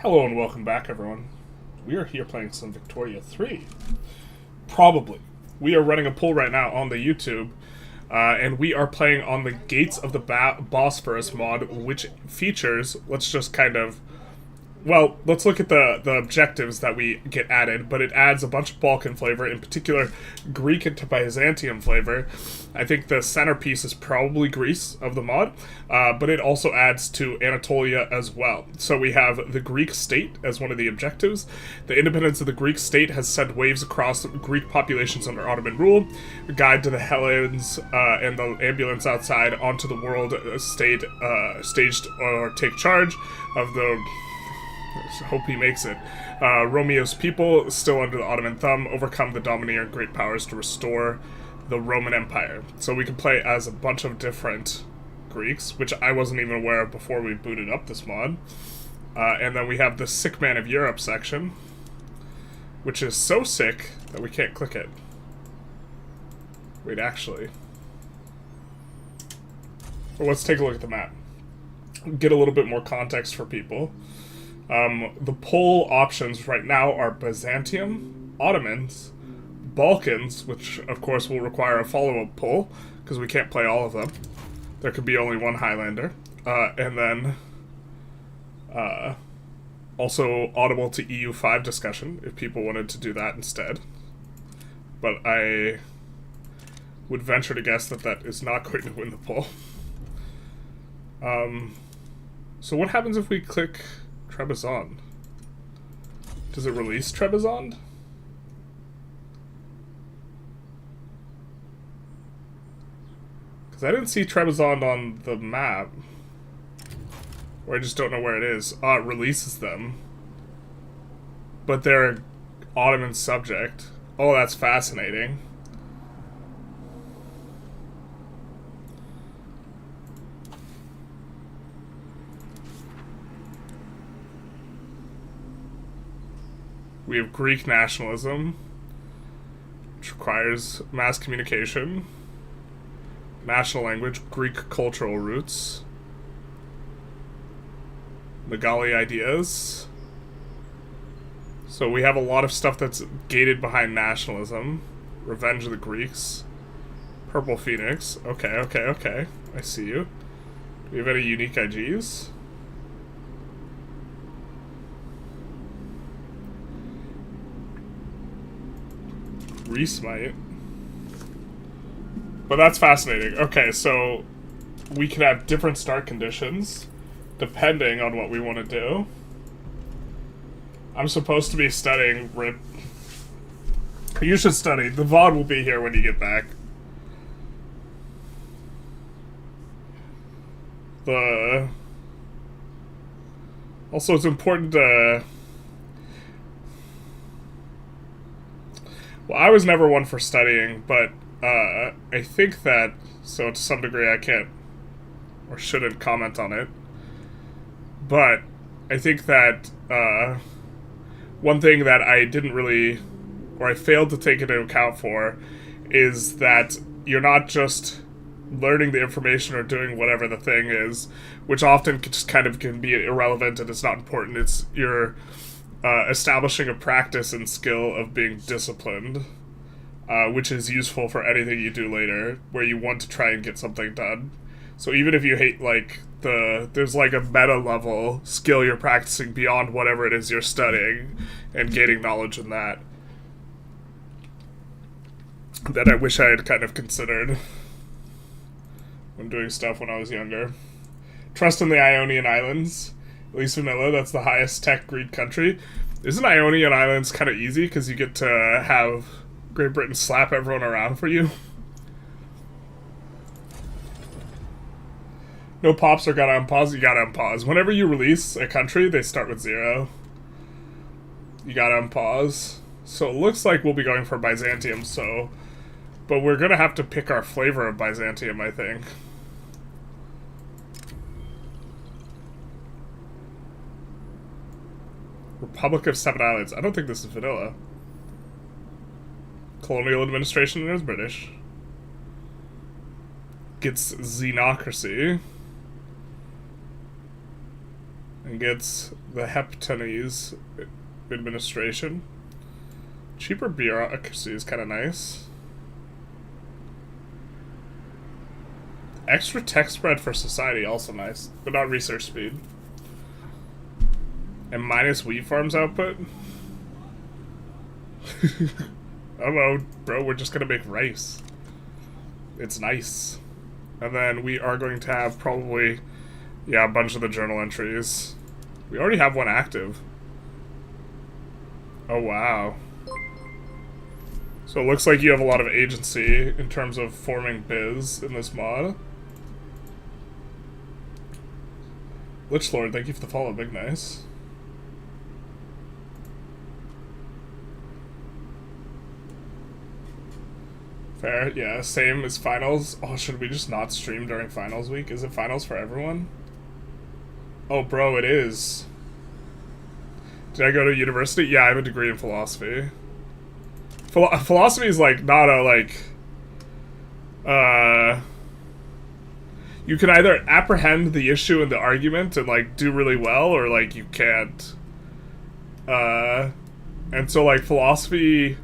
Hello and welcome back, everyone. We are here playing some Victoria 3. Probably. We are running a poll right now on the YouTube, and we are playing on the Gates of the Bosphorus mod, which features, let's look at the objectives that we get added, but it adds a bunch of Balkan flavor, in particular Greek and Byzantium flavor. I think the centerpiece is probably Greece of the mod, but it also adds to Anatolia as well. So we have the Greek state as one of the objectives. The independence of the Greek state has sent waves across Greek populations under Ottoman rule, a guide to the Hellenes and the ambulance outside onto the world state, staged or take charge of the... hope he makes it. Romeo's people, still under the Ottoman thumb, overcome the domineering great powers to restore the Roman Empire. So we can play as a bunch of different Greeks, which I wasn't even aware of before we booted up this mod. And then we have the Sick Man of Europe section, which is so sick that we can't click it. Wait, actually. Well, let's take a look at the map. Get a little bit more context for people. The poll options right now are Byzantium, Ottomans, Balkans, which of course will require a follow-up poll, because we can't play all of them. There could be only one Highlander. And then also audible to EU5 discussion, if people wanted to do that instead. But I would venture to guess that that is not going to win the poll. So what happens if we click Trebizond? Does it release Trebizond? Because I didn't see Trebizond on the map. Or I just don't know where it is. Oh, it releases them. But they're an Ottoman subject. Oh, that's fascinating. We have Greek nationalism, which requires mass communication, national language, Greek cultural roots, Megali ideas. So we have a lot of stuff that's gated behind nationalism. Revenge of the Greeks. Purple Phoenix. Okay. I see you. Do we have any unique IGs? Resmite. But that's fascinating. Okay, so we can have different start conditions depending on what we want to do. I'm supposed to be studying RIP. You should study. The VOD will be here when you get back. Also, it's important to... Well, I was never one for studying, but I think that, so to some degree I can't or shouldn't comment on it, but I think that one thing that I didn't really, or I failed to take into account for, is that you're not just learning the information or doing whatever the thing is, which often just kind of can be irrelevant and it's not important. It's you're establishing a practice and skill of being disciplined, which is useful for anything you do later, where you want to try and get something done. So even if you hate, like, there's like a meta level skill you're practicing beyond whatever it is you're studying, and gaining knowledge in that I wish I had kind of considered when doing stuff when I was younger. Trust in the Ionian Islands. At least vanilla, that's the highest tech Greek country. Isn't Ionian Islands kind of easy because you get to have Great Britain slap everyone around for you? No pops or gotta unpause? You gotta unpause. Whenever you release a country, they start with 0. You gotta unpause. So it looks like we'll be going for Byzantium, so... But we're gonna have to pick our flavor of Byzantium, I think. Republic of Seven Islands. I don't think this is vanilla. Colonial administration is British. Gets xenocracy. and gets the Heptanese administration. Cheaper bureaucracy is kind of nice. Extra tech spread for society, also nice, but not research speed. And minus wheat farms output. Hello, bro, we're just gonna make rice. It's nice. And then we are going to have probably, yeah, a bunch of the journal entries. We already have one active. Oh, wow. So it looks like you have a lot of agency in terms of forming biz in this mod. Lich Lord, thank you for the follow, big nice. Fair, yeah, same as finals. Oh, should we just not stream during finals week? Is it finals for everyone? Oh, bro, it is. Did I go to university? Yeah, I have a degree in philosophy. Philosophy is, like, not a, like... You can either apprehend the issue and the argument and, like, do really well, or, like, you can't. And so, like, philosophy...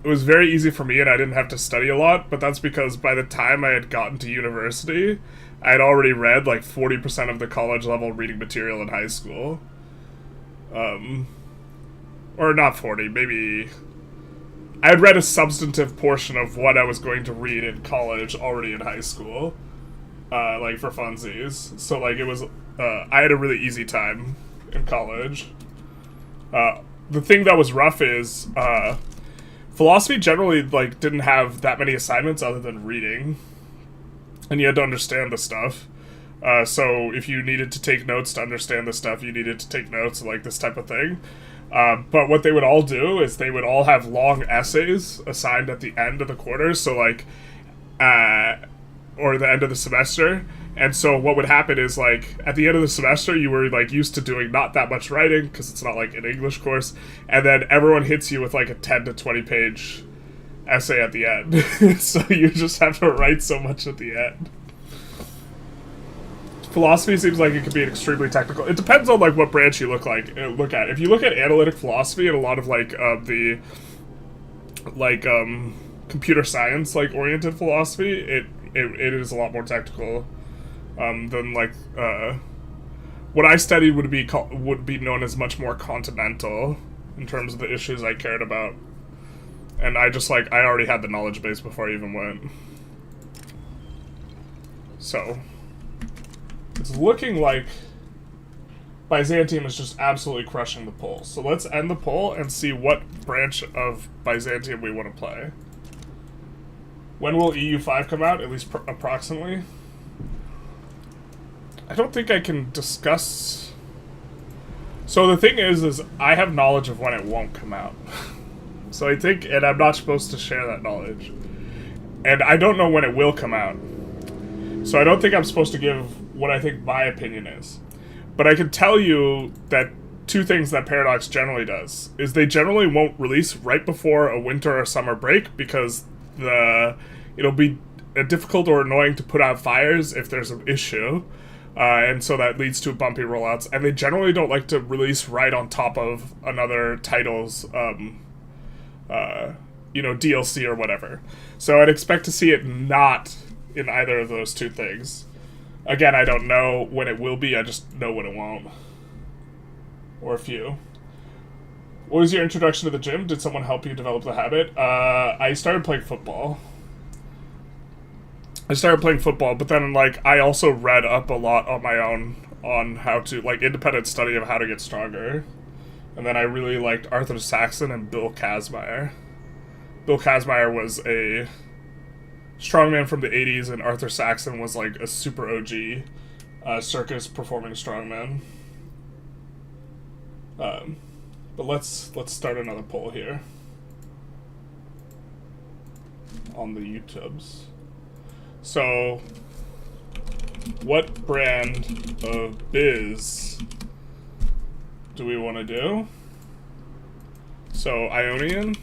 It was very easy for me and I didn't have to study a lot, but that's because by the time I had gotten to university, I had already read like 40% of the college level reading material in high school. Or not 40, maybe... I had read a substantive portion of what I was going to read in college already in high school. Like for funsies. So like it was, I had a really easy time in college. The thing that was rough is, philosophy generally, like, didn't have that many assignments other than reading. And you had to understand the stuff. So if you needed to take notes to understand the stuff, you needed to take notes, like, this type of thing. But what they would all do is they would all have long essays assigned at the end of the quarter, so, like, or the end of the semester. And so what would happen is, like, at the end of the semester, you were, like, used to doing not that much writing, because it's not, like, an English course, and then everyone hits you with, like, a 10 to 20 page essay at the end. So you just have to write so much at the end. Philosophy seems like it could be an extremely technical... It depends on, like, what branch you look at. If you look at analytic philosophy and a lot of, like, the... like, computer science, like, oriented philosophy, it is a lot more technical. Than like what I studied would be known as much more continental in terms of the issues I cared about, and I already had the knowledge base before I even went. So it's looking like Byzantium is just absolutely crushing the poll. So let's end the poll and see what branch of Byzantium we want to play. When will EU5 come out? At least approximately. I don't think I can discuss... So the thing is I have knowledge of when it won't come out. So I think, and I'm not supposed to share that knowledge. And I don't know when it will come out. So I don't think I'm supposed to give what I think my opinion is. But I can tell you that two things that Paradox generally does is they generally won't release right before a winter or summer break because it'll be difficult or annoying to put out fires if there's an issue. And so that leads to bumpy rollouts. And they generally don't like to release right on top of another title's, DLC or whatever. So I'd expect to see it not in either of those two things. Again, I don't know when it will be, I just know when it won't. Or a few. What was your introduction to the gym? Did someone help you develop the habit? I started playing football. But then, like, I also read up a lot on my own on how to, like, independent study of how to get stronger. And then I really liked Arthur Saxon and Bill Kazmaier. Bill Kazmaier was a strongman from the 80s, and Arthur Saxon was, like, a super OG circus performing strongman. But let's start another poll here. On the YouTubes. So, what brand of biz do we want to do? So, Ionian,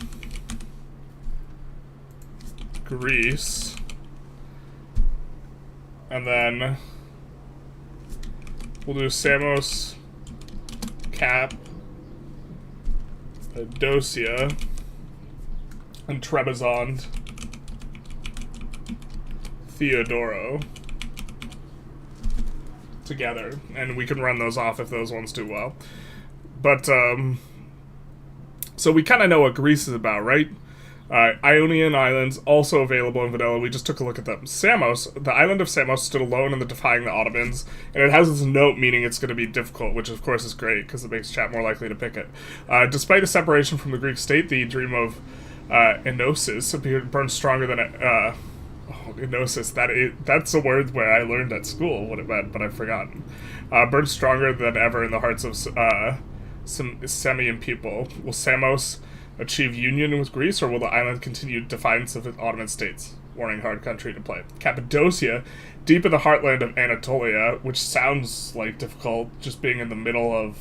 Greece, and then we'll do Samos, Cappadocia, and Trebizond, Theodoro together, and we can run those off if those ones do well. But so we kind of know what Greece is about, right? Ionian Islands, also available in vanilla. We just took a look at them. Samos, the island of Samos stood alone in the defying the Ottomans, and it has this note meaning it's going to be difficult, which of course is great, because it makes chat more likely to pick it. Despite a separation from the Greek state, the dream of Enosis burned stronger than... Enosis, that's a word where I learned at school what it meant, but I've forgotten. Burned stronger than ever in the hearts of some Samian people. Will Samos achieve union with Greece, or will the island continue defiance of the Ottoman states? Warning, hard country to play. Cappadocia, deep in the heartland of Anatolia, which sounds like difficult, just being in the middle of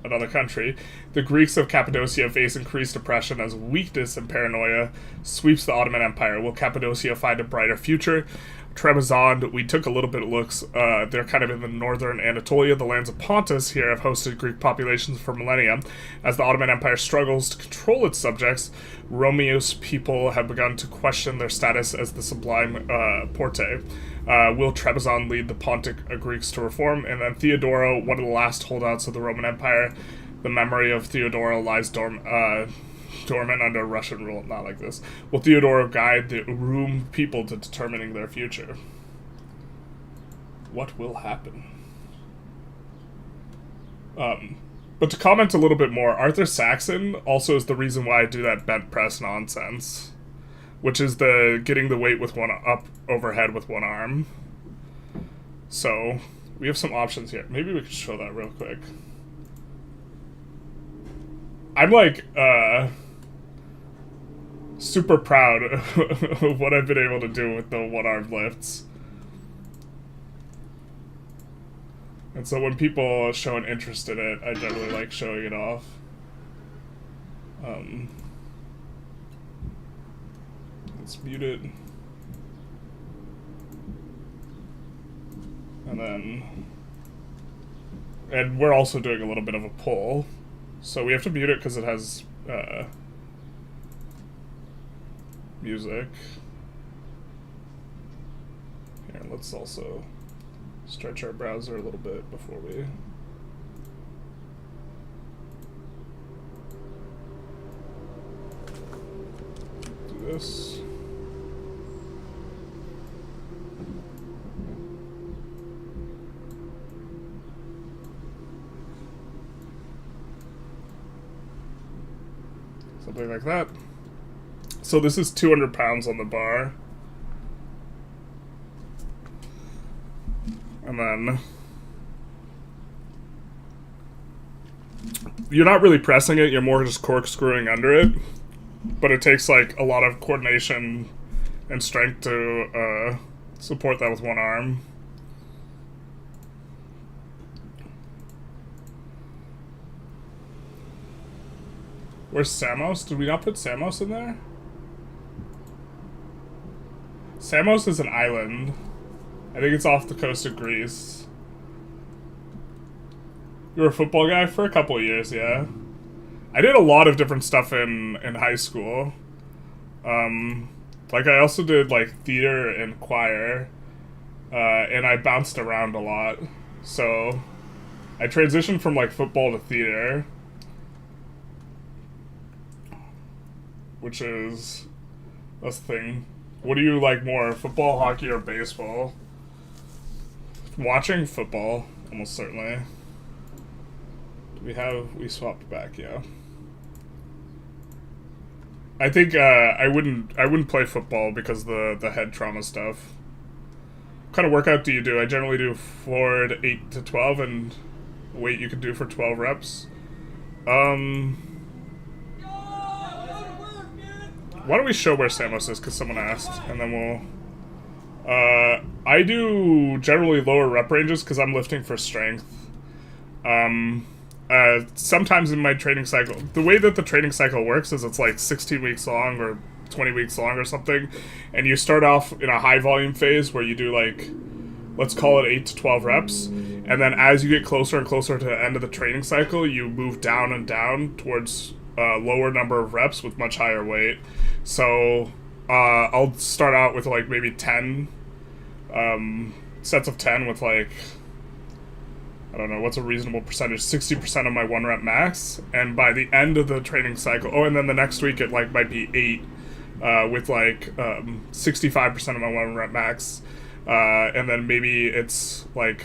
another country. The Greeks of Cappadocia face increased oppression as weakness and paranoia sweeps the Ottoman Empire. Will Cappadocia find a brighter future? Trebizond, we took a little bit of looks. They're kind of in the northern Anatolia. The lands of Pontus here have hosted Greek populations for millennia. As the Ottoman Empire struggles to control its subjects, Romeos people have begun to question their status as the sublime Porte. Will Trebizond lead the Pontic Greeks to reform? And then Theodoro, one of the last holdouts of the Roman Empire. The memory of Theodoro lies dormant under Russian rule. Not like this. Will Theodoro guide the Rum people to determining their future? What will happen? But to comment a little bit more, Arthur Saxon also is the reason why I do that bent press nonsense, which is the getting the weight with one up overhead with one arm. So we have some options here. Maybe we could show that real quick. I'm like super proud of what I've been able to do with the one-armed lifts. And so when people show an interest in it, I generally like showing it off. Let's mute it. And we're also doing a little bit of a pull. So we have to mute it because it has music. Here, let's also stretch our browser a little bit before we... do this. Something like that. So this is 200 pounds on the bar. And then you're not really pressing it, you're more just corkscrewing under it. But it takes like a lot of coordination and strength to support that with one arm. Where's Samos? Did we not put Samos in there? Samos is an island. I think it's off the coast of Greece. You were a football guy for a couple of years, yeah. I did a lot of different stuff in high school. Like I also did like theater and choir. And I bounced around a lot. So I transitioned from like football to theater. Which is, that's the thing. What do you like more, football, hockey, or baseball? Watching football, almost certainly. We swapped back, yeah. I think I wouldn't play football because the head trauma stuff. What kind of workout do you do? I generally do 4 to 8 to 12, and weight you can do for 12 reps. Why don't we show where Samos is, because someone asked, and then we'll... I do generally lower rep ranges because I'm lifting for strength. Sometimes in my training cycle... The way that the training cycle works is it's like 16 weeks long or 20 weeks long or something, and you start off in a high volume phase where you do like let's call it 8 to 12 reps. And then as you get closer and closer to the end of the training cycle, you move down and down towards a lower number of reps with much higher weight. So I'll start out with like maybe 10 sets of 10 with like, I don't know, what's a reasonable percentage? 60% of my 1 rep max. And by the end of the training cycle, and then the next week it like might be 8 with like 65% of my 1 rep max. And then maybe it's like,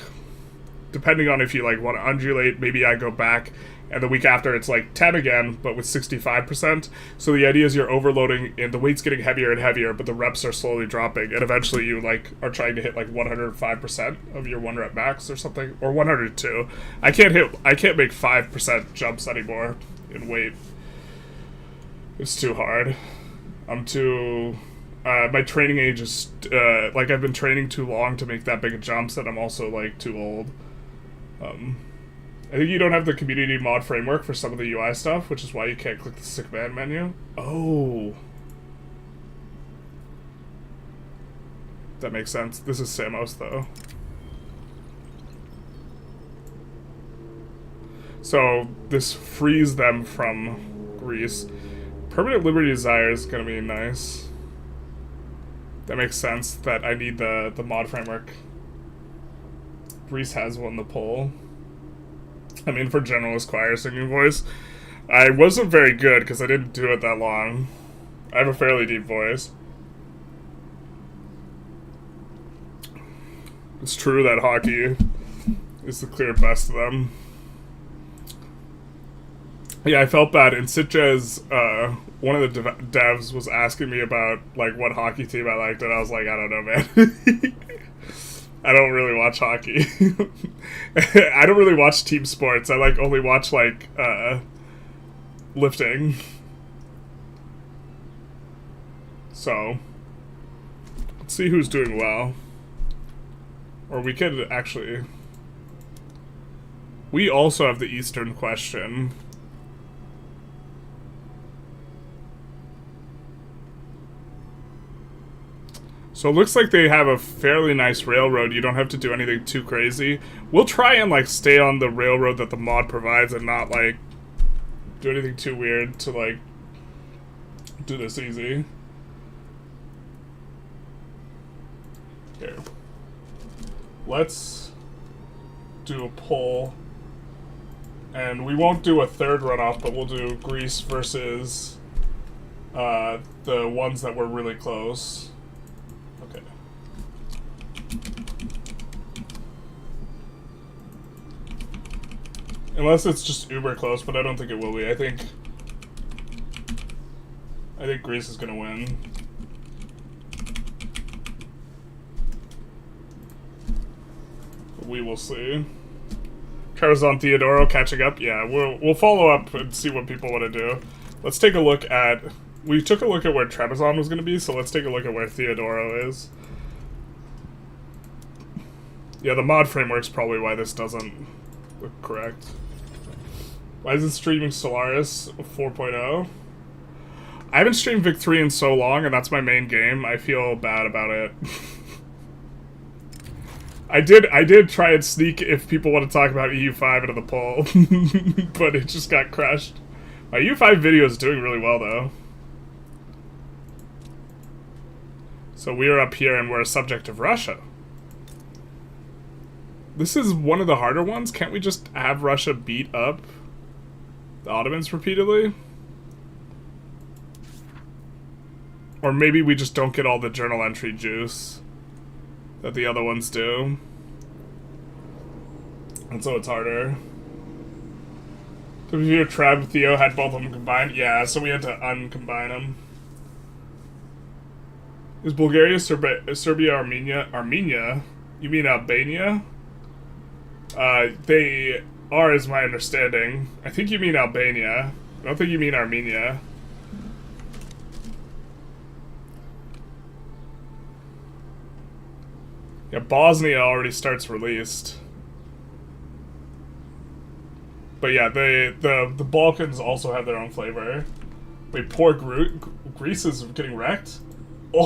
depending on if you like want to undulate, maybe I go back, and the week after it's like 10 again, but with 65%. So the idea is you're overloading and the weight's getting heavier and heavier, but the reps are slowly dropping, and eventually you like are trying to hit like 105% of your 1 rep max or something, or 102. I can't make 5% jumps anymore in weight. It's too hard. I'm too my training age is like I've been training too long to make that big of jumps, and I'm also like too old. I think you don't have the community mod framework for some of the UI stuff, which is why you can't click the sick man menu. Oh. That makes sense. This is Samos, though. So, this frees them from Greece. Permanent Liberty Desire is going to be nice. That makes sense that I need the mod framework. Greece has won the poll. I mean, for Generalist Choir Singing Voice, I wasn't very good because I didn't do it that long. I have a fairly deep voice. It's true that hockey is the clear best of them. Yeah, I felt bad. In Sitges, one of the devs was asking me about like what hockey team I liked, and I was like, I don't know, man. I don't really watch hockey. I don't really watch team sports. I like only watch like lifting. So let's see who's doing well. Or we could actually. We also have the Eastern question. So it looks like they have a fairly nice railroad. You don't have to do anything too crazy. We'll try and like stay on the railroad that the mod provides and not like do anything too weird to like do this easy. Here. Let's do a poll. And we won't do a third runoff, but we'll do Greece versus the ones that were really close. Okay. Unless it's just uber close, but I don't think it will be. I think Greece is gonna win. But we will see. Trebizond Theodoro catching up. Yeah, we'll follow up and see what people want to do. Let's take a look at. We took a look at where Trebizond was going to be, so let's take a look at where Theodoro is. Yeah, the mod framework's probably why this doesn't look correct. Why is it streaming Solaris 4.0? I haven't streamed Vic 3 in so long, and that's my main game. I feel bad about it. I did try and sneak if people want to talk about EU5 into the poll, but it just got crushed. My EU5 video is doing really well, though. So we are up here, and we're a subject of Russia. This is one of the harder ones. Can't we just have Russia beat up the Ottomans repeatedly? Or maybe we just don't get all the journal entry juice that the other ones do. And so it's harder. So if your Treb Theo had both of them combined? Yeah, so we had to uncombine them. Is Bulgaria, Serbia, Armenia? Armenia? You mean Albania? They are, is my understanding. I think you mean Albania. I don't think you mean Armenia. Yeah, Bosnia already starts released. But yeah, the Balkans also have their own flavor. Wait, poor Greece is getting wrecked? Oh.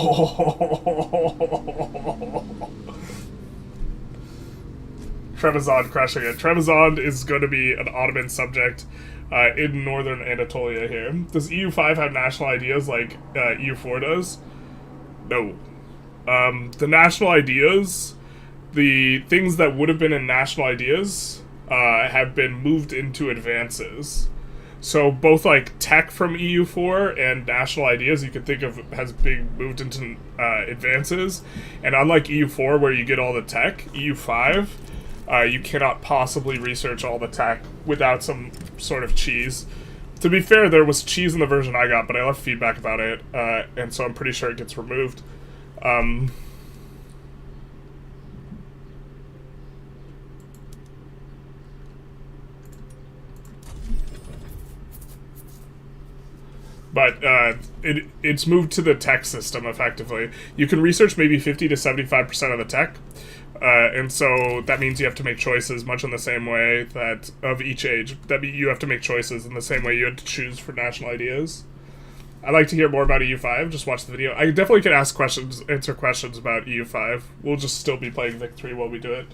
Trebizond crushing it. Trebizond is going to be an Ottoman subject in northern Anatolia here. Does EU5 have national ideas like EU4 does? No. The national ideas, the things that would have been in national ideas, have been moved into advances. So both like tech from EU4 and national ideas you could think of has been moved into advances. And unlike EU4 where you get all the tech, EU5 you cannot possibly research all the tech without some sort of cheese. To be fair, there was cheese in the version I got, but I left feedback about it, and so I'm pretty sure it gets removed. But it's moved to the tech system, effectively. You can research maybe 50 to 75% of the tech, and so that means you have to make choices much in the same way that of each age. That you have to make choices in the same way you had to choose for national ideas. I'd like to hear more about EU5. Just watch the video. I definitely can answer questions about EU5. We'll just still be playing Vic 3 while we do it.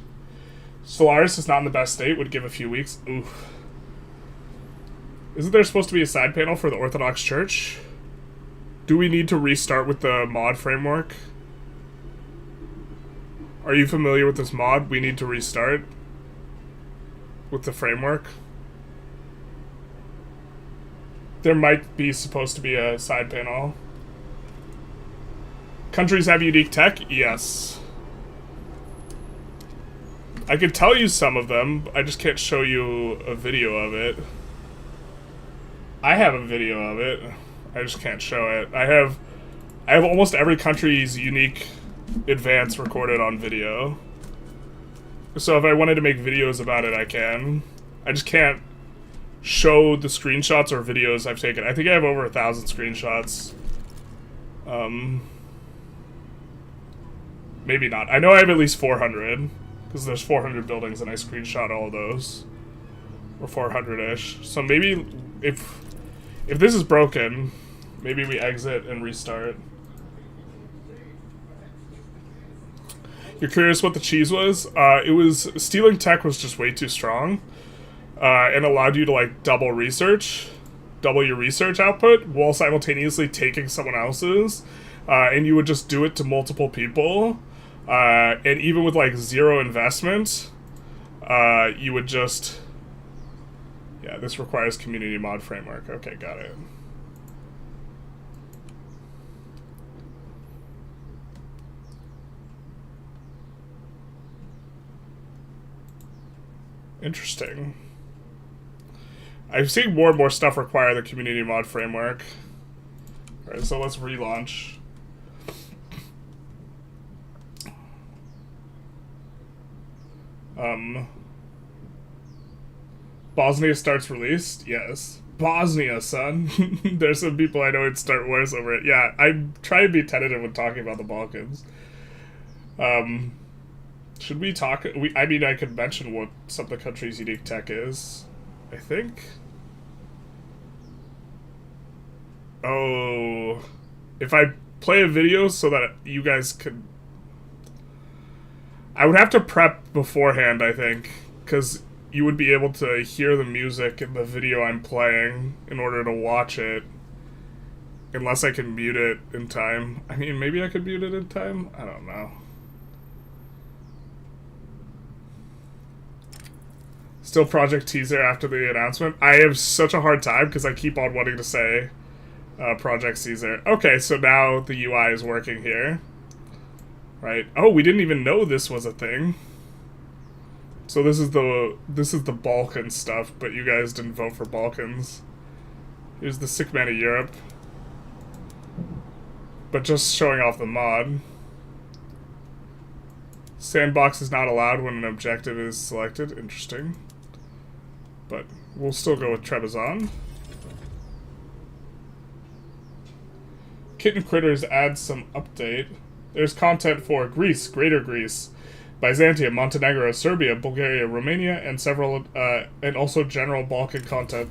Solaris is not in the best state. Would give a few weeks. Oof. Isn't there supposed to be a side panel for the Orthodox Church? Do we need to restart with the mod framework? Are you familiar with this mod? We need to restart with the framework. There might be supposed to be a side panel. Countries have unique tech? Yes. I could tell you some of them, I just can't show you a video of it. I have a video of it. I just can't show it. I have almost every country's unique advance recorded on video. So if I wanted to make videos about it, I can. I just can't show the screenshots or videos I've taken. I think I have over 1,000 screenshots. Maybe not. I know I have at least 400, because there's 400 buildings and I screenshot all of those. Or 400-ish. So maybe if this is broken, maybe we exit and restart. You're curious what the cheese was? It was, stealing tech was just way too strong. And allowed you to like double your research output while simultaneously taking someone else's. And you would just do it to multiple people. And even with like zero investment, you would just... Yeah, this requires community mod framework. Okay, got it. Interesting. I'm seeing more and more stuff require the community mod framework. Alright, so let's relaunch. Bosnia starts released? Yes. Bosnia, son. There's some people I know would start wars over it. Yeah, I'm trying to be tentative when talking about the Balkans. Should we talk... I mean, I could mention what some of the countries' unique tech is. I think. Oh. If I play a video so that you guys could... I would have to prep beforehand, I think. Because... you would be able to hear the music in the video I'm playing in order to watch it. Unless I can mute it in time. I mean, maybe I could mute it in time? I don't know. Still project teaser after the announcement? I have such a hard time because I keep on wanting to say project teaser. Okay, so now the UI is working here. Right. Oh, we didn't even know this was a thing. So this is the Balkan stuff, but you guys didn't vote for Balkans. Here's the sick man of Europe. But just showing off the mod. Sandbox is not allowed when an objective is selected. Interesting. But we'll still go with Trebizond. Kitten Critters adds some update. There's content for Greece, Greater Greece, Byzantium, Montenegro, Serbia, Bulgaria, Romania, and several, and also general Balkan content,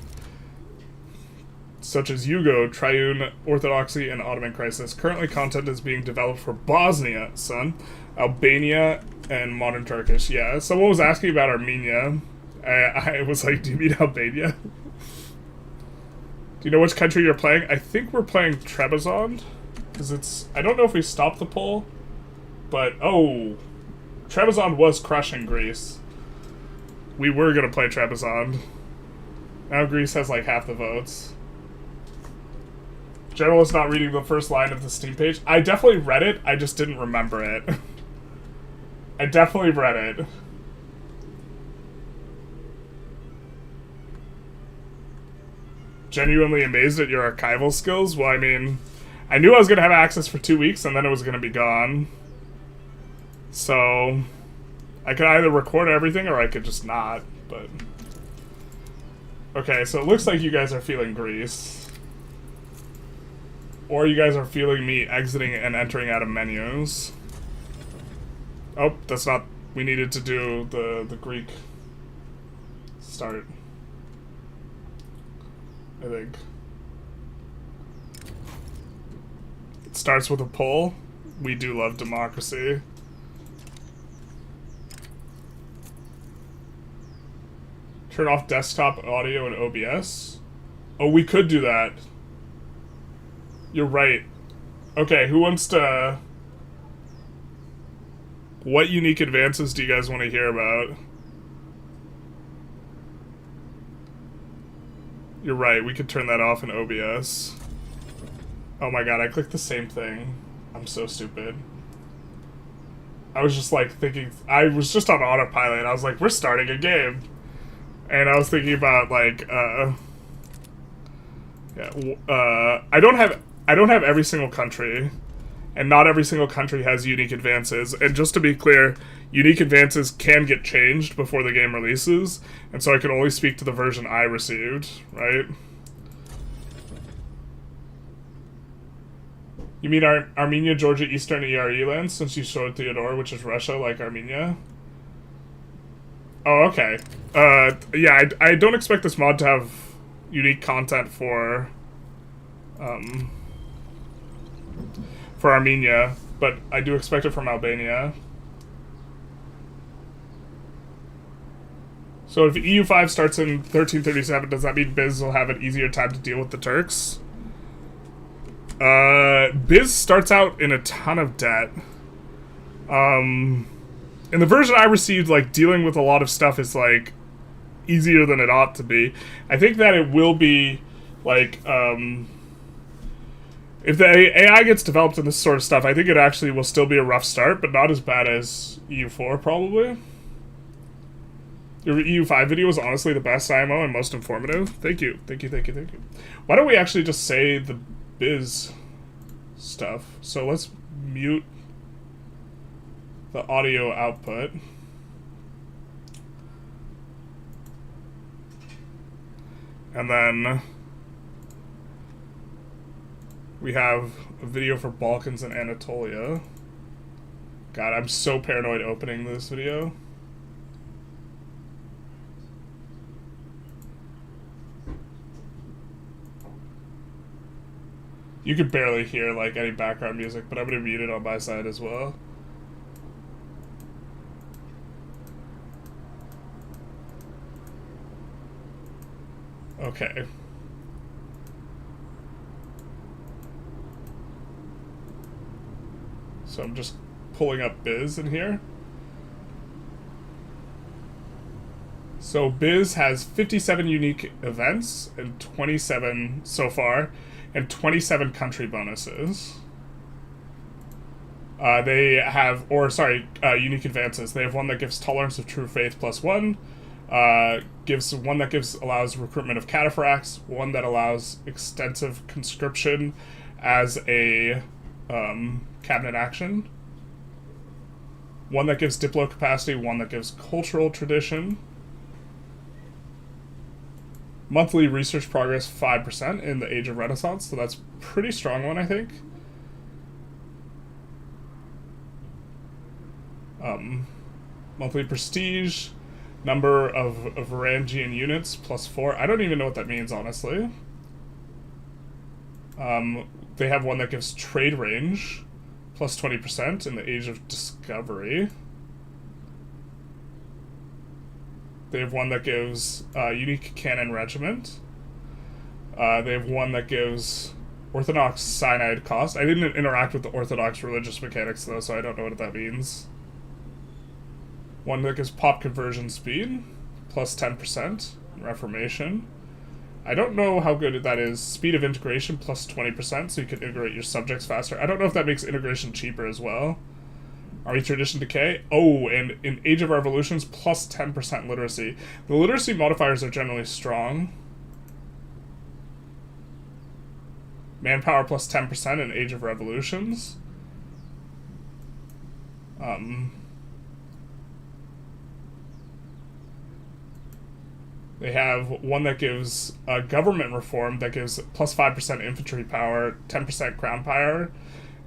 such as Yugo, Triune, Orthodoxy, and Ottoman Crisis. Currently, content is being developed for Bosnia, son, Albania, And modern Turkish, yeah. Someone was asking about Armenia. I was like, do you mean Albania? Do you know which country you're playing? I think we're playing Trebizond. Because it's... I don't know if we stopped the poll. But, oh... Trebizond was crushing Greece. We were going to play Trebizond. Now Greece has like half the votes. General is not reading the first line of the Steam page. I definitely read it, I just didn't remember it. I definitely read it. Genuinely amazed at your archival skills? Well, I mean, I knew I was going to have access for 2 weeks and then it was going to be gone. So, I could either record everything or I could just not, but... Okay, so it looks like you guys are feeling Greece. Or you guys are feeling me exiting and entering out of menus. Oh, that's not... We needed to do the Greek start. I think. It starts with a poll. We do love democracy. Turn off desktop audio and OBS. Oh, we could do that. You're right. Okay, who wants to... What unique advances do you guys want to hear about? You're right, we could turn that off in OBS. Oh my god, I clicked the same thing. I'm so stupid. I was just like thinking... I was just on autopilot. I was like, we're starting a game. And I was thinking about like, I don't have every single country, and not every single country has unique advances. And just to be clear, unique advances can get changed before the game releases, and so I can only speak to the version I received, right? You mean Armenia, Georgia, Eastern ERE lands, since you showed Theodore, which is Russia, like Armenia? Oh, okay. Yeah, I don't expect this mod to have unique content for Armenia, but I do expect it from Albania. So if EU5 starts in 1337, does that mean Biz will have an easier time to deal with the Turks? Biz starts out in a ton of debt. In the version I received, like, dealing with a lot of stuff is, like, easier than it ought to be. I think that it will be, like, if the AI gets developed in this sort of stuff, I think it actually will still be a rough start, but not as bad as EU4, probably. Your EU5 video was honestly the best IMO and most informative. Thank you. Thank you, thank you, thank you. Why don't we actually just say the Biz stuff? So let's mute the audio output. And then we have a video for Balkans and Anatolia. God, I'm so paranoid opening this video. You could barely hear like any background music, but I'm gonna mute it on my side as well. Okay. So I'm just pulling up Biz in here. So Biz has 57 unique events and 27 so far, and 27 country bonuses. They have, unique advances. They have one that gives tolerance of true faith +1, gives one that allows recruitment of cataphracts, one that allows extensive conscription as a cabinet action, one that gives diplo capacity, one that gives cultural tradition, monthly research progress 5% in the Age of Renaissance, so that's a pretty strong one, I think. Monthly prestige, number of Varangian units +4. I don't even know what that means, honestly. They have one that gives trade range +20% in the Age of Discovery. They have one that gives unique cannon regiment. They have one that gives Orthodox cyanide cost. I didn't interact with the Orthodox religious mechanics, though, so I don't know what that means. One that gives pop conversion speed, plus 10%. Reformation. I don't know how good that is. Speed of integration, plus 20%, so you can integrate your subjects faster. I don't know if that makes integration cheaper as well. Army tradition decay. Oh, and in Age of Revolutions, plus 10% literacy. The literacy modifiers are generally strong. Manpower plus 10% in Age of Revolutions. They have one that gives government reform that gives plus 5% infantry power, 10% crown power.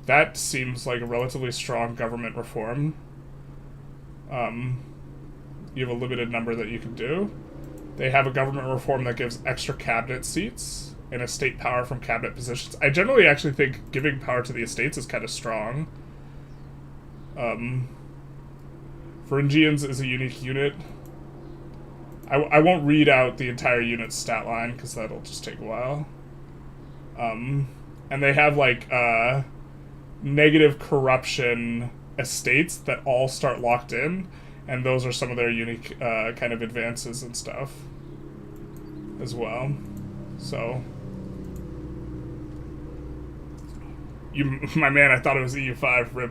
That seems like a relatively strong government reform. You have a limited number that you can do. They have a government reform that gives extra cabinet seats and estate power from cabinet positions. I generally actually think giving power to the estates is kind of strong. Varangians is a unique unit. I won't read out the entire unit's stat line because that'll just take a while. And they have like negative corruption estates that all start locked in, and those are some of their unique kind of advances and stuff as well. So, my man, I thought it was EU5, rip.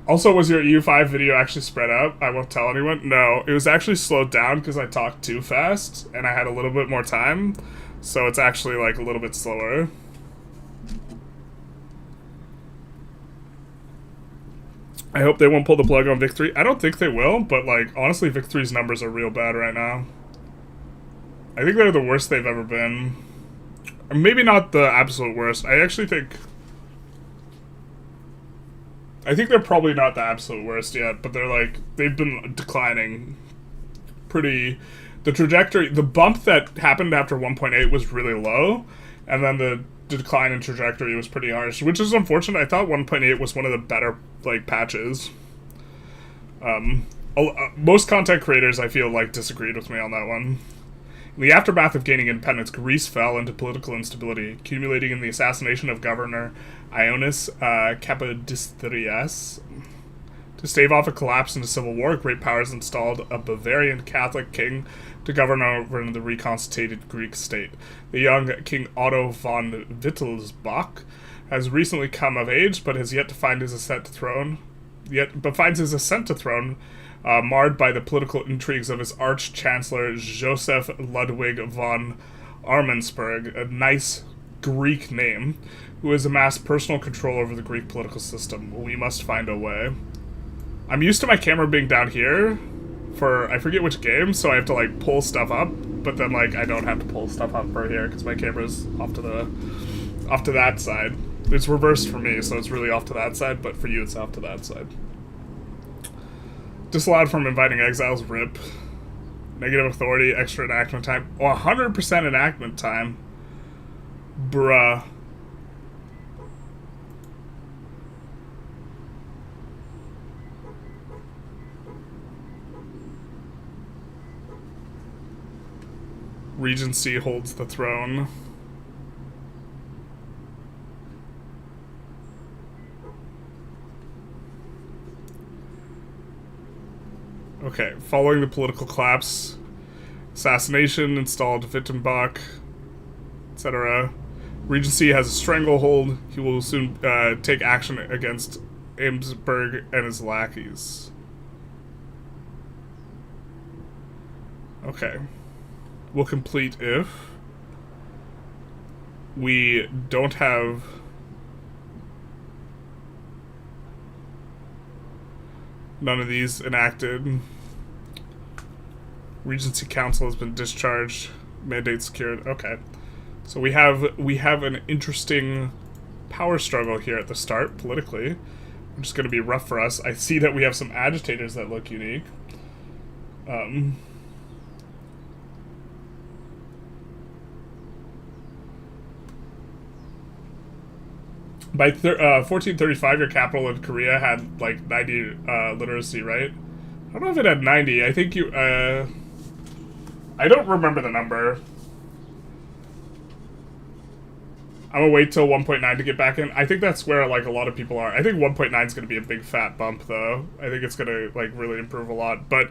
Also, was your EU5 video actually spread out? I won't tell anyone. No, it was actually slowed down because I talked too fast, and I had a little bit more time, so it's actually, like, a little bit slower. I hope they won't pull the plug on Vic 3. I don't think they will, but, like, honestly, Vic 3's numbers are real bad right now. I think they're the worst they've ever been. Or maybe not the absolute worst. I actually think they're probably not the absolute worst yet, but they're like, they've been declining pretty. The trajectory, the bump that happened after 1.8 was really low, and then the decline in trajectory was pretty harsh, which is unfortunate. I thought 1.8 was one of the better, like, patches. Most content creators, I feel like, disagreed with me on that one. In the aftermath of gaining independence, Greece fell into political instability, accumulating in the assassination of Governor Ioannis Kapodistrias. To stave off a collapse into civil war, great powers installed a Bavarian Catholic king to govern over the reconstituted Greek state. The young King Otto von Wittelsbach has recently come of age, but has yet to find his ascent to throne. Finds his ascent to throne marred by the political intrigues of his arch-chancellor Joseph Ludwig von Armansperg, a nice Greek name, who has amassed personal control over the Greek political system. We must find a way. I'm used to my camera being down here for, I forget which game, so I have to, like, pull stuff up, but then, like, I don't have to pull stuff up for here because my camera's off to that side. It's reversed for me, so it's really off to that side, but for you it's off to that side. Disallowed from inviting exiles, rip. Negative authority, extra enactment time. Oh, 100% enactment time. Bruh. Regency holds the throne. Okay, following the political collapse, assassination installed Wittenbach, etc. Regency has a stranglehold. He will soon take action against Amsberg and his lackeys. Okay. We'll complete if we don't have none of these enacted. Regency Council has been discharged. Mandate secured. Okay. So we have an interesting power struggle here at the start, politically. Which is going to be rough for us. I see that we have some agitators that look unique. By 1435, your capital in Korea had like 90 literacy, right? I don't know if it had 90. I think you. I don't remember the number. I'm gonna wait till 1.9 to get back in. I think that's where like a lot of people are. I think 1.9 is gonna be a big fat bump, though. I think it's gonna like really improve a lot. But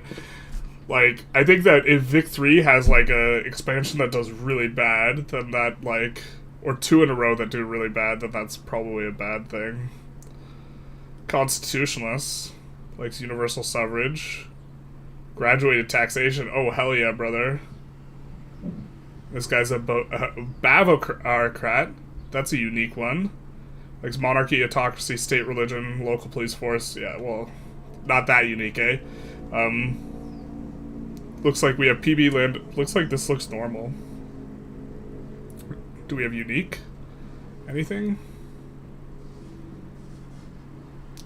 like, I think that if Vic 3 has like a expansion that does really bad, then that like, or two in a row that do really bad, then that's probably a bad thing. Constitutionalists likes universal suffrage, graduated taxation. Oh hell yeah, brother! This guy's a Bavocrat. That's a unique one. Likes monarchy, autocracy, state religion, local police force. Yeah, well, not that unique, eh? Looks like we have PB land. Looks like this looks normal. Do we have unique? Anything?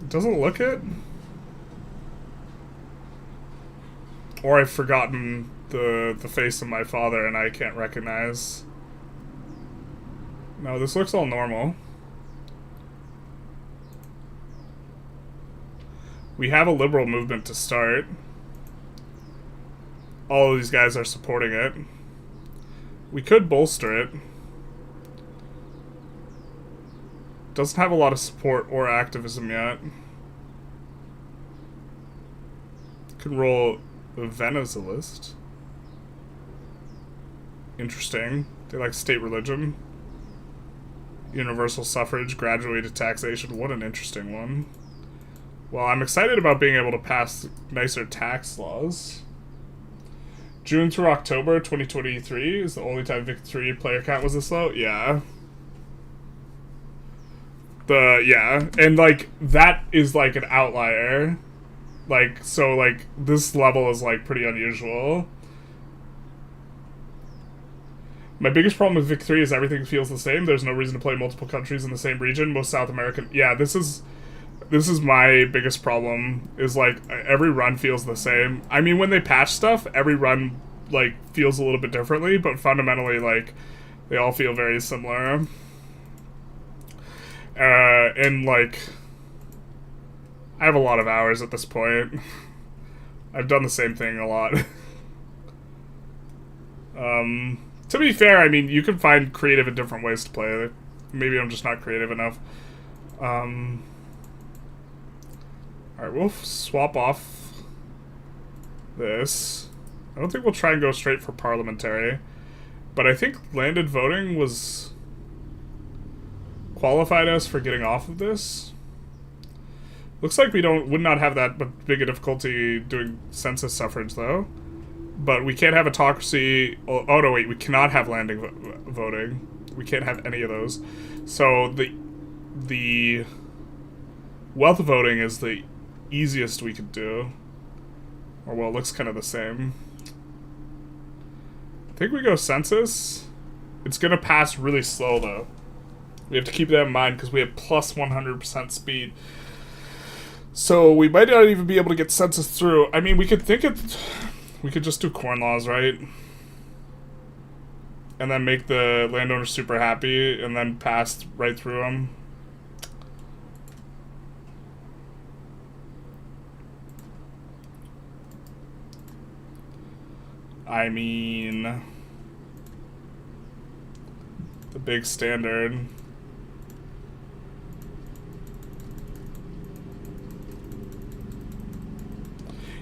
It doesn't look it. Or I've forgotten the face of my father and I can't recognize. No, this looks all normal. We have a liberal movement to start. All of these guys are supporting it. We could bolster it. Doesn't have a lot of support or activism yet. Could roll a Venezuelist. Interesting. They like state religion. Universal suffrage, graduated taxation. What an interesting one. Well, I'm excited about being able to pass nicer tax laws. June through October 2023 is the only time Vic 3 player count was this low? Yeah. Yeah. And, like, that is, like, an outlier. Like, so, like, this level is, like, pretty unusual. My biggest problem with Vic 3 is everything feels the same. There's no reason to play multiple countries in the same region. Most South American... Yeah, this is my biggest problem, is, like, every run feels the same. I mean, when they patch stuff, every run, like, feels a little bit differently, but fundamentally, like, they all feel very similar. And, like, I have a lot of hours at this point. I've done the same thing a lot. To be fair, I mean, you can find creative and different ways to play it. Maybe I'm just not creative enough. Alright, we'll swap off this. I don't think we'll try and go straight for parliamentary. But I think landed voting was qualified us for getting off of this. Looks like we would not have that big a difficulty doing census suffrage, though. But we can't have autocracy. Oh no, wait, we cannot have landing voting. We can't have any of those. So the wealth voting is the easiest we could do. Or well, it looks kind of the same. I think we go census. It's gonna pass really slow though. We have to keep that in mind because we have plus 100% speed. So we might not even be able to get census through. I mean, we could just do corn laws, right? And then make the landowners super happy and then pass right through them. I mean, the big standard.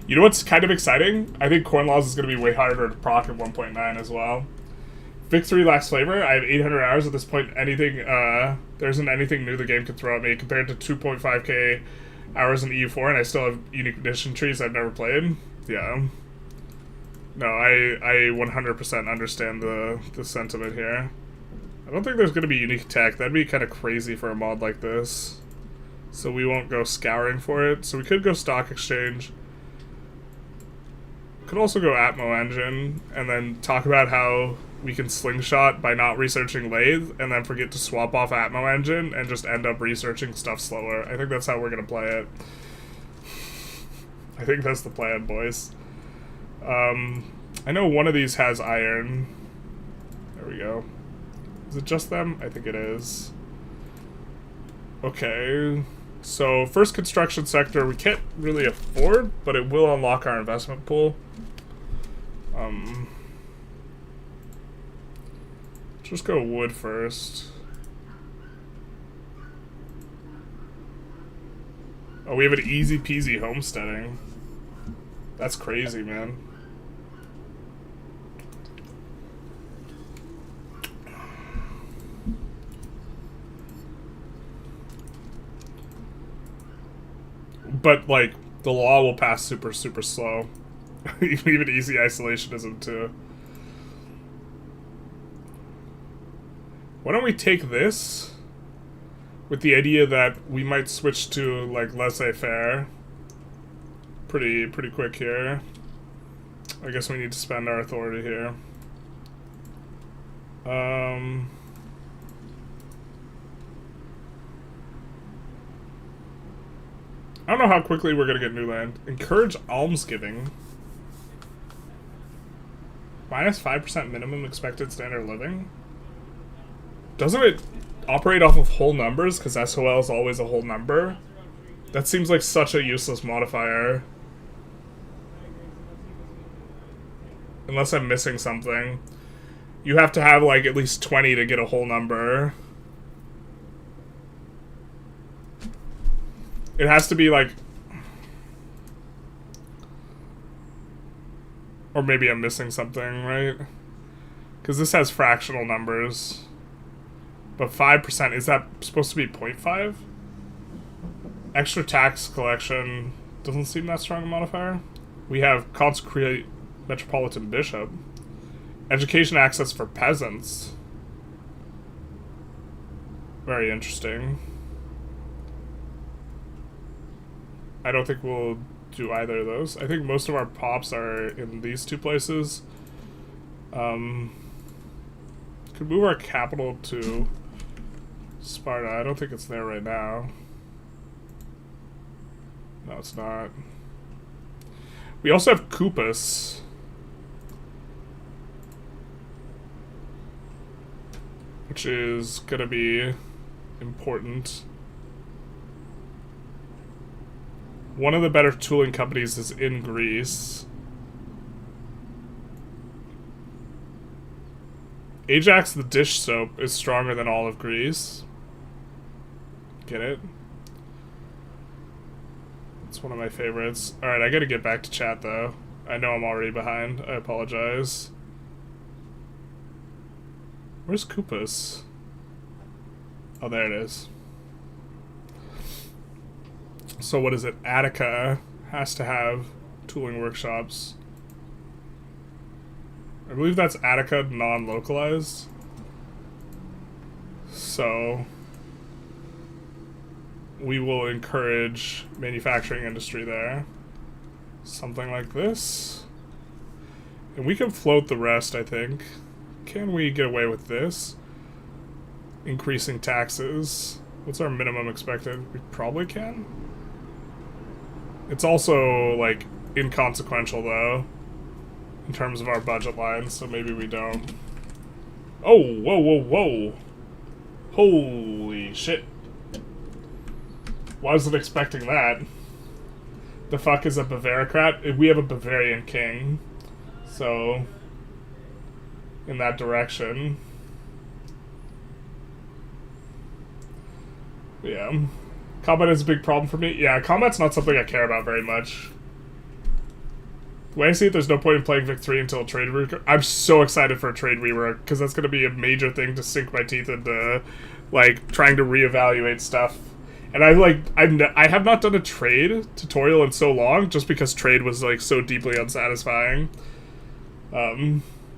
You know what's kind of exciting? I think corn laws is going to be way harder to proc at 1.9 as well. Vic 3 lacks flavor. I have 800 hours at this point. Anything, there isn't anything new the game could throw at me compared to 2.5k hours in EU4, and I still have unique addition trees I've never played. Yeah. No, I 100% understand the sentiment here. I don't think there's going to be unique tech. That'd be kind of crazy for a mod like this. So we won't go scouring for it. So we could go stock exchange. Could also go Atmo engine and then talk about how we can slingshot by not researching lathe and then forget to swap off Atmo engine and just end up researching stuff slower. I think that's how we're going to play it. I think that's the plan, boys. I know one of these has iron. There we go. Is it just them? I think it is. Okay. So, first construction sector we can't really afford, but it will unlock our investment pool. Just go wood first. Oh, we have an easy peasy homesteading. That's crazy, man. But, like, the law will pass super, super slow. Even easy isolationism, too. Why don't we take this with the idea that we might switch to, like, laissez-faire pretty quick here. I guess we need to spend our authority here. I don't know how quickly we're gonna get new land. Encourage almsgiving. Minus 5% minimum expected standard of living. Doesn't it operate off of whole numbers? Because SOL is always a whole number. That seems like such a useless modifier. Unless I'm missing something. You have to have like at least 20 to get a whole number. It has to be like... Or maybe I'm missing something, right? Because this has fractional numbers. But 5%, is that supposed to be 0.5? Extra tax collection doesn't seem that strong a modifier. We have consecrate metropolitan bishop. Education access for peasants. Very interesting. I don't think we'll do either of those. I think most of our pops are in these two places. Could move our capital to Sparta. I don't think it's there right now. No, it's not. We also have Kupus. Which is gonna be important. One of the better tooling companies is in Greece. Ajax the dish soap is stronger than all of Greece. Get it? It's one of my favorites. Alright, I gotta get back to chat though. I know I'm already behind. I apologize. Where's Kupus? Oh, there it is. So what is it? Attica has to have tooling workshops. I believe that's Attica non-localized. So we will encourage manufacturing industry there. Something like this. And we can float the rest, I think. Can we get away with this? Increasing taxes. What's our minimum expected? We probably can. It's also, like, inconsequential, though, in terms of our budget lines, so maybe we don't. Oh, whoa, whoa, whoa. Holy shit. Wasn't expecting that. The fuck is a Bavarocrat? We have a Bavarian king, so in that direction. Yeah. Combat is a big problem for me. Yeah, combat's not something I care about very much. The way I see it, there's no point in playing Vic 3 until a trade rework. I'm so excited for a trade rework, because that's going to be a major thing to sink my teeth into, like, trying to reevaluate stuff. And I have not done a trade tutorial in so long, just because trade was, like, so deeply unsatisfying.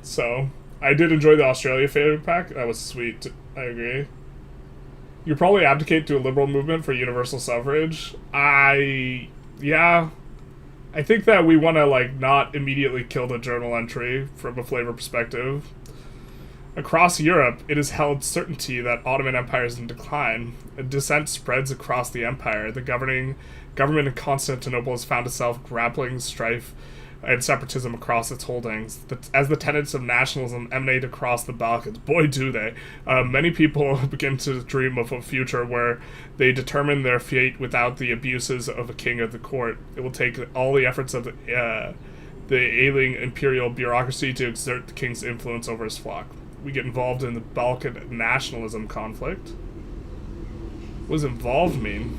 So, I did enjoy the Australia favorite pack. That was sweet. I agree. You probably abdicate to a liberal movement for universal suffrage. Yeah. I think that we want to, like, not immediately kill the journal entry from a flavor perspective. Across Europe, it is held certainty that Ottoman Empire is in decline. A dissent spreads across the empire. The governing government in Constantinople has found itself grappling strife and separatism across its holdings. As the tenets of nationalism emanate across the Balkans, boy do they, many people begin to dream of a future where they determine their fate without the abuses of a king or the court. It will take all the efforts of the ailing imperial bureaucracy to exert the king's influence over his flock. We get involved in the Balkan nationalism conflict. What does involved mean?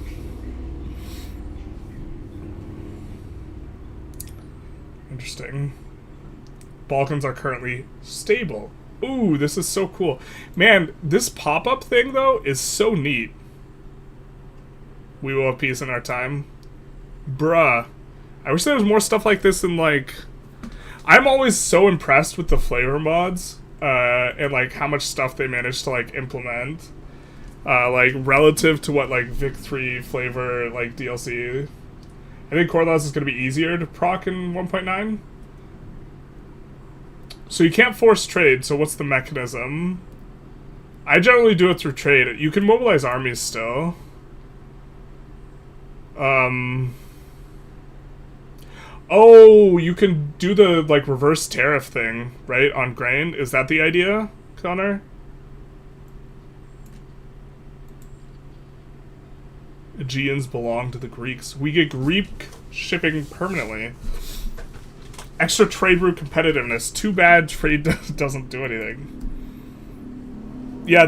Interesting. Balkans are currently stable. Ooh, this is so cool. Man, this pop-up thing, though, is so neat. We will have peace in our time. Bruh. I wish there was more stuff like this in, like... I'm always so impressed with the flavor mods, and, like, how much stuff they managed to, like, implement. Like, relative to what, like, Vic 3 flavor, like, DLC... I think core laws is going to be easier to proc in 1.9. So you can't force trade, so what's the mechanism? I generally do it through trade. You can mobilize armies still. Oh, you can do the, like, reverse tariff thing, right, on grain? Is that the idea, Connor? Aegeans belong to the Greeks. We get Greek shipping permanently. Extra trade route competitiveness. Too bad trade doesn't do anything. Yeah,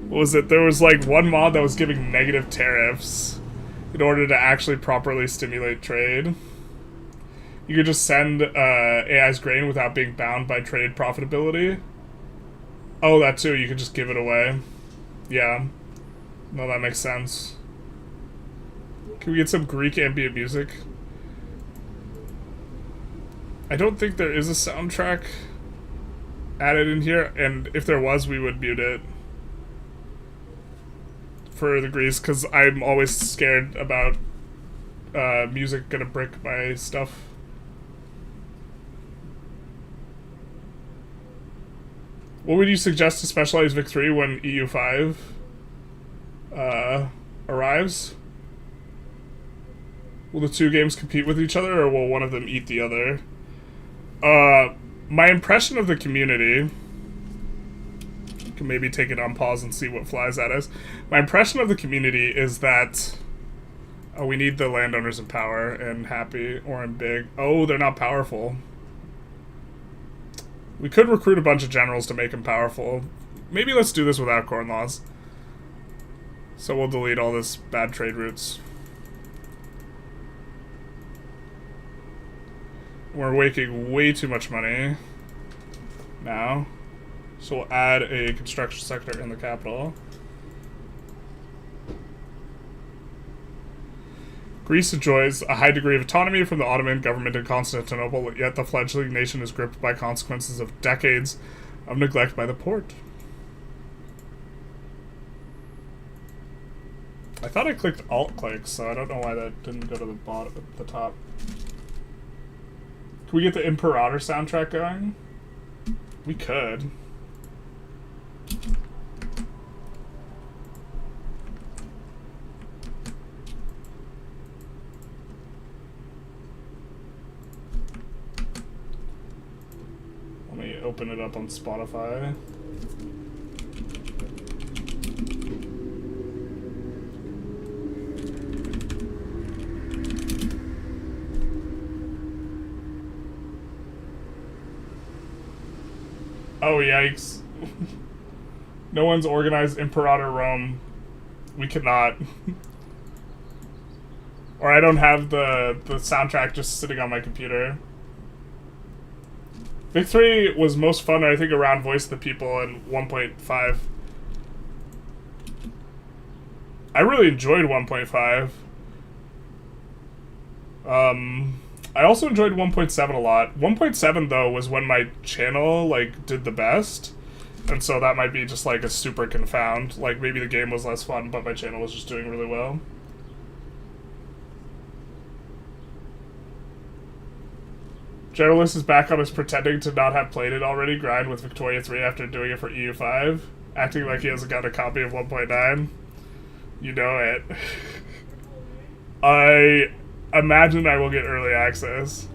what was it? There was like one mod that was giving negative tariffs in order to actually properly stimulate trade. You could just send AI's grain without being bound by trade profitability. Oh, that too. You could just give it away. Yeah. No, that makes sense. Can we get some Greek ambient music? I don't think there is a soundtrack added in here, and if there was, we would mute it for the Greece, because I'm always scared about music gonna brick my stuff. What would you suggest to specialize Vic 3 when EU5 arrives? Will the two games compete with each other, or will one of them eat the other? My impression of the community... can maybe take it on pause and see what flies at us. My impression of the community is that... oh, we need the landowners in power and happy, or in big. Oh, they're not powerful. We could recruit a bunch of generals to make them powerful. Maybe let's do this without corn laws. So we'll delete all this bad trade routes. We're making way too much money now. So we'll add a construction sector in the capital. Greece enjoys a high degree of autonomy from the Ottoman government in Constantinople, yet the fledgling nation is gripped by consequences of decades of neglect by the Porte. I thought I clicked alt-click, so I don't know why that didn't go to the bottom, the top. Can we get the Imperator soundtrack going? We could. Let me open it up on Spotify. Oh, yikes. No one's organized Imperator Rome. We cannot. Or I don't have the soundtrack just sitting on my computer. Vic 3 was most fun, I think, around Voice of the People in 1.5. I really enjoyed 1.5. I also enjoyed 1.7 a lot. 1.7, though, was when my channel, like, did the best. And so that might be just, like, a super confound. Like, maybe the game was less fun, but my channel was just doing really well. Generalist is back on his pretending to not have played it already grind with Victoria 3 after doing it for EU5. Acting like he hasn't got a copy of 1.9. You know it. Imagine I will get early access.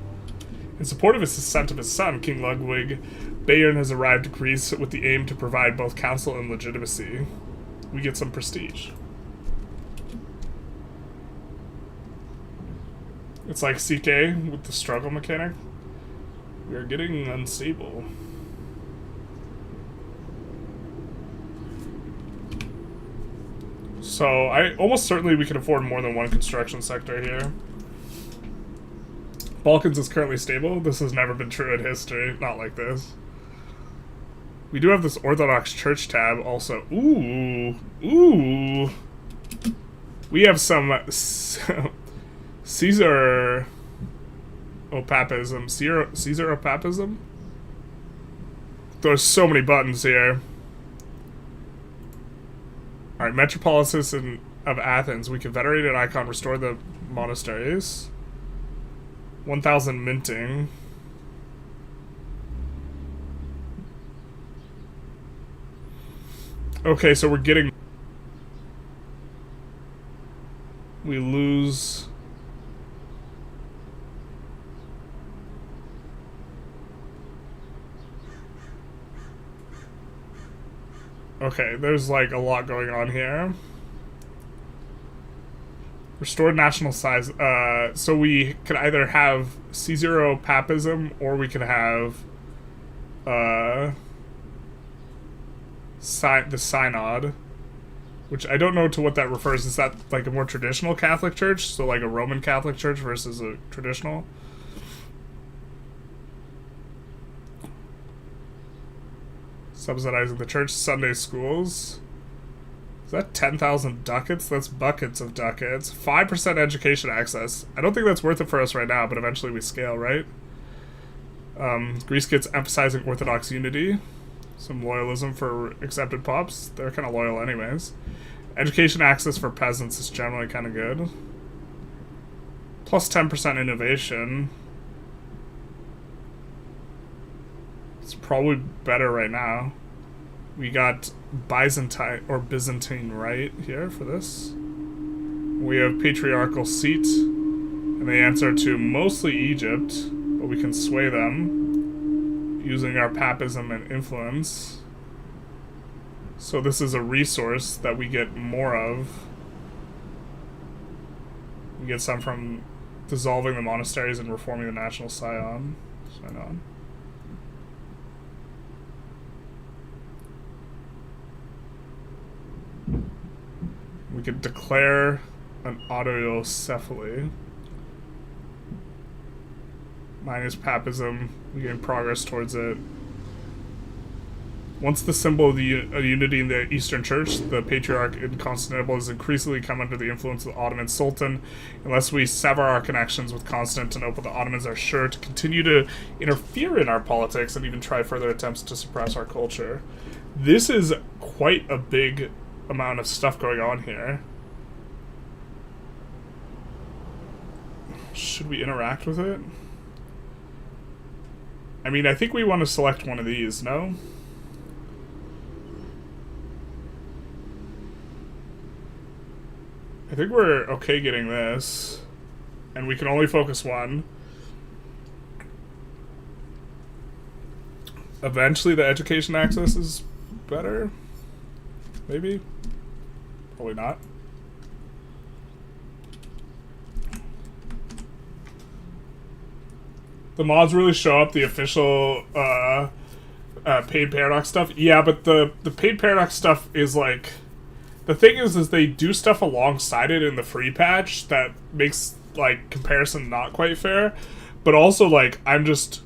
In support of his descent of his son, King Ludwig, Bayern has arrived at Greece with the aim to provide both counsel and legitimacy. We get some prestige. It's like CK with the struggle mechanic. We are getting unstable. So, almost certainly we can afford more than one construction sector here. Balkans is currently stable. This has never been true in history. Not like this. We do have this Orthodox Church tab also. Ooh. Ooh. We have some Caesar Opapism. Caesar Opapism? There's so many buttons here. Alright, Metropolis of Athens. We can venerate an icon, restore the monasteries. 1,000 minting. Okay, so we're getting... We lose... Okay, there's like a lot going on here. Restored national size. So we could either have C0 papism or we could have the synod, which I don't know to what that refers. Is that like a more traditional Catholic church? So like a Roman Catholic church versus a traditional? Subsidizing the church, Sunday schools. Is that 10,000 ducats? That's buckets of ducats. 5% education access. I don't think that's worth it for us right now, but eventually we scale, right? Greece gets emphasizing Orthodox unity. Some loyalism for accepted pops. They're kind of loyal anyways. Education access for peasants is generally kind of good. Plus 10% innovation. It's probably better right now. We got Byzantine right here for this. We have patriarchal seat, and they answer to mostly Egypt, but we can sway them using our papism and influence. So this is a resource that we get more of. We get some from dissolving the monasteries and reforming the national scion. We could declare an autocephaly. Minus papism, we gain progress towards it. Once the symbol of the unity in the Eastern Church, the Patriarch in Constantinople has increasingly come under the influence of the Ottoman Sultan. Unless we sever our connections with Constantinople, the Ottomans are sure to continue to interfere in our politics and even try further attempts to suppress our culture. This is quite a big amount of stuff going on here. Should we interact with it? I mean, I think we want to select one of these, no? I think we're okay getting this. And we can only focus one. Eventually the education access is better. Maybe? Probably not. The mods really show up the official paid paradox stuff. Yeah, but the paid paradox stuff is like... The thing is they do stuff alongside it in the free patch that makes, like, comparison not quite fair. But also, like, I'm just...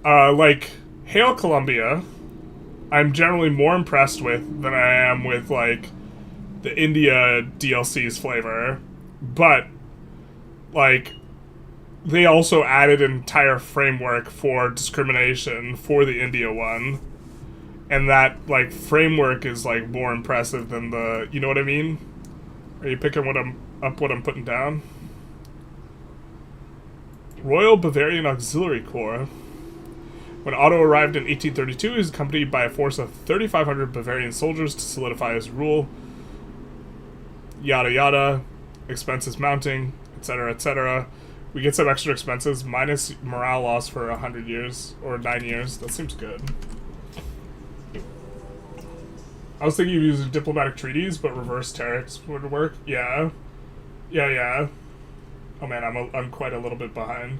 like, Hail Columbia... I'm generally more impressed with than I am with, like, the India DLC's flavor. But, like, they also added an entire framework for discrimination for the India one. And that, like, framework is, like, more impressive than the... You know what I mean? Are you picking what I'm putting down? Royal Bavarian Auxiliary Corps. When Otto arrived in 1832, he was accompanied by a force of 3,500 Bavarian soldiers to solidify his rule. Yada yada. expenses mounting, etc., etc. We get some extra expenses, minus morale loss for 100 years, or 9 years. That seems good. I was thinking of using diplomatic treaties, but reverse tariffs would work. Yeah. Yeah. Oh man, I'm quite a little bit behind.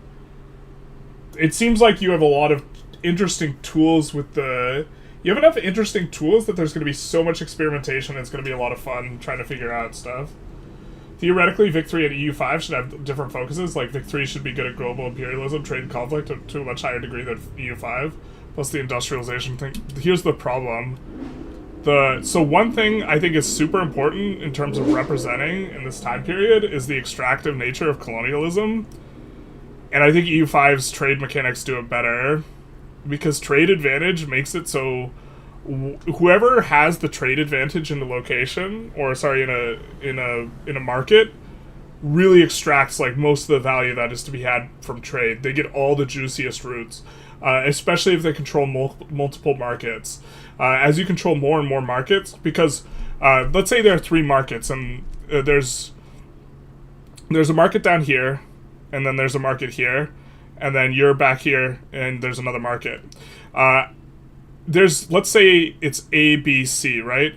It seems like you have a lot of interesting tools with the... You have enough interesting tools that there's going to be so much experimentation, it's going to be a lot of fun trying to figure out stuff. Theoretically, Vic 3 and EU5 should have different focuses. Like, Vic 3 should be good at global imperialism, trade, and conflict to a much higher degree than EU5. Plus the industrialization thing. Here's the problem. So one thing I think is super important in terms of representing in this time period is the extractive nature of colonialism. And I think EU5's trade mechanics do it better. Because trade advantage makes it so whoever has the trade advantage in the location, or sorry, in a market, really extracts like most of the value that is to be had from trade. They get all the juiciest routes, especially if they control multiple markets. As you control more and more markets, because let's say there are 3 markets, and there's a market down here, and then there's a market here, and then you're back here, and there's another market. Let's say it's A, B, C, right?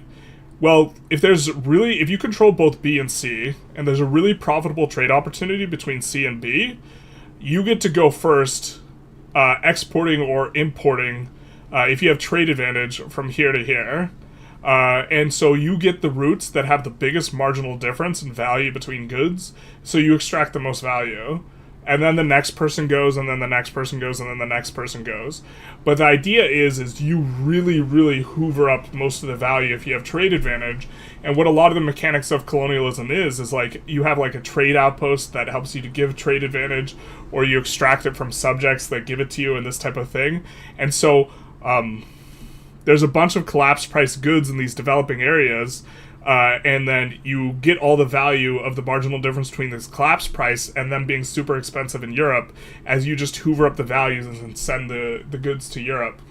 Well, if you control both B and C, and there's a really profitable trade opportunity between C and B, you get to go first, exporting or importing, if you have trade advantage from here to here. And so you get the routes that have the biggest marginal difference in value between goods, so you extract the most value. And then the next person goes, and then the next person goes, and then the next person goes. But the idea is you really, really hoover up most of the value if you have trade advantage. And what a lot of the mechanics of colonialism is like you have like a trade outpost that helps you to give trade advantage, or you extract it from subjects that give it to you and this type of thing. And so there's a bunch of collapsed price goods in these developing areas, and then you get all the value of the marginal difference between this collapse price and them being super expensive in Europe as you just hoover up the values and send the goods to Europe.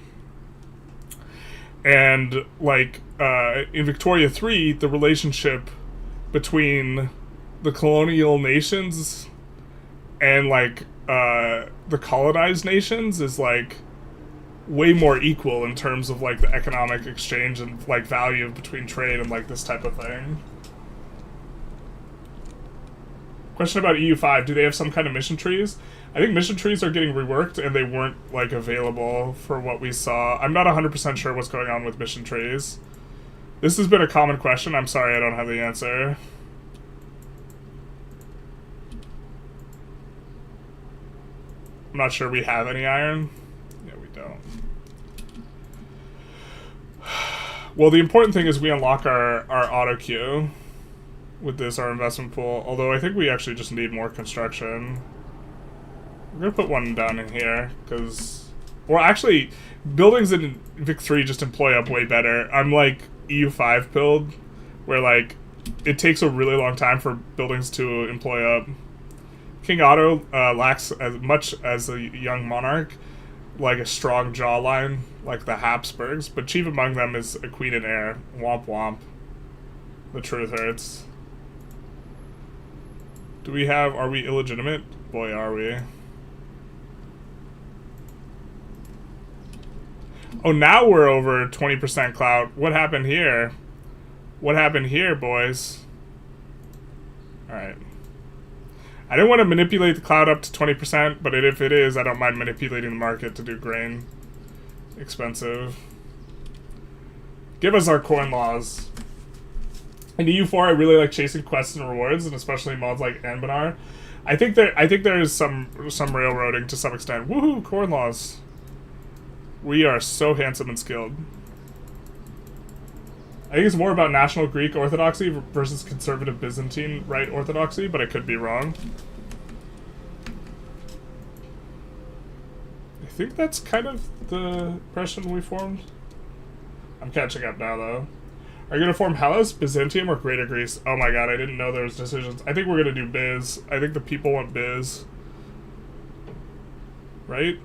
And, like, in Victoria 3, the relationship between the colonial nations and, like, the colonized nations is, like, way more equal in terms of like the economic exchange and like value between trade and like this type of thing. Question about EU5, do they have some kind of mission trees? I think mission trees are getting reworked and they weren't like available for what we saw. I'm not 100% sure what's going on with mission trees. This has been a common question. I'm sorry I don't have the answer. I'm not sure we have any iron. Well, the important thing is we unlock our auto queue with this, our investment pool, although I think we actually just need more construction. We're going to put one down in here, because... Well, actually, buildings in Vic 3 just employ up way better. I'm like EU5 build, where like, it takes a really long time for buildings to employ up. King Otto lacks as much as a young monarch, like a strong jawline, like the Habsburgs, but chief among them is a queen and heir. Womp womp. The truth hurts. Are we illegitimate? Boy, are we. Oh, now we're over 20% clout. What happened here? What happened here, boys? Alright. I didn't want to manipulate the cloud up to 20%, but if it is, I don't mind manipulating the market to do grain. Expensive. Give us our coin laws. In EU4, I really like chasing quests and rewards, and especially mods like Anbanar. I think there is some railroading to some extent. Woohoo, coin laws. We are so handsome and skilled. I think it's more about national Greek orthodoxy versus conservative Byzantine Rite orthodoxy, but I could be wrong. I think that's kind of the impression we formed. I'm catching up now, though. Are you going to form Hellas, Byzantium, or Greater Greece? Oh my god, I didn't know there was decisions. I think we're going to do Biz. I think the people want Biz. Right?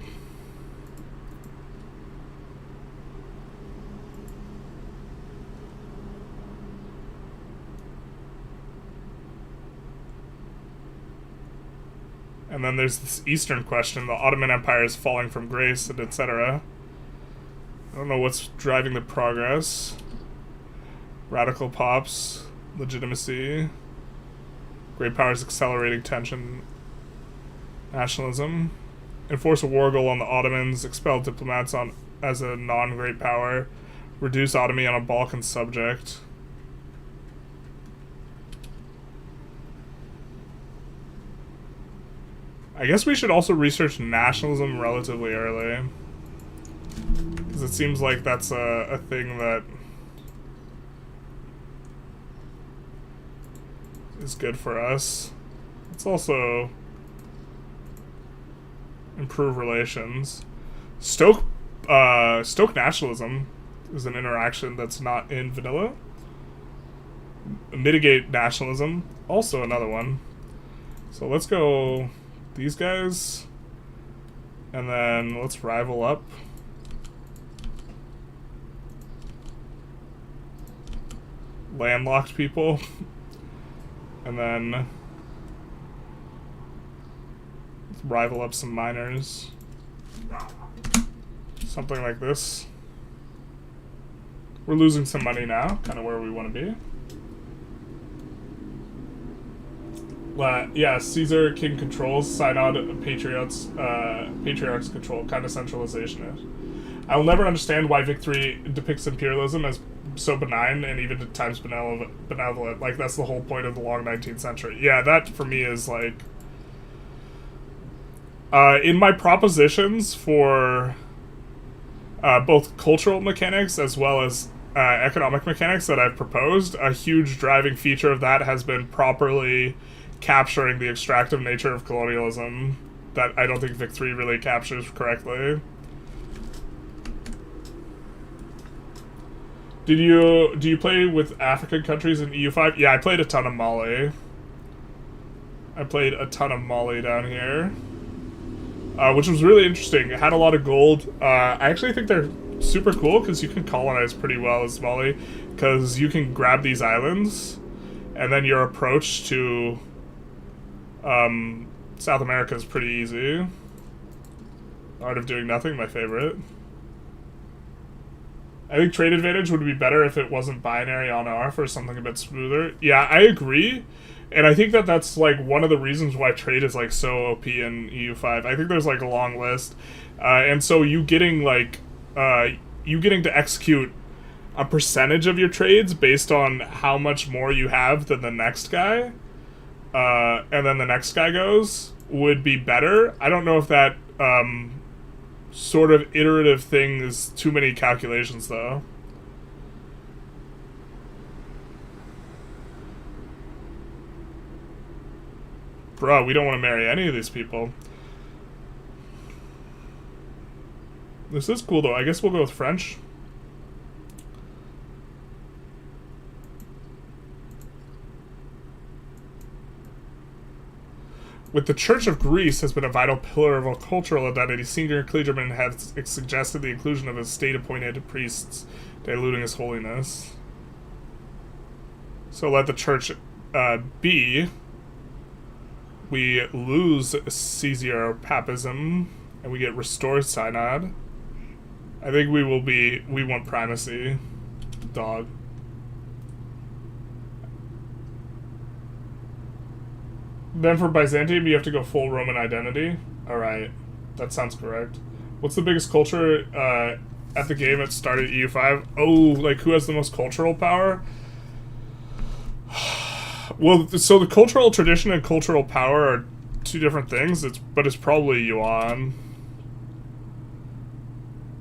And then there's this Eastern question. The Ottoman Empire is falling from grace, and etc. I don't know what's driving the progress. Radical pops. Legitimacy. Great powers accelerating tension. Nationalism. Enforce a war goal on the Ottomans. Expel diplomats on as a non-great power. Reduce autonomy on a Balkan subject. I guess we should also research nationalism relatively early. Because it seems like that's a thing that is good for us. It's also improve relations. Stoke nationalism is an interaction that's not in vanilla. Mitigate nationalism, also another one. So let's go these guys, and then let's rival up. Landlocked people, and then let's rival up some miners. Something like this. We're losing some money now, kind of where we want to be. Yeah, Caesar, king controls, Synod, patriarchs control, kind of centralization. I'll never understand why Vic 3 depicts imperialism as so benign and even at times benevolent. Like, that's the whole point of the long 19th century. Yeah, that for me is like... in my propositions for both cultural mechanics as well as economic mechanics that I've proposed, a huge driving feature of that has been properly capturing the extractive nature of colonialism that I don't think Vic 3 really captures correctly. Do you play with African countries in EU5? Yeah, I played a ton of Mali. I played a ton of Mali down here, which was really interesting. It had a lot of gold. I actually think they're super cool because you can colonize pretty well as Mali, because you can grab these islands, and then your approach to South America is pretty easy. Art of Doing Nothing, my favorite. I think trade advantage would be better if it wasn't binary on-off or something a bit smoother. Yeah, I agree. And I think that that's like one of the reasons why trade is like so OP in EU5. I think there's like a long list. And so you getting like, you getting to execute a percentage of your trades based on how much more you have than the next guy, and then the next guy goes, would be better. I don't know if that sort of iterative thing is too many calculations, though. Bruh, we don't want to marry any of these people. This is cool, though. I guess we'll go with French. With the Church of Greece has been a vital pillar of a cultural identity, senior clergyman has suggested the inclusion of his state-appointed priests, diluting his holiness. So let the church be. We lose Caesar papism, and we get restored synod. I think we want primacy. Dog. Then for Byzantium, you have to go full Roman identity. Alright, that sounds correct. What's the biggest culture at the game that started EU5? Oh, like who has the most cultural power? Well, so the cultural tradition and cultural power are two different things, but it's probably Yuan.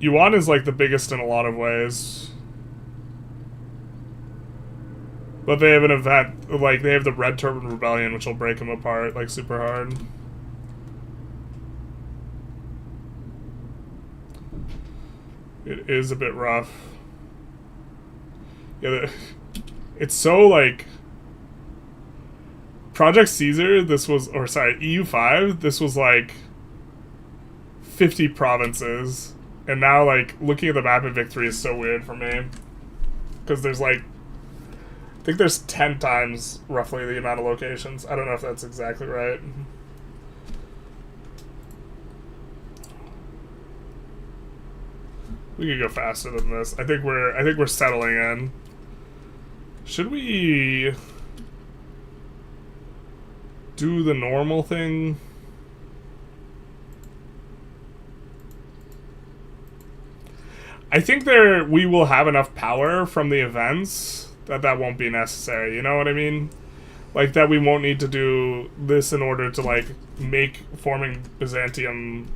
Yuan is like the biggest in a lot of ways. But they have an event, like, they have the Red Turban Rebellion, which will break them apart, like, super hard. It is a bit rough. Yeah, it's so, like... Project Caesar, this was... Or, sorry, EU5, this was, like... 50 provinces. And now, like, looking at the map in Vic 3 is so weird for me. Because there's, like... I think there's 10 times roughly the amount of locations. I don't know if that's exactly right. We could go faster than this. I think we're settling in. Should we do the normal thing? I think we will have enough power from the events that won't be necessary. You know what I mean? Like, that we won't need to do this in order to, like, make forming Byzantium.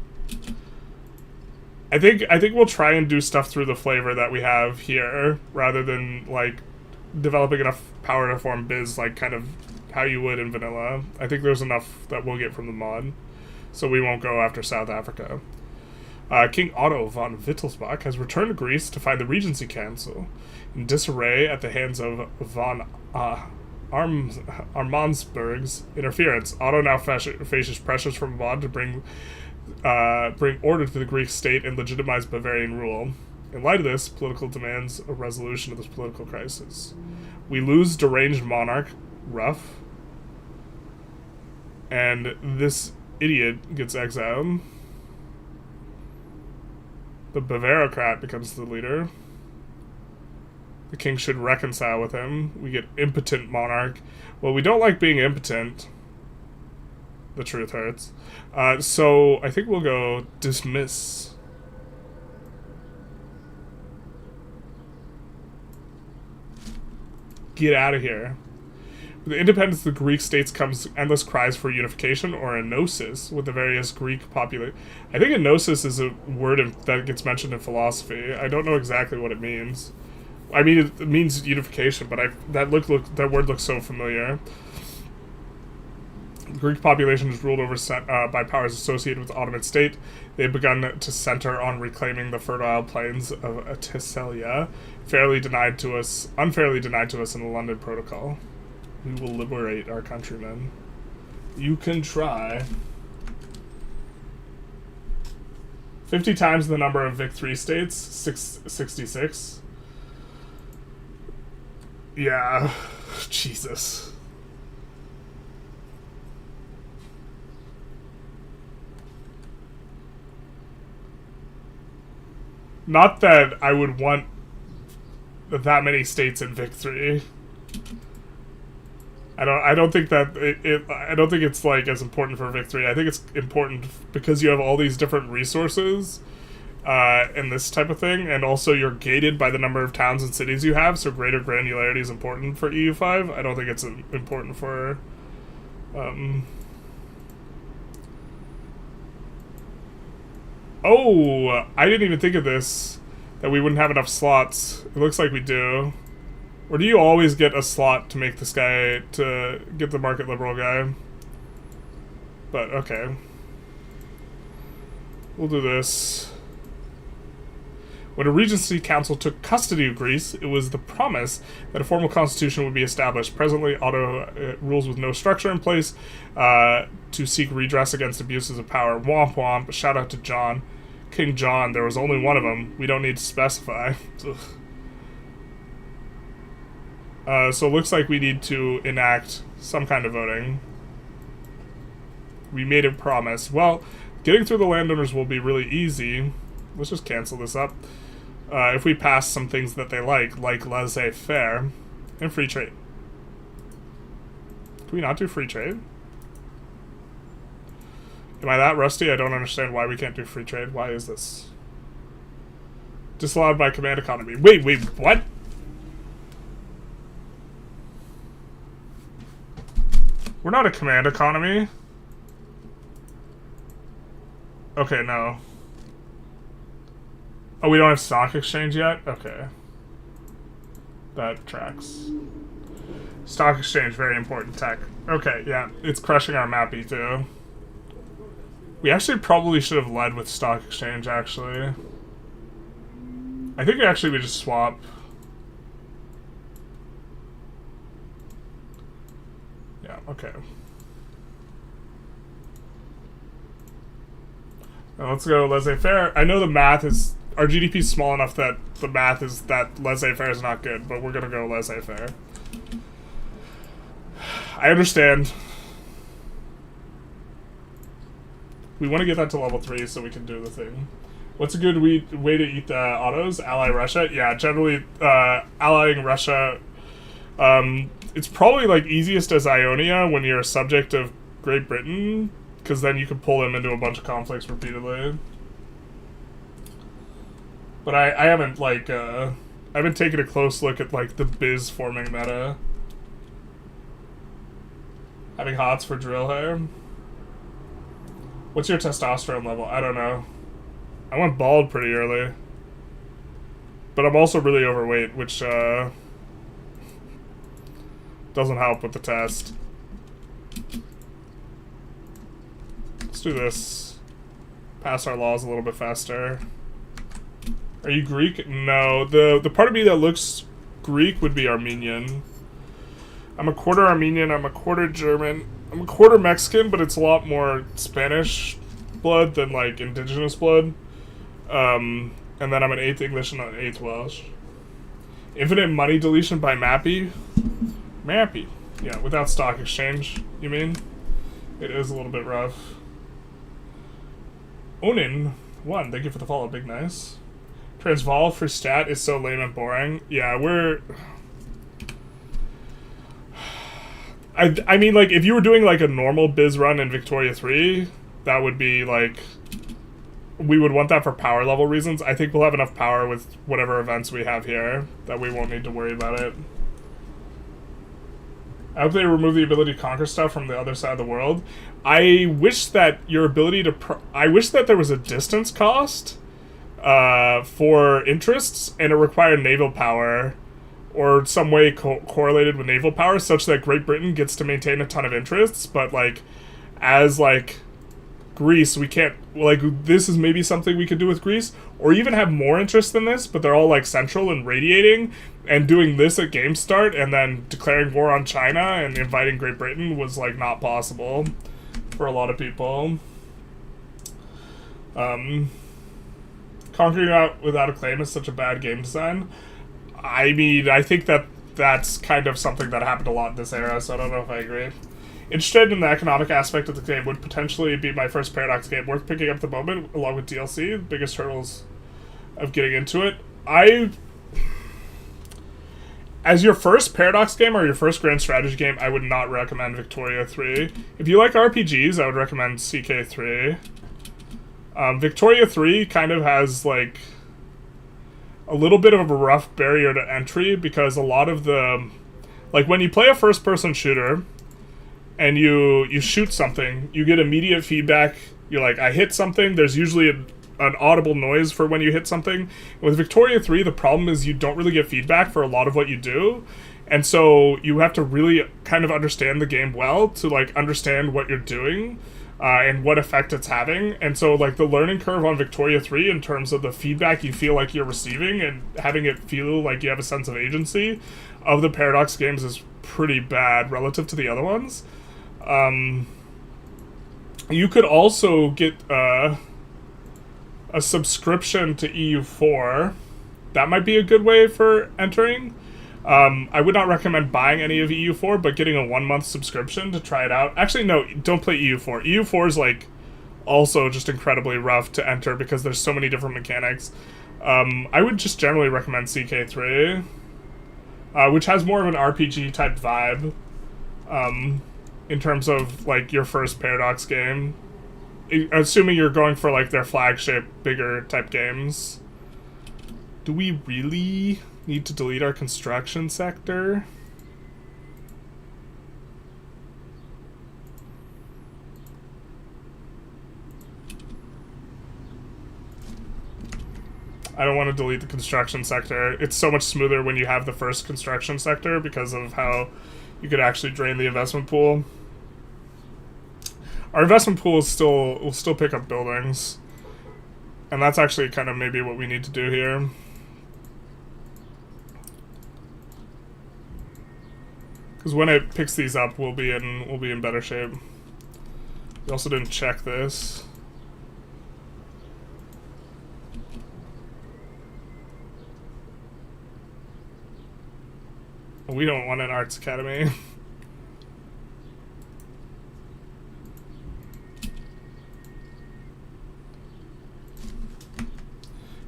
I think we'll try and do stuff through the flavor that we have here, rather than, like, developing enough power to form Biz, like, kind of how you would in vanilla. I think there's enough that we'll get from the mod, so we won't go after South Africa. King Otto von Wittelsbach has returned to Greece to find the Regency Council in disarray at the hands of von Armansberg's interference. Otto now faces pressures from abroad to bring order to the Greek state and legitimize Bavarian rule. In light of this, political demands a resolution of this political crisis. We lose deranged monarch, Ruff, and this idiot gets exiled. The Bavarocrat becomes the leader. The king should reconcile with him. We get impotent monarch. Well, we don't like being impotent. The truth hurts. So I think we'll go dismiss. Get out of here. With the independence of the Greek states comes endless cries for unification, or enosis, with the various Greek population. I think enosis is a word that gets mentioned in philosophy. I don't know exactly what it means. I mean, it means unification, but that word looks so familiar. The Greek population is ruled over by powers associated with the Ottoman state. They've begun to center on reclaiming the fertile plains of Anatolia, unfairly denied to us in the London Protocol. We will liberate our countrymen. You can try. 50 times the number of Vic 3 states, 66. Yeah, Jesus. Not that I would want that many states in Vic 3. I don't think that I don't think it's like as important for Vic 3. I think it's important because you have all these different resources and this type of thing, and also you're gated by the number of towns and cities you have, so greater granularity is important for EU5. I don't think it's important for Oh, I didn't even think of this, that we wouldn't have enough slots. It looks like we do. Or do you always get a slot to make this guy, to get the market liberal guy? But, okay. We'll do this. When a Regency Council took custody of Greece, it was the promise that a formal constitution would be established. Presently, Otto rules with no structure in place to seek redress against abuses of power. Womp womp. Shout out to John. King John, there was only one of them. We don't need to specify. So it looks like we need to enact some kind of voting. We made a promise. Well, getting through the landowners will be really easy. Let's just cancel this up. If we pass some things that they like laissez-faire and free trade. Can we not do free trade? Am I that rusty? I don't understand why we can't do free trade. Why is this? Disallowed by command economy. Wait, what? We're not a command economy. Okay, no. Oh, we don't have stock exchange yet? Okay. That tracks. Stock exchange, very important tech. Okay, yeah. It's crushing our mappy, too. We actually probably should have led with stock exchange, actually. I think actually we just swap. Yeah, okay. Now let's go laissez-faire. I know the math is... Our GDP is small enough that the math is that laissez-faire is not good, but we're gonna go laissez-faire. I understand. We want to get that to level 3 so we can do the thing. What's a good way to eat the autos? Ally Russia? Yeah, generally allying Russia. It's probably like easiest as Ionia when you're a subject of Great Britain, because then you can pull them into a bunch of conflicts repeatedly. But I haven't like I haven't taken a close look at like the biz forming meta. Having hots for drill hair. What's your testosterone level? I don't know. I went bald pretty early. But I'm also really overweight, which doesn't help with the test. Let's do this. Pass our laws a little bit faster. Are you Greek? No. The part of me that looks Greek would be Armenian. I'm a quarter Armenian, I'm a quarter German, I'm a quarter Mexican, but it's a lot more Spanish blood than like indigenous blood. And then I'm an 8th English and an 8th Welsh. Infinite money deletion by Mappy? Mappy. Yeah, without stock exchange, you mean? It is a little bit rough. Onin1, thank you for the follow, big nice. Transvaal for stat is so lame and boring. Yeah, we're... I mean, like, if you were doing, like, a normal biz run in Victoria 3, that would be, like... We would want that for power level reasons. I think we'll have enough power with whatever events we have here that we won't need to worry about it. I hope they remove the ability to conquer stuff from the other side of the world. I wish that your ability to... I wish that there was a distance cost for interests, and it required naval power or some way correlated with naval power such that Great Britain gets to maintain a ton of interests, but, like, as, like, Greece, we can't, like, this is maybe something we could do with Greece, or even have more interest than this, but they're all, like, central and radiating, and doing this at game start, and then declaring war on China and inviting Great Britain was, like, not possible for a lot of people. Conquering out without a claim is such a bad game design. I mean, I think that that's kind of something that happened a lot in this era, so I don't know if I agree. Interested in the economic aspect of the game, would potentially be my first Paradox game. Worth picking up at the moment, along with DLC. The biggest hurdles of getting into it. As your first Paradox game or your first Grand Strategy game, I would not recommend Victoria 3. If you like RPGs, I would recommend CK3. Victoria 3 kind of has, like, a little bit of a rough barrier to entry, because a lot of the... Like, when you play a first-person shooter, and you shoot something, you get immediate feedback. You're like, I hit something. There's usually an audible noise for when you hit something. With Victoria 3, the problem is you don't really get feedback for a lot of what you do. And so you have to really kind of understand the game well to, like, understand what you're doing and what effect it's having. And so, like, the learning curve on Victoria 3 in terms of the feedback you feel like you're receiving and having it feel like you have a sense of agency of the Paradox games is pretty bad relative to the other ones. You could also get a subscription to EU4. That might be a good way for entering. I would not recommend buying any of EU4, but getting a 1-month subscription to try it out. Actually, no, don't play EU4. EU4 is, like, also just incredibly rough to enter because there's so many different mechanics. I would just generally recommend CK3, which has more of an RPG-type vibe, in terms of, like, your first Paradox game. Assuming you're going for, like, their flagship, bigger type games. Do we really need to delete our construction sector? I don't want to delete the construction sector. It's so much smoother when you have the first construction sector because of how you could actually drain the investment pool. Our investment pool is will still pick up buildings. And that's actually kind of maybe what we need to do here. Because when it picks these up, we'll be in better shape. We also didn't check this. We don't want an arts academy.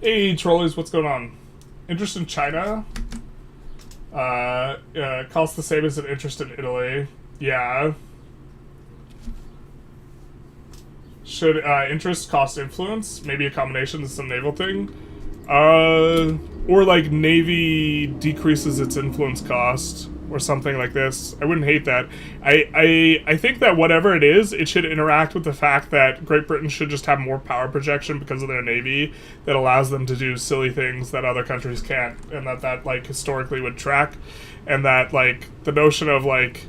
Hey, trolleys, what's going on? Interest in China? Costs the same as an interest in Italy. Yeah. Should interest cost influence? Maybe a combination of some naval thing? Or like Navy decreases its influence cost, or something like this. I wouldn't hate that. I think that whatever it is, it should interact with the fact that Great Britain should just have more power projection because of their navy that allows them to do silly things that other countries can't, and that like historically would track, and that like the notion of like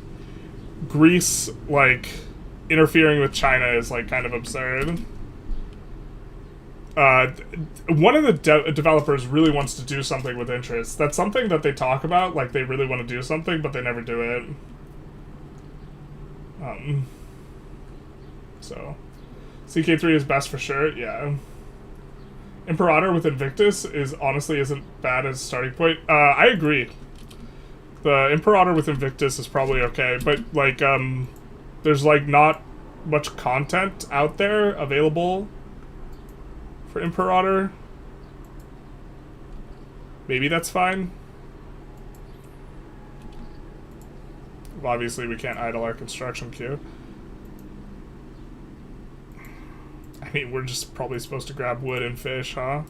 Greece like interfering with China is like kind of absurd. One of the developers really wants to do something with interest. That's something that they talk about, like they really want to do something, but they never do it. So, CK3 is best for sure, yeah. Imperator with Invictus is honestly isn't bad as a starting point. I agree. The Imperator with Invictus is probably okay, but like, there's like not much content out there available for Imperator. Maybe that's fine. Obviously, we can't idle our construction queue. I mean, we're just probably supposed to grab wood and fish, huh?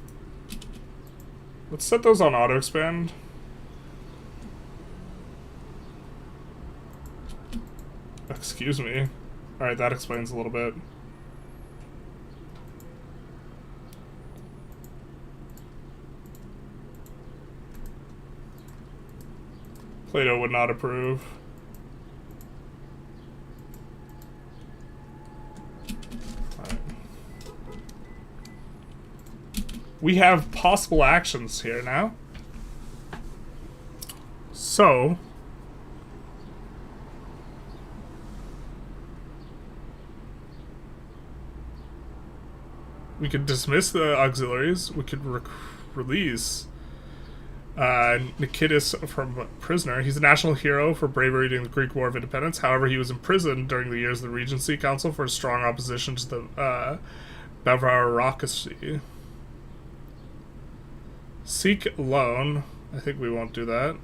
Let's set those on auto expand. Excuse me. Alright, that explains a little bit. Plato would not approve. Alright. We have possible actions here now. So, we could dismiss the auxiliaries. We could release Nikitas from prisoner. He's a national hero for bravery during the Greek War of Independence. However, he was imprisoned during the years of the Regency Council for his strong opposition to the Bavarocracy. Seek loan. I think we won't do that.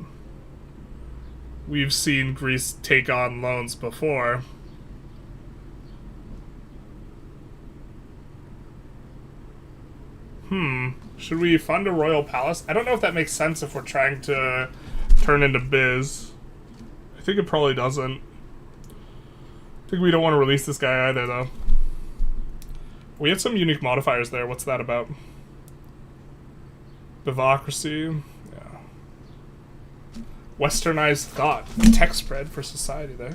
We've seen Greece take on loans before. Should we fund a royal palace? I don't know if that makes sense if we're trying to turn into biz. I think it probably doesn't. I think we don't want to release this guy either, though. We had some unique modifiers there. What's that about? Bivocracy. Yeah. Westernized thought. Tech spread for society there.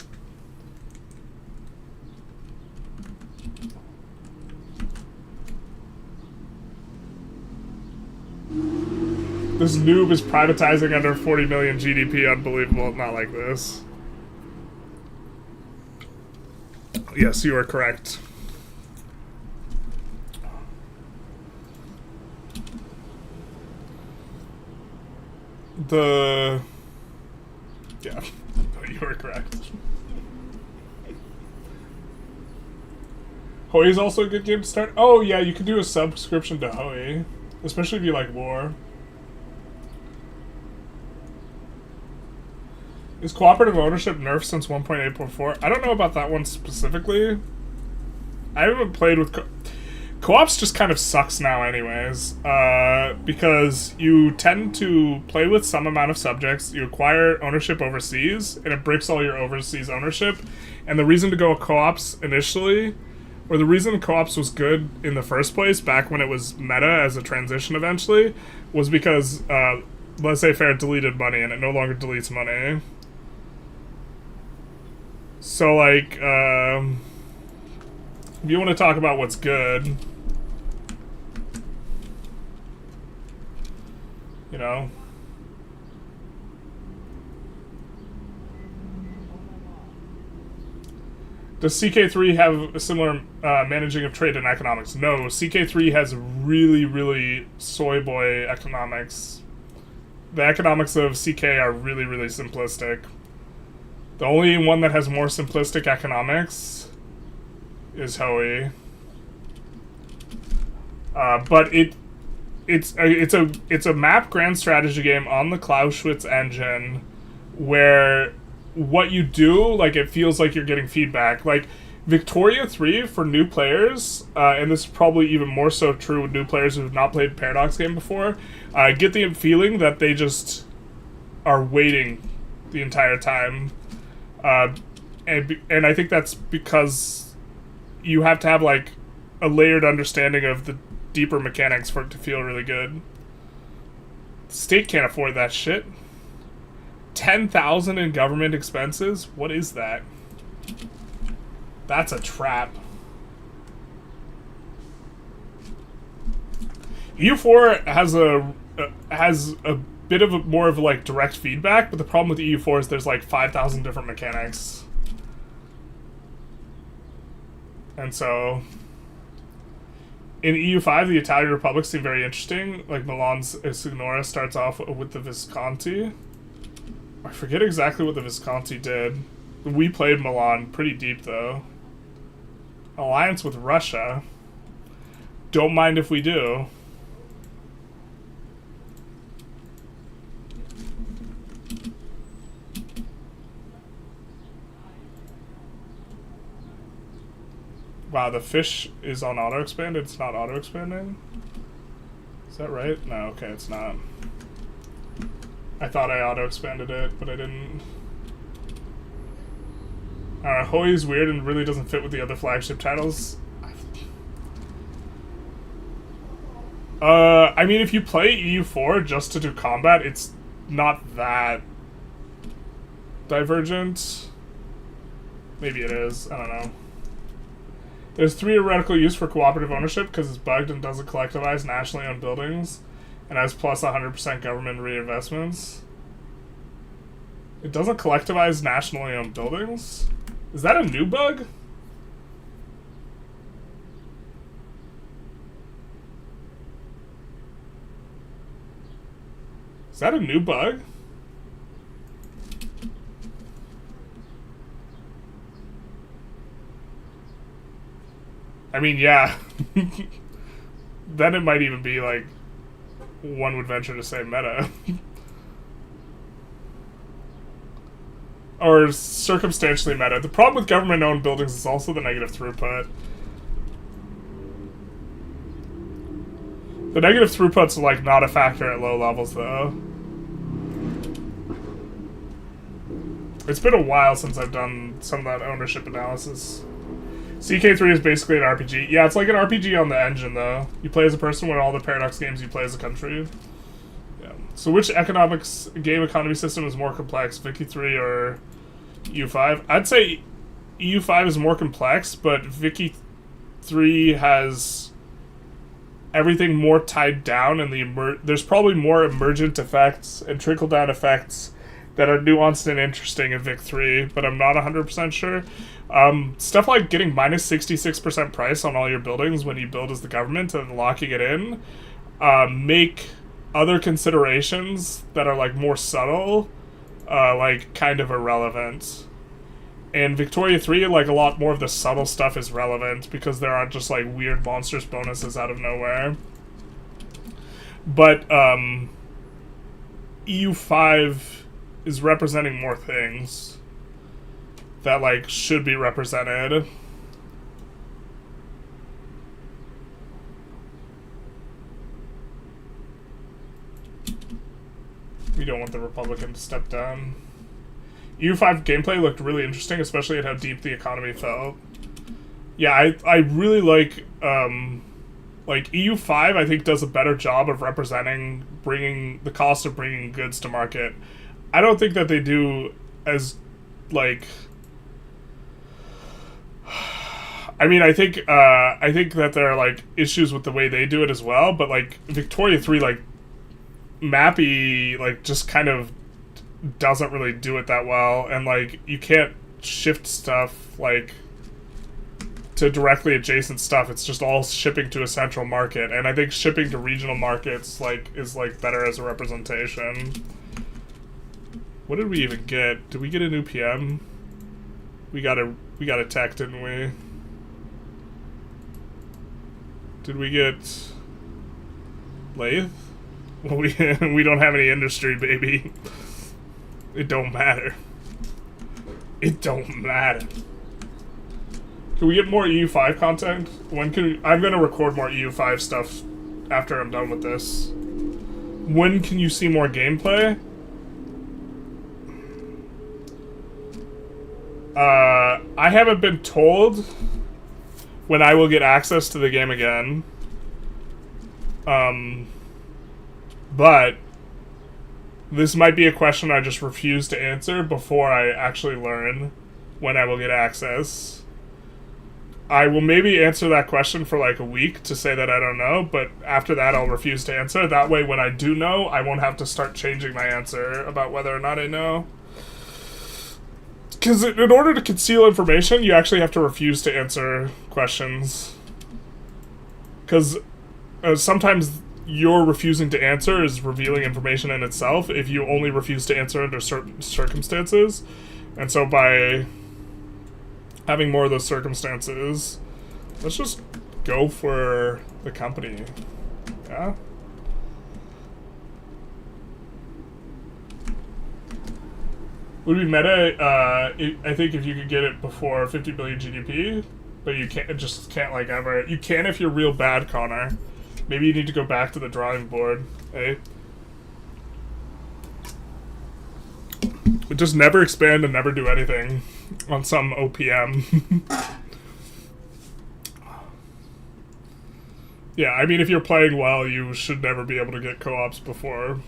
This noob is privatizing under 40 million GDP. Unbelievable. Not like this. Yes, you are correct. Yeah, you are correct. Hoi is also a good game to start. Oh yeah, you could do a subscription to Hoi, especially if you like war. Is cooperative ownership nerfed since 1.8.4? I don't know about that one specifically. I haven't played with co-ops. Just kind of sucks now anyways, because you tend to play with some amount of subjects, you acquire ownership overseas, and it breaks all your overseas ownership. And the reason to go co-ops initially, or the reason co-ops was good in the first place, back when it was meta as a transition eventually, was because laissez-faire deleted money, and it no longer deletes money. So, like, if you want to talk about what's good, you know, does CK3 have a similar managing of trade and economics? No, CK3 has really, really soy boy economics. The economics of CK are really, really simplistic. The only one that has more simplistic economics is Hoi. But it's a map grand strategy game on the Clausewitz engine, where what you do, like, it feels like you're getting feedback. Like, Victoria 3 for new players, and this is probably even more so true with new players who have not played Paradox game before, get the feeling that they just are waiting the entire time. And I think that's because you have to have, like, a layered understanding of the deeper mechanics for it to feel really good. The state can't afford that shit. 10,000 in government expenses? What is that? That's a trap. EU4 has a bit of more of like direct feedback, but the problem with EU4 is there's like 5,000 different mechanics. And so in EU5, the Italian Republic seem very interesting. Like Milan's Signora starts off with the Visconti. I forget exactly what the Visconti did. We played Milan pretty deep, though. Alliance with Russia. Don't mind if we do. Wow, the fish is on auto-expand. It's not auto-expanding? Is that right? No, okay, it's not. I thought I auto-expanded it, but I didn't. Hoi is weird and really doesn't fit with the other flagship titles. I mean, if you play EU4 just to do combat, it's not that divergent. Maybe it is. I don't know. There's 3 theoretical use for cooperative ownership because it's bugged and doesn't collectivize nationally owned buildings and has plus 100% government reinvestments. It doesn't collectivize nationally owned buildings? Is that a new bug? Is that a new bug? I mean, yeah. Then it might even be, like, one would venture to say meta. Or circumstantially meta. The problem with government-owned buildings is also the negative throughput. The negative throughput's, like, not a factor at low levels, though. It's been a while since I've done some of that ownership analysis. CK3 is basically an RPG. Yeah, it's like an RPG on the engine, though. You play as a person when all the Paradox games you play as a country. Yeah. So which game economy system is more complex, Vicky 3 or EU5? I'd say EU5 is more complex, but Vicky 3 has everything more tied down, and there's probably more emergent effects and trickle-down effects that are nuanced and interesting in Vic 3, but I'm not 100% sure. Stuff like getting minus 66% price on all your buildings when you build as the government and locking it in make other considerations that are like more subtle like kind of irrelevant. In Victoria 3, like a lot more of the subtle stuff is relevant because there aren't just like weird monstrous bonuses out of nowhere. But EU5 is representing more things that like should be represented. We don't want the Republican to step down. EU5 gameplay looked really interesting, especially at how deep the economy felt. Yeah, I really like EU5 I think does a better job of representing bringing the cost of bringing goods to market. I don't think that they do as like I mean, I think that there are like issues with the way they do it as well, but like Victoria 3 like Mappy like just kind of doesn't really do it that well, and like you can't shift stuff like to directly adjacent stuff. It's just all shipping to a central market, and I think shipping to regional markets like is like better as a representation. What did we even get? Did we get a new PM? We got a tech, didn't we? Did we get Lathe? Well, we don't have any industry, baby. It don't matter. It don't matter. Can we get more EU5 content? When can we, I'm gonna record more EU5 stuff after I'm done with this. When can you see more gameplay? I haven't been told when I will get access to the game again. But this might be a question I just refuse to answer before I actually learn when I will get access. I will maybe answer that question for like a week to say that I don't know, but after that I'll refuse to answer. That way when I do know, I won't have to start changing my answer about whether or not I know. Because in order to conceal information, you actually have to refuse to answer questions. Because sometimes your refusing to answer is revealing information in itself if you only refuse to answer under certain circumstances. And so by having more of those circumstances, let's just go for the company. Yeah? Would be meta, I think, if you could get it before 50 billion GDP, but you can't like ever. You can if you're real bad, Connor. Maybe you need to go back to the drawing board, eh? Just never expand and never do anything on some OPM. Yeah, I mean, if you're playing well, you should never be able to get co-ops before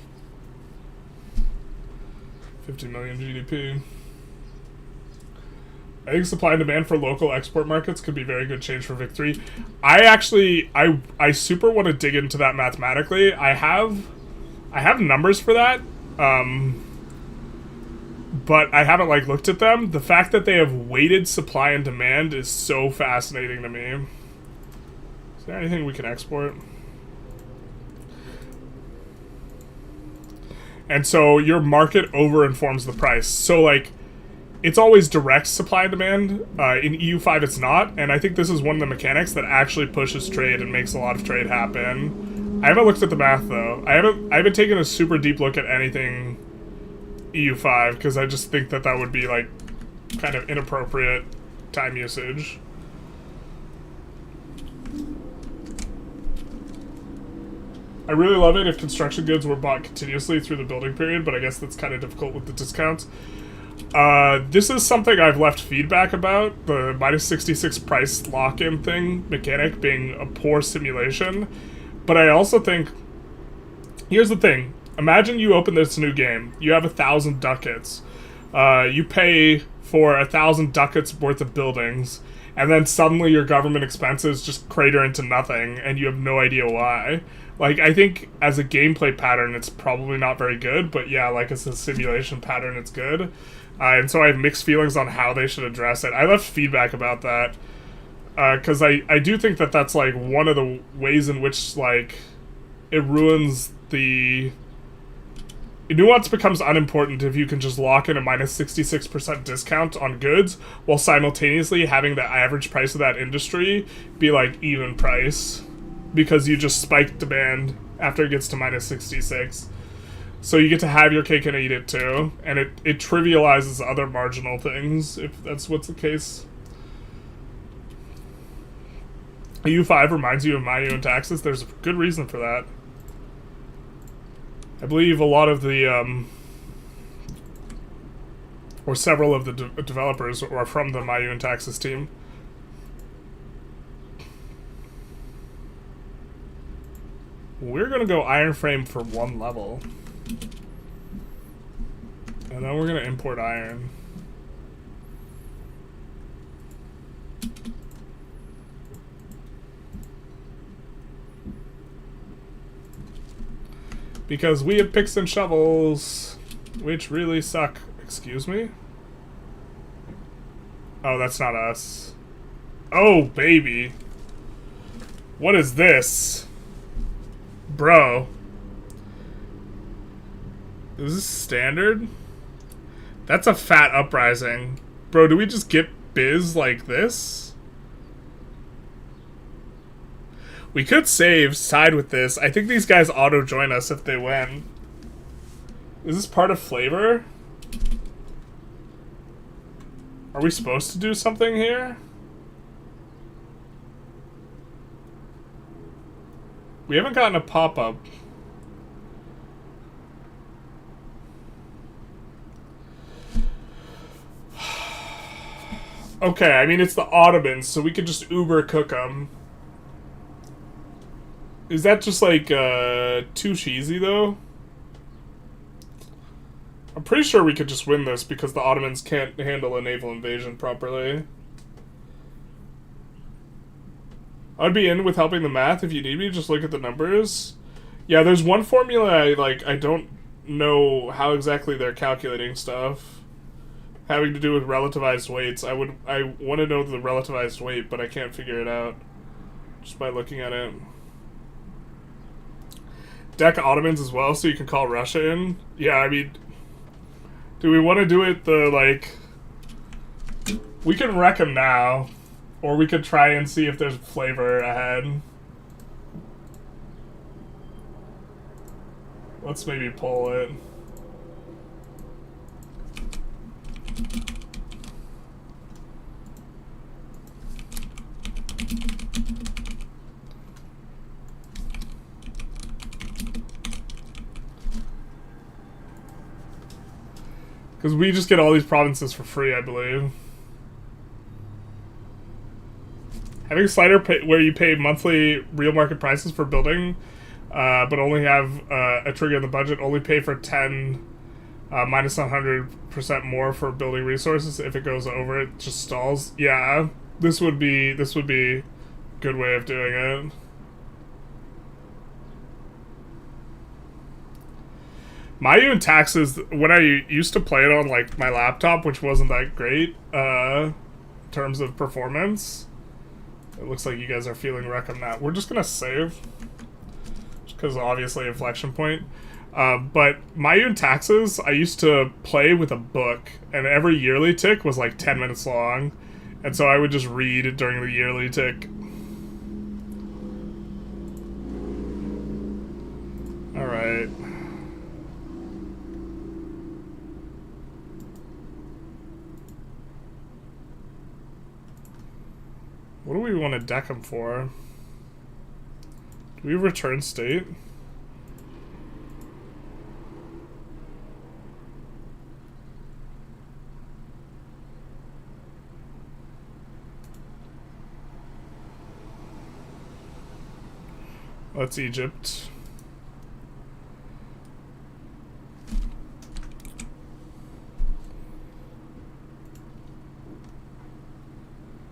50 million GDP. I think supply and demand for local export markets could be very good change for victory. I super want to dig into that mathematically. I have numbers for that, but I haven't like looked at them. The fact that they have weighted supply and demand is so fascinating to me. Is there anything we can export? And so your market over-informs the price. So, like, it's always direct supply and demand. In EU5, it's not. And I think this is one of the mechanics that actually pushes trade and makes a lot of trade happen. I haven't looked at the math, though. I haven't taken a super deep look at anything EU5, because I just think that would be, like, kind of inappropriate time usage. I really love it if construction goods were bought continuously through the building period, but I guess that's kind of difficult with the discounts. This is something I've left feedback about, the minus 66 price lock-in mechanic being a poor simulation. But I also think, here's the thing, imagine you open this new game, you have 1,000 ducats, you pay for 1,000 ducats worth of buildings, and then suddenly your government expenses just crater into nothing, and you have no idea why. Like, I think as a gameplay pattern, it's probably not very good, but yeah, like as a simulation pattern, it's good. And so I have mixed feelings on how they should address it. I left feedback about that, because I do think that that's, like, one of the ways in which, like, it ruins the... Nuance becomes unimportant if you can just lock in a minus 66% discount on goods, while simultaneously having the average price of that industry be, like, even price. Because you just spike demand after it gets to minus 66. So you get to have your cake and eat it too, and it trivializes other marginal things, if that's what's the case. EU5 reminds you of Mayu and taxes. There's a good reason for that. I believe a lot of the, or several of the developers are from the Mayu and taxes team. We're gonna go iron frame for 1 level. And then we're gonna import iron. Because we have picks and shovels, which really suck. Excuse me? Oh, that's not us. Oh, baby. What is this? Bro. Is this standard? That's a fat uprising. Bro, do we just get biz like this? We could side with this. I think these guys auto-join us if they win. Is this part of flavor? Are we supposed to do something here? We haven't gotten a pop-up. Okay, I mean, it's the Ottomans, so we could just Uber cook them. Is that just, like, too cheesy, though? I'm pretty sure we could just win this because the Ottomans can't handle a naval invasion properly. I'd be in with helping the math if you need me. Just look at the numbers. Yeah, there's one formula I don't know how exactly they're calculating stuff. Having to do with relativized weights. I want to know the relativized weight, but I can't figure it out just by looking at it. Deck Ottomans as well, so you can call Russia in. Yeah, I mean, do we want to do it we can wreck them now, or we could try and see if there's flavor ahead. Let's maybe pull it. Because we just get all these provinces for free, I believe. Having a slider where you pay monthly real market prices for building, but only have a trigger in the budget, only pay for 10 minus 100% more for building resources. If it goes over, it just stalls. Yeah, this would be a good way of doing it. My even taxes, when I used to play it on like my laptop, which wasn't that great in terms of performance. It looks like you guys are feeling wreck on that. We're just gonna save, because obviously inflection point. But my own taxes, I used to play with a book, and every yearly tick was like 10 minutes long, and so I would just read during the yearly tick. All right. What do we want to deck him for? Do we return state? That's Egypt.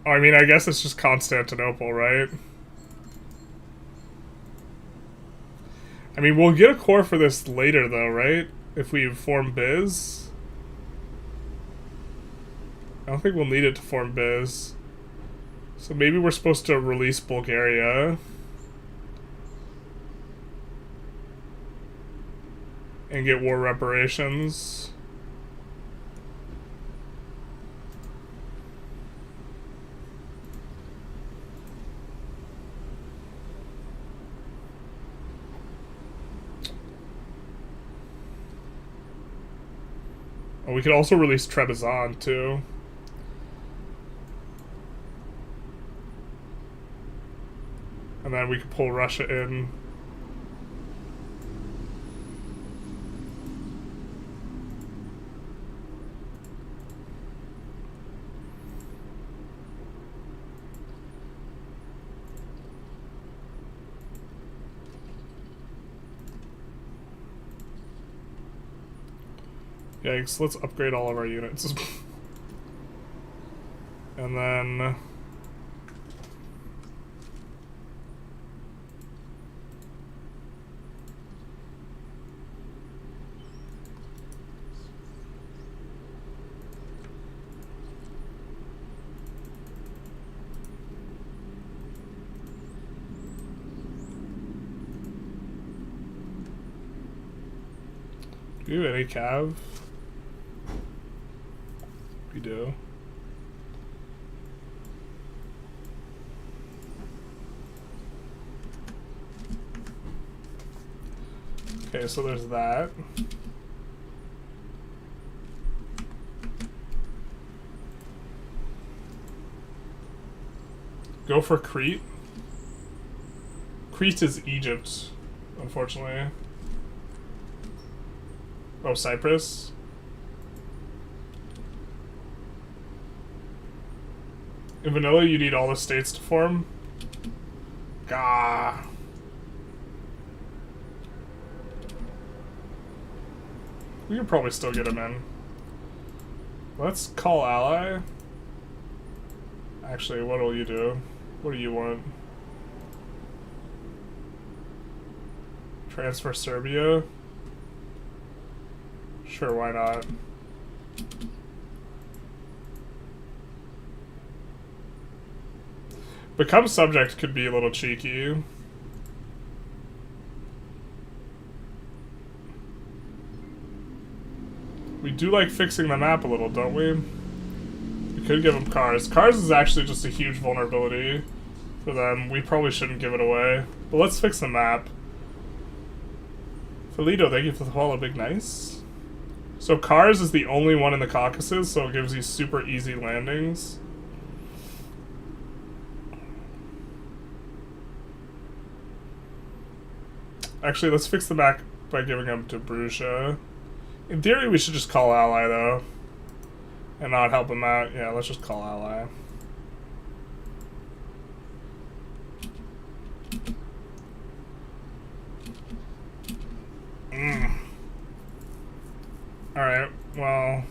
Oh, I mean, I guess it's just Constantinople, right? I mean, we'll get a core for this later, though, right? If we form biz. I don't think we'll need it to form biz. So maybe we're supposed to release Bulgaria. And get war reparations. Oh, we could also release Trebizond, too. And then we could pull Russia in. Yikes, let's upgrade all of our units. And then... do you have any cav? We do. Okay, so there's that. Go for Crete. Crete is Egypt, unfortunately. Oh, Cyprus. In vanilla, you need all the states to form. Gah. We can probably still get him in. Let's call ally. Actually, what will you do? What do you want? Transfer Serbia? Sure, why not? Become subject could be a little cheeky. We do like fixing the map a little, don't we? We could give them cars. Cars is actually just a huge vulnerability for them. We probably shouldn't give it away. But let's fix the map. Felito, thank you for the follow, big nice. So cars is the only one in the Caucasus, so it gives you super easy landings. Actually, let's fix the map by giving them to Brugge. In theory, we should just call ally, though. And not help him out. Yeah, let's just call ally. Alright, well...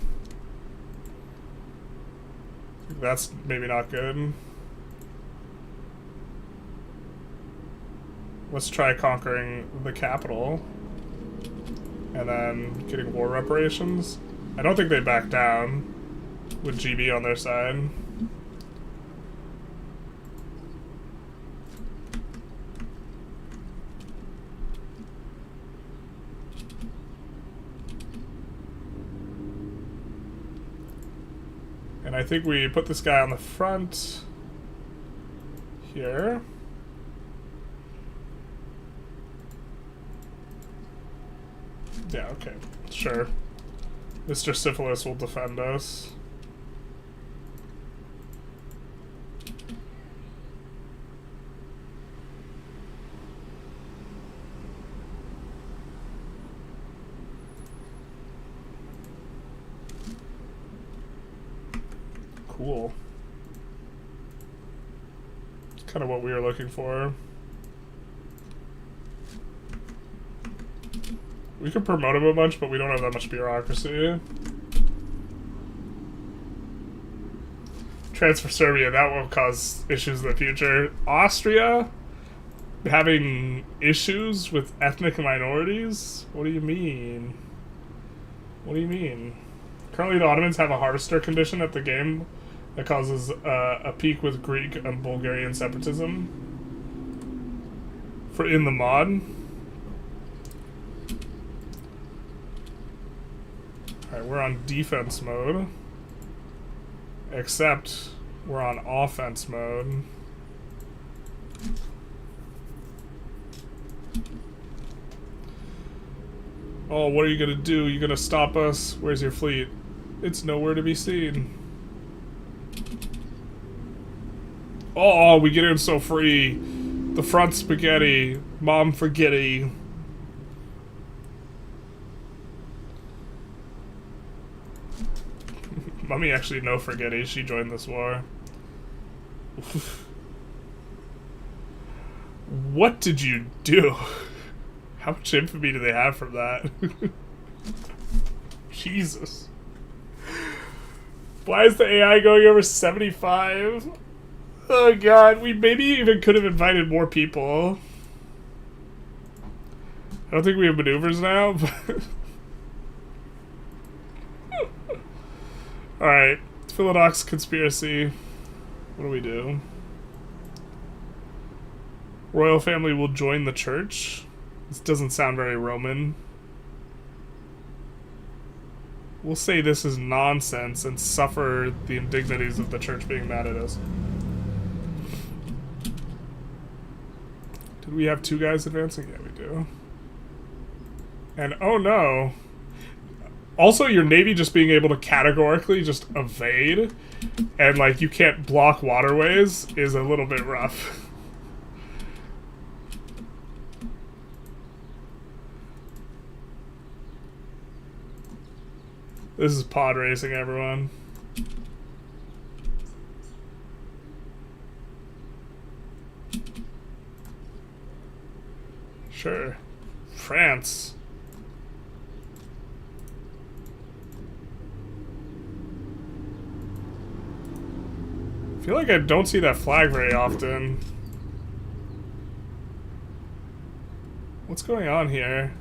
that's maybe not good. Let's try conquering the capital. And then getting war reparations. I don't think they back down with GB on their side. And I think we put this guy on the front here. Yeah, okay. Sure. Mr. Syphilis will defend us. Cool. It's kind of what we were looking for. We could promote him a bunch, but we don't have that much bureaucracy. Transfer Serbia, that will cause issues in the future. Austria? Having issues with ethnic minorities? What do you mean? What do you mean? Currently the Ottomans have a harvester condition at the game that causes a peak with Greek and Bulgarian separatism. For in the mod. Alright, we're on defense mode. Except we're on offense mode. Oh, what are you gonna do? You gonna stop us? Where's your fleet? It's nowhere to be seen. Oh, we get in so free. The front spaghetti. Mom forgetty. Mummy actually no forgetty. She joined this war. What did you do? How much infamy do they have from that? Jesus. Why is the AI going over 75? Oh god, we maybe even could have invited more people. I don't think we have maneuvers now, but... Alright, Philodox conspiracy. What do we do? Royal family will join the church. This doesn't sound very Roman. We'll say this is nonsense and suffer the indignities of the church being mad at us. Did we have two guys advancing? Yeah, we do. And oh no. Also, your navy just being able to categorically just evade and, like, you can't block waterways is a little bit rough. This is pod racing, everyone. Sure. France. I feel like I don't see that flag very often. What's going on here?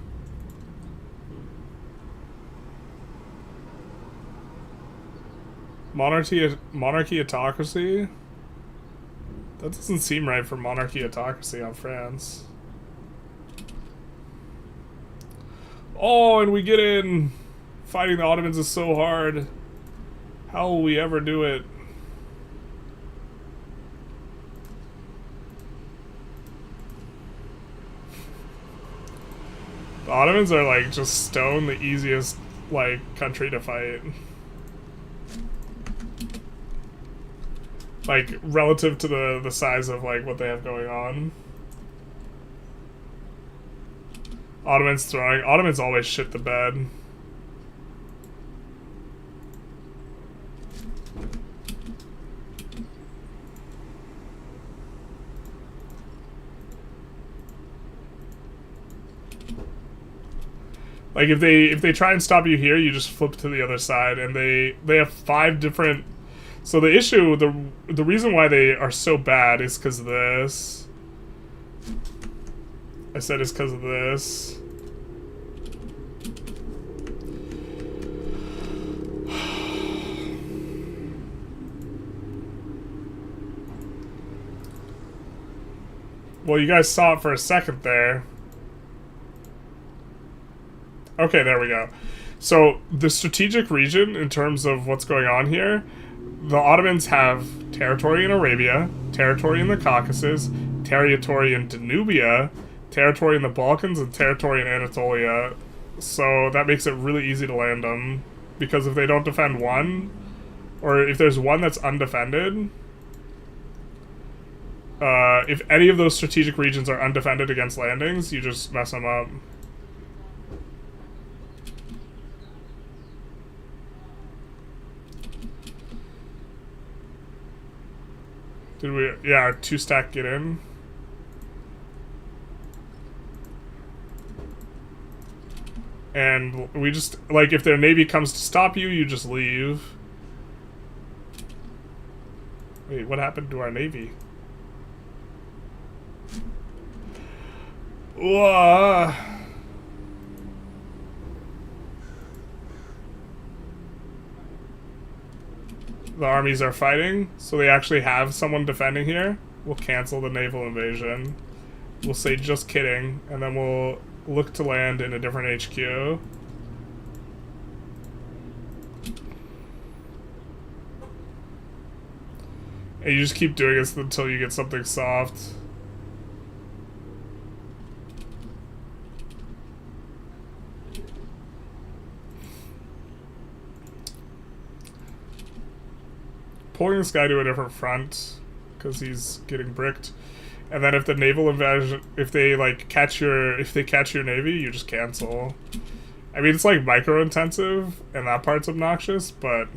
Monarchy autocracy? That doesn't seem right for monarchy autocracy on France. Oh, and we get in! Fighting the Ottomans is so hard. How will we ever do it? The Ottomans are, like, just stone the easiest, like, country to fight. Like, relative to the size of, like, what they have going on. Ottomans always shit the bed. Like, if they try and stop you here, you just flip to the other side, and they have 5 different. So the issue, the reason why they are so bad is because of this. I said it's because of this. Well, you guys saw it for a second there. Okay, there we go. So, the strategic region, in terms of what's going on here, the Ottomans have territory in Arabia, territory in the Caucasus, territory in Danubia, territory in the Balkans, and territory in Anatolia. So, that makes it really easy to land them. Because if they don't defend one, or if there's one that's undefended, if any of those strategic regions are undefended against landings, you just mess them up. Did we... Yeah, our 2-stack get in. And we just... Like, if their navy comes to stop you, you just leave. Wait, what happened to our navy? Whoa. The armies are fighting, so they actually have someone defending here. We'll cancel the naval invasion. We'll say just kidding, and then we'll look to land in a different HQ. And you just keep doing this until you get something soft. Pulling this guy to a different front because he's getting bricked, and then if the naval invasion, if they catch your navy, you just cancel. I mean, it's like micro intensive, and that part's obnoxious, but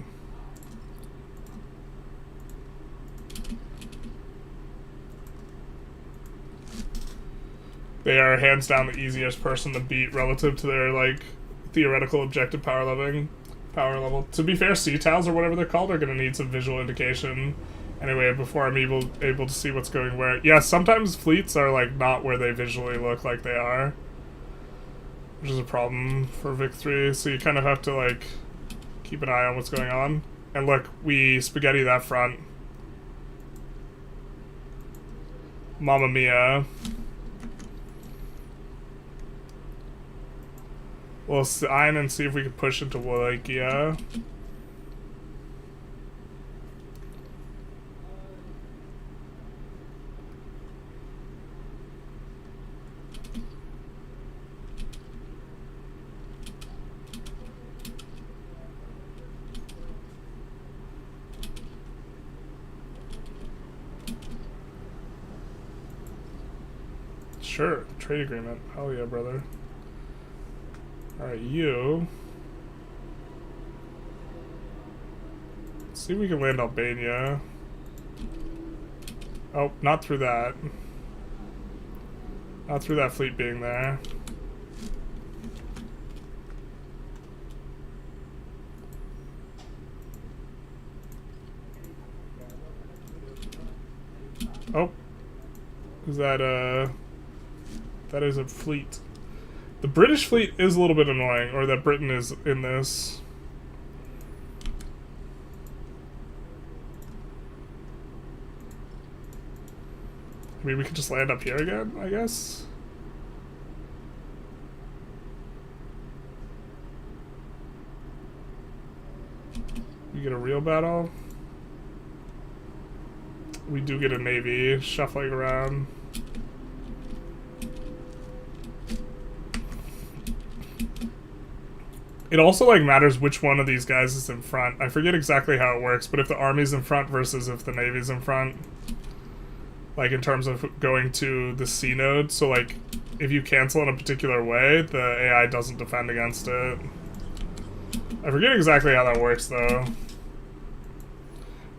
they are hands down the easiest person to beat relative to their theoretical objective power level. To be fair, sea tiles or whatever they're called are going to need some visual indication anyway before I'm able to see what's going where. Yeah, sometimes fleets are not where they visually look like they are, which is a problem for Vic-3, so you kind of have to keep an eye on what's going on. And look, we spaghetti that front. Mamma mia. We'll sign and see if we can push into Wallachia. Sure, trade agreement. Hell yeah, brother. Alright, you. Let's see if we can land Albania. Oh, not through that. Not through that fleet being there. Oh. Is that that is a fleet. The British fleet is a little bit annoying, or that Britain is in this. I mean, we could just land up here again, I guess. We get a real battle. We do get a navy shuffling around. It also, like, matters which one of these guys is in front. I forget exactly how it works, but if the army's in front versus if the navy's in front. Like, in terms of going to the C node. So, like, if you cancel in a particular way, the AI doesn't defend against it. I forget exactly how that works, though.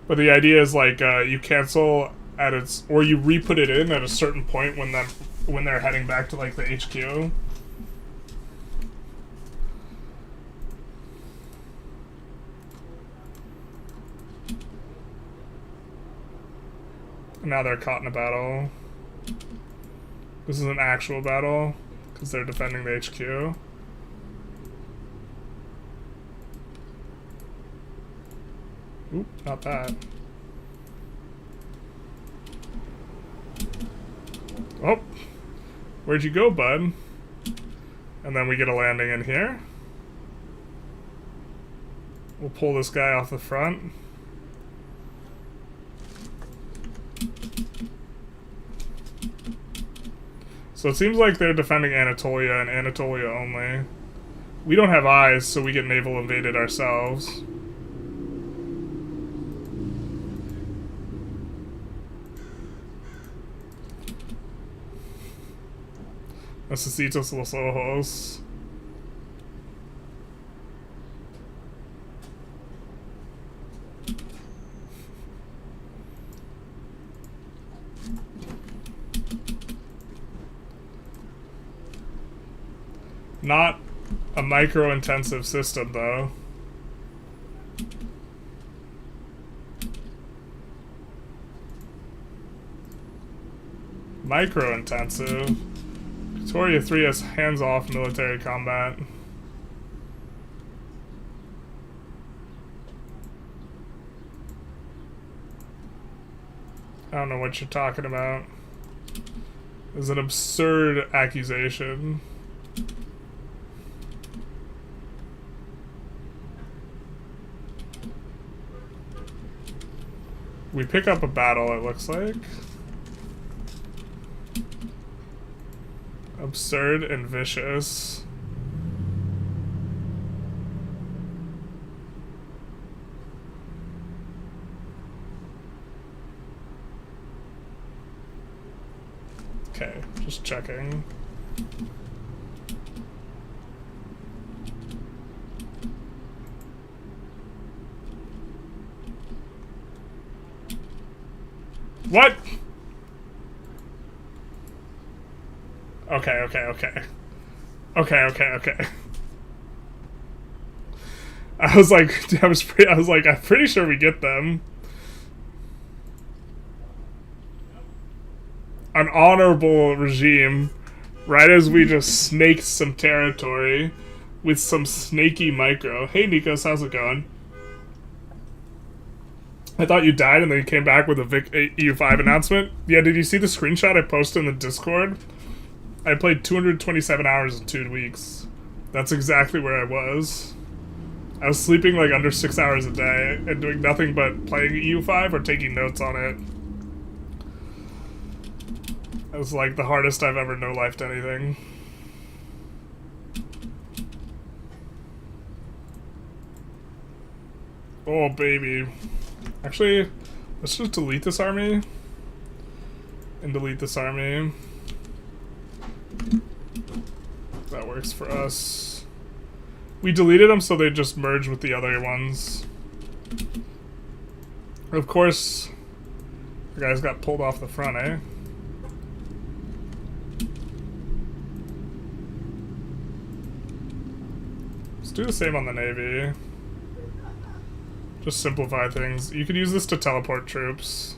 But the idea is, like, you cancel at its... Or you re-put it in at a certain point when they're heading back to, like, the HQ. Now they're caught in a battle. This is an actual battle, because they're defending the HQ. Oop, not that. Oh! Where'd you go, bud? And then we get a landing in here. We'll pull this guy off the front. So it seems like they're defending Anatolia and Anatolia only. We don't have eyes, so we get naval invaded ourselves. Necesitos los ojos. Not a micro-intensive system, though. Micro-intensive. Victoria 3 has hands-off military combat. I don't know what you're talking about. It's an absurd accusation. We pick up a battle, it looks like. Absurd and vicious. Okay, just checking. What? Okay. I was like, I'm pretty sure we get them. An honorable regime, right as we just snaked some territory with some snaky micro. Hey Nikos, how's it going? I thought you died and then you came back with a EU5 announcement. Yeah, did you see the screenshot I posted in the Discord? I played 227 hours in 2 weeks. That's exactly where I was. I was sleeping like under 6 hours a day and doing nothing but playing EU5 or taking notes on it. It was like the hardest I've ever no-lifed anything. Oh, baby. Actually, let's just delete this army. And delete this army. That works for us. We deleted them so they just merge with the other ones. Of course, the guys got pulled off the front, eh? Let's do the same on the Navy. Just simplify things. You could use this to teleport troops.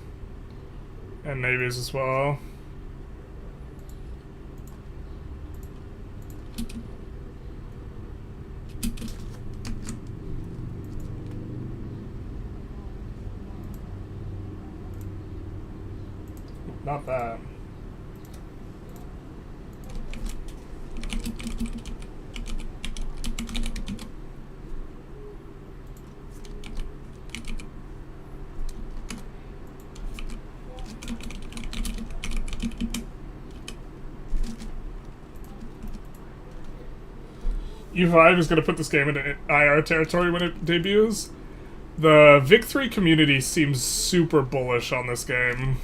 And navies as well. Not that. U5 is going to put this game into IR territory when it debuts. The Vic3 community seems super bullish on this game.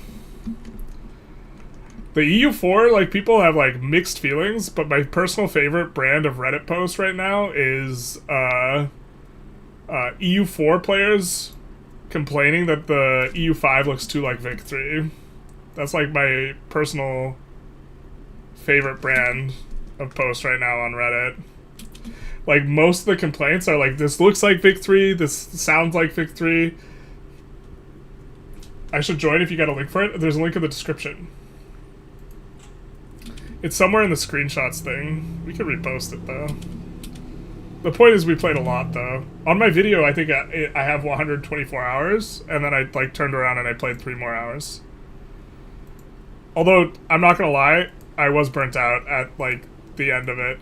The EU4, like, people have, like, mixed feelings, but my personal favorite brand of Reddit post right now is EU4 players complaining that the EU5 looks too like Vic3. That's, like, my personal favorite brand of post right now on Reddit. Like, most of the complaints are like, this looks like Vic3, this sounds like Vic3. I should join if you got a link for it. There's a link in the description. It's somewhere in the screenshots thing. We could repost it, though. The point is we played a lot, though. On my video, I think I have 124 hours, and then I, like, turned around and I played 3 more hours. Although, I'm not gonna lie, I was burnt out at, like, the end of it.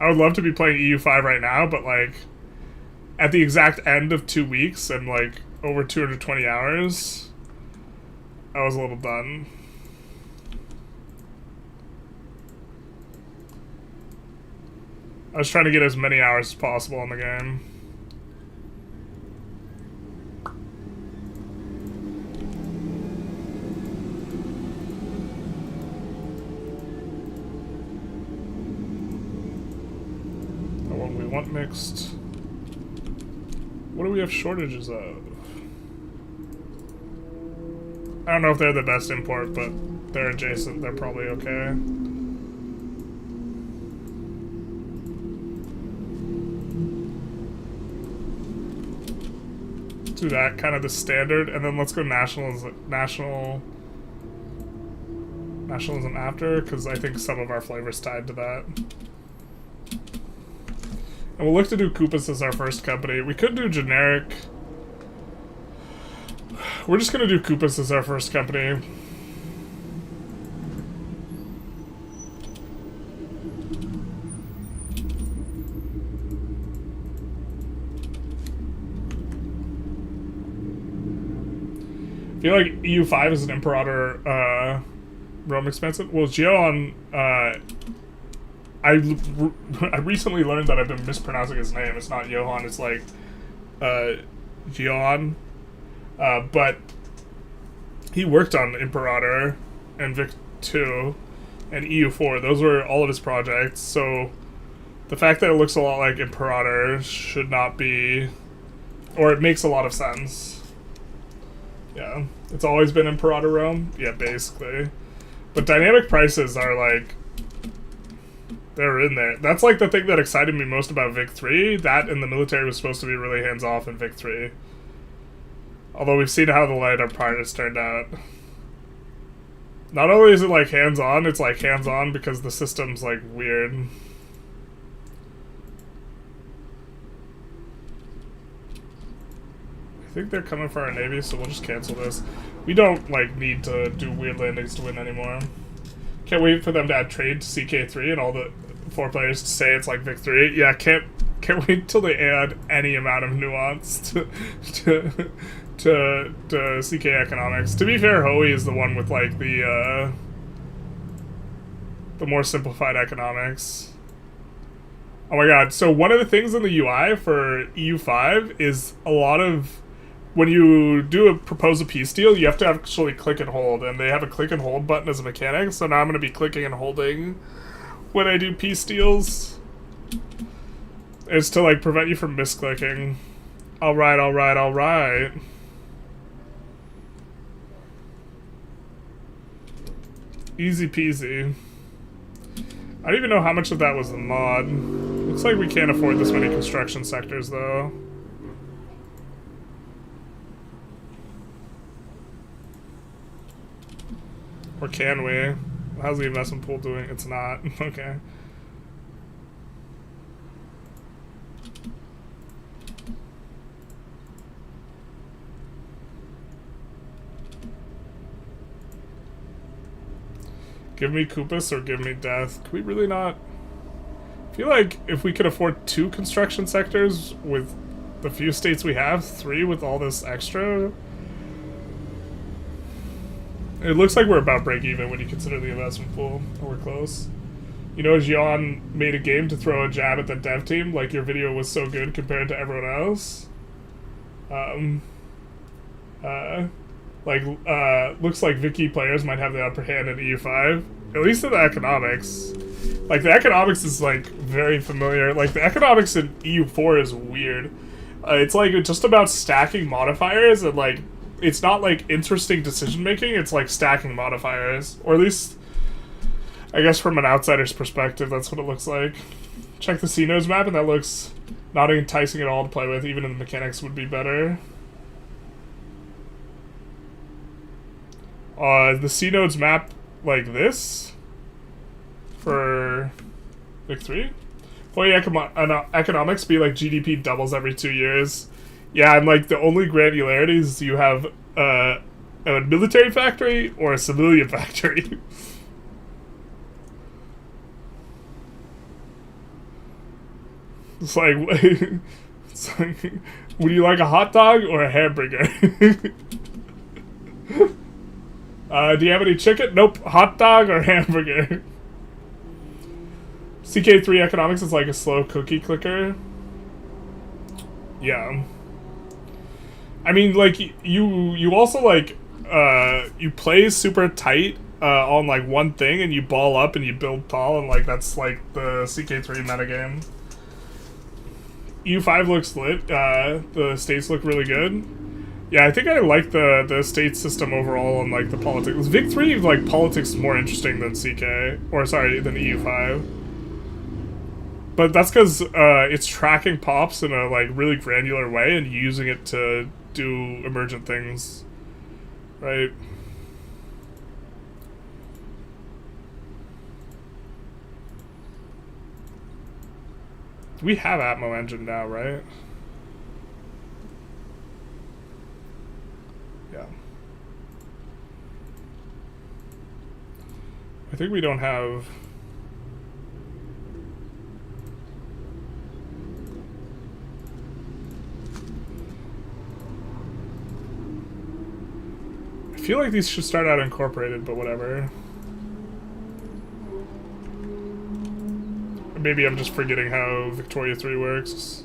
I would love to be playing EU5 right now, but, like, at the exact end of 2 weeks and, like, over 220 hours, I was a little done. I was trying to get as many hours as possible in the game. Want mixed. What do we have shortages of? I don't know if they're the best import, but they're adjacent. They're probably okay. Let's do that, kind of the standard, and then let's go nationalism after, because I think some of our flavor's tied to that. And we'll look to do Koopas as our first company. We could do generic. We're just going to do Koopas as our first company. I feel like EU5 is an Imperator Rome expansion. Well, Geon, I recently learned that I've been mispronouncing his name. It's not Johan, it's like Geon. But he worked on Imperator and Vic 2 and EU4. Those were all of his projects. So the fact that it looks a lot like Imperator should not be, or it makes a lot of sense. Yeah, it's always been Imperator Rome. Yeah, basically. But dynamic prices are like, they're in there. That's like the thing that excited me most about Vic 3. That and the military was supposed to be really hands-off in Vic 3. Although we've seen how the light part has turned out. Not only is it like hands-on, it's like hands-on because the system's like weird. I think they're coming for our navy, so we'll just cancel this. We don't like need to do weird landings to win anymore. Can't wait for them to add trade to CK3 and all the 4 players to say it's like Vic 3. Yeah, can't wait till they add any amount of nuance to CK economics. To be fair, Hoey is the one with like the more simplified economics. Oh my god, so one of the things in the UI for EU5 is a lot of when you propose a peace deal, you have to actually click and hold, and they have a click and hold button as a mechanic, so now I'm going to be clicking and holding when I do peace deals. It's to, like, prevent you from misclicking. Alright, alright, alright. Easy peasy. I don't even know how much of that was the mod. Looks like we can't afford this many construction sectors, though. Or can we? How's the investment pool doing? It's not. Okay. Give me Koopas or give me death. Can we really not? I feel like if we could afford 2 construction sectors with the few states we have, 3 with all this extra. It looks like we're about break even when you consider the investment pool. Or we're close. You know, Jian made a game to throw a jab at the dev team, like your video was so good compared to everyone else. Looks like Vicky players might have the upper hand in EU5. At least in the economics. Like, the economics is, like, very familiar. Like, the economics in EU4 is weird. It's, like, just about stacking modifiers, and, like, it's not, like, interesting decision-making, it's, like, stacking modifiers. Or at least, I guess from an outsider's perspective, that's what it looks like. Check the C-Nodes map, and that looks not enticing at all to play with. Even in the mechanics would be better. The C-Nodes map like this for Vic 3. Boy, economics be like GDP doubles every 2 years. Yeah, and like the only granularities you have a military factory or a civilian factory. It's like, would you like a hot dog or a hamburger? Do you have any chicken? Nope. Hot dog or hamburger? CK3 economics is like a slow cookie clicker. Yeah. I mean, like, you also, like, you play super tight on, like, one thing, and you ball up and you build tall, and, like, that's, like, the CK3 metagame. EU5 looks lit. The states look really good. Yeah, I think I like the state system overall and, like, the politics. Vic 3, like, politics is more interesting than CK. Or, sorry, than EU5. But that's because it's tracking pops in a, like, really granular way and using it to do emergent things. Right? We have Atmo engine now, right? Yeah. I think we don't have... I feel like these should start out incorporated, but whatever. Maybe I'm just forgetting how Victoria 3 works.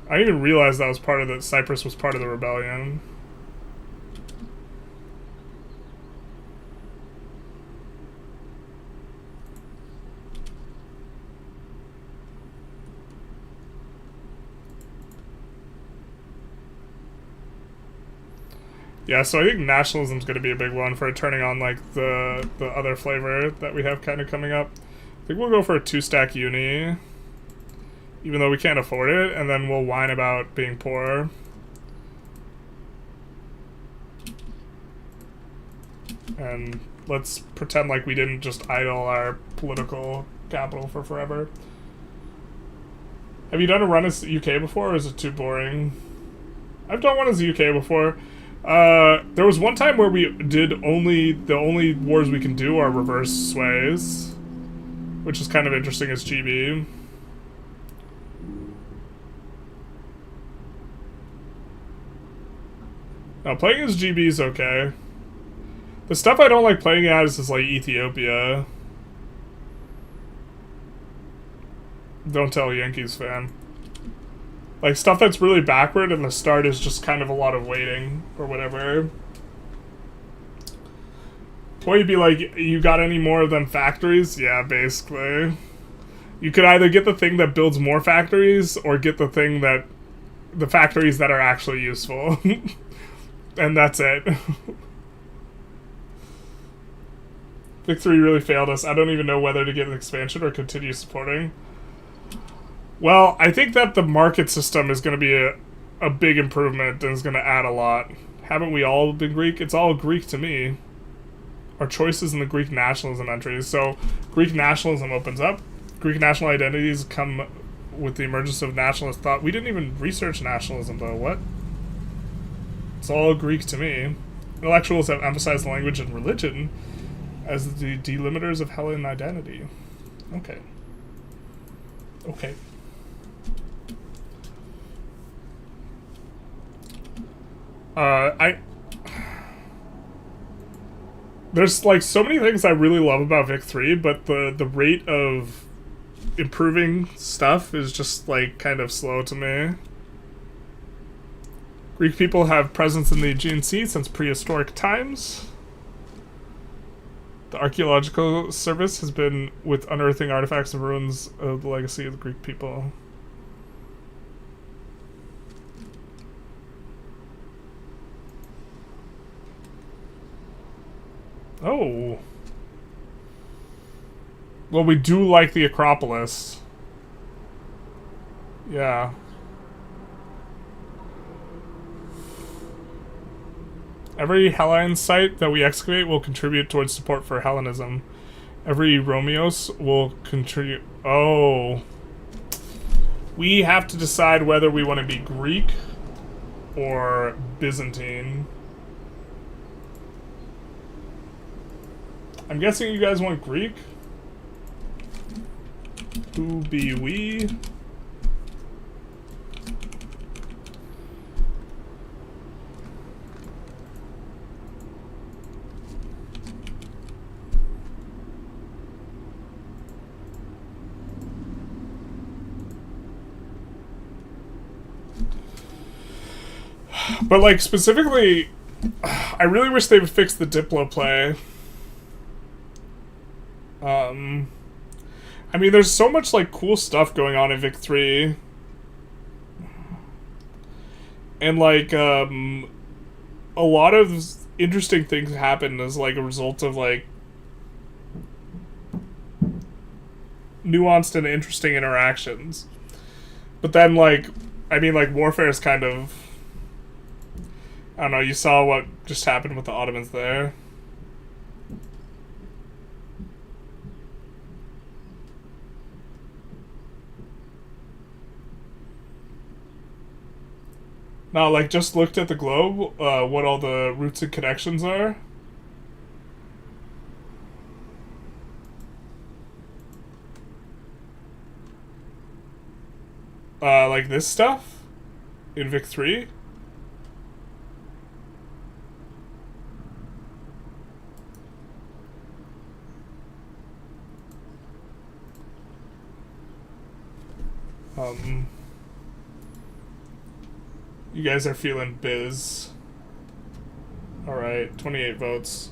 I didn't even realize that was part of the... Cyprus was part of the rebellion. Yeah, so I think nationalism is going to be a big one for turning on, like, the other flavor that we have kind of coming up. I think we'll go for a 2-stack uni, even though we can't afford it, and then we'll whine about being poor. And let's pretend like we didn't just idle our political capital for forever. Have you done a run as UK before, or is it too boring? I've done one as UK before. There was one time where we did the only wars we can do are reverse sways, which is kind of interesting as GB. Now, playing as GB is okay. The stuff I don't like playing as is like Ethiopia. Don't tell Yankees fan. Like, stuff that's really backward and the start is just kind of a lot of waiting or whatever. Or you'd be like, you got any more of them factories? Yeah, basically. You could either get the thing that builds more factories or get the thing that... the factories that are actually useful. And that's it. Vic 3 really failed us. I don't even know whether to get an expansion or continue supporting. Well, I think that the market system is going to be a big improvement and is going to add a lot. Haven't we all been Greek? It's all Greek to me. Our choices in the Greek nationalism entries. So, Greek nationalism opens up. Greek national identities come with the emergence of nationalist thought. We didn't even research nationalism, though. What? It's all Greek to me. Intellectuals have emphasized language and religion as the delimiters of Hellenic identity. Okay. Okay. There's, like, so many things I really love about Vic 3, but the rate of improving stuff is just, like, kind of slow to me. Greek people have presence in the Aegean Sea since prehistoric times. The Archaeological Service has been with unearthing artifacts and ruins of the legacy of the Greek people. Oh. Well, we do like the Acropolis. Yeah. Every Hellene site that we excavate will contribute towards support for Hellenism. Every Romeos will contribute... Oh. We have to decide whether we want to be Greek or Byzantine. I'm guessing you guys want Greek? Who be we? But, like, specifically, I really wish they would fix the Diplo play. I mean, there's so much, like, cool stuff going on in Vic 3. And, like, a lot of interesting things happen as, like, a result of, like, nuanced and interesting interactions. But then, like, I mean, like, warfare is kind of... I don't know, you saw what just happened with the Ottomans there. Now, like, just looked at the globe, what all the routes and connections are. Like this stuff in Vic 3. You guys are feeling biz. Alright, 28 votes.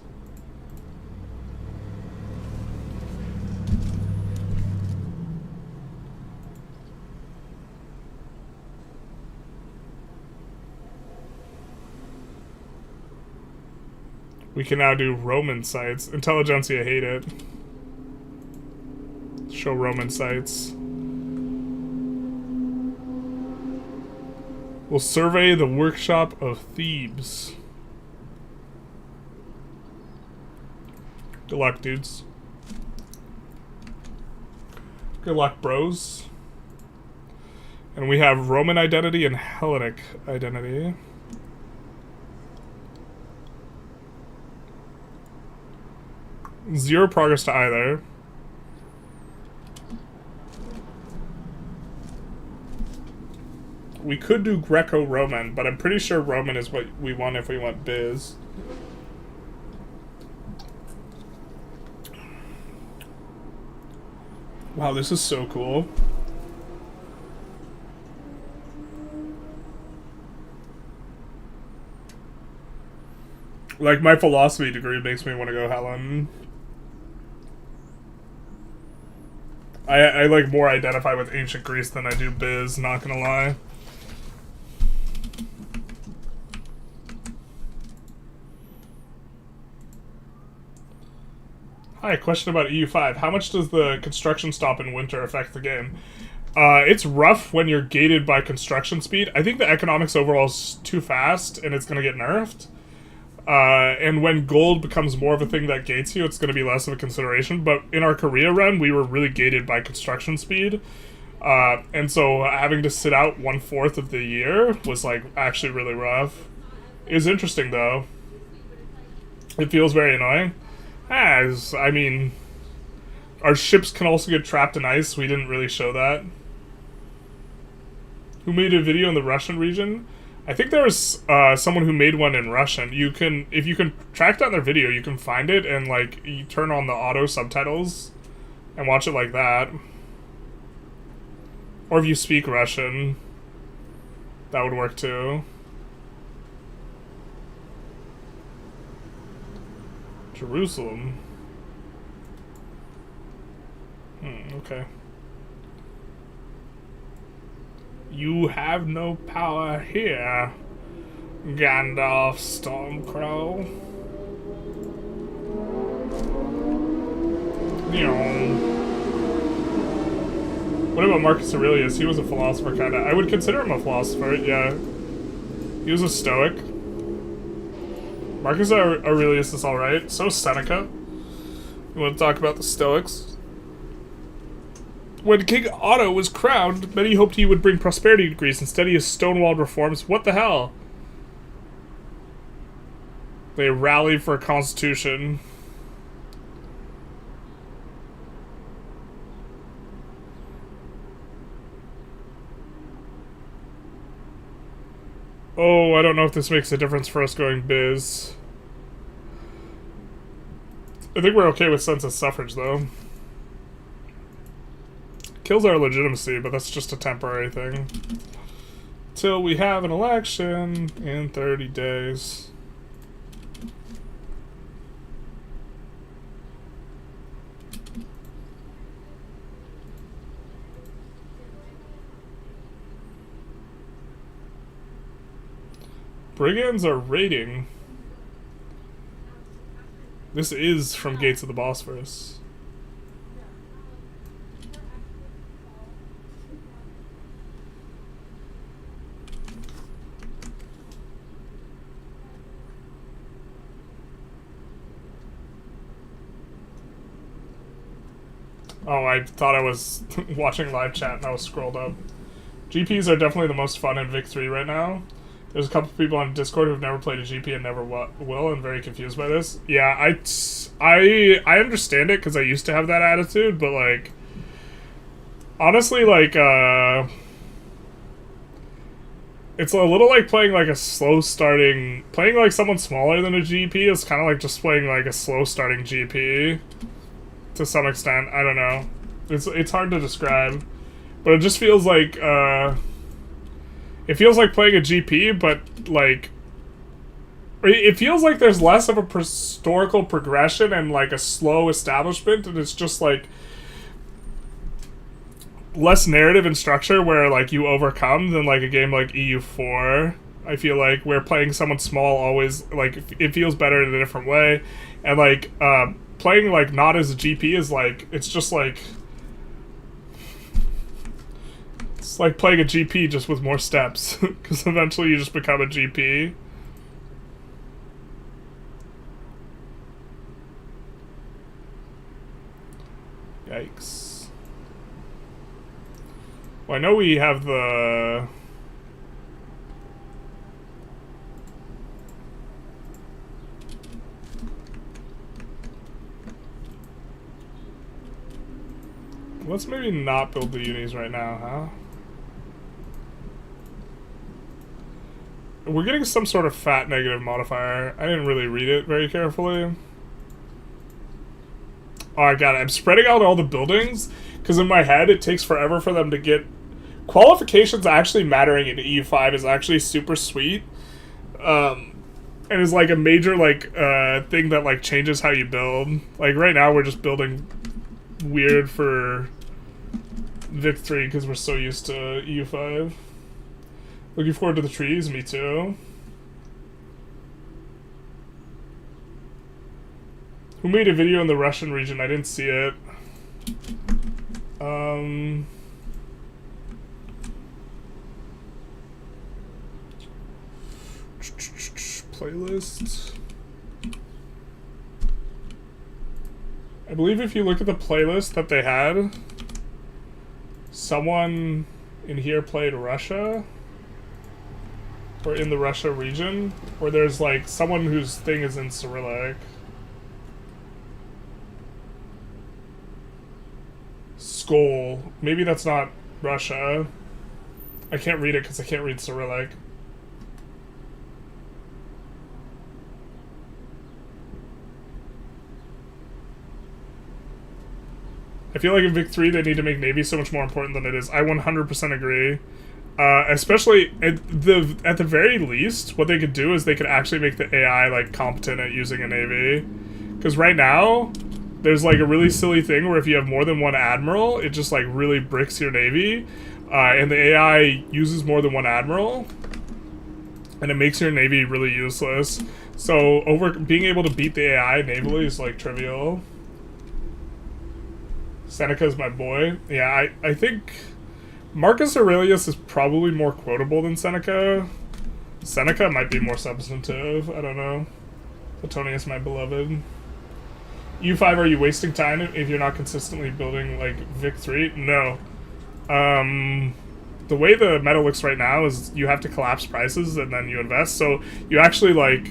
We can now do Roman sites. Intelligentsia hate it. Show Roman sites. We'll survey the workshop of Thebes. Good luck, dudes. Good luck, bros. And we have Roman identity and Hellenic identity. Zero progress to either. We could do Greco-Roman, but I'm pretty sure Roman is what we want if we want biz. Wow, this is so cool. Like, my philosophy degree makes me want to go Helen. I like more identify with ancient Greece than I do biz, not gonna lie. Hi, question about EU5. How much does the construction stop in winter affect the game? It's rough when you're gated by construction speed. I think the economics overall is too fast, and it's going to get nerfed. And when gold becomes more of a thing that gates you, it's going to be less of a consideration. But in our Korea run, we were really gated by construction speed. And so having to sit out 1/4 of the year was, like, actually really rough. It was interesting, though. It feels very annoying. As, I mean, our ships can also get trapped in ice. We didn't really show that. Who made a video in the Russian region? I think there was someone who made one in Russian. You can, if you can track down their video, you can find it and, like, you turn on the auto subtitles and watch it like that. Or if you speak Russian, that would work too. Jerusalem. Okay. You have no power here, Gandalf Stormcrow. What about Marcus Aurelius? He was a philosopher, kinda. I would consider him a philosopher, yeah. He was a Stoic. Marcus Aurelius is alright. So Seneca. You want to talk about the Stoics? When King Otto was crowned, many hoped he would bring prosperity to Greece. Instead, he has stonewalled reforms. What the hell? They rallied for a constitution. Oh, I don't know if this makes a difference for us going biz. I think we're okay with census suffrage, though. Kills our legitimacy, but that's just a temporary thing. Till we have an election in 30 days. Brigands are raiding. This is from Gates of the Bosphorus. Oh, I thought I was watching live chat and I was scrolled up. GPs are definitely the most fun in Vic 3 right now. There's a couple people on Discord who've never played a GP and never will, and very confused by this. Yeah, I understand it because I used to have that attitude, but, like, honestly, like, it's a little like playing, like, a slow starting... Playing, like, someone smaller than a GP is kind of like just playing, like, a slow starting GP. To some extent, I don't know. It's hard to describe. But it just feels like, it feels like playing a GP, but, like... It feels like there's less of a historical progression and, like, a slow establishment, and it's just, like... less narrative and structure where, like, you overcome than, like, a game like EU4. I feel like where playing someone small always, like, it feels better in a different way. And, like, playing, like, not as a GP is, like, it's just, like... It's like playing a GP just with more steps. Because eventually you just become a GP. Yikes. Well, I know we have the... Let's maybe not build the unis right now, huh? We're getting some sort of fat negative modifier. I didn't really read it very carefully. Oh, I got it. I'm spreading out all the buildings, because in my head it takes forever for them to get... Qualifications actually mattering in EU5 is actually super sweet. and is like a major like thing that like changes how you build. Like right now we're just building weird for Vic 3 because we're so used to EU5. Looking forward to the trees, me too. Who made a video in the Russian region? I didn't see it. Playlist. I believe if you look at the playlist that they had, someone in here played Russia, or in the Russia region, or there's like someone whose thing is in Cyrillic. Skol. Maybe that's not Russia. I can't read it because I can't read Cyrillic. I feel like in Vic 3 they need to make Navy so much more important than it is. I 100% agree. Especially at the very least, what they could do is they could actually make the AI like competent at using a Navy. Because right now, there's like a really silly thing where if you have more than one admiral, it just like really bricks your Navy. And the AI uses more than one admiral. And it makes your Navy really useless. So being able to beat the AI navally is like trivial. Seneca's my boy. Yeah, I think Marcus Aurelius is probably more quotable than Seneca. Seneca might be more substantive. I don't know. Platonius, my beloved. U5, are you wasting time if you're not consistently building, like, Vic 3? No. The way the meta looks right now is you have to collapse prices and then you invest. So you actually, like,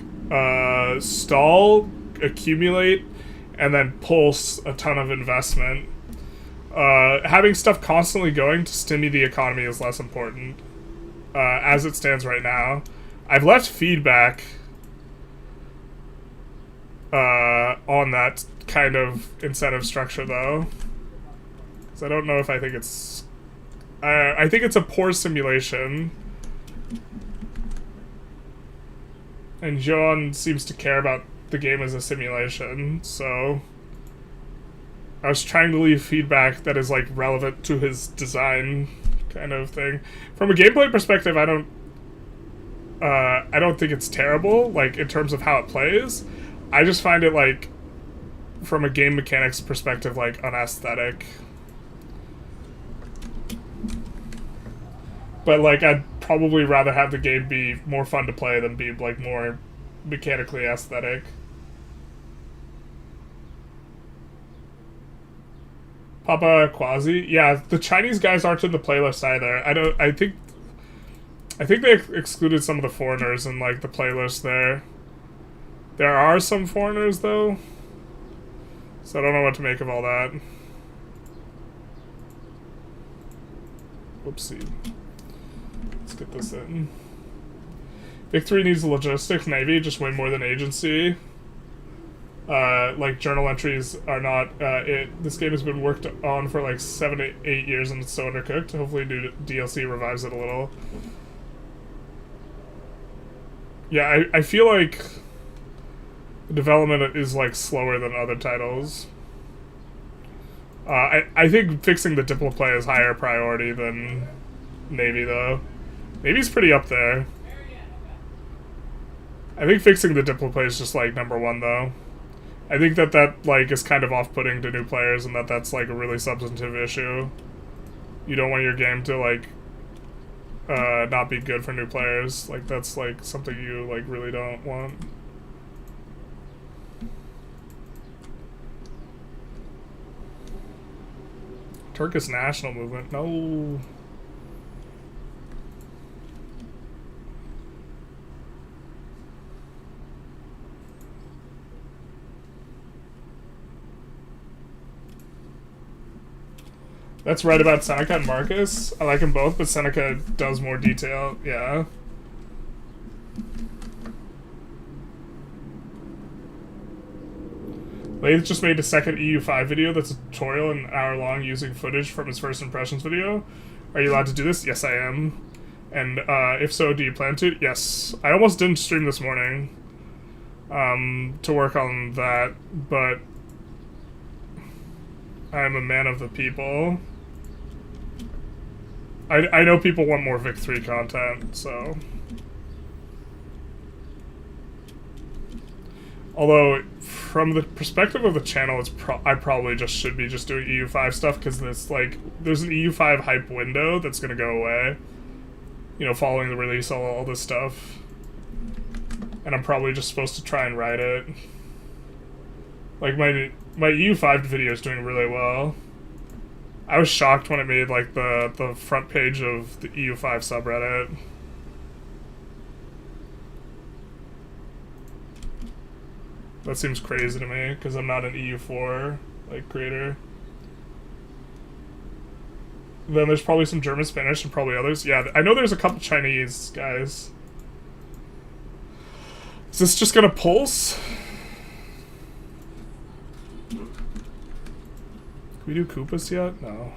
stall, accumulate, and then pulse a ton of investment. Having stuff constantly going to stimulate the economy is less important, as it stands right now. I've left feedback on that kind of incentive structure, though, because I don't know if I think it's... I think it's a poor simulation. And John seems to care about the game as a simulation, so... I was trying to leave feedback that is, like, relevant to his design kind of thing. From a gameplay perspective, I don't think it's terrible, like, in terms of how it plays. I just find it, like, from a game mechanics perspective, like, unaesthetic. But, like, I'd probably rather have the game be more fun to play than be, like, more mechanically aesthetic. Papa Quasi? Yeah, the Chinese guys aren't in the playlist either. I think they excluded some of the foreigners in, like, the playlist there. There are some foreigners, though. So I don't know what to make of all that. Whoopsie. Let's get this in. Vic 3 needs a logistics navy, just way more than agency. Like, journal entries are not, this game has been worked on for like 7 to 8 years and it's so undercooked. Hopefully new DLC revives it a little. Yeah, I feel like the development is like slower than other titles. I think fixing the Diplo play is higher priority than Navy, though. Navy's pretty up there. I think fixing the Diplo play is just like #1, though. I think that like is kind of off-putting to new players, and that's like a really substantive issue. You don't want your game to like not be good for new players. Like that's like something you like really don't want. Turkish national movement. No. That's right about Seneca and Marcus. I like them both, but Seneca does more detail. Yeah. Lath just made a second EU5 video that's a tutorial an hour long using footage from his first impressions video. Are you allowed to do this? Yes, I am. And if so, do you plan to? Yes. I almost didn't stream this morning. to work on that, but I'm a man of the people. I know people want more Vic 3 content, so... Although, from the perspective of the channel, I probably just should be just doing EU5 stuff, because there's an EU5 hype window that's gonna go away. You know, following the release of all this stuff. And I'm probably just supposed to try and write it. Like, my EU5 video is doing really well. I was shocked when it made, like, the front page of the EU5 subreddit. That seems crazy to me, because I'm not an EU4, like, creator. Then there's probably some German, Spanish, and probably others. Yeah, I know there's a couple Chinese guys. Is this just gonna pulse? Can we do Koopas yet? No.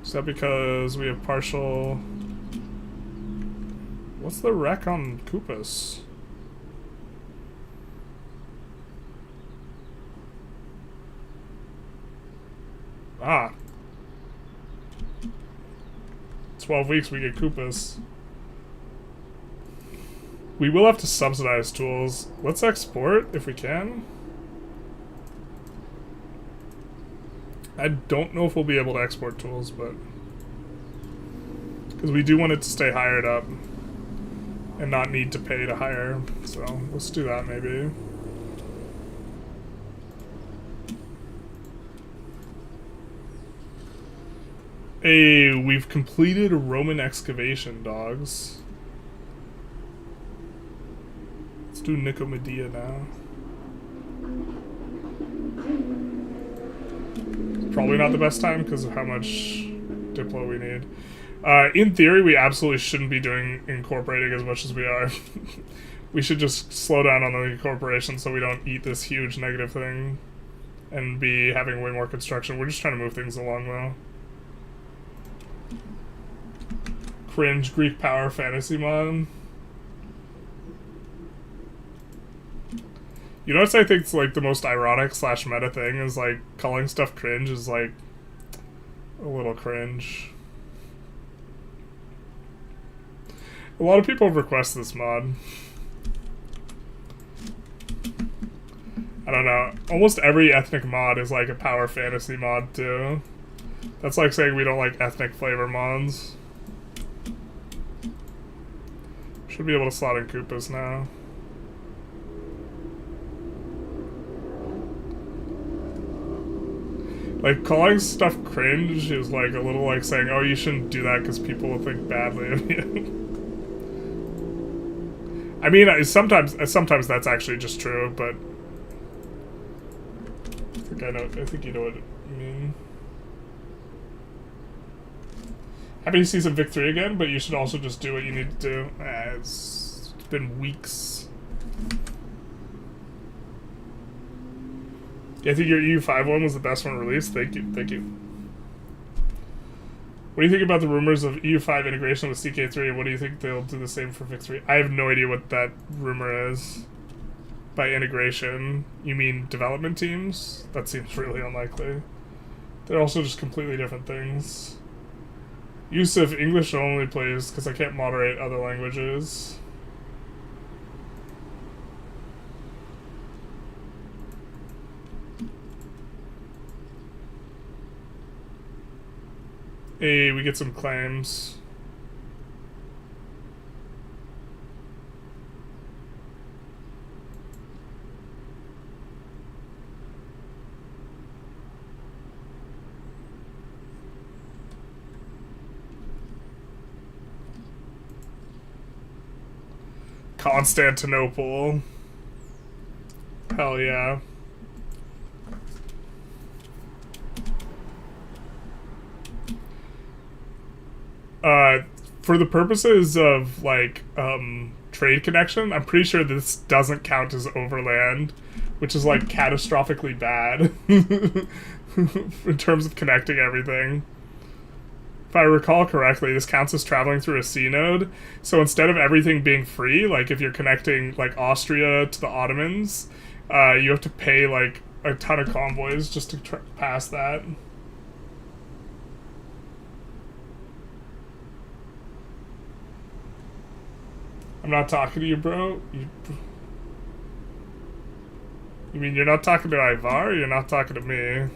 Is that because we have partial... What's the rec on Koopas? Ah. 12 weeks we get Koopas. We will have to subsidize tools. Let's export if we can. I don't know if we'll be able to export tools, but... Because we do want it to stay hired up. And not need to pay to hire. So, let's do that maybe. Hey, we've completed a Roman excavation, dogs. Let's do Nicomedia now. Probably not the best time because of how much Diplo we need. In theory, we absolutely shouldn't be doing incorporating as much as we are. We should just slow down on the incorporation so we don't eat this huge negative thing and be having way more construction. We're just trying to move things along, though. Cringe Greek power fantasy mod. You know what I think is like the most ironic / meta thing is like calling stuff cringe is like a little cringe. A lot of people have requested this mod. I don't know. Almost every ethnic mod is like a power fantasy mod too. That's like saying we don't like ethnic flavor mods. Should be able to slot in Koopas now. Like, calling stuff cringe is like a little like saying, oh, you shouldn't do that because people will think badly of you. I mean, sometimes that's actually just true, but I think you know what I mean. Happy to see some Vic 3 again, but you should also just do what you need to do. It's been weeks. Yeah, I think your EU5 one was the best one released. Thank you, thank you. What do you think about the rumors of EU5 integration with CK3? What do you think they'll do the same for Vic 3? I have no idea what that rumor is. By integration, you mean development teams? That seems really unlikely. They're also just completely different things. Yusuf, English only, please, because I can't moderate other languages. Hey, we get some claims. Constantinople. Hell yeah. For the purposes of, like, trade connection, I'm pretty sure this doesn't count as overland, which is, like, catastrophically bad in terms of connecting everything. if I recall correctly, this counts as traveling through a C node. So instead of everything being free, like if you're connecting like Austria to the Ottomans, you have to pay like a ton of convoys just to pass that. I'm not talking to you, bro. You mean you're not talking to Ivar? Or you're not talking to me,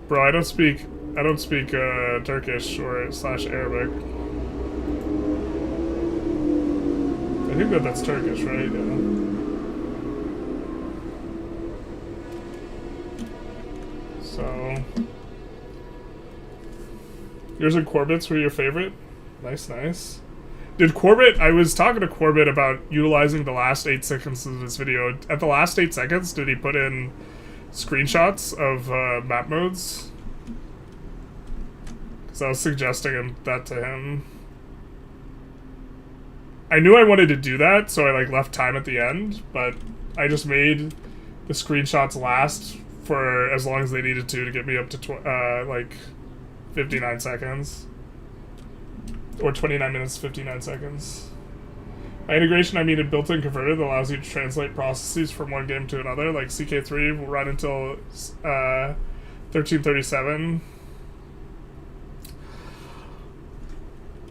bro. I don't speak Turkish or / Arabic. I think that's Turkish, right? Yeah. So, yours and Corbett's were your favorite? Nice, nice. Did Corbett, I was talking to Corbett about utilizing the last 8 seconds of this video. At the last 8 seconds, did he put in screenshots of map modes? Because I was suggesting that to him. I knew I wanted to do that, so I like left time at the end, but I just made the screenshots last for as long as they needed to get me up to like 59 seconds. Or 29 minutes, 59 seconds. By integration, I mean a built-in converter that allows you to translate processes from one game to another. Like CK3 will run until 1337.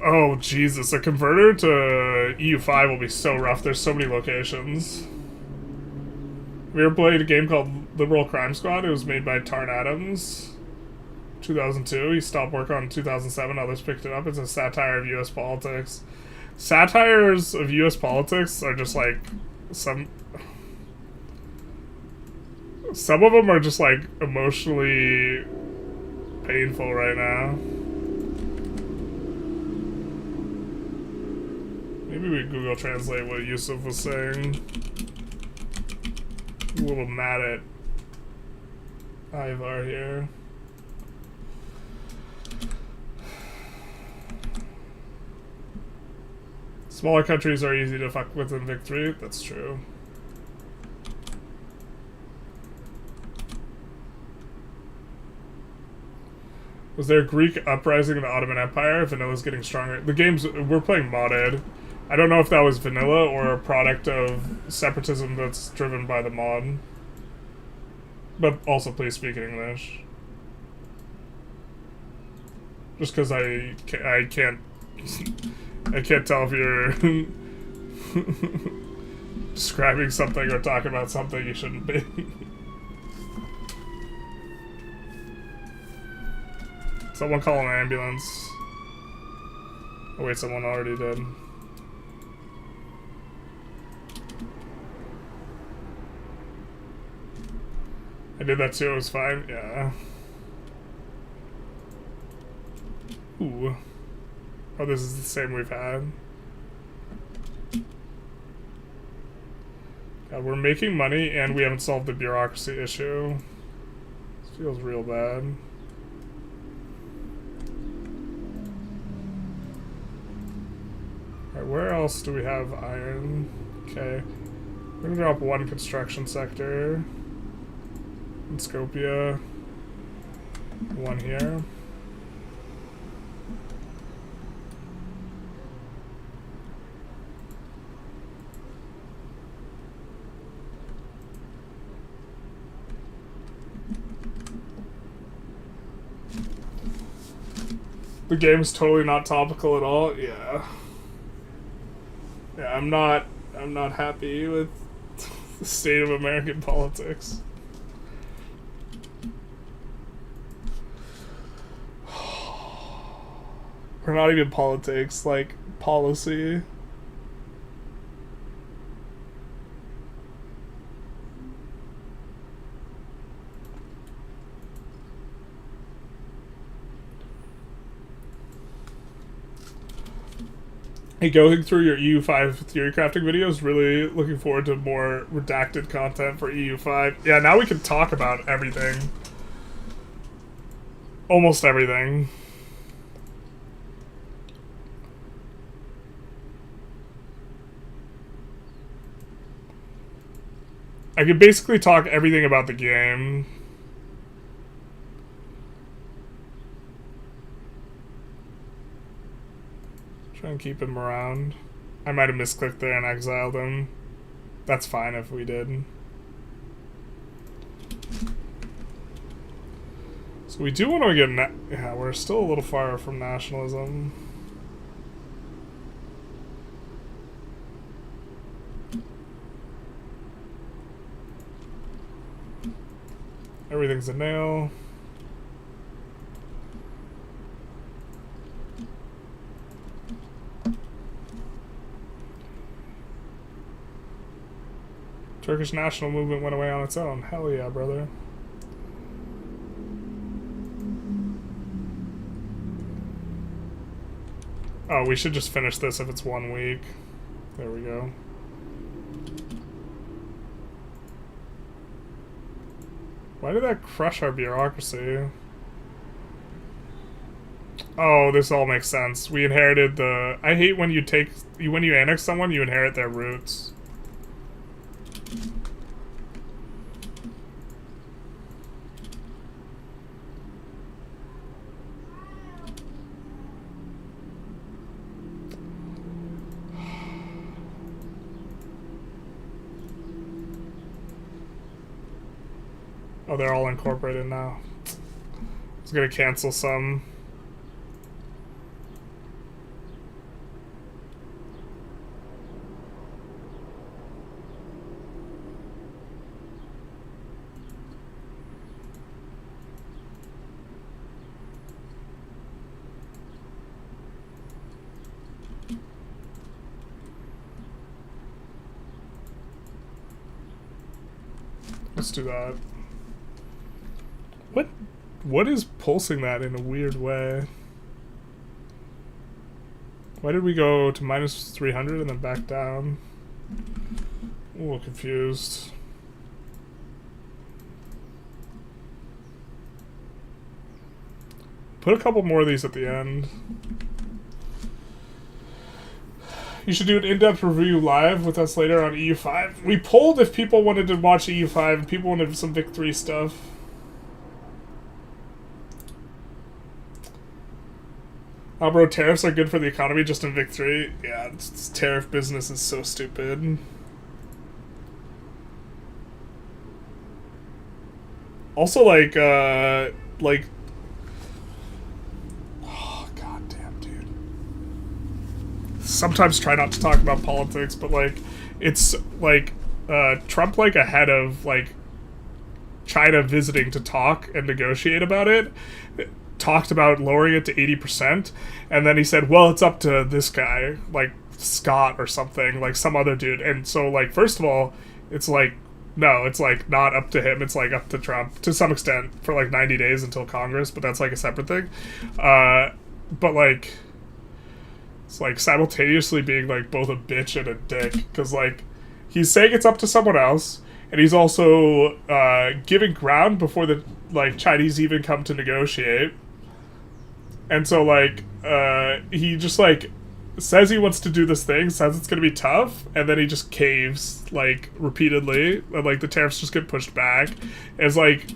Oh, Jesus. A converter to EU5 will be so rough. There's so many locations. Have you ever played a game called Liberal Crime Squad? It was made by Tarn Adams. 2002. He stopped work on 2007. Others picked it up. It's a satire of U.S. politics. Satires of U.S. politics are just like some of them are just like emotionally painful right now. Maybe we Google Translate what Yusuf was saying. I'm a little mad at Ivar here. Smaller countries are easy to fuck with in victory. That's true. Was there a Greek uprising in the Ottoman Empire? Vanilla's getting stronger. The games, we're playing modded. I don't know if that was vanilla or a product of separatism that's driven by the mod. But also, please speak in English. Just because I can't tell if you're describing something or talking about something you shouldn't be. Someone call an ambulance. Oh wait, someone already did. I did that too, it was fine, yeah. Ooh. Oh, this is the same we've had. God, we're making money and we haven't solved the bureaucracy issue. This feels real bad. Alright, where else do we have iron? Okay. We're gonna drop one construction sector. In Skopje. One here. The game's totally not topical at all. Yeah. Yeah, I'm not happy with the state of American politics. We're not even politics, like policy. Hey, going through your EU5 theory crafting videos, really looking forward to more redacted content for EU5. Yeah, now we can talk about everything. Almost everything. I could basically talk everything about the game. Try and keep him around. I might have misclicked there and exiled him. That's fine if we did. So we do want to get... yeah, we're still a little far from nationalism. Everything's a nail. Turkish national movement went away on its own. Hell yeah, brother. Oh, we should just finish this if it's 1 week. There we go. Why did that crush our bureaucracy? Oh, this all makes sense. We inherited the... I hate when you when you annex someone, you inherit their roots. Oh, they're all incorporated now. I was gonna cancel some. Let's do that. What is pulsing that in a weird way? Why did we go to minus 300 and then back down? I'm a little confused. Put a couple more of these at the end. You should do an in-depth review live with us later on EU5. We polled if people wanted to watch EU5 and people wanted some Vic 3 stuff. Oh, bro, tariffs are good for the economy just in Vic 3. Yeah, this tariff business is so stupid. Also, like, oh, goddamn, dude. Sometimes try not to talk about politics, but, like, it's, like, Trump, like, ahead of, like, China visiting to talk and negotiate about it, talked about lowering it to 80%, and then he said, well, it's up to this guy, like Scott or something, like some other dude. And so, like, first of all, it's like, no, it's like not up to him, it's like up to Trump to some extent for like 90 days until Congress, but that's like a separate thing. But like, it's like simultaneously being like both a bitch and a dick, because like he's saying it's up to someone else, and he's also giving ground before the like Chinese even come to negotiate. And so, like, he just, like, says he wants to do this thing, says it's gonna be tough, and then he just caves, like, repeatedly, and, like, the tariffs just get pushed back. It's, like,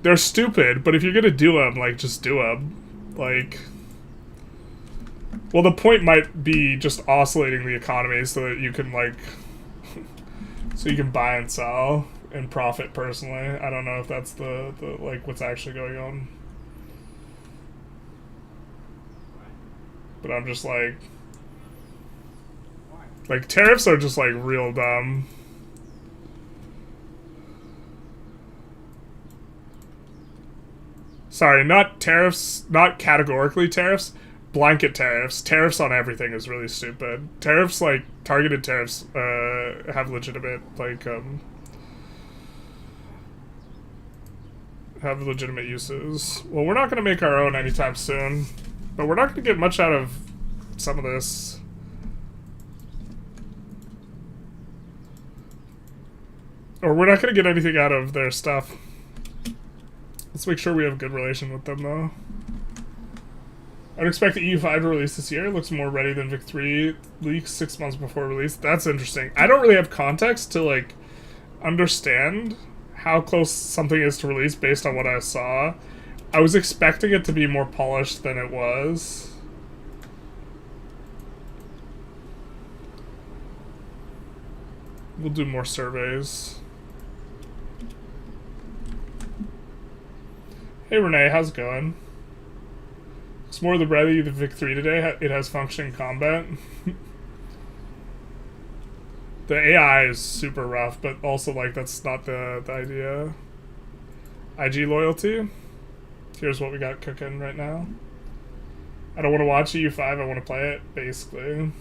they're stupid, but if you're gonna do them, like, just do them. Like, well, the point might be just oscillating the economy so that you can, like, so you can buy and sell and profit personally. I don't know if that's the like, what's actually going on. But I'm just like, tariffs are just, like, real dumb. Sorry, not tariffs, not categorically tariffs, blanket tariffs. Tariffs on everything is really stupid. Tariffs, like, targeted tariffs, have legitimate, like, have legitimate uses. Well, we're not going to make our own anytime soon. But we're not going to get much out of some of this. Or we're not going to get anything out of their stuff. Let's make sure we have a good relation with them, though. I'd expect the EU5 to release this year. It looks more ready than Vic 3 leaks 6 months before release. That's interesting. I don't really have context to, like, understand how close something is to release based on what I saw. I was expecting it to be more polished than it was. We'll do more surveys. Hey Renee, how's it going? It's more the ready the Vic 3 today. It has functioning combat. The AI is super rough, but also like that's not the idea. IG loyalty. Here's what we got cooking right now. I don't want to watch EU5, I want to play it, basically.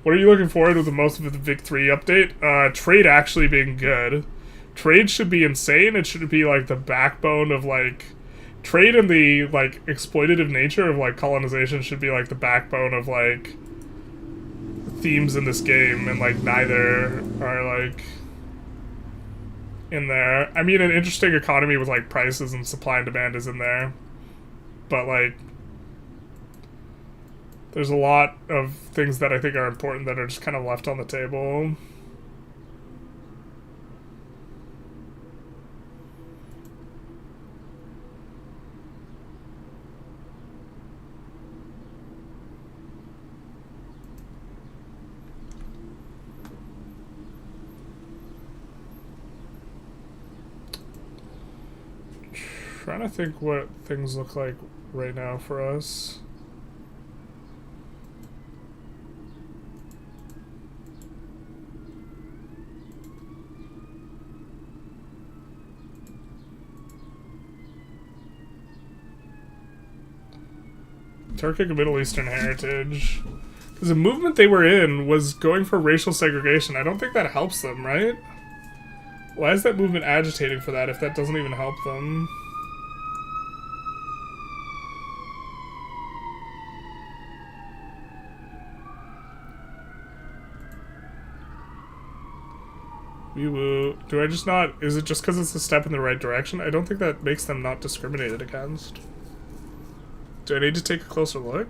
What are you looking forward to the most with the Vic 3 update? Trade actually being good. Trade should be insane. It should be like the backbone of like... Trade and the like exploitative nature of like colonization should be like the backbone of like themes in this game, and like neither are like in there. I mean, an interesting economy with like prices and supply and demand is in there, but like there's a lot of things that I think are important that are just kind of left on the table. Trying to think what things look like right now for us. Turkic Middle Eastern heritage. Because the movement they were in was going for racial segregation. I don't think that helps them, right? Why is that movement agitating for that if that doesn't even help them? Do I just not... Is it just because it's a step in the right direction? I don't think that makes them not discriminated against. Do I need to take a closer look?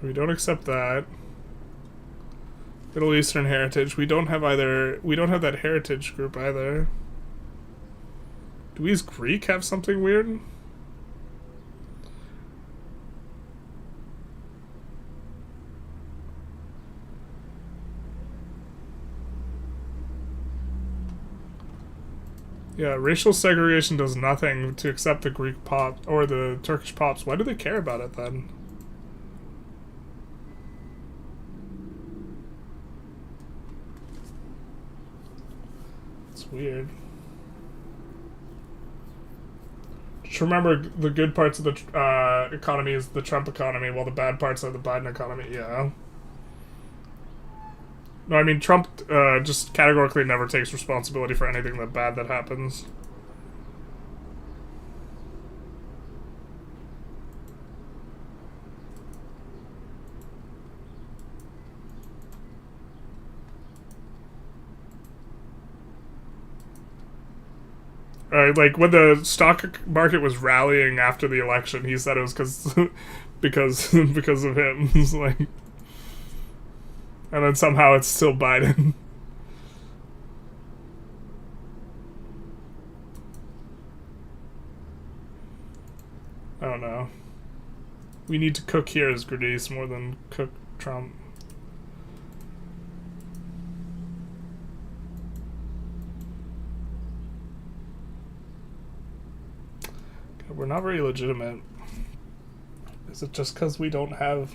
We don't accept that. Middle Eastern heritage. We don't have either. We don't have that heritage group either. Do we as Greek have something weird? Yeah, racial segregation does nothing to accept the Greek pop or the Turkish pops. Why do they care about it then? Weird. Just remember, the good parts of the economy is the Trump economy, while the bad parts are the Biden economy. Yeah. No, I mean, Trump just categorically never takes responsibility for anything that bad that happens. Like when the stock market was rallying after the election, he said it was because of him. Like, and then somehow it's still Biden. I don't know. We need to cook here as Greece more than cook Trump. We're not very legitimate. Is it just because we don't have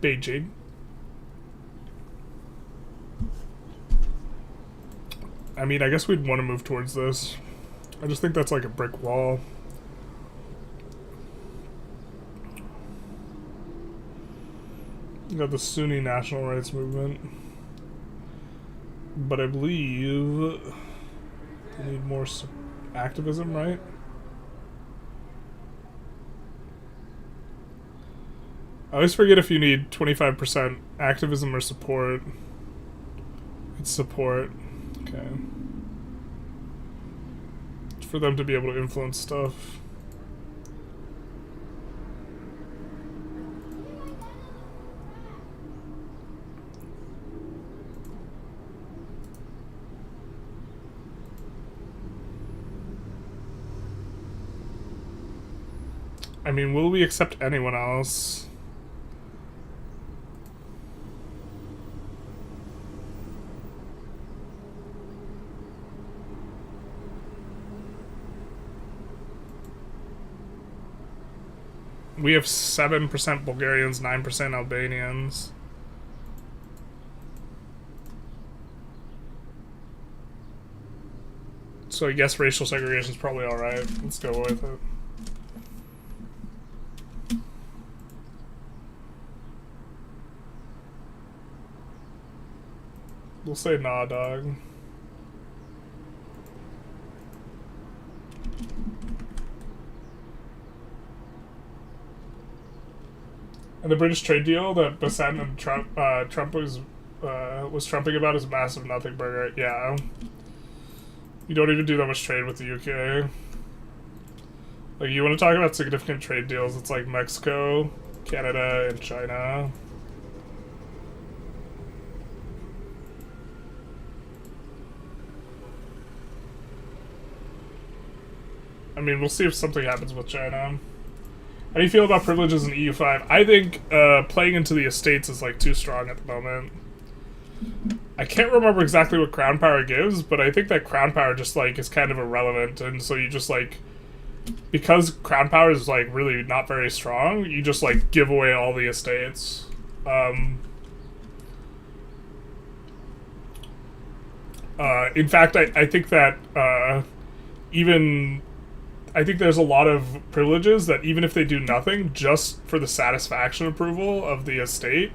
Beijing? I mean, I guess we'd want to move towards this. I just think that's like a brick wall. You got the Sunni national rights movement. But I believe we need more activism, right? I always forget if you need 25% activism or support. It's support. Okay. It's for them to be able to influence stuff. I mean, will we accept anyone else? We have 7% Bulgarians, 9% Albanians. So I guess racial segregation is probably alright. Let's go with it. We'll say nah, dog. And the British trade deal that Besant and Trump was trumping about is a massive nothing burger. Yeah. You don't even do that much trade with the UK. Like, you want to talk about significant trade deals, it's like Mexico, Canada, and China. I mean, we'll see if something happens with China. How do you feel about privileges in EU5? I think playing into the estates is like too strong at the moment. I can't remember exactly what crown power gives, but I think that crown power just like is kind of irrelevant, and so you just like, because crown power is like really not very strong, you just like give away all the estates. In fact, I think that I think there's a lot of privileges that even if they do nothing, just for the satisfaction approval of the estate,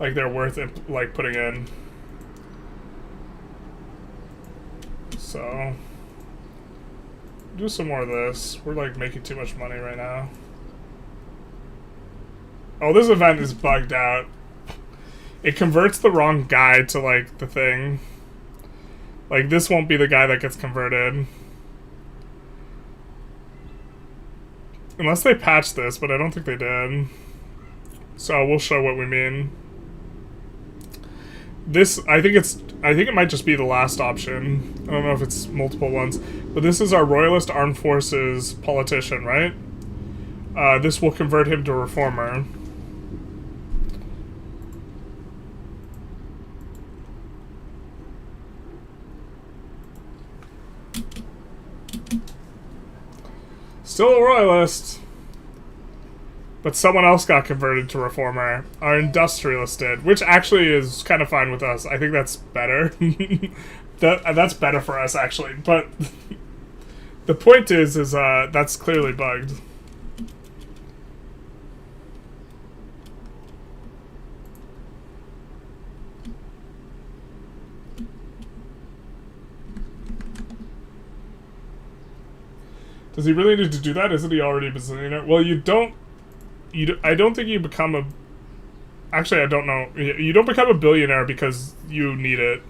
like they're worth like putting in. So, do some more of this. We're like making too much money right now. Oh, this event is bugged out. It converts the wrong guy to like the thing. Like, this won't be the guy that gets converted. Unless they patched this, but I don't think they did. So we'll show what we mean. This, I think it might just be the last option. I don't know if it's multiple ones. But this is our Royalist Armed Forces politician, right? This will convert him to reformer. Still a royalist, but someone else got converted to reformer. Our industrialist did, which actually is kind of fine with us. I think that's better. That's better for us, actually. But the point is that's clearly bugged. Does he really need to do that? Isn't he already a bazillionaire? Well, I don't think you become a... Actually, I don't know. You don't become a billionaire because you need it.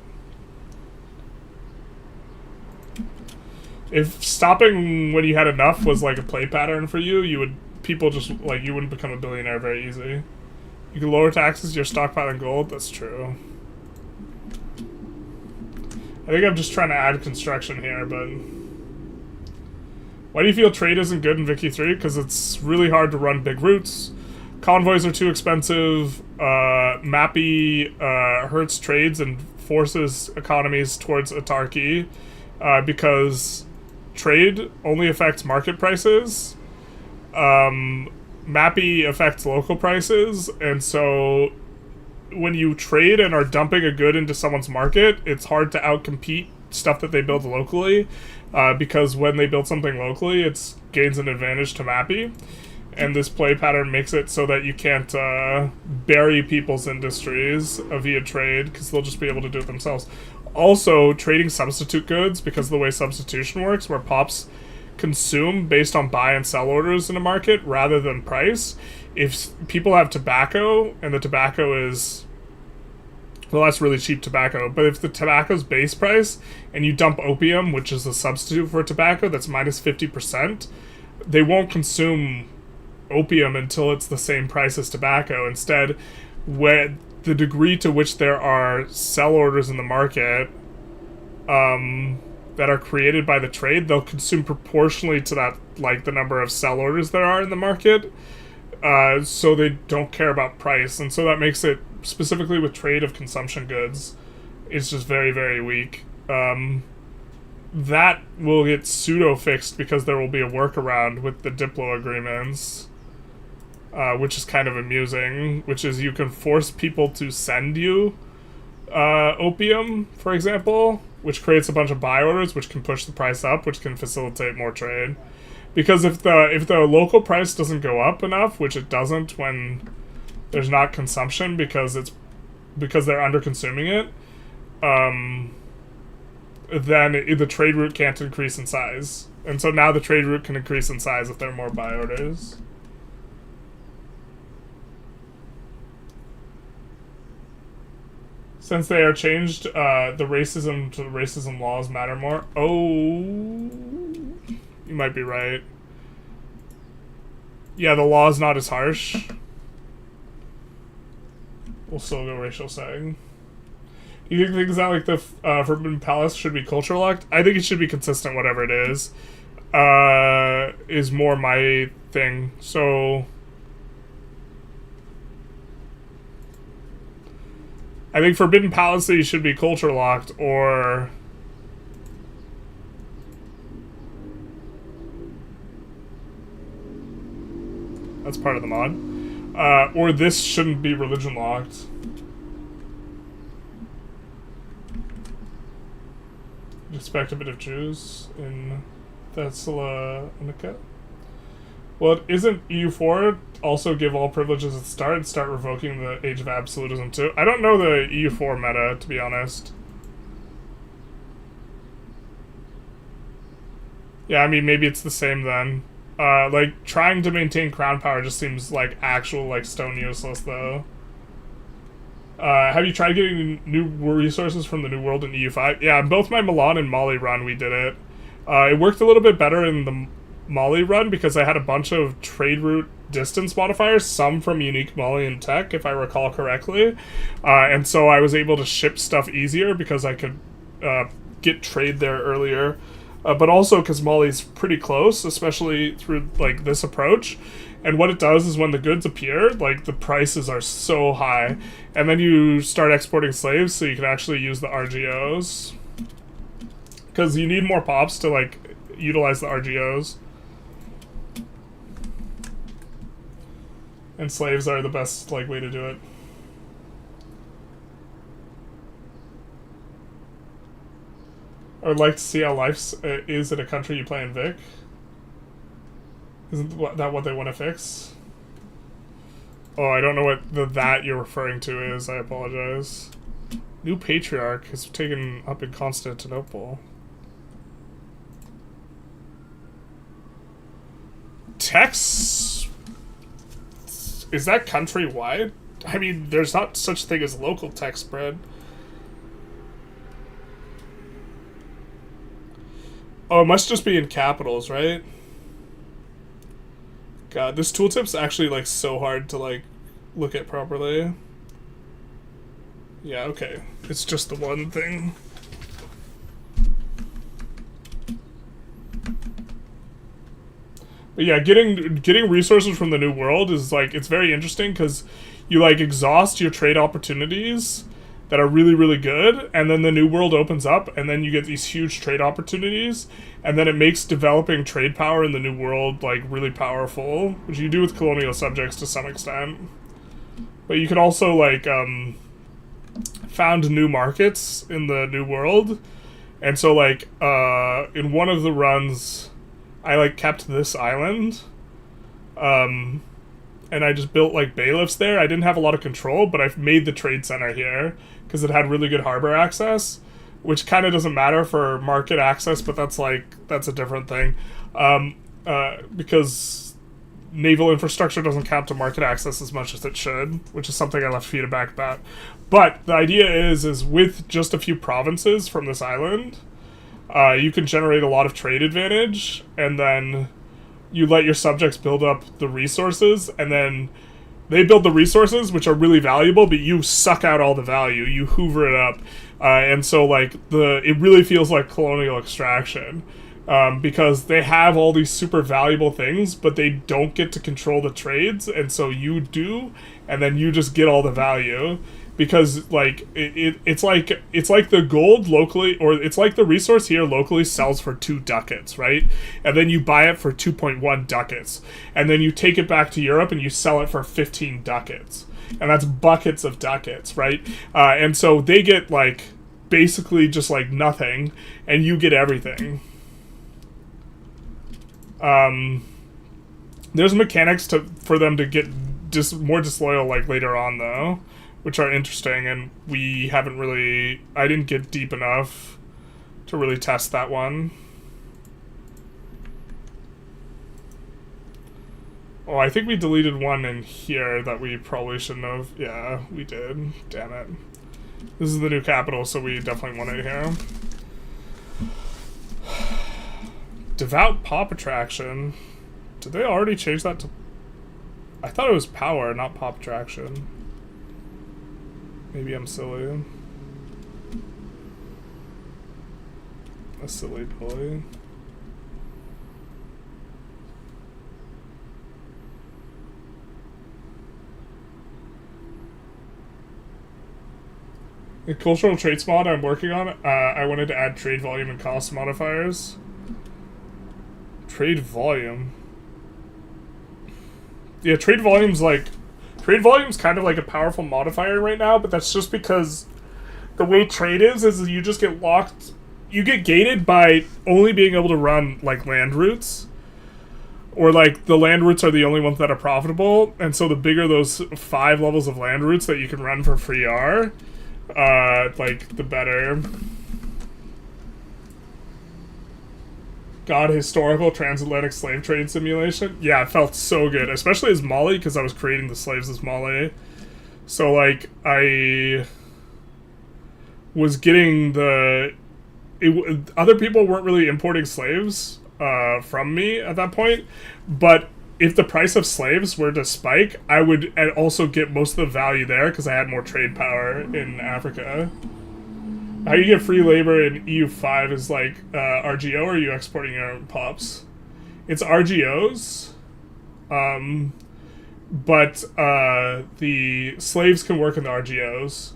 If stopping when you had enough was like a play pattern for you, you wouldn't become a billionaire very easy. You can lower taxes, you're stockpiling gold. That's true. I think I'm just trying to add construction here, but... Why do you feel trade isn't good in Vicky 3? Because it's really hard to run big routes. Convoys are too expensive. Mappy hurts trades and forces economies towards autarky because trade only affects market prices. Mappy affects local prices, and so when you trade and are dumping a good into someone's market, it's hard to outcompete stuff that they build locally, because when they build something locally, it gains an advantage to Mappy, and this play pattern makes it so that you can't bury people's industries via trade, because they'll just be able to do it themselves. Also, trading substitute goods, because of the way substitution works, where pops consume based on buy and sell orders in a market rather than price. If people have tobacco, and the tobacco is... Well, that's really cheap tobacco, but if the tobacco's base price, and you dump opium, which is a substitute for tobacco, that's minus 50%, they won't consume opium until it's the same price as tobacco. Instead, when the degree to which there are sell orders in the market, that are created by the trade, they'll consume proportionally to that, like the number of sell orders there are in the market. So they don't care about price, and so that makes it, specifically with trade of consumption goods, it's just very, very weak. That will get pseudo-fixed because there will be a workaround with the Diplo agreements, which is kind of amusing, which is you can force people to send you opium, for example, which creates a bunch of buy orders, which can push the price up, which can facilitate more trade. Because if the local price doesn't go up enough, which it doesn't when there's not consumption because they're under consuming it, then the trade route can't increase in size. And so now the trade route can increase in size if there are more buy orders. Since they are changed, the racism to racism laws matter more. Oh, you might be right. Yeah, the law is not as harsh. We'll still go racial setting. You think things that like the Forbidden Palace should be culture locked? I think it should be consistent, whatever it is more my thing. So I think Forbidden Palace should be culture locked, or that's part of the mod. Or this shouldn't be religion locked. Expect a bit of Jews in Thessalonica. Well, isn't EU4 also give all privileges at the start and start revoking the Age of Absolutism too? I don't know the EU4 meta, to be honest. Yeah, I mean, maybe it's the same then. Like, trying to maintain crown power just seems like actual, like, stone useless, though. Have you tried getting new resources from the New World in EU5? Yeah, in both my Milan and Mali run, we did it. It worked a little bit better in the Mali run because I had a bunch of trade route distance modifiers, some from unique Malian tech, if I recall correctly. And so I was able to ship stuff easier because I could get trade there earlier. But also because Mali's pretty close, especially through, like, this approach. And what it does is when the goods appear, like, the prices are so high. And then you start exporting slaves so you can actually use the RGOs. Because you need more pops to, like, utilize the RGOs. And slaves are the best, like, way to do it. I would like to see how life is in a country you play in Vic. Isn't that what they want to fix? Oh, I don't know what that you're referring to is. I apologize. New patriarch is taken up in Constantinople. Tex? Is that countrywide? I mean, there's not such thing as local text spread. Oh, it must just be in capitals, right? God, this tooltip's actually, like, so hard to, like, look at properly. Yeah, okay. It's just the one thing. But yeah, getting resources from the New World is, like, it's very interesting because you, like, exhaust your trade opportunities that are really, really good, and then the New World opens up, and then you get these huge trade opportunities, and then it makes developing trade power in the New World, like, really powerful, which you do with colonial subjects to some extent. But you can also, like, found new markets in the New World, and so, like, in one of the runs, I, like, kept this island, and I just built, like, bailiffs there. I didn't have a lot of control, but I've made the trade center here because it had really good harbor access, which kind of doesn't matter for market access, but that's a different thing. Because naval infrastructure doesn't count to market access as much as it should, which is something I left feedback about. But the idea is with just a few provinces from this island, you can generate a lot of trade advantage, and then you let your subjects build up the resources, and then they build the resources, which are really valuable, but you suck out all the value. You hoover it up. And so, like, it really feels like colonial extraction. Because they have all these super valuable things, but they don't get to control the trades, and so you do, and then you just get all the value. Because, like, it's like the gold locally, or it's like the resource here locally sells for 2 ducats, right? And then you buy it for 2.1 ducats. And then you take it back to Europe and you sell it for 15 ducats. And that's buckets of ducats, right? And so they get, like, basically just, like, nothing, and you get everything. There's mechanics for them to get more disloyal, like, later on, though, which are interesting, and I didn't get deep enough to really test that one. Oh, I think we deleted one in here that we probably shouldn't have. Yeah, we did. Damn it. This is the new capital, so we definitely want it here. Devout pop attraction. Did they already change that to... I thought it was power, not pop attraction. Maybe I'm silly. A silly boy. The cultural traits mod I'm working on, I wanted to add trade volume and cost modifiers. Trade volume. Yeah, trade volume's kind of like a powerful modifier right now, but that's just because the way trade is you just get locked. You get gated by only being able to run, like, land routes. Or, like, the land routes are the only ones that are profitable, and so the bigger those 5 levels of land routes that you can run for free are, like, the better. God, historical transatlantic slave trade simulation. Yeah, it felt so good, especially as Mali, because I was creating the slaves as Mali. So, like, I was getting other people weren't really importing slaves from me at that point, but if the price of slaves were to spike, I would also get most of the value there because I had more trade power in Africa. How you get free labor in EU5 is like RGO, or are you exporting your own pops? It's RGOs, but the slaves can work in the RGOs,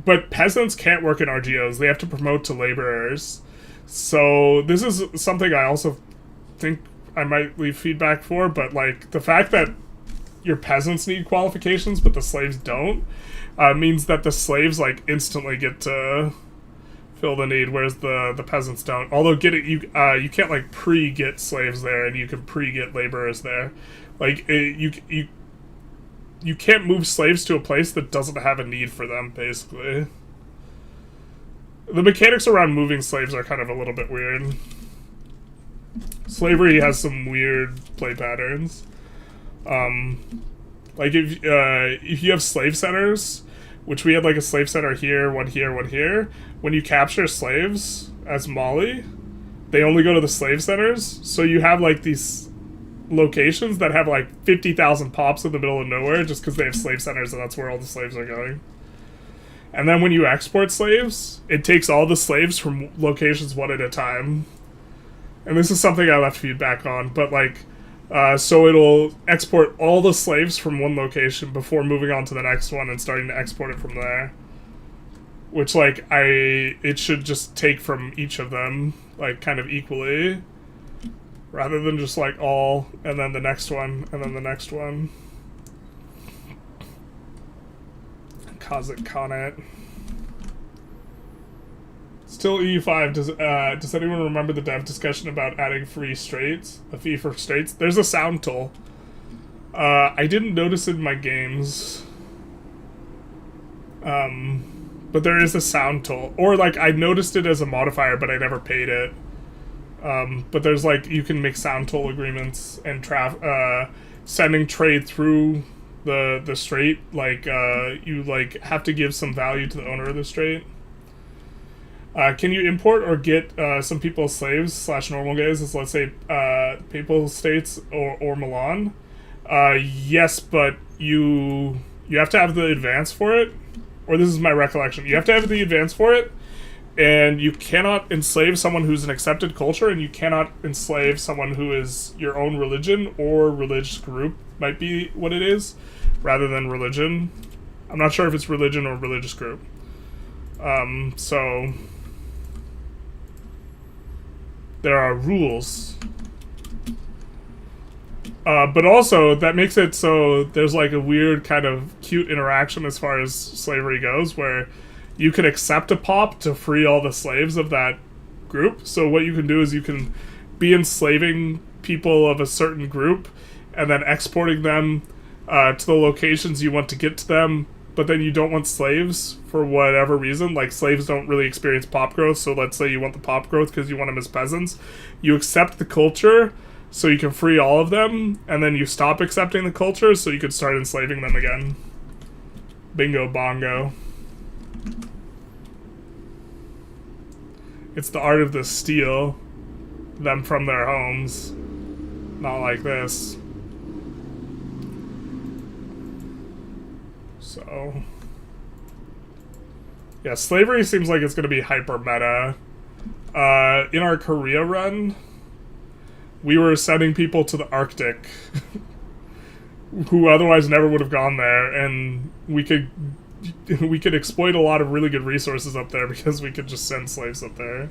but peasants can't work in RGOs. They have to promote to laborers. So this is something I also think I might leave feedback for, but, like, the fact that your peasants need qualifications but the slaves don't, means that the slaves, like, instantly get to fill the need, whereas the peasants don't. Although you can't, like, pre-get slaves there, and you can pre-get laborers there. Like, you can't move slaves to a place that doesn't have a need for them, basically. The mechanics around moving slaves are kind of a little bit weird. Slavery has some weird play patterns. Like, if you have slave centers, which we had, like, a slave center here, one here, one here, when you capture slaves as Mali, they only go to the slave centers, so you have, like, these locations that have, like, 50,000 pops in the middle of nowhere just because they have slave centers and that's where all the slaves are going. And then when you export slaves, it takes all the slaves from locations one at a time. And this is something I left feedback on, but, like, so it'll export all the slaves from one location before moving on to the next one and starting to export it from there. Which, like, it should just take from each of them, like, kind of equally. Rather than just, like, all, and then the next one, and then the next one. Cause it, con it. Still EU5. Does anyone remember the dev discussion about adding free straits? A fee for straits? There's a sound tool. I didn't notice it in my games. But there is a sound tool. Or, like, I noticed it as a modifier, but I never paid it. But there's, like, you can make sound toll agreements and sending trade through the strait. Like, you, like, have to give some value to the owner of the strait. Can you import or get some people's slaves / normal guys as, let's say, Papal States or Milan? Yes, but you have to have the advance for it, or this is my recollection. You have to have the advance for it, and you cannot enslave someone who's an accepted culture, and you cannot enslave someone who is your own religion or religious group, might be what it is, rather than religion. I'm not sure if it's religion or religious group. So there are rules. But also, that makes it so there's like a weird kind of cute interaction as far as slavery goes, where you can accept a pop to free all the slaves of that group. So what you can do is you can be enslaving people of a certain group and then exporting them to the locations you want to get to them, but then you don't want slaves for whatever reason. Like, slaves don't really experience pop growth, so let's say you want the pop growth because you want them as peasants. You accept the culture so you can free all of them, and then you stop accepting the culture so you could start enslaving them again. Bingo bongo. It's the art of the steal them from their homes. Not like this. So yeah, slavery seems like it's going to be hyper meta. In our Korea run, we were sending people to the Arctic who otherwise never would have gone there, and we could exploit a lot of really good resources up there because we could just send slaves up there.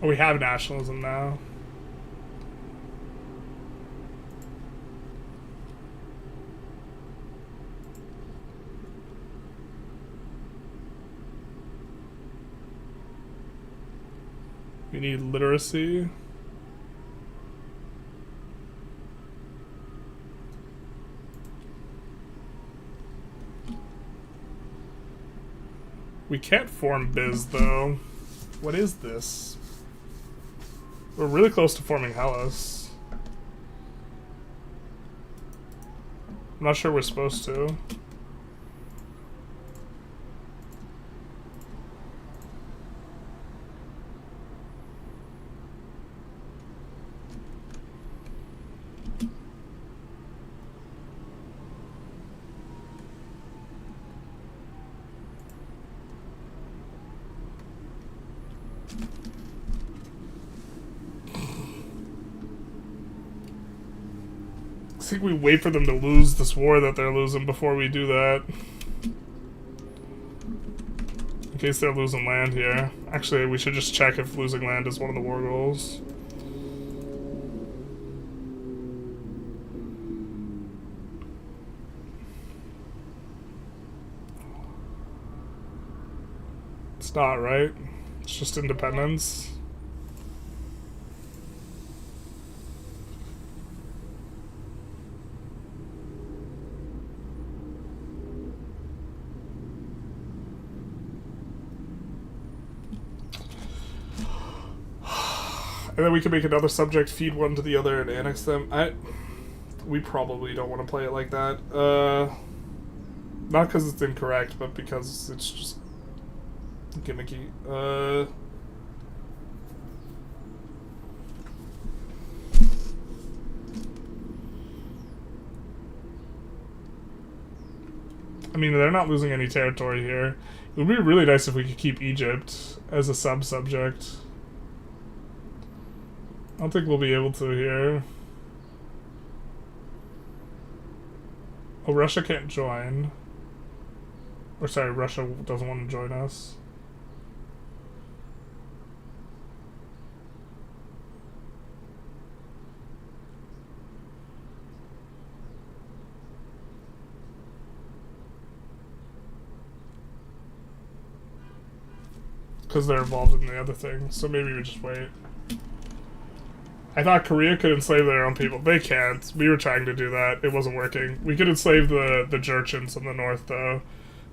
Oh, we have nationalism now. We need literacy. We can't form biz, though. What is this? We're really close to forming Hellas. I'm not sure we're supposed to. I think we wait for them to lose this war that they're losing before we do that. In case they're losing land here. Actually, we should just check if losing land is one of the war goals. It's not, right? It's just independence. And then we can make another subject, feed one to the other, and annex them. We probably don't want to play it like that. Not because it's incorrect, but because it's just gimmicky. I mean, they're not losing any territory here. It would be really nice if we could keep Egypt as a sub-subject. I don't think we'll be able to here. Oh, Russia can't join. Or sorry, Russia doesn't want to join us. Because they're involved in the other thing, so maybe we just wait. I thought Korea could enslave their own people. They can't. We were trying to do that. It wasn't working. We could enslave the Jurchens in the north, though,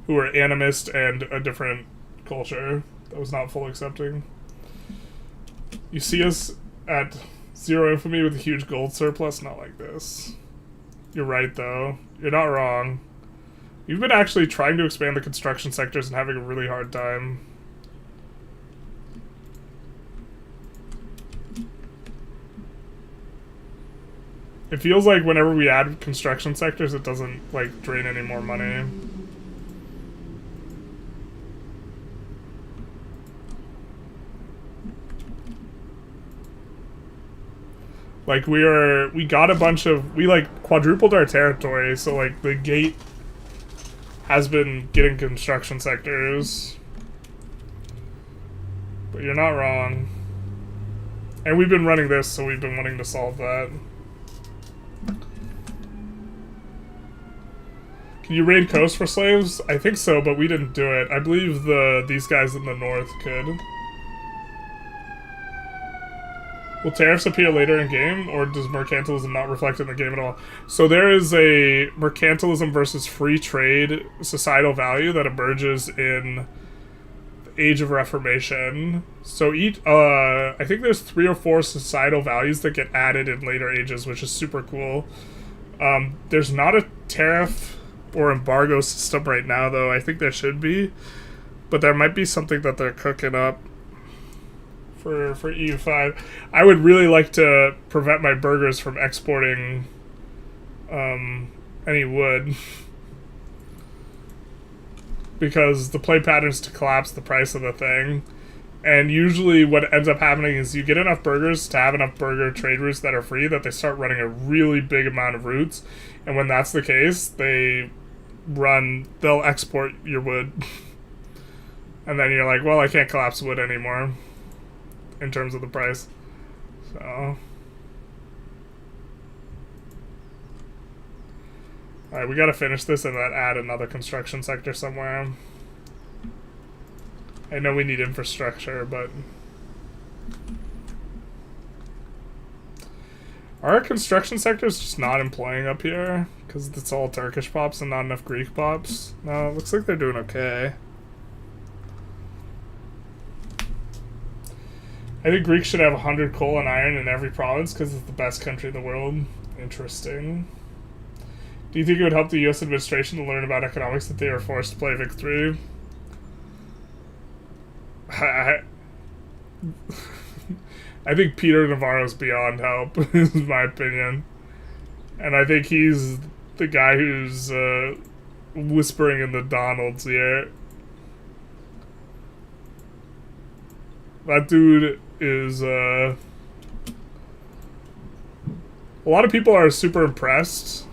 who were animist and a different culture that was not full accepting. You see us at 0 infamy with a huge gold surplus? Not like this. You're right, though. You're not wrong. You've been actually trying to expand the construction sectors and having a really hard time. It feels like whenever we add construction sectors, it doesn't, like, drain any more money. Like, we got a bunch of, we, like, quadrupled our territory, so, like, the gate has been getting construction sectors. But you're not wrong. And we've been running this, so we've been wanting to solve that. Can you raid coast for slaves? I think so, but we didn't do it. I believe these guys in the north could. Will tariffs appear later in game, or does mercantilism not reflect in the game at all? So there is a mercantilism versus free trade societal value that emerges in the Age of Reformation. So I think there's 3 or 4 societal values that get added in later ages, which is super cool. There's not a tariff or embargo system right now, though. I think there should be, but there might be something that they're cooking up for EU5. I would really like to prevent my burgers from exporting any wood because the play patterns to collapse the price of the thing. And usually what ends up happening is you get enough burgers to have enough burger trade routes that are free that they start running a really big amount of routes. And when that's the case, they'll export your wood. And then you're like, well, I can't collapse wood anymore in terms of the price. So, alright, we gotta finish this and then add another construction sector somewhere. I know we need infrastructure, but are our construction sectors just not employing up here? Because it's all Turkish pops and not enough Greek pops? No, it looks like they're doing okay. I think Greeks should have 100 coal and iron in every province because it's the best country in the world. Interesting. Do you think it would help the U.S. administration to learn about economics that they are forced to play Vic 3? I think Peter Navarro's beyond help, is my opinion. And I think he's the guy who's whispering in the Donalds here. That dude is, a lot of people are super impressed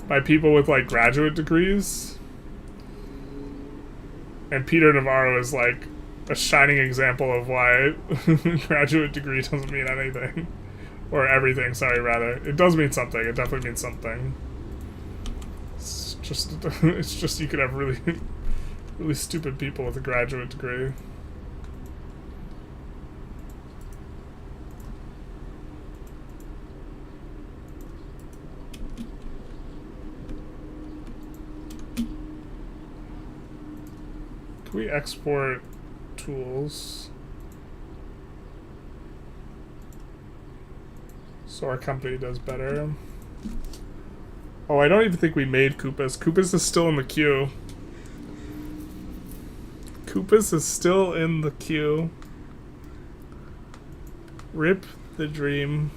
by people with, like, graduate degrees. And Peter Navarro is, like, a shining example of why graduate degree doesn't mean anything. Or everything, sorry, rather. It does mean something. It definitely means something. It's just you could have really, really stupid people with a graduate degree. Can we export tools so our company does better? Oh, I don't even think we made Koopas. Koopas is still in the queue. Koopas is still in the queue. Rip the dream.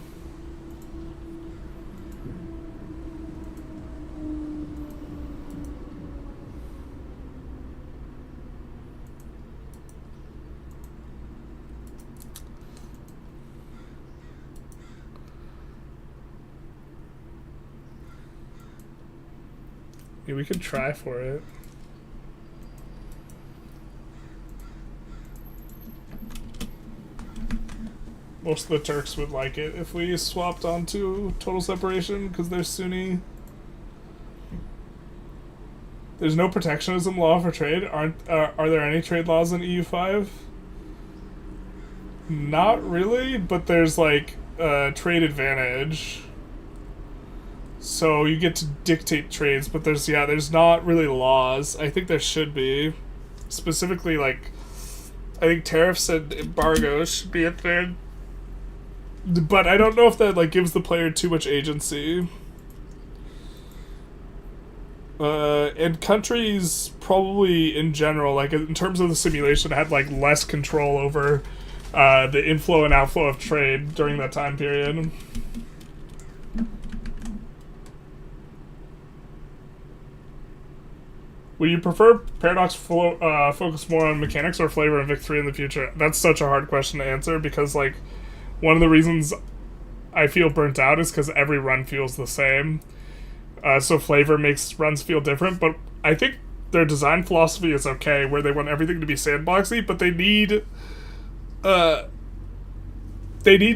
Yeah, we could try for it. Most of the Turks would like it if we swapped onto total separation because they're Sunni. There's no protectionism law for trade. Are there any trade laws in EU5? Not really, but there's like trade advantage. So you get to dictate trades, but there's not really laws. I think there should be. Specifically, like, I think tariffs and embargoes should be a thing. But I don't know if that, like, gives the player too much agency. And countries probably in general, like in terms of the simulation, had like less control over the inflow and outflow of trade during that time period. Would you prefer Paradox focus more on mechanics or flavor and Vic 3 in the future? That's such a hard question to answer because, like, one of the reasons I feel burnt out is because every run feels the same. So flavor makes runs feel different, but I think their design philosophy is okay, where they want everything to be sandboxy, but they need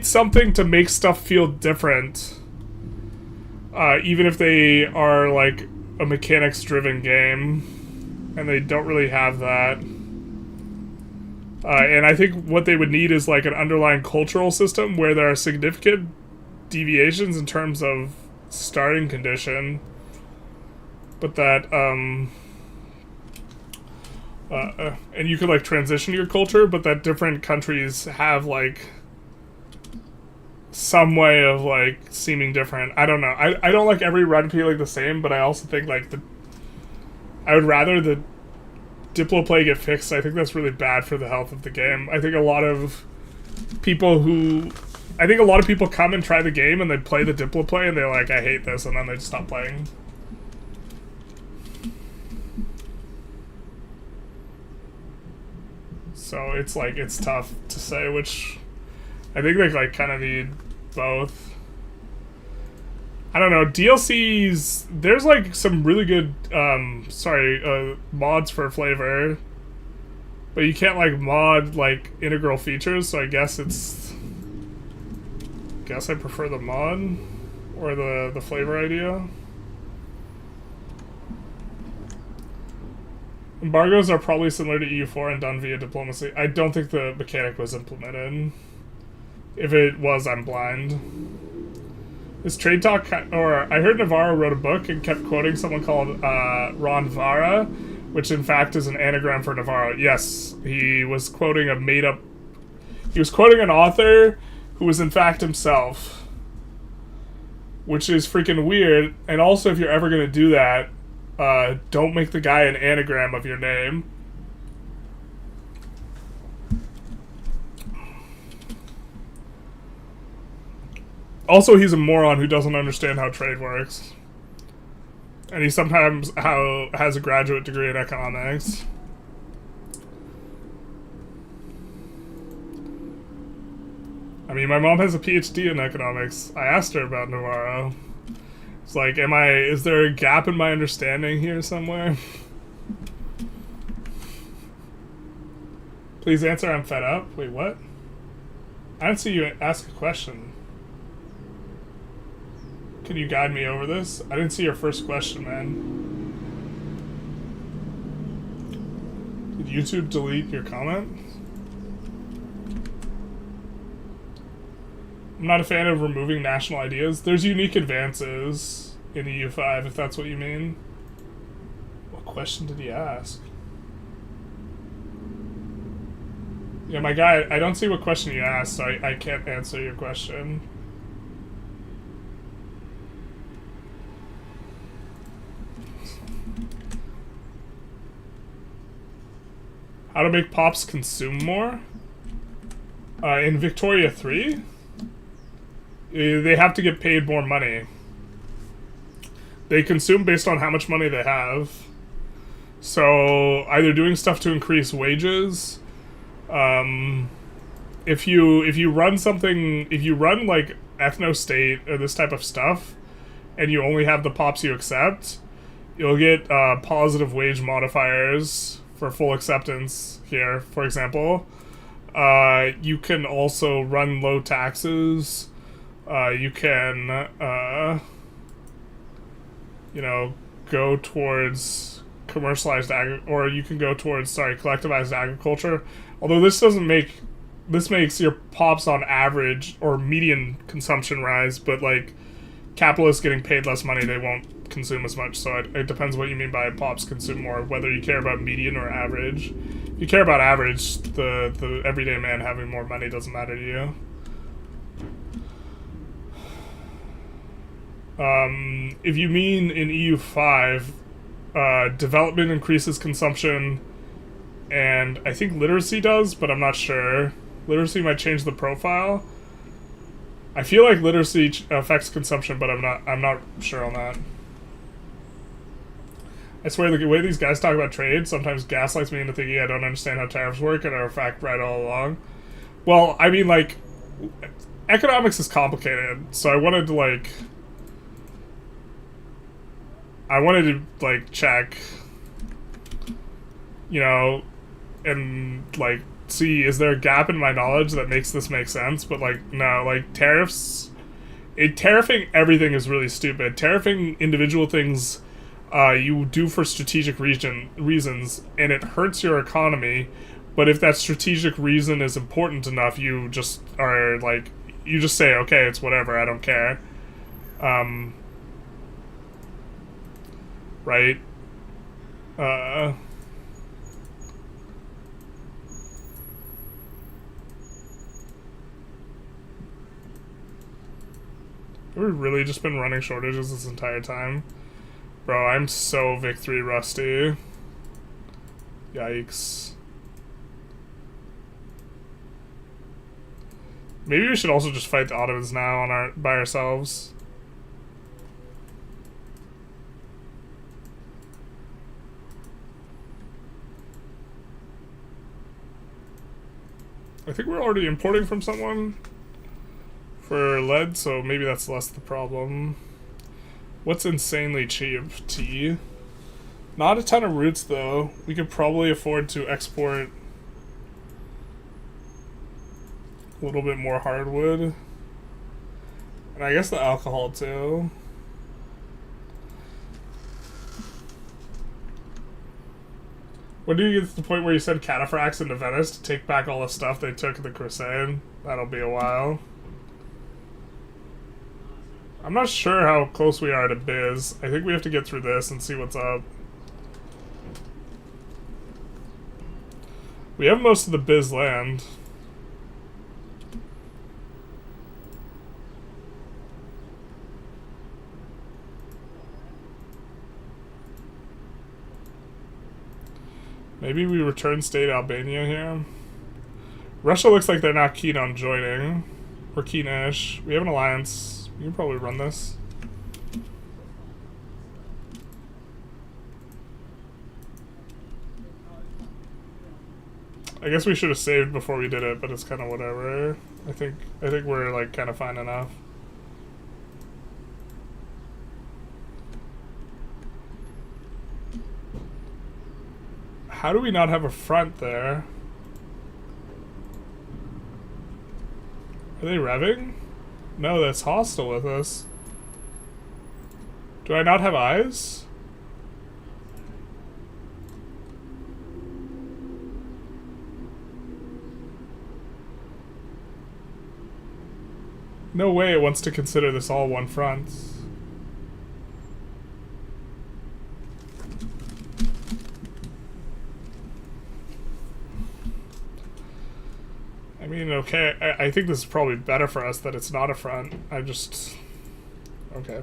something to make stuff feel different, even if they are like a mechanics-driven game, and they don't really have that. And I think what they would need is like an underlying cultural system where there are significant deviations in terms of starting condition, but that and you could like transition your culture, but that different countries have like some way of like seeming different. I don't know. I don't like every run feeling the same, but I also think like I would rather the Diplo play get fixed. I think that's really bad for the health of the game. I think a lot of people come and try the game and they play the Diplo play and they're like, I hate this, and then they just stop playing. So it's like, it's tough to say which. I think they like kind of need both. I don't know, DLCs, there's like some really good mods for flavor, but you can't like mod like integral features, so I guess I prefer the mod or the flavor idea. Embargoes are probably similar to EU4 and done via diplomacy. I don't think the mechanic was implemented. If it was, I'm blind. This trade talk, or I heard Navarro wrote a book and kept quoting someone called Ron Vara, which in fact is an anagram for Navarro. Yes, he was quoting he was quoting an author who was in fact himself, which is freaking weird. And also, if you're ever going to do that, don't make the guy an anagram of your name. Also, he's a moron who doesn't understand how trade works. And he sometimes has a graduate degree in economics. I mean, my mom has a PhD in economics. I asked her about Navarro. It's like, is there a gap in my understanding here somewhere? Please answer, I'm fed up. Wait, what? I didn't see you ask a question. Can you guide me over this? I didn't see your first question, man. Did YouTube delete your comment? I'm not a fan of removing national ideas. There's unique advances in EU5, if that's what you mean. What question did he ask? Yeah, my guy, I don't see what question you asked, so I can't answer your question. How to make pops consume more? In Victoria 3, they have to get paid more money. They consume based on how much money they have. So either doing stuff to increase wages. If you run like ethno-state or this type of stuff, and you only have the pops you accept, you'll get positive wage modifiers for full acceptance here, for example. You can also run low taxes. You can, go towards commercialized or you can go towards, collectivized agriculture. Although this makes your pops on average or median consumption rise, but like capitalists getting paid less money, they won't consume as much. So it depends what you mean by pops consume more, whether you care about median or average. If you care about average, the everyday man having more money doesn't matter to you. If you mean in EU5, Development increases consumption, and I think literacy does, but I'm not sure. Literacy might change the profile. I feel like literacy affects consumption, but I'm not sure on that. I swear the way these guys talk about trade sometimes gaslights me into thinking I don't understand how tariffs work and are in fact right all along. Well, I mean, like, economics is complicated, so I wanted to check, you know, and like see, is there a gap in my knowledge that makes this make sense? But like, no, like tariffing everything is really stupid. Tariffing individual things you do for strategic reasons, and it hurts your economy. But if that strategic reason is important enough, you just are like, you just say, okay, it's whatever, I don't care. Right? We've really just been running shortages this entire time. Bro, I'm so victory rusty. Yikes. Maybe we should also just fight the Ottomans now by ourselves. I think we're already importing from someone for lead, so maybe that's less the problem. What's insanely cheap? Tea? Not a ton of roots, though. We could probably afford to export a little bit more hardwood. And I guess the alcohol, too. When do you get to the point where you send cataphracts into Venice to take back all the stuff they took in the Crusade? That'll be a while. I'm not sure how close we are to Biz. I think we have to get through this and see what's up. We have most of the Biz land. Maybe we return state Albania here. Russia looks like they're not keen on joining. We're keen-ish. We have an alliance. We can probably run this. I guess we should have saved before we did it, but it's kind of whatever. I think we're like kind of fine enough. How do we not have a front there? Are they revving? No, that's hostile with us. Do I not have eyes? No way it wants to consider this all one front. I mean, okay, I think this is probably better for us that it's not a front. Okay.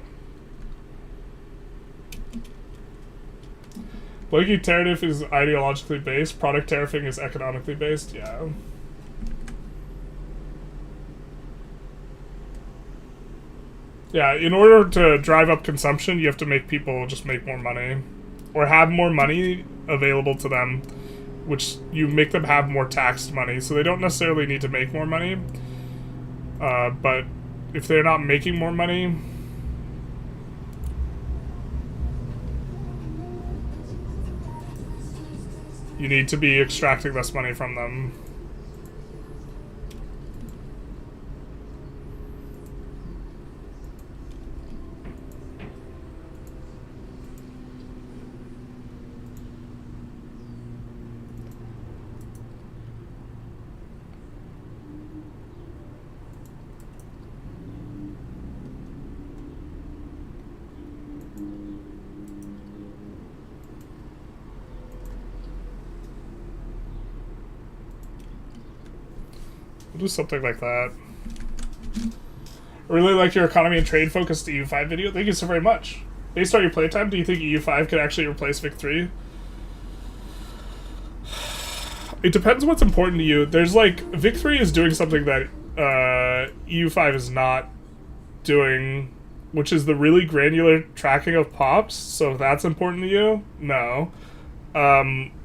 Blanking tariff is ideologically based, product tariffing is economically based, yeah. Yeah, in order to drive up consumption, you have to make people just make more money. Or have more money available to them, which you make them have more taxed money, so they don't necessarily need to make more money. But if they're not making more money, you need to be extracting less money from them. Do something like that. I really like your economy and trade focused EU5 video. Thank you so very much. Based on your playtime, do you think EU5 could actually replace Vic3? It depends what's important to you. There's like, Vic3 is doing something that EU5 is not doing, which is the really granular tracking of pops. So if that's important to you, no.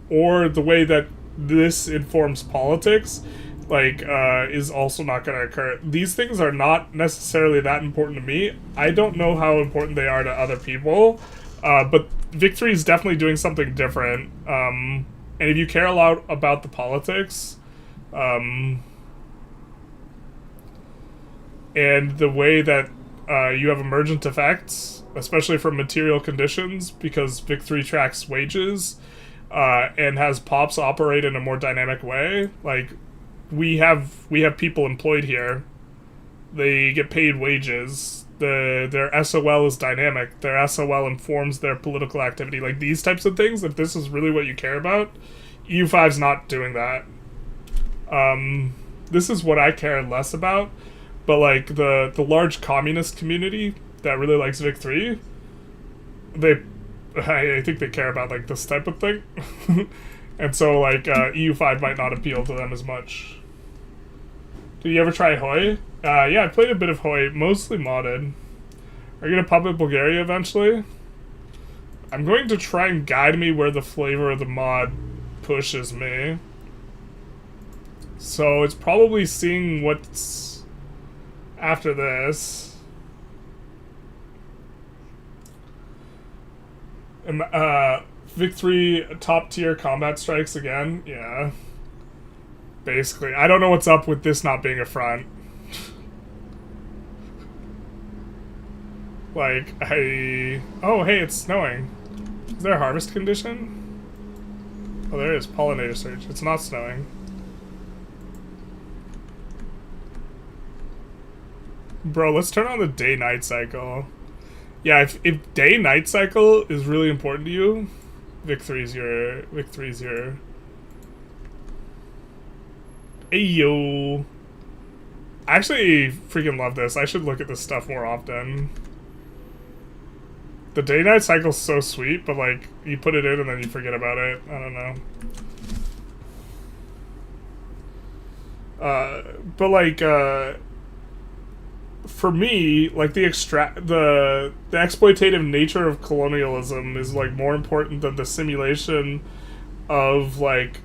Or the way that this informs politics, like, is also not going to occur. These things are not necessarily that important to me. I don't know how important they are to other people, but Vic3 is definitely doing something different. And if you care a lot about the politics, and the way that you have emergent effects, especially from material conditions, because Vic3 tracks wages, and has pops operate in a more dynamic way. Like, we have people employed here. They get paid wages. Their SOL is dynamic. Their SOL informs their political activity. Like, these types of things, if this is really what you care about, EU5's not doing that. This is what I care less about. But, like, the large communist community that really likes Vic3, I think they care about, like, this type of thing. And so, like, EU5 might not appeal to them as much. Did you ever try Hoi? Yeah, I played a bit of Hoi, mostly modded. Are you going to pub at Bulgaria eventually? I'm going to try and guide me where the flavor of the mod pushes me. So it's probably seeing what's after this. Vic3 top tier combat strikes again? Yeah. Basically. I don't know what's up with this not being a front. Like, oh, hey, it's snowing. Is there a harvest condition? Oh, there is. Pollinator surge. It's not snowing. Bro, let's turn on the day-night cycle. Yeah, if day-night cycle is really important to you, Vic3's your... Ayo. I actually freaking love this. I should look at this stuff more often. The day-night cycle's so sweet, but like, you put it in and then you forget about it. I don't know. But like, for me, like the exploitative nature of colonialism is like more important than the simulation of like,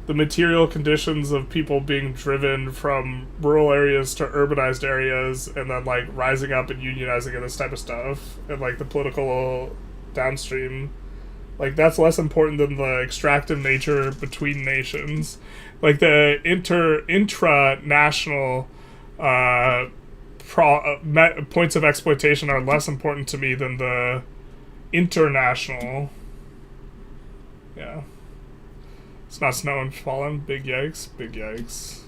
the material conditions of people being driven from rural areas to urbanized areas and then like rising up and unionizing and this type of stuff, and like the political downstream, like that's less important than the extractive nature between nations. Like the intra-national points of exploitation are less important to me than the international. Yeah. It's not snowing, falling. Big yikes. Big yikes.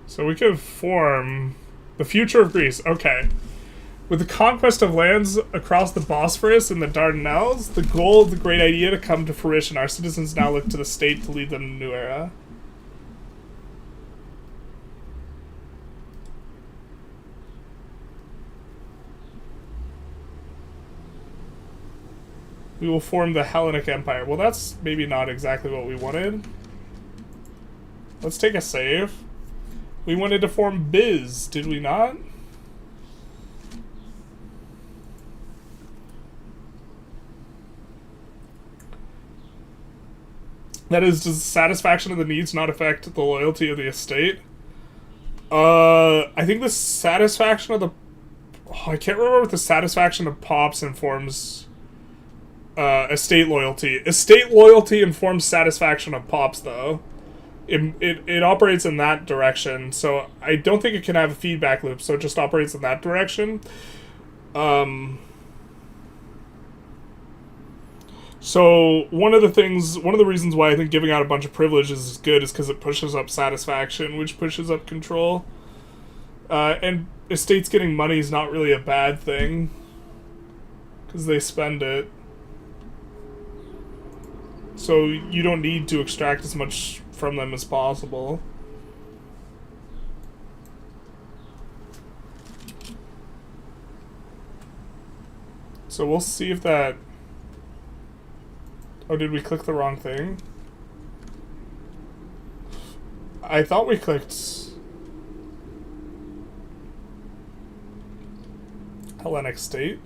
So we could form the future of Greece. Okay. With the conquest of lands across the Bosphorus and the Dardanelles, the goal of the great idea to come to fruition, our citizens now look to the state to lead them in a new era. We will form the Hellenic Empire. Well, that's maybe not exactly what we wanted. Let's take a save. We wanted to form Biz, did we not? That is, does the satisfaction of the needs not affect the loyalty of the estate? I think the satisfaction of the... Oh, I can't remember what the satisfaction of pops informs... estate loyalty. Estate loyalty informs satisfaction of pops, though. It operates in that direction, so I don't think it can have a feedback loop, so it just operates in that direction. So one of the reasons why I think giving out a bunch of privileges is good is because it pushes up satisfaction, which pushes up control. And estates getting money is not really a bad thing, because they spend it. So you don't need to extract as much from them as possible. So we'll see if that... Oh, did we click the wrong thing? I thought we clicked... Hellenic State.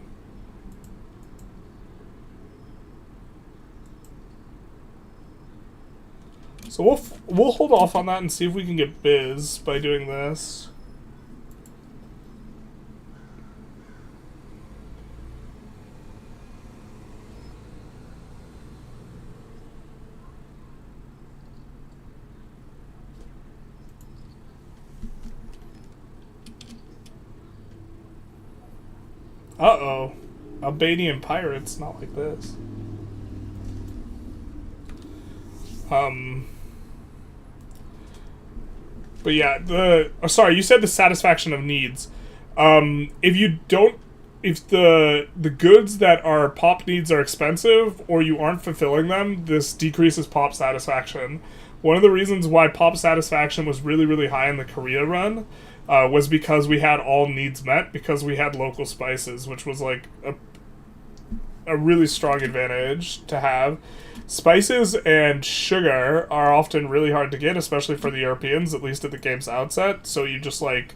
So we'll hold off on that and see if we can get biz by doing this. Uh-oh. Albanian pirates, not like this. But yeah, sorry, you said the satisfaction of needs. If the goods that are pop needs are expensive or you aren't fulfilling them, this decreases pop satisfaction. One of the reasons why pop satisfaction was really, really high in the Korea run was because we had all needs met, because we had local spices, which was like a really strong advantage to have. Spices and sugar are often really hard to get, especially for the Europeans, at least at the game's outset. So you just like...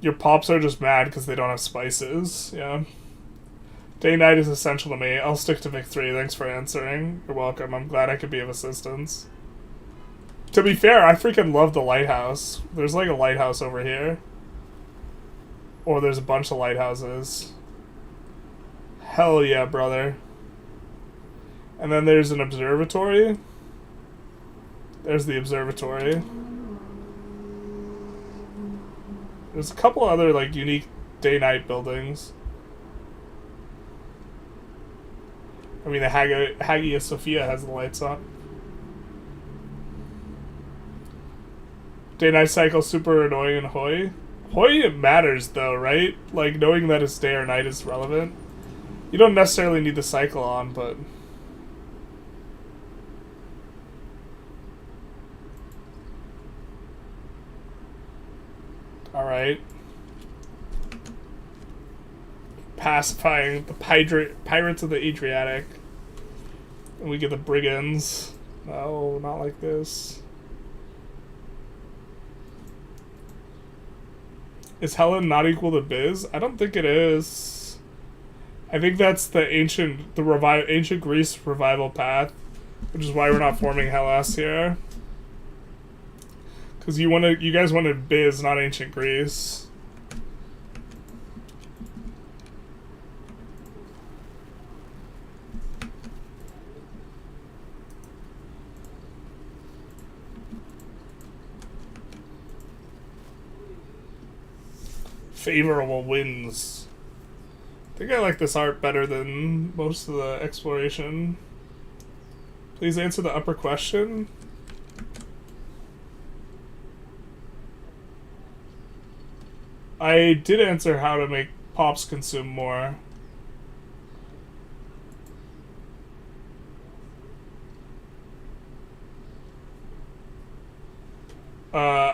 Your pops are just mad because they don't have spices. Yeah. Day-night is essential to me. I'll stick to Vic 3. Thanks for answering. You're welcome. I'm glad I could be of assistance. To be fair, I freaking love the lighthouse. There's like a lighthouse over here. Or there's a bunch of lighthouses. Hell yeah, brother. And then there's an observatory. There's the observatory. There's a couple other, like, unique day-night buildings. I mean, the Hagia Sophia has the lights on. Day-night cycle super annoying in Hoi. Hoi matters, though, right? Like, knowing that it's day or night is relevant. You don't necessarily need the cycle on, but... Alright. Pacifying the pirates of the Adriatic. And we get the brigands. No, not like this. Is Helen not equal to Biz? I don't think it is. I think that's the ancient Greece revival path, which is why we're not forming Hellas here. Because you guys wanted Biz, not ancient Greece. Favorable winds. I think I like this art better than most of the exploration. Please answer the upper question. I did answer how to make pops consume more.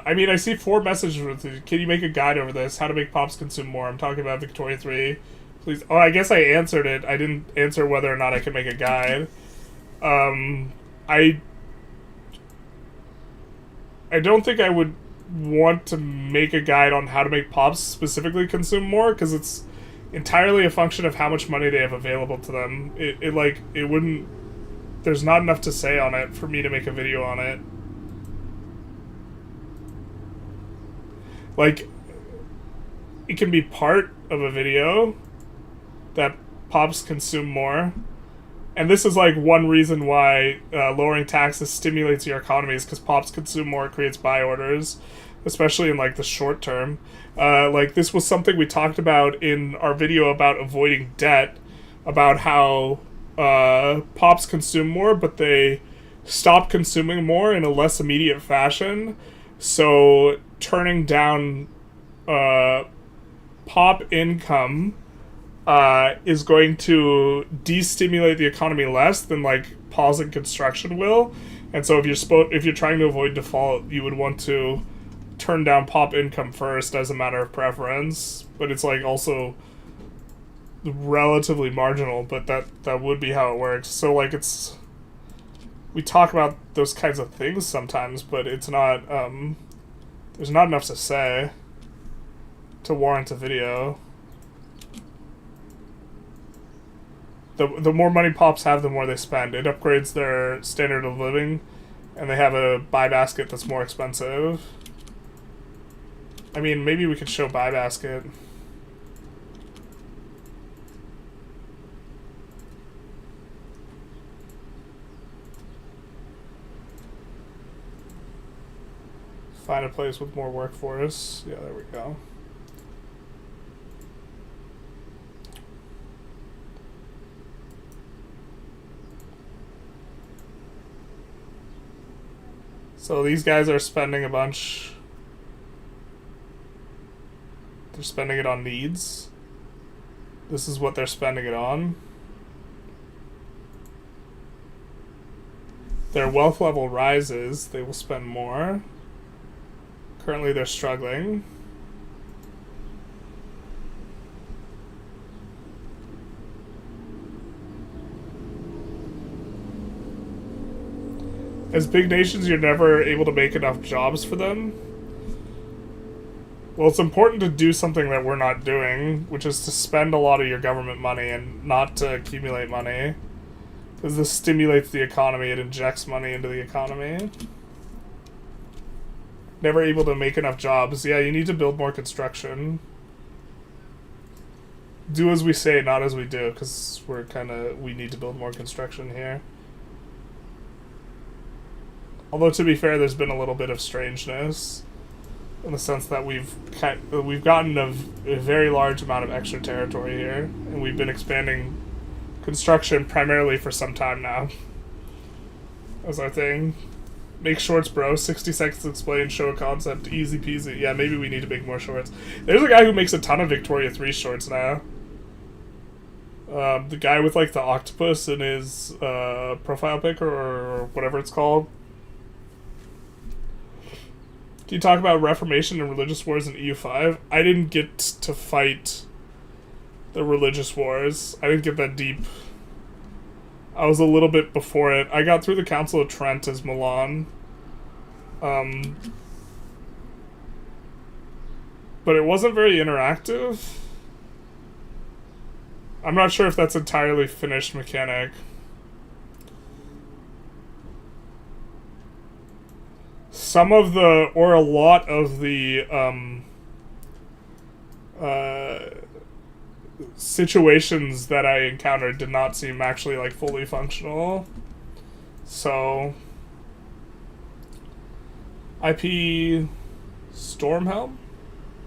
I mean, I see 4 messages with you. Can you make a guide over this? How to make pops consume more? I'm talking about Victoria 3. Please. Oh, I guess I answered it. I didn't answer whether or not I could make a guide. I don't think I would want to make a guide on how to make pops specifically consume more, because it's entirely a function of how much money they have available to them. It wouldn't... There's not enough to say on it for me to make a video on it. Like, it can be part of a video that pops consume more. And this is, like, one reason why lowering taxes stimulates your economies, because pops consume more, it creates buy orders, especially in, like, the short term. Like, this was something we talked about in our video about avoiding debt, about how pops consume more, but they stop consuming more in a less immediate fashion. So turning down pop income is going to destimulate the economy less than, like, pausing construction will. And so if you're trying to avoid default, you would want to turn down pop income first as a matter of preference. But it's, like, also relatively marginal, but that would be how it works. So like we talk about those kinds of things sometimes, but it's not there's not enough to say to warrant a video. The more money pops have, the more they spend. It upgrades their standard of living, and they have a buy basket that's more expensive. I mean, maybe we could show buy basket. Find a place with more workforce. Yeah, there we go. So these guys are spending a bunch. They're spending it on needs. This is what they're spending it on. Their wealth level rises, they will spend more. Currently they're struggling. As big nations, you're never able to make enough jobs for them. Well, it's important to do something that we're not doing, which is to spend a lot of your government money and not to accumulate money. Because this stimulates the economy, it injects money into the economy. Never able to make enough jobs. Yeah, you need to build more construction. Do as we say, not as we do, because we need to build more construction here. Although, to be fair, there's been a little bit of strangeness in the sense that we've gotten a very large amount of extra territory here, and we've been expanding construction primarily for some time now. That's our thing. Make shorts, bro. 60 seconds to explain, show a concept, easy peasy. Yeah, maybe we need to make more shorts. There's a guy who makes a ton of Victoria 3 shorts now. The guy with, like, the octopus in his profile pic, or whatever it's called. Can you talk about Reformation and religious wars in EU5? I didn't get to fight the religious wars. I didn't get that deep. I was a little bit before it. I got through the Council of Trent as Milan. But it wasn't very interactive. I'm not sure if that's entirely finished mechanic. Some of the, or a lot of the, situations that I encountered did not seem actually, like, fully functional. So, IP Stormhelm?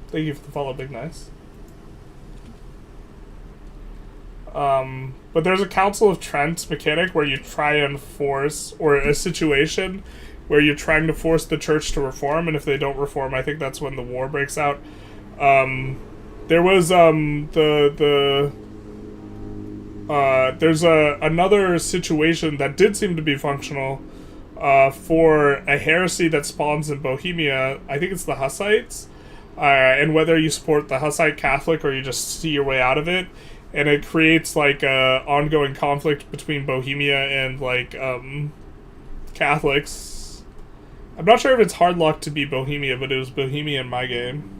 Thank you for the follow, Big Nice. But there's a Council of Trent mechanic where you try and force, or a situation where you're trying to force the church to reform, and if they don't reform, I think that's when the war breaks out. There was there's another situation that did seem to be functional for a heresy that spawns in Bohemia. I think it's the Hussites, and whether you support the Hussite Catholic or you just see your way out of it, and it creates like a ongoing conflict between Bohemia and like Catholics. I'm not sure if it's hard luck to be Bohemia, but it was Bohemia in my game.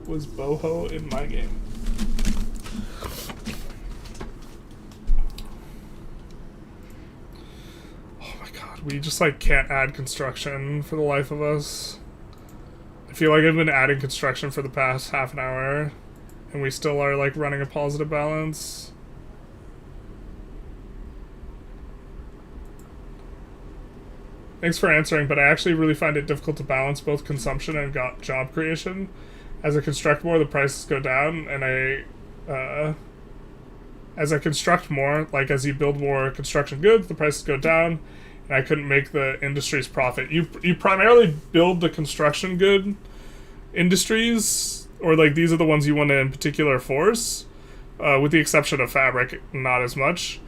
Was boho in my game. Oh my god, we just like can't add construction for the life of us. I feel like I've been adding construction for the past half an hour and we still are like running a positive balance. Thanks for answering, but I actually really find it difficult to balance both consumption and job creation. As I construct more, the prices go down, and as I construct more, like as you build more construction goods, the prices go down, and I couldn't make the industries profit. You primarily build the construction good industries, or like these are the ones you want to in particular force, with the exception of fabric, not as much.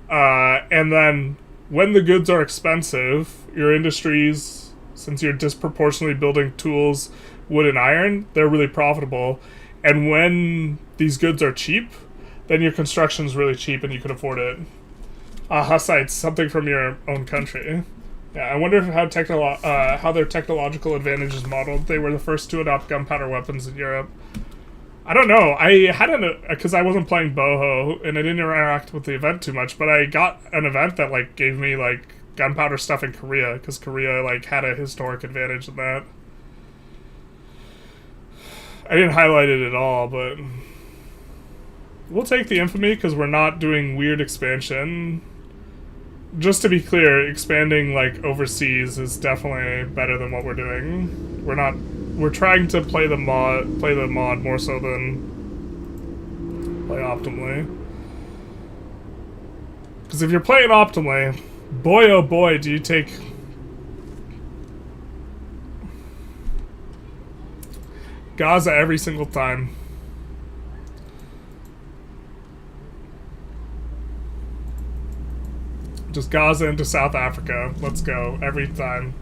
And then when the goods are expensive, your industries, since you're disproportionately building tools, wood and iron, they're really profitable. And when these goods are cheap, then your construction's really cheap and you can afford it. Hussites, something from your own country. Yeah, I wonder how their technological advantage is modeled. They were the first to adopt gunpowder weapons in Europe. I don't know. I had because I wasn't playing boho and I didn't interact with the event too much, but I got an event that like gave me like gunpowder stuff in Korea because Korea like had a historic advantage in that. I didn't highlight it at all, but we'll take the infamy because we're not doing weird expansion. Just to be clear, expanding like overseas is definitely better than what we're doing. We're trying to play the mod more so than play optimally. Because if you're playing optimally, boy oh boy do you take Gaza every single time. Just Gaza into South Africa. Let's go. Every time.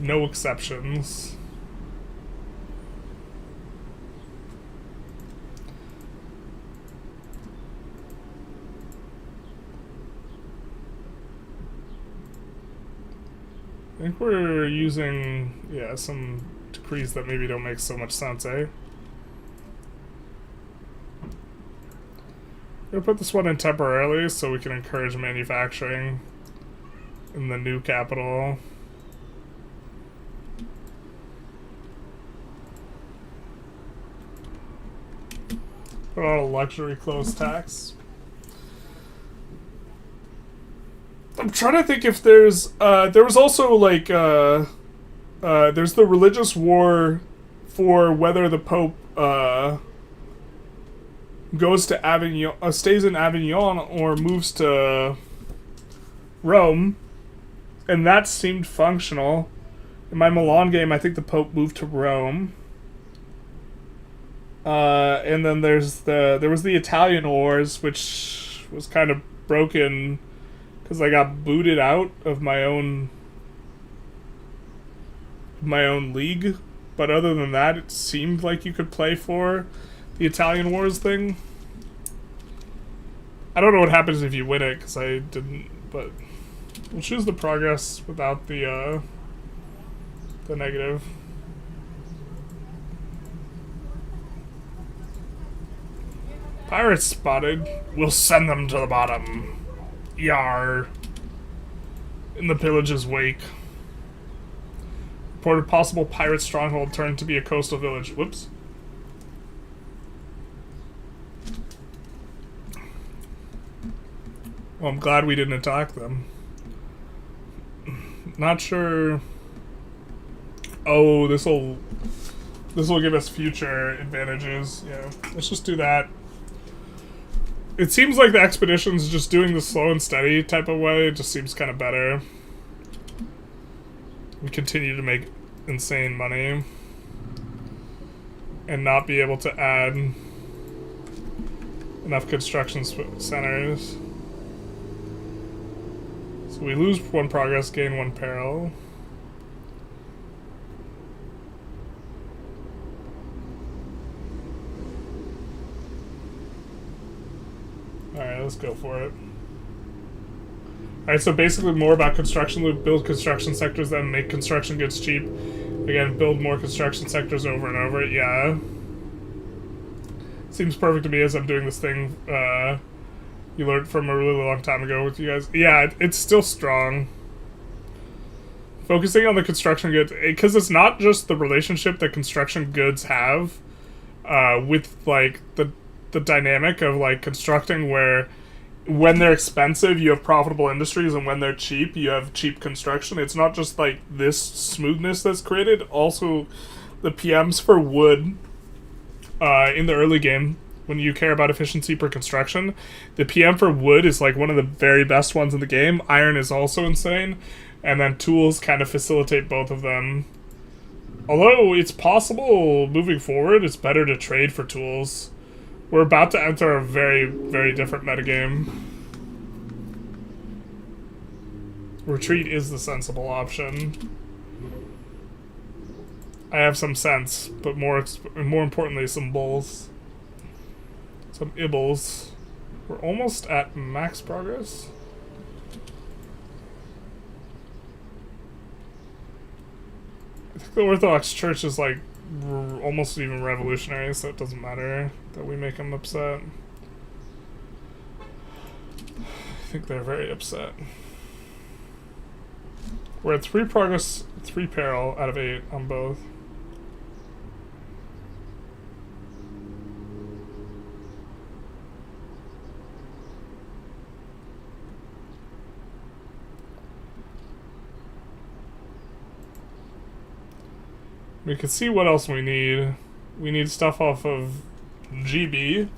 No exceptions. I think we're using, yeah, some decrees that maybe don't make so much sense, eh? I'm gonna put this one in temporarily so we can encourage manufacturing in the new capital. Put on a luxury clothes tax. I'm trying to think if there's there was also like there's the religious war for whether the Pope goes to Avignon, stays in Avignon or moves to Rome, and that seemed functional. In my Milan game, I think the Pope moved to Rome. And then there was the Italian wars, which was kind of broken because I got booted out of my own league. But other than that, it seemed like you could play for the Italian wars thing. I don't know what happens if you win it because I didn't, but we'll choose the progress without the negative. Pirates spotted. We'll send them to the bottom. Yar. In the pillage's wake. Reported possible pirate stronghold turned to be a coastal village. Whoops. Well, I'm glad we didn't attack them. Not sure. Oh, this'll give us future advantages. Yeah, let's just do that. It seems like the expedition's just doing the slow and steady type of way. It just seems kind of better. We continue to make insane money and not be able to add enough construction centers. So we lose 1 progress, gain 1 peril. Alright, let's go for it. Alright, so basically more about construction loop, build construction sectors, then make construction goods cheap. Again, build more construction sectors over and over. Yeah. Seems perfect to me as I'm doing this thing you learned from a really long time ago with you guys. Yeah, it's still strong. Focusing on the construction goods, because it's not just the relationship that construction goods have with, like, the dynamic of, like, constructing where when they're expensive, you have profitable industries, and when they're cheap, you have cheap construction. It's not just, like, this smoothness that's created. Also, the PMs for wood in the early game, when you care about efficiency per construction, the PM for wood is, like, one of the very best ones in the game. Iron is also insane, and then tools kind of facilitate both of them. Although it's possible, moving forward, it's better to trade for tools. We're about to enter a very, very different metagame. Retreat is the sensible option. I have some sense, but more importantly, some bulls. Some ibbles. We're almost at max progress. I think the Orthodox Church is like almost even revolutionary, so it doesn't matter that we make them upset. I think they're very upset. We're at 3 progress, 3 peril out of 8 on both. We can see what else we need. We need stuff off of GB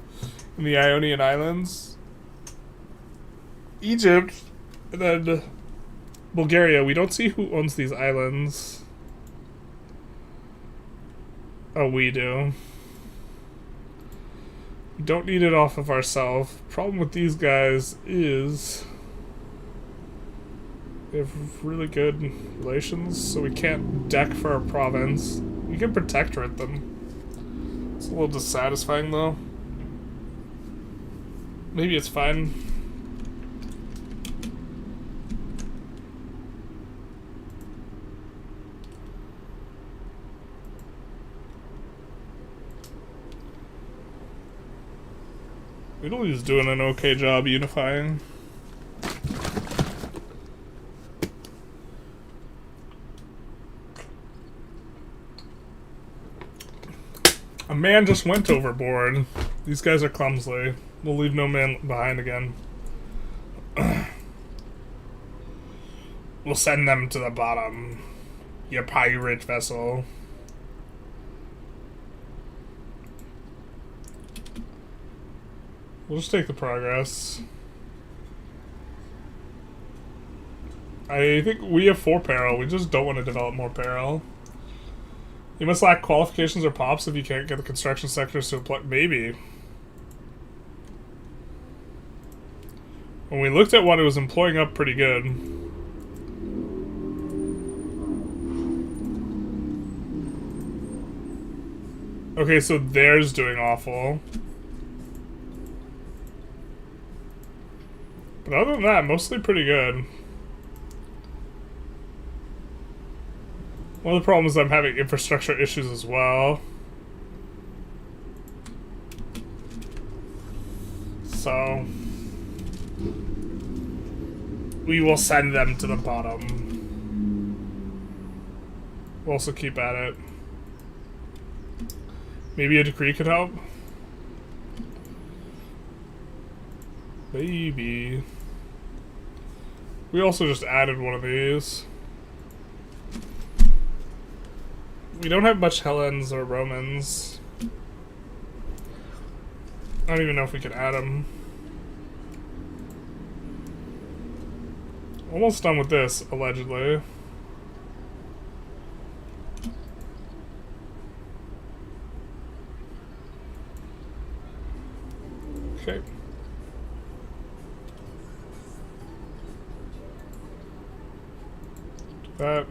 in the Ionian Islands, Egypt, and then Bulgaria. We don't see who owns these islands. Oh, we do. We don't need it off of ourselves. Problem with these guys is they have really good relations, so we can't deck for our province. We can protectorate them. It's a little dissatisfying, though. Maybe it's fine. Italy's doing an okay job unifying. A man just went overboard. These guys are clumsy. We'll leave no man behind again. We'll send them to the bottom. You pirate vessel. We'll just take the progress. I think we have 4 peril. We just don't want to develop more peril. You must lack qualifications or pops if you can't get the construction sectors to apply. Maybe. When we looked at one, it was employing up pretty good. Okay, so theirs doing awful. But other than that, mostly pretty good. One of the problems is I'm having infrastructure issues as well. So we will send them to the bottom. We'll also keep at it. Maybe a decree could help? Maybe. We also just added one of these. We don't have much Hellenes or Romans. I don't even know if we can add them. Almost done with this, allegedly. Okay. Do that.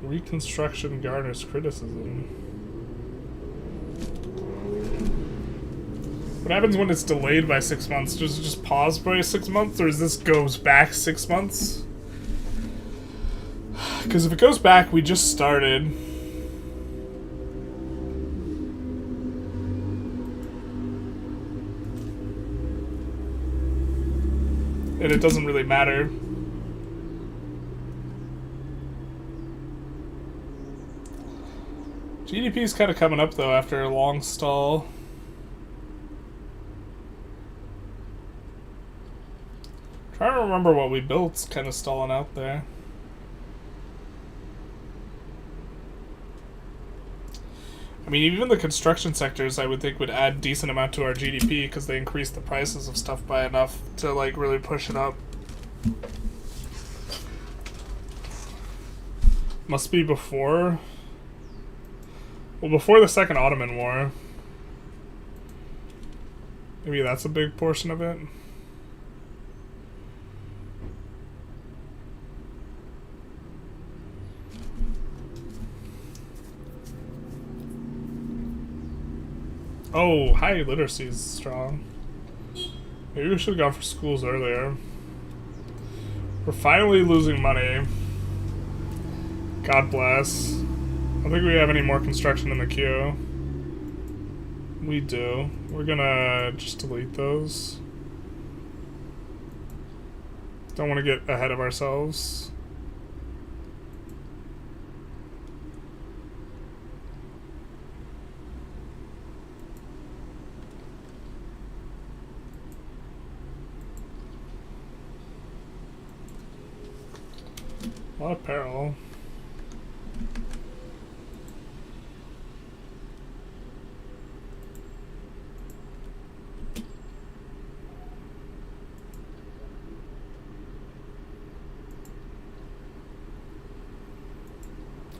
Reconstruction garners criticism. What happens when it's delayed by 6 months? Does it just pause by 6 months, or is this goes back 6 months? Because if it goes back, we just started. And it doesn't really matter. GDP is kind of coming up, though, after a long stall. Trying to remember what we built's kind of stalling out there. I mean, even the construction sectors, I would think, would add decent amount to our GDP because they increase the prices of stuff by enough to, like, really push it up. Must be before... Well, before the Second Ottoman War. Maybe that's a big portion of it. Oh, high literacy is strong. Maybe we should have gone for schools earlier. We're finally losing money. God bless. I don't think we have any more construction in the queue. We do. We're gonna just delete those. Don't want to get ahead of ourselves. A lot of peril.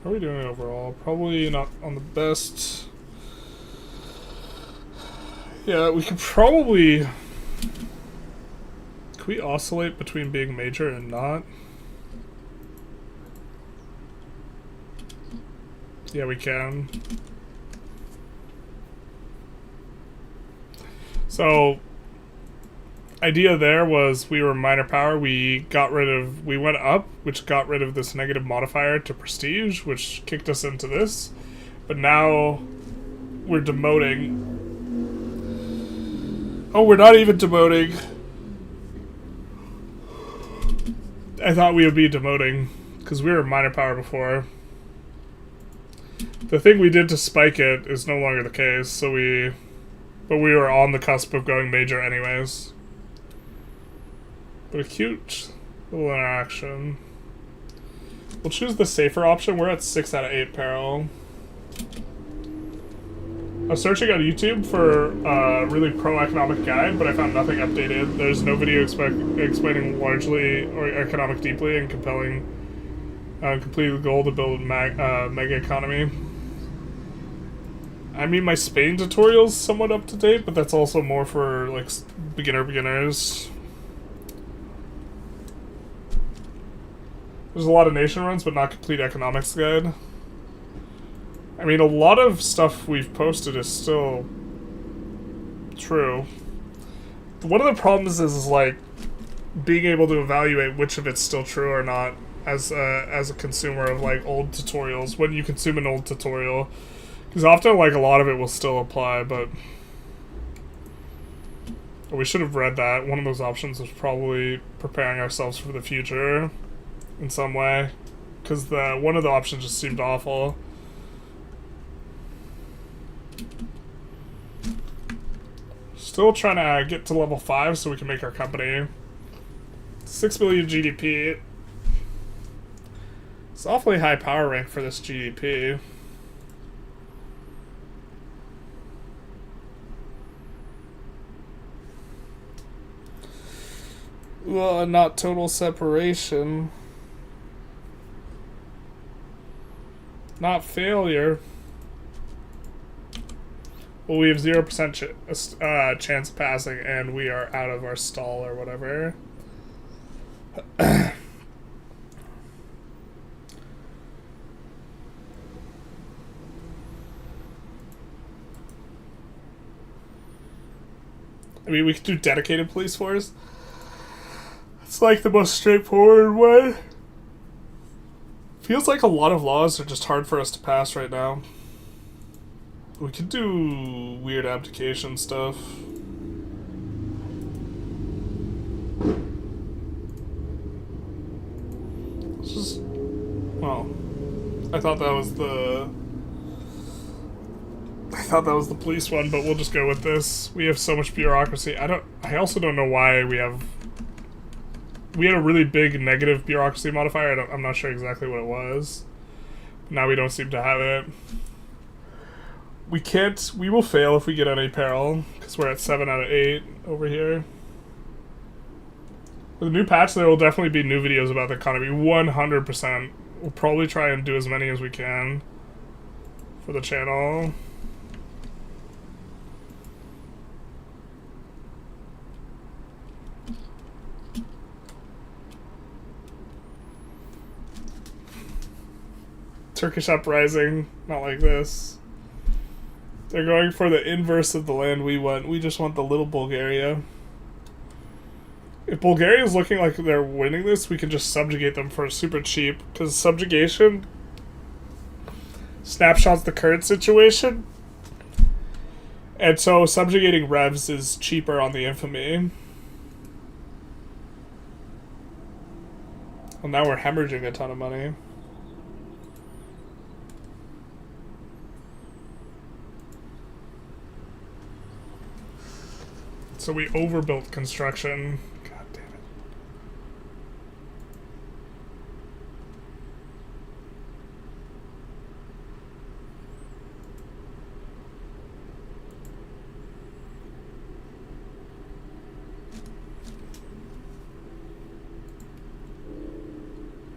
How are we doing overall? Probably not on the best. Yeah, we could probably... Can we oscillate between being major and not? Yeah, we can. So, idea there was we were minor power. We went up, which got rid of this negative modifier to prestige, which kicked us into this. But now we're demoting. Oh, we're not even demoting. I thought we would be demoting because we were minor power before. The thing we did to spike it is no longer the case, so but we were on the cusp of going major anyways. But a cute little interaction. We'll choose the safer option. We're at 6 out of 8 peril. I was searching on YouTube for a really pro-economic guide, but I found nothing updated. There's no video explaining largely or economic deeply and compelling complete goal to build mega economy. I mean, my Spain tutorial's somewhat up to date, but that's also more for like beginners. There's a lot of nation runs, but not complete economics guide. I mean, a lot of stuff we've posted is still true. One of the problems is like being able to evaluate which of it's still true or not as a consumer of like old tutorials when you consume an old tutorial. Because often, like, a lot of it will still apply, but... We should have read that. One of those options was probably preparing ourselves for the future in some way. Because one of the options just seemed awful. Still trying to get to level 5 so we can make our company. 6 billion GDP. It's awfully high power rank for this GDP. Well, not total separation. Not failure. Well, we have 0% chance of passing, and we are out of our stall or whatever. I mean, we could do dedicated police force. It's like the most straightforward way. Feels like a lot of laws are just hard for us to pass right now. We could do weird abdication stuff. It's just... Well, I thought that was the police one, but we'll just go with this. We have so much bureaucracy. I also don't know why we had a really big negative bureaucracy modifier. I'm not sure exactly what it was. Now we don't seem to have it. We will fail if we get any peril, because we're at 7 out of 8 over here. With the new patch, there will definitely be new videos about the economy. 100% We'll probably try and do as many as we can for the channel. Turkish uprising, not like this. They're going for the inverse of the land we want. We just want the little Bulgaria. If Bulgaria is looking like they're winning this, we can just subjugate them for super cheap. Because subjugation snapshots the current situation. And so subjugating revs is cheaper on the infamy. Well, now we're hemorrhaging a ton of money. So we overbuilt construction. God damn it.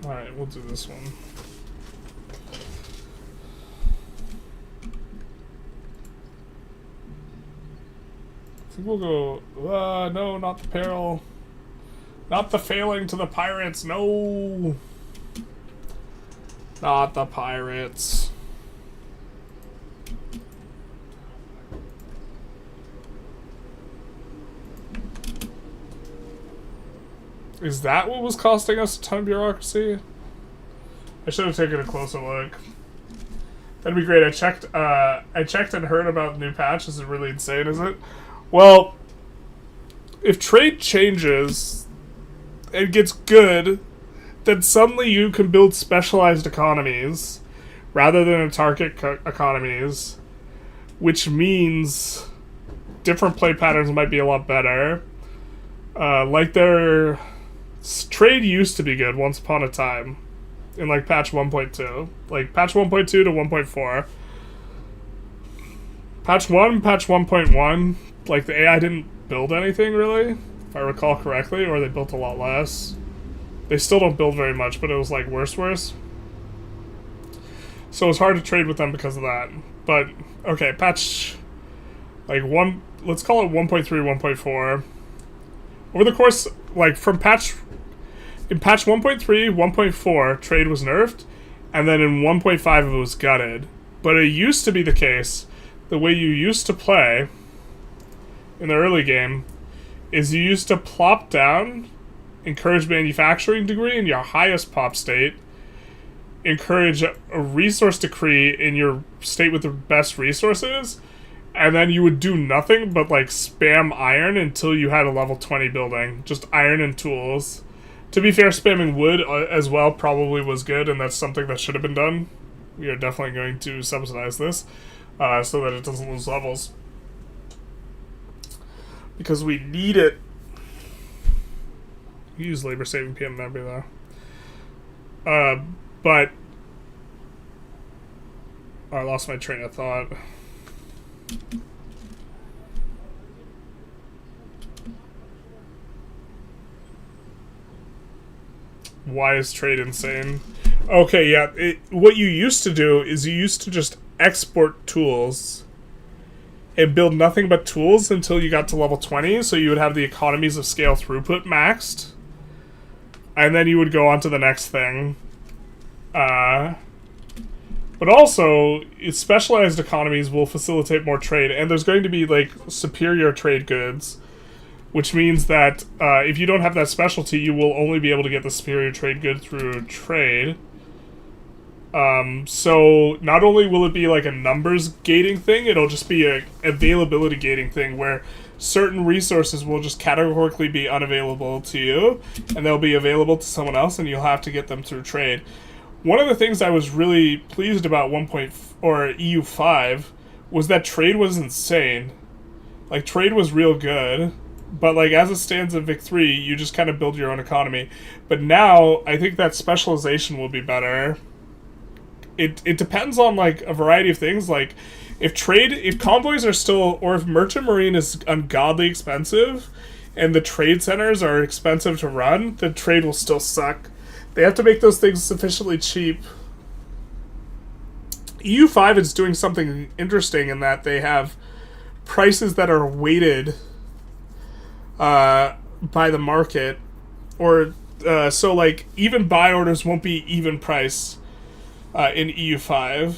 Alright, we'll do this one. I think we'll go, no, not the peril. Not the failing to the pirates, no! Not the pirates. Is that what was costing us a ton of bureaucracy? I should have taken a closer look. That'd be great. I checked and heard about the new patch. Is it really insane, is it? Well, if trade changes and gets good, then suddenly you can build specialized economies rather than autarkic economies, which means different play patterns might be a lot better. Like their trade used to be good once upon a time in like patch 1.2, like patch 1.2 to 1.4. Patch 1, patch 1.1, like the AI didn't build anything really, if I recall correctly, or they built a lot less. They still don't build very much, but it was like worse. So it's hard to trade with them because of that. But okay, patch like let's call it 1.3, 1.4. Over the course, like from in patch 1.3, 1.4, trade was nerfed, and then in 1.5 it was gutted. But it used to be the case, the way you used to play in the early game is you used to plop down, encourage manufacturing degree in your highest pop state, encourage a resource decree in your state with the best resources, and then you would do nothing but like spam iron until you had a level 20 building. Just iron and tools. To be fair, spamming wood as well probably was good, and that's something that should have been done. We are definitely going to subsidize this so that it doesn't lose levels. Because we need it. Use labor saving PM member though. But I lost my train of thought. Why is trade insane? Okay, yeah. What you used to do is you used to just export tools and build nothing but tools until you got to level 20, so you would have the economies of scale throughput maxed. And then you would go on to the next thing. But also, specialized economies will facilitate more trade, and there's going to be, like, superior trade goods, which means that if you don't have that specialty, you will only be able to get the superior trade good through trade. So not only will it be like a numbers gating thing, it'll just be a availability gating thing where certain resources will just categorically be unavailable to you and they'll be available to someone else and you'll have to get them through trade. One of the things I was really pleased about EU5 was that trade was insane. Like trade was real good, but like as it stands in Vic 3, you just kind of build your own economy. But now I think that specialization will be better. It depends on like a variety of things. Like if convoys are still, or if merchant marine is ungodly expensive and the trade centers are expensive to run, the trade will still suck. They have to make those things sufficiently cheap. EU5 is doing something interesting in that they have prices that are weighted by the market, or so like even buy orders won't be even price in EU5.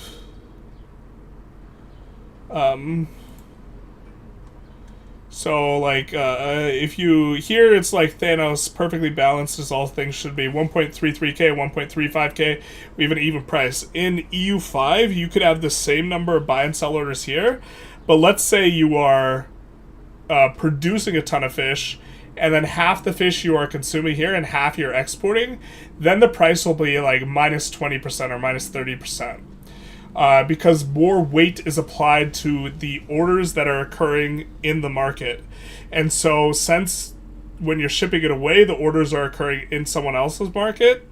So like if you here, it's like Thanos, perfectly balanced as all things should be, 1.33k, 1.35k, we have an even price. In EU5 you could have the same number of buy and sell orders here, but let's say you are producing a ton of fish, and then half the fish you are consuming here and half you're exporting, then the price will be like minus 20% or minus 30%. Because more weight is applied to the orders that are occurring in the market. And so since when you're shipping it away, the orders are occurring in someone else's market,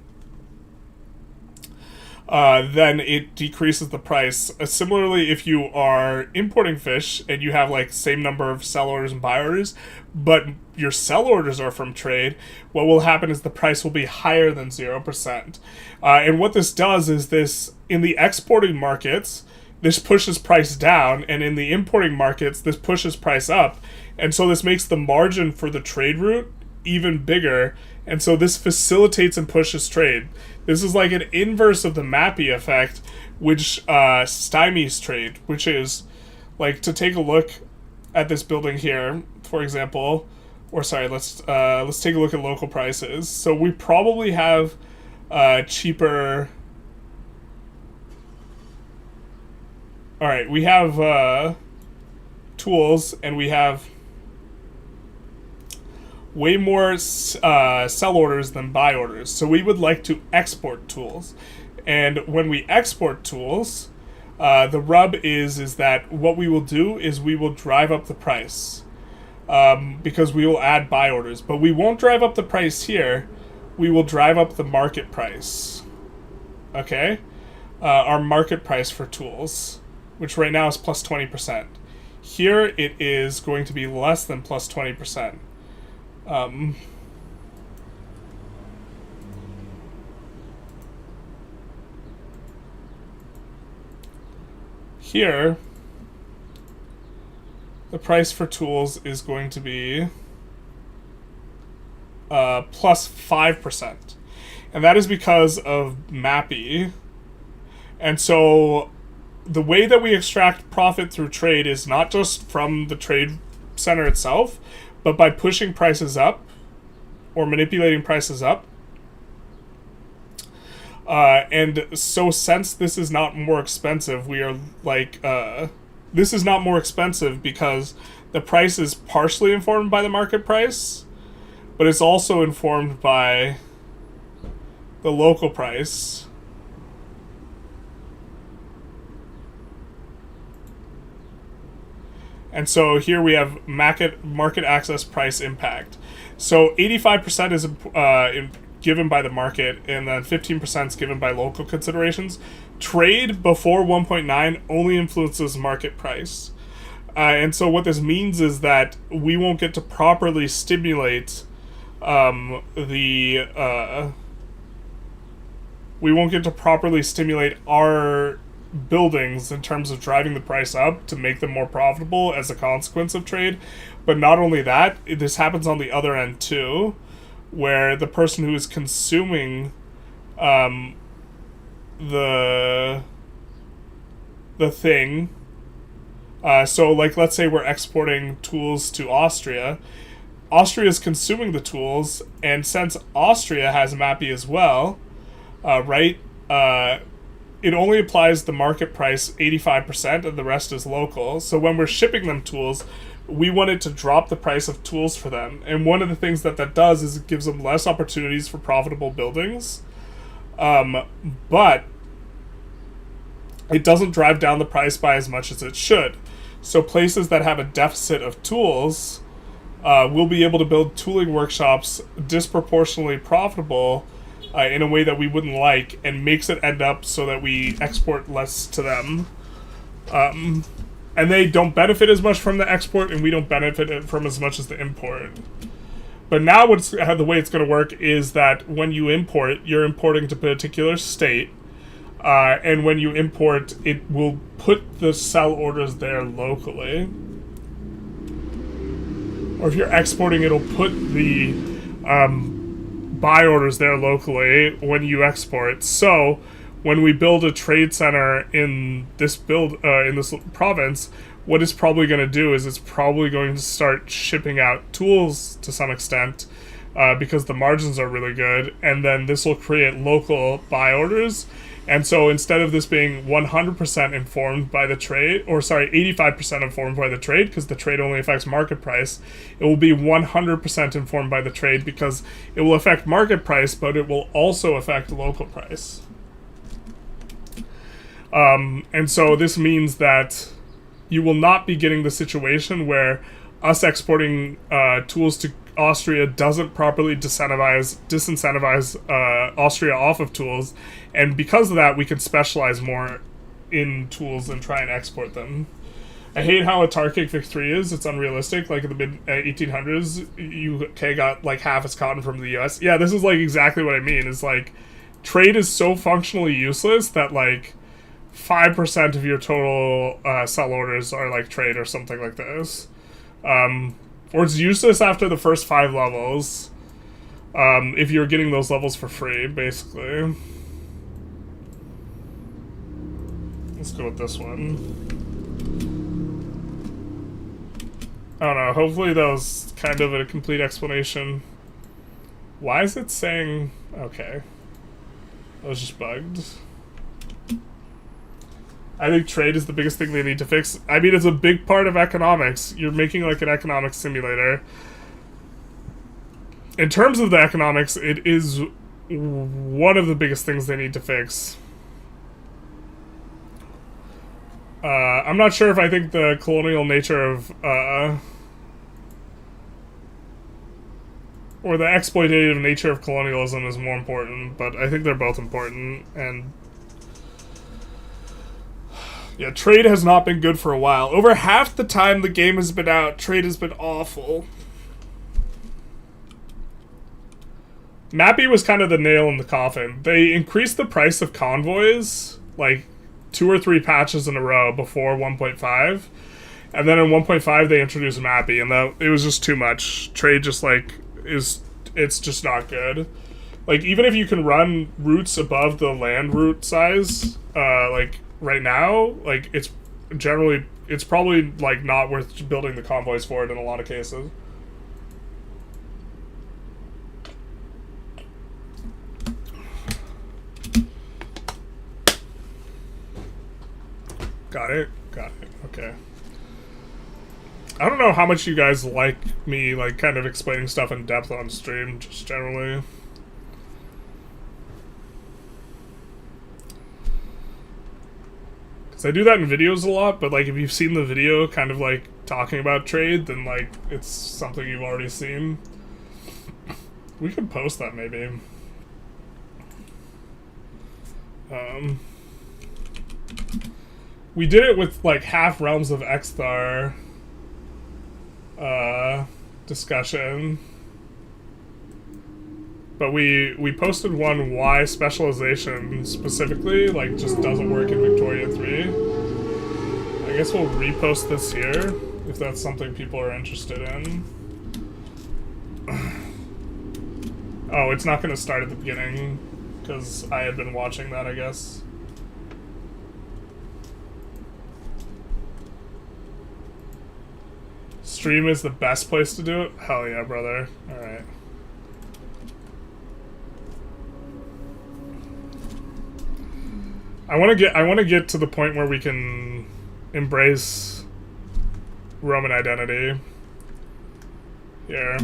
then it decreases the price. Similarly, if you are importing fish and you have like same number of sell orders and buy orders, but your sell orders are from trade, what will happen is the price will be higher than 0%. And what this does is this, in the exporting markets, this pushes price down, and in the importing markets, this pushes price up. And so this makes the margin for the trade route even bigger, and so this facilitates and pushes trade. This is like an inverse of the Mappy effect, which stymies trade, which is like, to take a look at this building here, for example, or sorry, let's take a look at local prices. So we probably have cheaper. All right, we have tools, and we have way more sell orders than buy orders. So we would like to export tools. And when we export tools, the rub is that what we will do is we will drive up the price, because we will add buy orders. But we won't drive up the price here. We will drive up the market price. Okay? Our market price for tools, which right now is plus 20%. Here it is going to be less than plus 20%. Here, the price for tools is going to be plus 5%. And that is because of Mappy. And so the way that we extract profit through trade is not just from the trade center itself, but by pushing prices up or manipulating prices up. And so since this is not more expensive, we are like, this is not more expensive because the price is partially informed by the market price, but it's also informed by the local price. And so here we have market access price impact. So 85% is given by the market, and then 15% is given by local considerations. Trade before 1.9 only influences market price. And so what this means is that we won't get to properly stimulate our buildings in terms of driving the price up to make them more profitable as a consequence of trade. But not only that, this happens on the other end too, where the person who is consuming the thing, so like let's say we're exporting tools to Austria. Austria is consuming the tools, and since Austria has Mappy as well, right, it only applies the market price 85%, and the rest is local. So when we're shipping them tools, we want it to drop the price of tools for them. And one of the things that does is it gives them less opportunities for profitable buildings. But it doesn't drive down the price by as much as it should. So places that have a deficit of tools will be able to build tooling workshops disproportionately profitable in a way that we wouldn't like, and makes it end up so that we export less to them. And they don't benefit as much from the export, and we don't benefit from as much as the import. But now the way it's going to work is that when you import, you're importing to a particular state, and when you import, it will put the sell orders there locally. Or if you're exporting, it'll put the buy orders there locally when you export. So when we build a trade center in this province, what it's probably going to do is it's probably going to start shipping out tools to some extent, because the margins are really good, and then this will create local buy orders. And so instead of this being 100% informed by the trade, 85% informed by the trade, because the trade only affects market price, it will be 100% informed by the trade because it will affect market price, but it will also affect local price. And so this means that you will not be getting the situation where us exporting tools to Austria doesn't properly disincentivize Austria off of tools, and because of that we can specialize more in tools and try and export them. I hate how autarkic Vic 3 is. It's unrealistic. Like in the mid 1800s, UK got like half its cotton from the US. Yeah, this is like exactly what I mean. Is like trade is so functionally useless that like 5% of your total sell orders are like trade or something like this. Or it's useless after the first 5 levels, if you're getting those levels for free, basically. Let's go with this one. I don't know, hopefully that was kind of a complete explanation. Why is it saying... Okay. I was just bugged. I think trade is the biggest thing they need to fix. I mean, it's a big part of economics. You're making like an economic simulator. In terms of the economics, it is one of the biggest things they need to fix. I'm not sure if I think the colonial nature of... or the exploitative nature of colonialism is more important, but I think they're both important, and... Yeah, trade has not been good for a while. Over half the time the game has been out, trade has been awful. Mappy was kind of the nail in the coffin. They increased the price of convoys, like 2 or 3 patches in a row before 1.5. And then in 1.5 they introduced Mappy, and it was just too much. Trade just like, it's just not good. Like, even if you can run routes above the land route size, like... right now, like, it's probably, like, not worth building the convoys for it in a lot of cases. Got it? Got it. Okay. I don't know how much you guys like me, like, kind of explaining stuff in depth on stream, just generally. So I do that in videos a lot, but like if you've seen the video kind of like talking about trade, then like it's something you've already seen. We could post that maybe. We did it with like half realms of Exthar discussion. But we posted one why specialization specifically like just doesn't work in Victoria 3. I guess we'll repost this here if that's something people are interested in. Oh, it's not going to start at the beginning because I had been watching that, I guess. Stream is the best place to do it? Hell yeah, brother. Alright. I want to get to the point where we can embrace Roman identity here.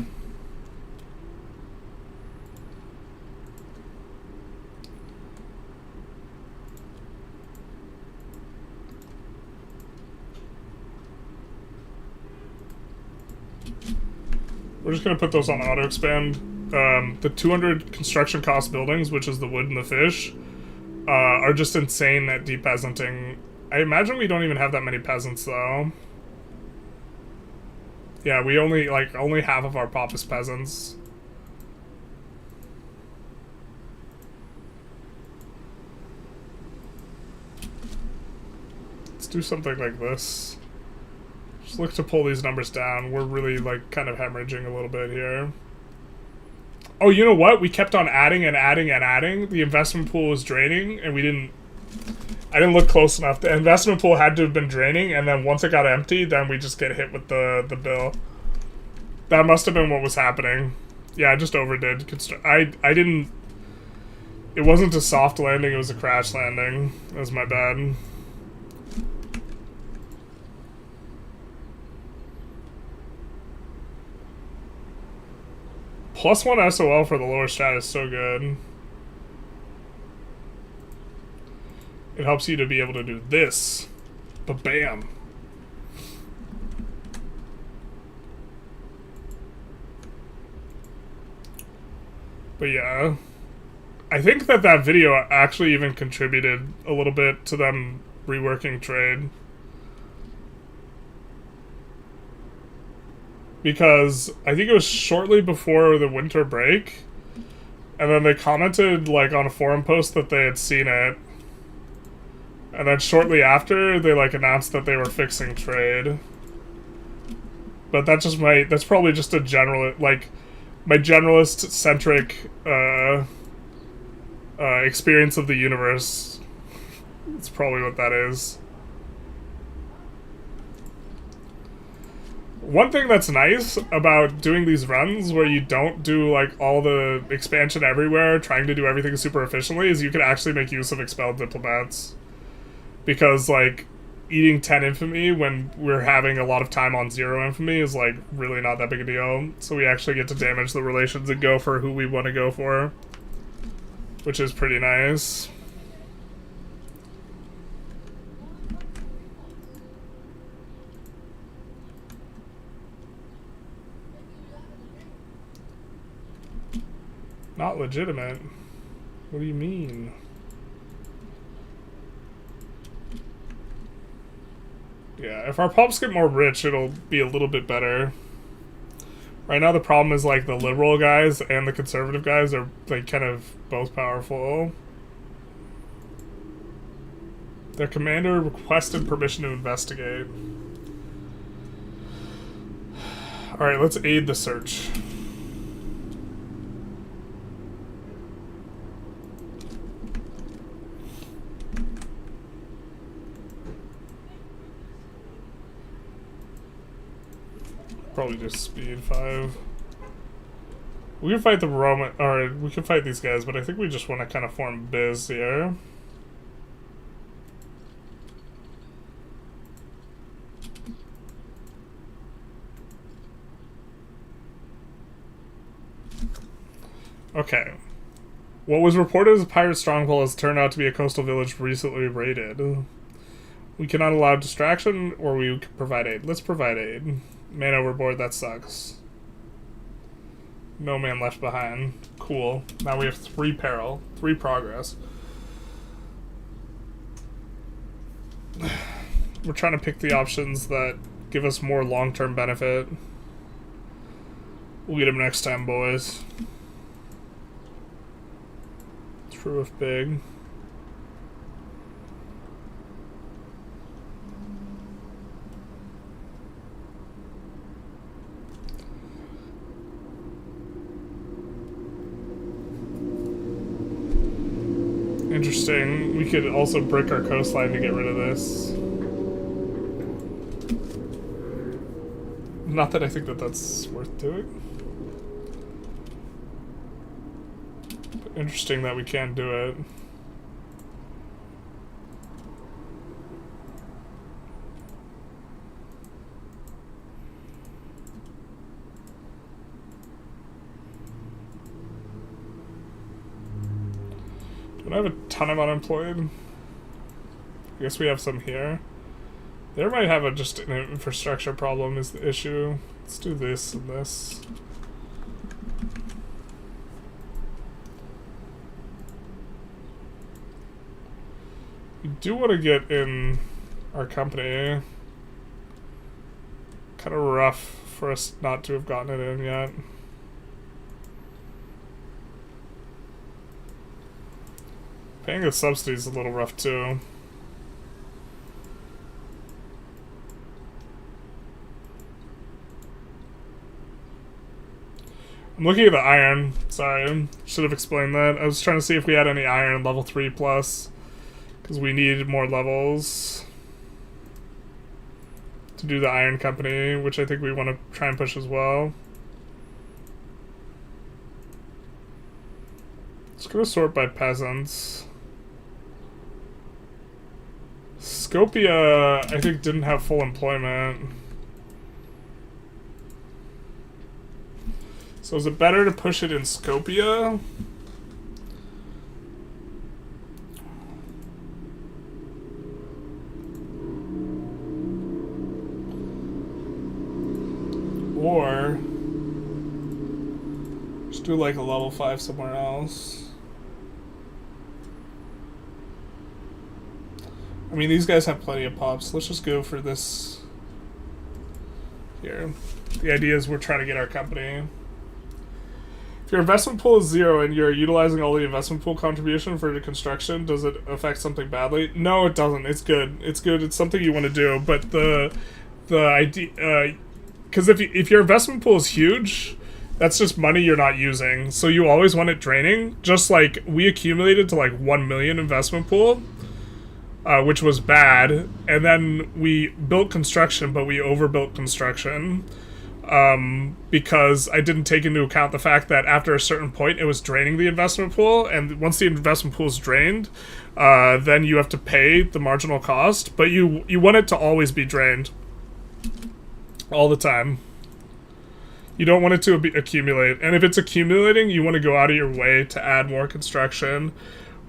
We're just going to put those on auto expand. The 200 construction cost buildings, which is the wood and the fish, are just insane at depeasanting. I imagine we don't even have that many peasants, though. Yeah, we only half of our pop is peasants. Let's do something like this. Just look to pull these numbers down. We're really, like, kind of hemorrhaging a little bit here. Oh, you know what? We kept on adding and adding and adding. The investment pool was draining, and I didn't look close enough. The investment pool had to have been draining, and then once it got empty, then we just get hit with the bill. That must have been what was happening. Yeah, I just overdid. I didn't... It wasn't a soft landing, it was a crash landing. That was my bad. +1 SOL for the lower strat is so good. It helps you to be able to do this. Ba-bam. But yeah. I think that video actually even contributed a little bit to them reworking trade. Because I think it was shortly before the winter break, and then they commented, like, on a forum post that they had seen it, and then shortly after, they, like, announced that they were fixing trade. But that just that's probably just a general, like, my generalist-centric, experience of the universe. It's probably what that is. One thing that's nice about doing these runs where you don't do, like, all the expansion everywhere, trying to do everything super efficiently, is you can actually make use of expelled diplomats. Because, like, eating 10 infamy when we're having a lot of time on 0 infamy is, like, really not that big a deal. So we actually get to damage the relations and go for who we want to go for. Which is pretty nice. Not legitimate? What do you mean? Yeah, if our pops get more rich, it'll be a little bit better. Right now the problem is, like, the liberal guys and the conservative guys are, like, kind of both powerful. Their commander requested permission to investigate. Alright, let's aid the search. Probably just speed 5. We can fight the Roman, or we can fight these guys, but I think we just want to kind of form biz here. Okay. What was reported as a pirate stronghold has turned out to be a coastal village recently raided. We cannot allow distraction, or we can provide aid. Let's provide aid. Man overboard, that sucks. No man left behind. Cool. Now we have 3 peril. 3 progress. We're trying to pick the options that give us more long-term benefit. We'll get them next time, boys. True if big. Interesting. We could also brick our coastline to get rid of this. Not that I think that that's worth doing. But interesting that we can do it. I have a ton of unemployed. I guess we have some here. There might have just an infrastructure problem is the issue. Let's do this and this. We do want to get in our company. Kind of rough for us not to have gotten it in yet. Paying the subsidy is a little rough too. I'm looking at the iron. Sorry, should have explained that. I was trying to see if we had any iron level 3 plus, because we needed more levels to do the iron company, which I think we want to try and push as well. Let's go sort by peasants. Skopje, I think, didn't have full employment. So is it better to push it in Skopje? Or just do like a level 5 somewhere else. I mean, these guys have plenty of pops. Let's just go for this here. The idea is we're trying to get our company. If your investment pool is 0 and you're utilizing all the investment pool contribution for the construction, does it affect something badly? No, it doesn't. It's good. It's good. It's something you want to do. But the idea, because if your investment pool is huge, that's just money you're not using. So you always want it draining. Just like we accumulated to like 1 million investment pool. Which was bad, and then we built construction, but we overbuilt construction because I didn't take into account the fact that after a certain point it was draining the investment pool, and once the investment pool is drained, then you have to pay the marginal cost, but you want it to always be drained all the time. You don't want it to accumulate, and if it's accumulating, you want to go out of your way to add more construction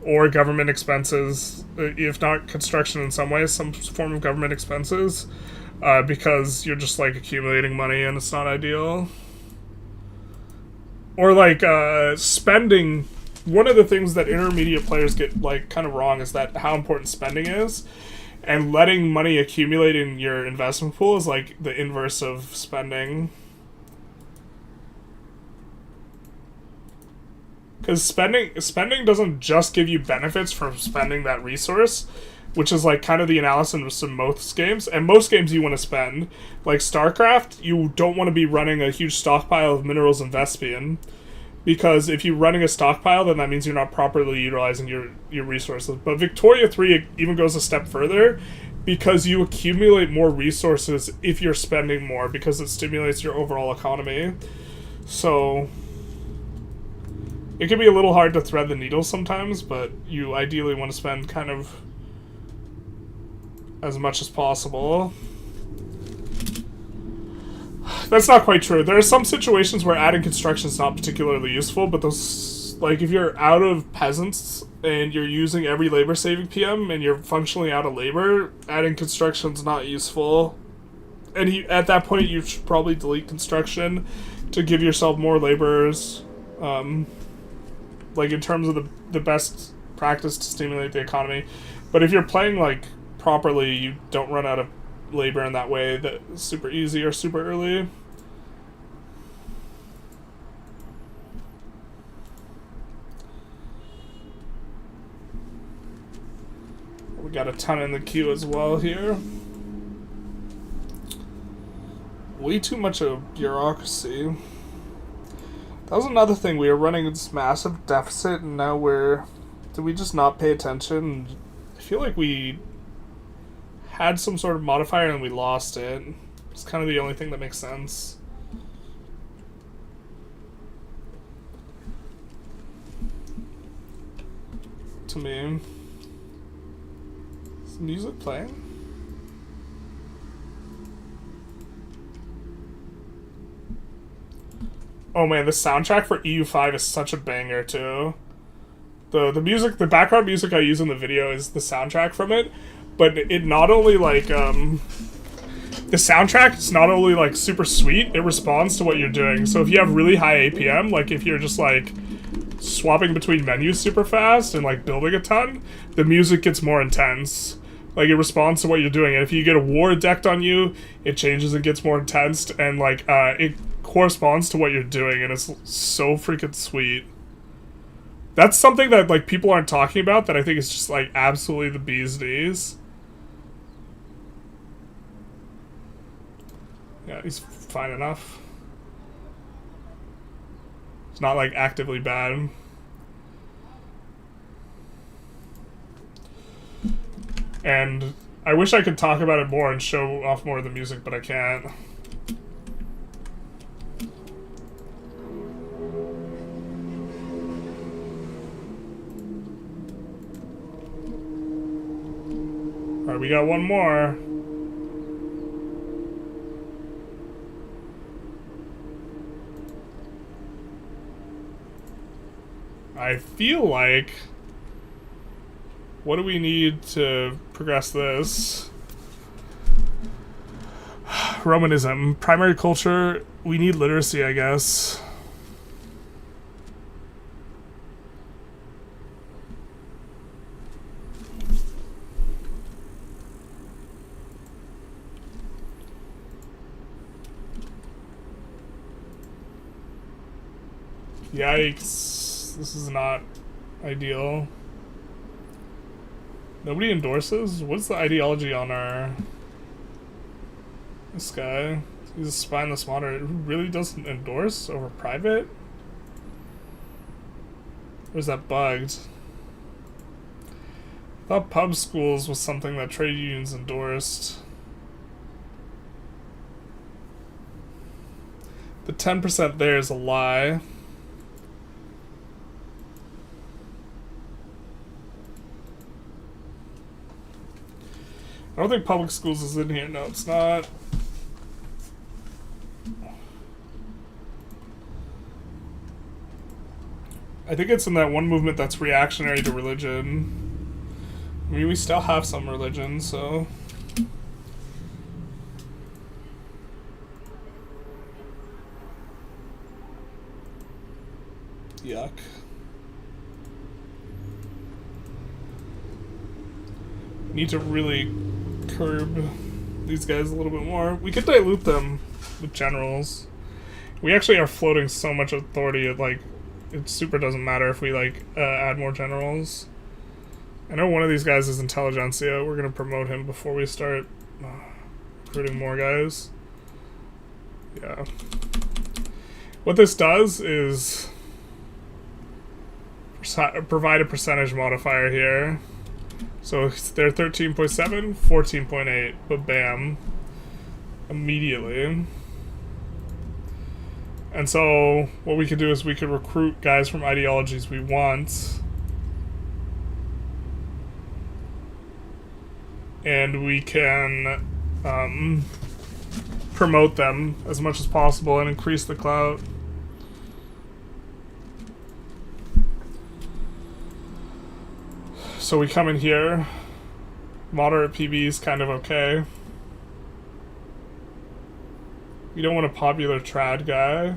or government expenses, if not construction in some ways, some form of government expenses, because you're just like accumulating money and it's not ideal. Or like spending. One of the things that intermediate players get like kind of wrong is that how important spending is, and letting money accumulate in your investment pool is like the inverse of spending. Because spending doesn't just give you benefits from spending that resource, which is like kind of the analysis of most games. And most games you want to spend. Like StarCraft, you don't want to be running a huge stockpile of minerals and Vespian. Because if you're running a stockpile, then that means you're not properly utilizing your resources. But Victoria 3 even goes a step further, because you accumulate more resources if you're spending more, because it stimulates your overall economy. So it can be a little hard to thread the needle sometimes, but you ideally want to spend kind of as much as possible. That's not quite true. There are some situations where adding construction is not particularly useful, but those, like if you're out of peasants and you're using every labor saving PM and you're functionally out of labor, adding construction is not useful. And at that point, you should probably delete construction to give yourself more laborers. Like in terms of the best practice to stimulate the economy. But if you're playing like properly, you don't run out of labor in that way that's super easy or super early. We got a ton in the queue as well here. Way too much of bureaucracy. That was another thing. We were running this massive deficit, and now did we just not pay attention? I feel like we had some sort of modifier and we lost it. It's kind of the only thing that makes sense to me. Is the music playing? Oh man, the soundtrack for EU5 is such a banger too. The music, the background music I use in the video is the soundtrack from it, but it not only like the soundtrack is not only like super sweet, it responds to what you're doing. So if you have really high APM, like if you're just like swapping between menus super fast and like building a ton, the music gets more intense. Like, it responds to what you're doing. And if you get a war decked on you, it changes and gets more intense. And, like, it corresponds to what you're doing. And it's so freaking sweet. That's something that, like, people aren't talking about that I think is just, like, absolutely the bee's knees. Yeah, he's fine enough. It's not, like, actively bad. And I wish I could talk about it more and show off more of the music, but I can't. Alright, we got one more. I feel like... What do we need to progress this? Romanism. Primary culture. We need literacy, I guess. Yikes. This is not ideal. Nobody endorses? What's the ideology on our... This guy? He's a spineless moderate who really doesn't endorse over private? Or is that bugged? I thought pub schools was something that trade unions endorsed. The 10% there is a lie. I don't think public schools is in here. No, it's not. I think it's in that one movement that's reactionary to religion. I mean, we still have some religion, so... Yuck. Need to really curb these guys a little bit more. We could dilute them with generals. We actually are floating so much authority, like, it super doesn't matter if we, like, add more generals. I know one of these guys is Intelligentsia. We're gonna promote him before we start recruiting more guys. Yeah. What this does is provide a percentage modifier here. So they're 13.7, 14.8, but bam, immediately. And so what we could do is we could recruit guys from ideologies we want, and we can promote them as much as possible and increase the clout. So we come in here, moderate PB is kind of okay. We don't want a popular trad guy.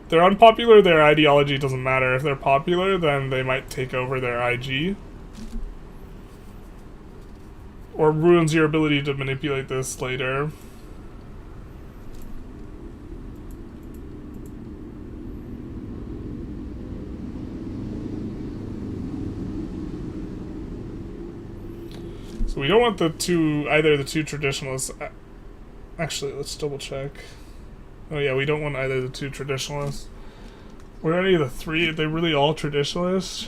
If they're unpopular, their ideology doesn't matter. If they're popular, then they might take over their IG. Or ruins your ability to manipulate this later. So we don't want either the two traditionalists. Actually, let's double check. Oh yeah, we don't want either the two traditionalists. Were any of the three? Are they really all traditionalists?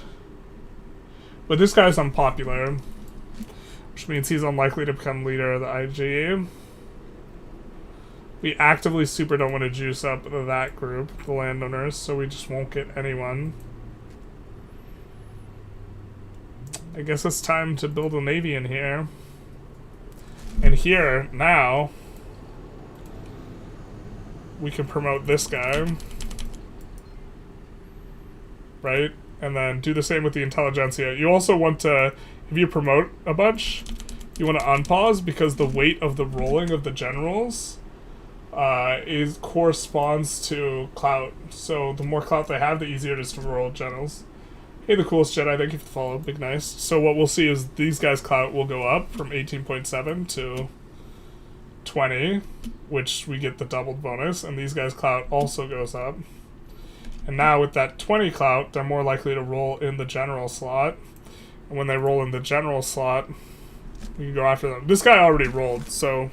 But this guy's unpopular, which means he's unlikely to become leader of the IG. We actively super don't want to juice up that group, the Landowners, so we just won't get anyone. I guess it's time to build a navy in here. And here, now, we can promote this guy. Right? And then do the same with the Intelligentsia. You also want to, if you promote a bunch, you want to unpause because the weight of the rolling of the generals corresponds to clout. So the more clout they have, the easier it is to roll generals. Hey, the coolest Jedi, thank you for the follow. Big nice. So what we'll see is these guys' clout will go up from 18.7 to 20, which we get the doubled bonus, and these guys' clout also goes up. And now with that 20 clout, they're more likely to roll in the general slot. And when they roll in the general slot, we can go after them. This guy already rolled, so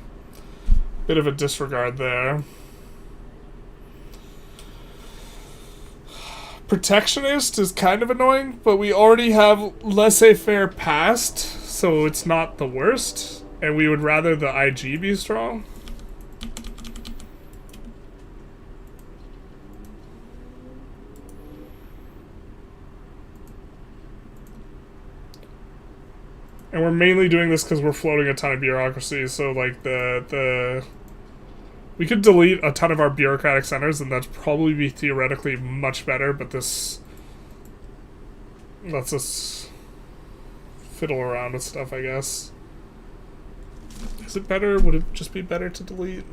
bit of a disregard there. Protectionist is kind of annoying, but we already have laissez-faire passed, so it's not the worst. And we would rather the IG be strong. And we're mainly doing this because we're floating a ton of bureaucracy, so like we could delete a ton of our bureaucratic centers, and that'd probably be theoretically much better, but this lets us fiddle around with stuff, I guess. Is it better? Would it just be better to delete?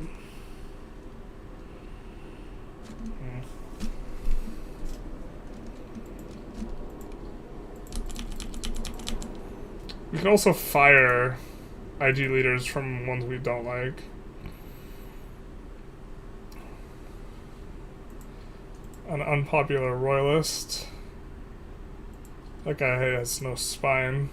We can also fire IG leaders from ones we don't like. An unpopular royalist. That guy has no spine.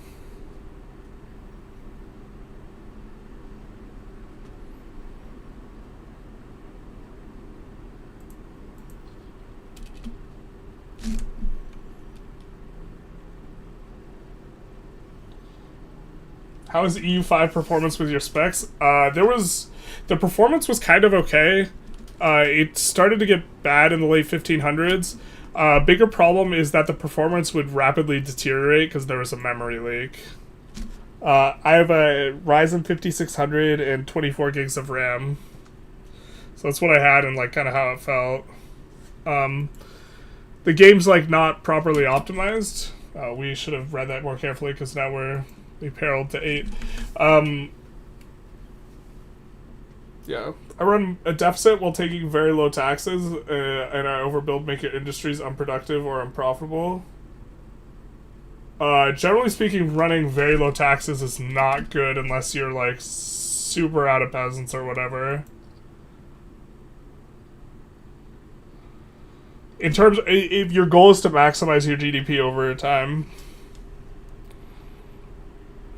How is EU5 performance with your specs? The performance was kind of okay. It started to get bad in the late 1500s. Bigger problem is that the performance would rapidly deteriorate because there was a memory leak. I have a Ryzen 5600 and 24 gigs of RAM. So that's what I had and like kind of how it felt. The game's like not properly optimized. We should have read that more carefully because now we paralleled to 8. Yeah, I run a deficit while taking very low taxes, and I overbuild, make your industries unproductive or unprofitable. Generally speaking, running very low taxes is not good unless you're like super out of peasants or whatever. In terms, if your goal is to maximize your GDP over time,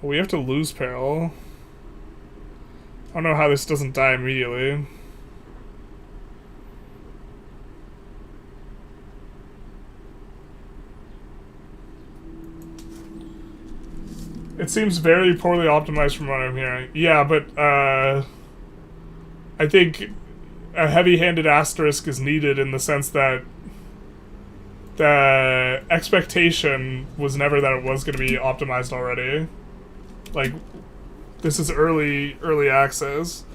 we have to lose peril. I don't know how this doesn't die immediately. It seems very poorly optimized from what I'm hearing. Yeah, but I think a heavy-handed asterisk is needed in the sense that the expectation was never that it was going to be optimized already. Like, this is early access.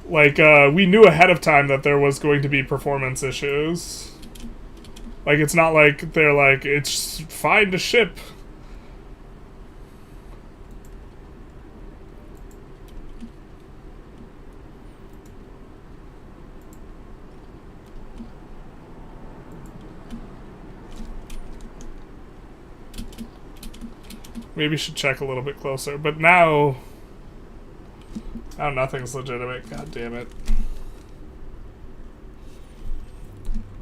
Like, we knew ahead of time that there was going to be performance issues. Like, it's not like they're like, it's fine to ship. Maybe should check a little bit closer. But now nothing's legitimate. God damn it.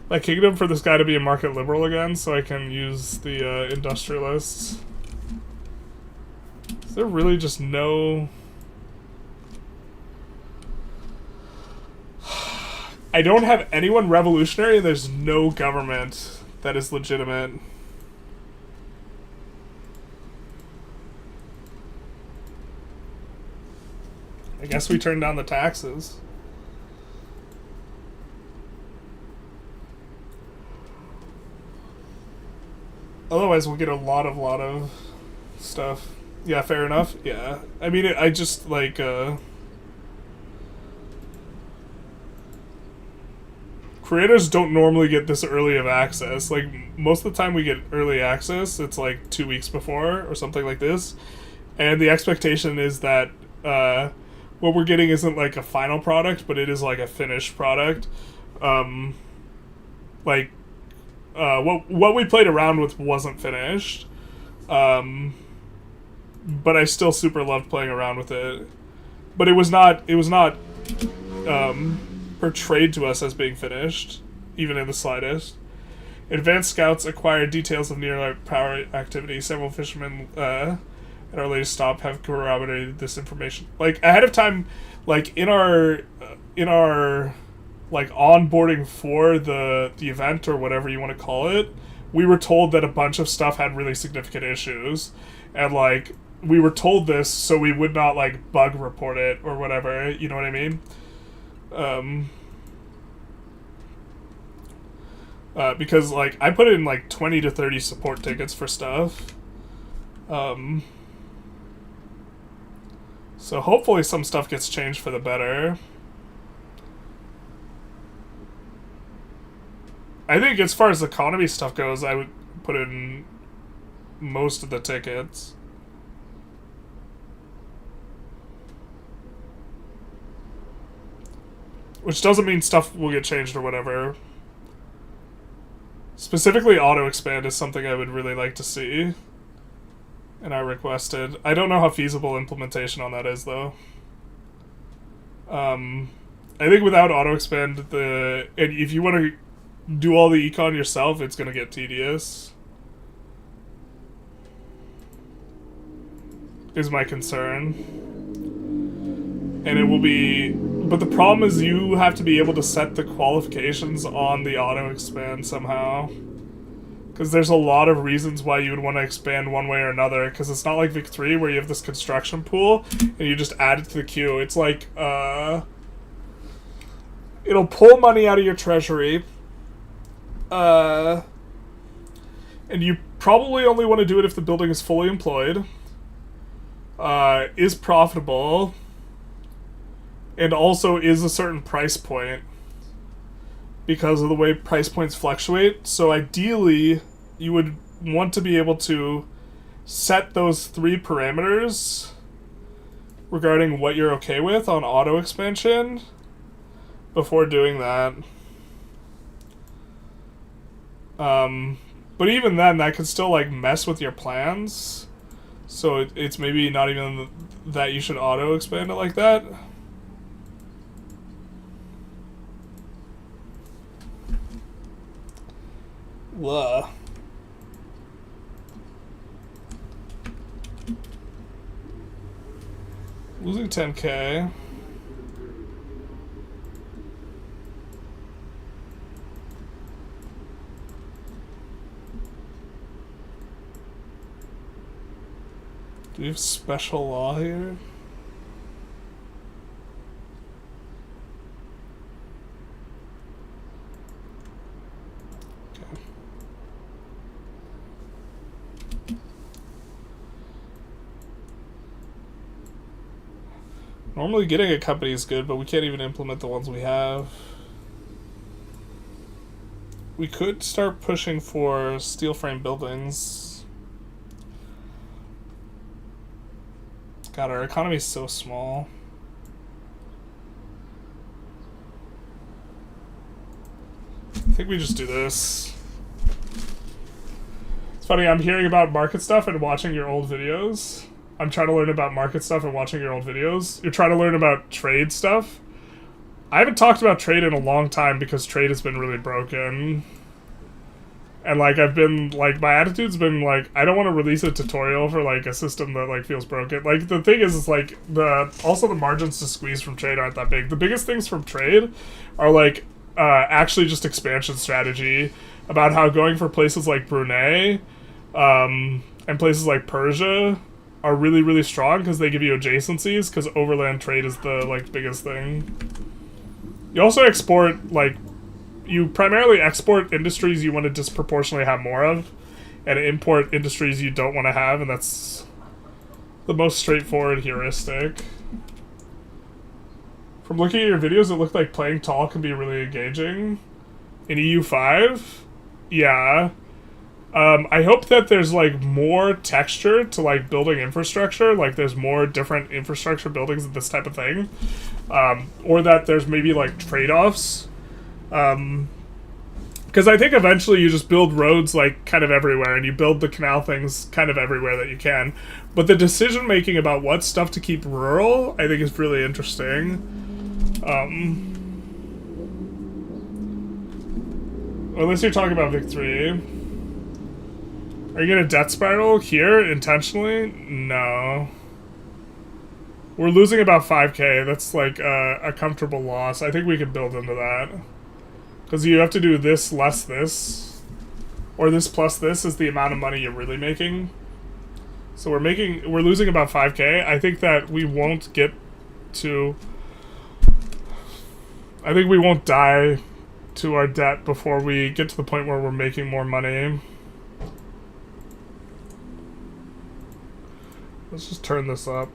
Like, kingdom for this guy to be a market liberal again so I can use the industrialists. Is there really just no... I don't have anyone revolutionary and there's no government that is legitimate. I guess we turn down the taxes. Otherwise, we'll get a lot of stuff. Yeah, fair enough. Yeah. I mean, I just, like, creators don't normally get this early of access. Like, most of the time we get early access, it's like 2 weeks before or something like this. And the expectation is that, what we're getting isn't like a final product, but it is like a finished product. like, what we played around with wasn't finished. But I still super loved playing around with it. But it was not portrayed to us as being finished, even in the slightest. Advanced scouts acquired details of nearby power activity. Several fishermen at our latest stop have corroborated this information. Like, ahead of time, like, in our like, onboarding for the event, or whatever you want to call it, we were told that a bunch of stuff had really significant issues. And, like, we were told this so we would not, like, bug report it or whatever, you know what I mean? Because, like, I put in, like, 20 to 30 support tickets for stuff. So hopefully some stuff gets changed for the better. I think as far as economy stuff goes, I would put in most of the tickets. Which doesn't mean stuff will get changed or whatever. Specifically, auto-expand is something I would really like to see. And I requested. I don't know how feasible implementation on that is, though. I think without auto-expand, and if you want to do all the econ yourself, it's going to get tedious. Is my concern. And it will be... But the problem is you have to be able to set the qualifications on the auto-expand somehow. Because there's a lot of reasons why you would want to expand one way or another. Because it's not like Vic 3 where you have this construction pool and you just add it to the queue. It's like, it'll pull money out of your treasury. And you probably only want to do it if the building is fully employed. Is profitable. And also is a certain price point. Because of the way price points fluctuate. So ideally, you would want to be able to set those 3 parameters regarding what you're okay with on auto expansion before doing that. But even then, that could still, like, mess with your plans. So it's maybe not even that you should auto expand it like that. Blah. Losing 10k. Do we have special law here? Normally getting a company is good, but we can't even implement the ones we have. We could start pushing for steel frame buildings. God, our economy is so small. I think we just do this. It's funny, I'm hearing about market stuff and watching your old videos. I'm trying to learn about market stuff and watching your old videos. You're trying to learn about trade stuff. I haven't talked about trade in a long time because trade has been really broken. And, like, I've been, like, my attitude's been, like, I don't want to release a tutorial for, like, a system that, like, feels broken. Like, the thing is, like, also the margins to squeeze from trade aren't that big. The biggest things from trade are, like, actually just expansion strategy about how going for places like Brunei, and places like Persia are really, really strong because they give you adjacencies, because overland trade is the, like, biggest thing. You also export, like, you primarily export industries you want to disproportionately have more of, and import industries you don't want to have, and that's the most straightforward heuristic. From looking at your videos, it looked like playing tall can be really engaging. In EU5? Yeah. I hope that there's, like, more texture to, like, building infrastructure, like there's more different infrastructure buildings and this type of thing. Or that there's maybe, like, trade-offs Because I think eventually you just build roads like kind of everywhere, and you build the canal things kind of everywhere that you can. But the decision making about what stuff to keep rural, I think, is really interesting. Unless you're talking about Vic 3. Are you gonna death spiral here intentionally? No. We're losing about 5k. That's like a comfortable loss. I think we can build into that. Because you have to do this less this. Or this plus this is the amount of money you're really making. So we're losing about 5k. I think that we won't get to... I think we won't die to our debt before we get to the point where we're making more money. Let's just turn this up.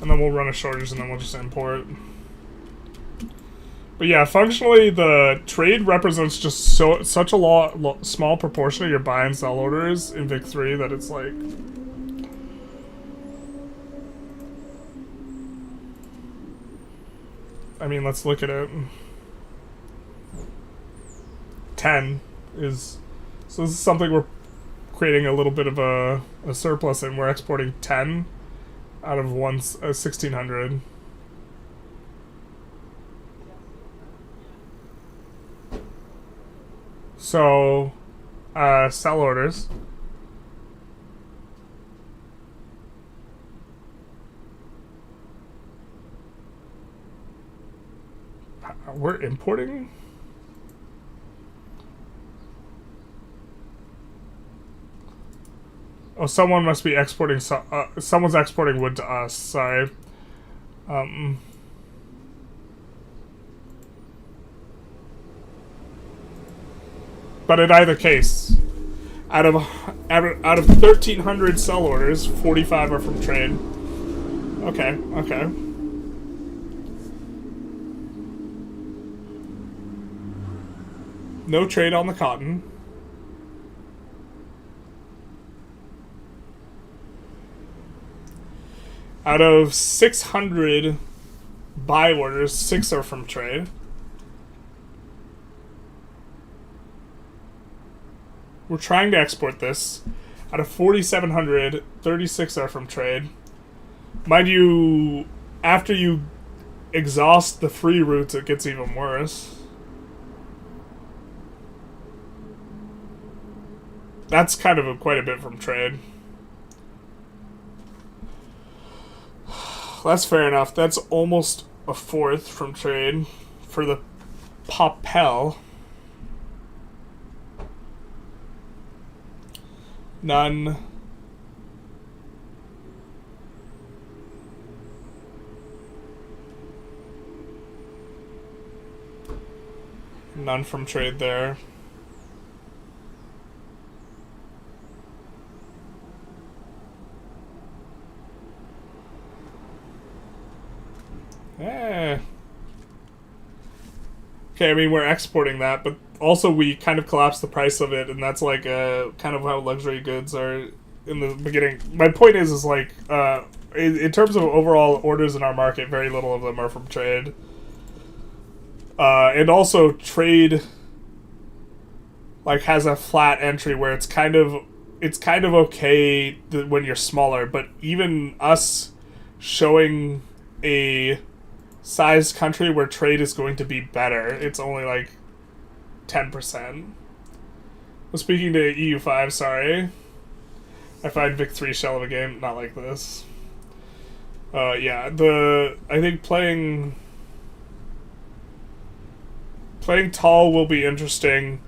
And then we'll run a shortage and then we'll just import. But yeah, functionally the trade represents just such a small proportion of your buy and sell orders in Vic 3 that it's like... I mean, let's look at it. 10 is... So this is something we're creating a little bit of a surplus in. We're exporting 10 out of 1,600. So, sell orders. We're importing? Oh, someone must be exporting. Someone's exporting wood to us. Sorry. But in either case, out of 1,300 sell orders, 45 are from trade. Okay. Okay. No trade on the cotton. Out of 600 buy orders, 6 are from trade. We're trying to export this. Out of 4,700, 36 are from trade. Mind you, after you exhaust the free routes, it gets even worse. That's kind of quite a bit from trade. That's fair enough. That's almost a fourth from trade for the papel. None. None from trade there. Okay, I mean, we're exporting that, but also we kind of collapse the price of it, and that's like kind of how luxury goods are in the beginning. My point is like, in terms of overall orders in our market, very little of them are from trade. And also trade like has a flat entry where it's kind of okay when you're smaller, but even us showing a sized country where trade is going to be better, it's only like 10%. Well, speaking to EU5, sorry. I find Vic 3 shell of a game not like this. Yeah, I think playing tall will be interesting,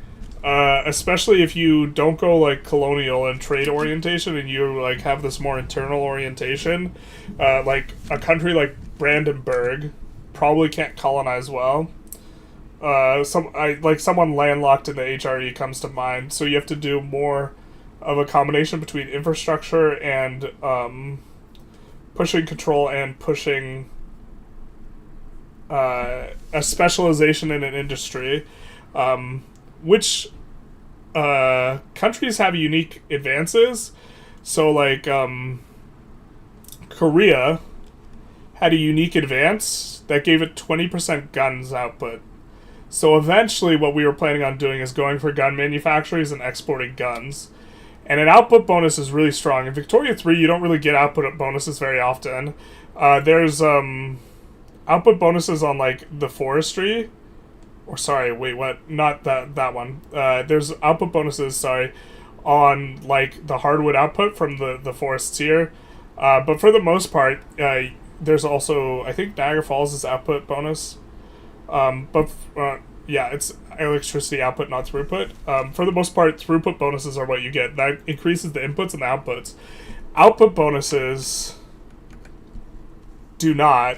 especially if you don't go like colonial and trade orientation and you like have this more internal orientation. Like a country like Brandenburg probably can't colonize well. Someone landlocked in the HRE comes to mind. So you have to do more of a combination between infrastructure and pushing control and pushing a specialization in an industry, which countries have unique advances. So like Korea had a unique advance that gave it 20% guns output. So eventually what we were planning on doing is going for gun manufacturers and exporting guns. And an output bonus is really strong. In Victoria 3, you don't really get output bonuses very often. There's output bonuses on, like, the forestry. Or, sorry, wait, what? Not that one. There's output bonuses, on, like, the hardwood output from the forests here. But for the most part, there's also, I think Niagara Falls is output bonus. Yeah, it's electricity output, not throughput. For the most part, throughput bonuses are what you get. That increases the inputs and the outputs. Output bonuses do not.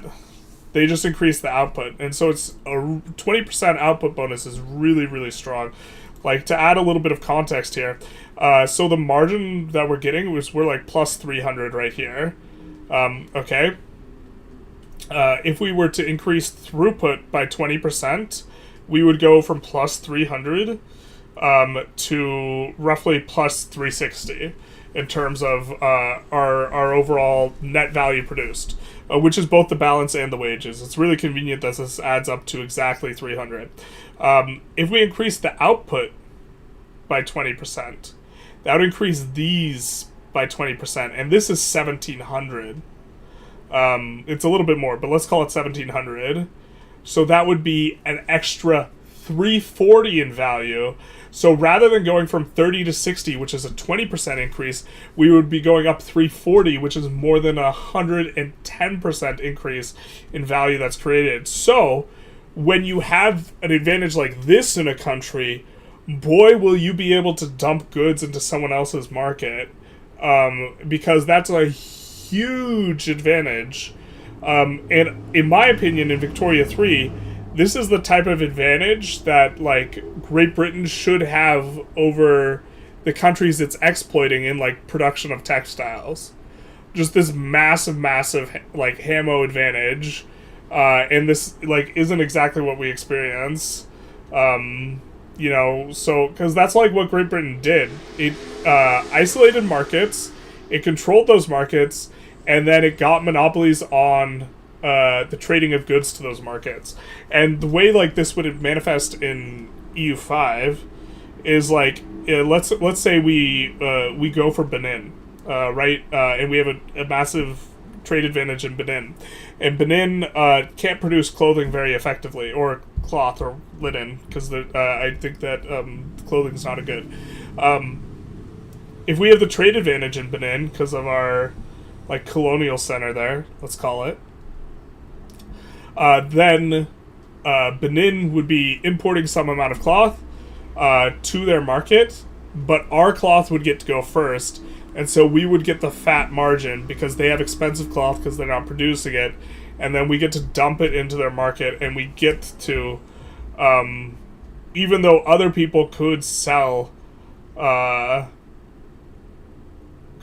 They just increase the output. And so it's a 20% output bonus is really, really strong. Like, to add a little bit of context here, so the margin that we're getting we're like plus 300 right here. Okay. If we were to increase throughput by 20%, we would go from plus 300 to roughly plus 360 in terms of our overall net value produced, which is both the balance and the wages. It's really convenient that this adds up to exactly 300. If we increase the output by 20%, that would increase these by 20%, and this is 1,700. It's a little bit more, but let's call it 1,700. So that would be an extra 340 in value. So rather than going from 30 to 60, which is a 20% increase, we would be going up 340, which is more than 110% increase in value that's created. So when you have an advantage like this in a country, boy, will you be able to dump goods into someone else's market, because that's a huge advantage. And in my opinion, in Victoria 3, this is the type of advantage that, like, Great Britain should have over the countries it's exploiting in, like, production of textiles. Just this massive, like, Hamo advantage. And this, like, isn't exactly what we experience. You know, so, because that's, like, what Great Britain did. It isolated markets, it controlled those markets, and then it got monopolies on the trading of goods to those markets. And the way, like, this would manifest in EU5 is, like, let's say we go for Benin, right? And we have a massive trade advantage in Benin. And Benin can't produce clothing very effectively, or cloth or linen, because I think that clothing's not a good. If we have the trade advantage in Benin because of our, like, colonial center there, let's call it, then Benin would be importing some amount of cloth to their market, but our cloth would get to go first, and so we would get the fat margin because they have expensive cloth because they're not producing it, and then we get to dump it into their market, and we get to, even though other people could sell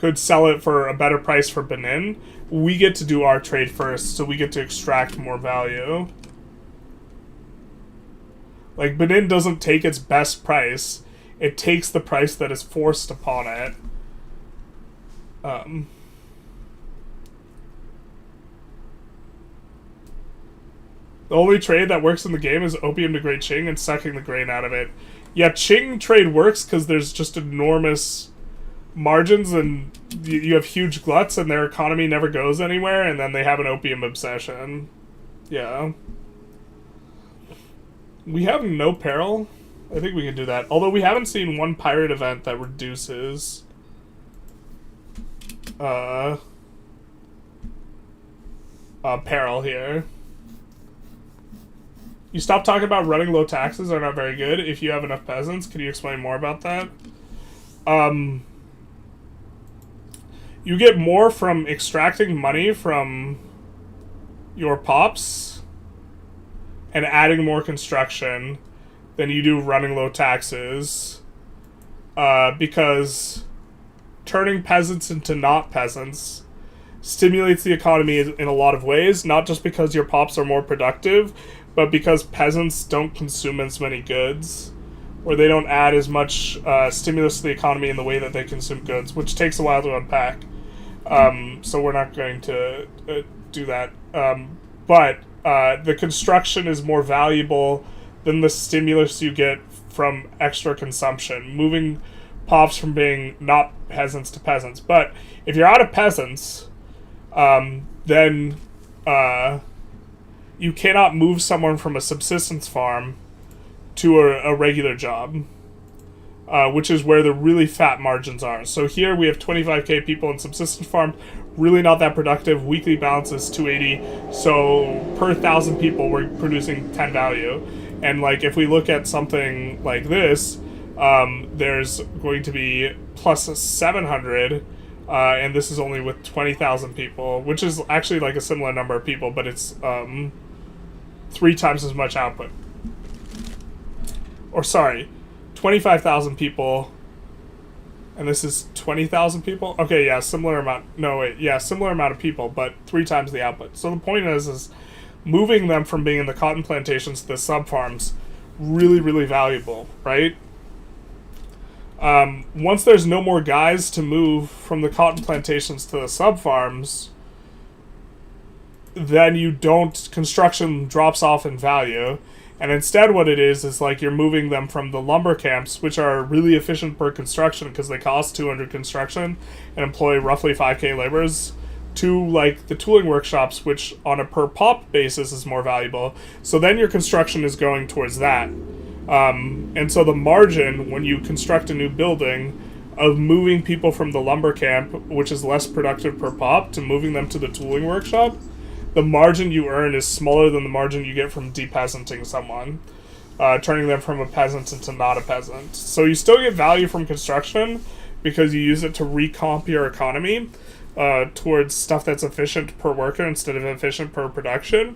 it for a better price for Benin, we get to do our trade first, so we get to extract more value. Like, Benin doesn't take its best price, it takes the price that is forced upon it. The only trade that works in the game is opium to Great Qing and sucking the grain out of it. Yeah, Qing trade works because there's just enormous margins, and you have huge gluts, and their economy never goes anywhere, and then they have an opium obsession. Yeah. We have no peril. I think we can do that. Although we haven't seen one pirate event that reduces peril here. You stop talking about running low taxes are not very good if you have enough peasants. Can you explain more about that? You get more from extracting money from your pops and adding more construction than you do running low taxes, because turning peasants into not peasants stimulates the economy in a lot of ways, not just because your pops are more productive, but because peasants don't consume as many goods, or they don't add as much stimulus to the economy in the way that they consume goods, which takes a while to unpack. So we're not going to do that but the construction is more valuable than the stimulus you get from extra consumption, moving pops from being not peasants to peasants. But if you're out of peasants, then you cannot move someone from a subsistence farm to a regular job, which is where the really fat margins are. So here we have 25k people in subsistence farm, really not that productive. Weekly balance is 280, so per 1,000 people we're producing 10 value. And like if we look at something like this, there's going to be plus 700, and this is only with 20,000 people, which is actually like a similar number of people, but it's 3 times as much output. Or sorry, 25,000 people, and this is 20,000 people? Okay, yeah, similar amount. No, wait, yeah, similar amount of people, but 3 times the output. So the point is moving them from being in the cotton plantations to the sub-farms, really, really valuable, right? Once there's no more guys to move from the cotton plantations to the sub-farms, then construction drops off in value. And instead what it is like you're moving them from the lumber camps, which are really efficient per construction because they cost 200 construction and employ roughly 5k laborers, to like the tooling workshops, which on a per pop basis is more valuable. So then your construction is going towards that. And so the margin when you construct a new building of moving people from the lumber camp, which is less productive per pop, to moving them to the tooling workshop, the margin you earn is smaller than the margin you get from depeasanting someone, turning them from a peasant into not a peasant. So you still get value from construction because you use it to recomp your economy towards stuff that's efficient per worker instead of efficient per production,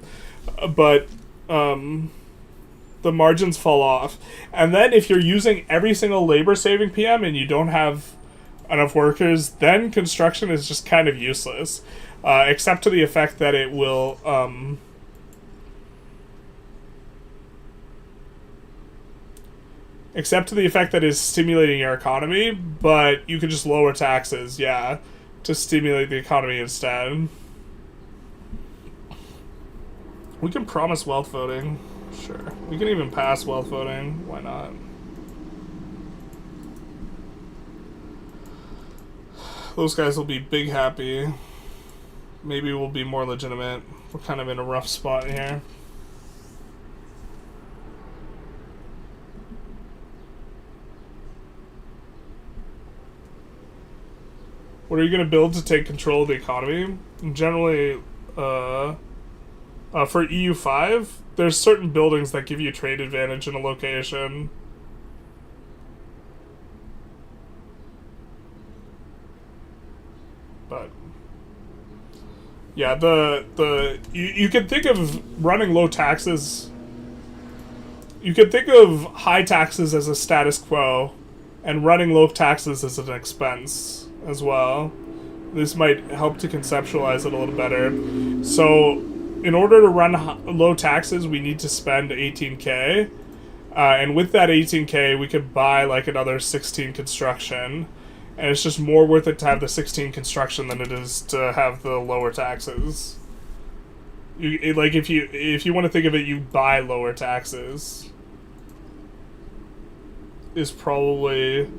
but the margins fall off. And then if you're using every single labor-saving PM and you don't have enough workers, then construction is just kind of useless. Except to the effect that it will except to the effect that it's stimulating your economy, but you can just lower taxes, yeah, to stimulate the economy instead. We can promise wealth voting, sure. We can even pass wealth voting, why not? Those guys will be big happy. Maybe we'll be more legitimate. We're kind of in a rough spot here. What are you going to build to take control of the economy? Generally, for EU5, there's certain buildings that give you trade advantage in a location. But yeah, you can think of running low taxes. You can think of high taxes as a status quo, and running low taxes as an expense as well. This might help to conceptualize it a little better. So, in order to run low taxes, we need to spend 18k, and with that 18k, we could buy like another 16 construction. And it's just more worth it to have the 16 construction than it is to have the lower taxes. If you want to think of it, you buy lower taxes is probably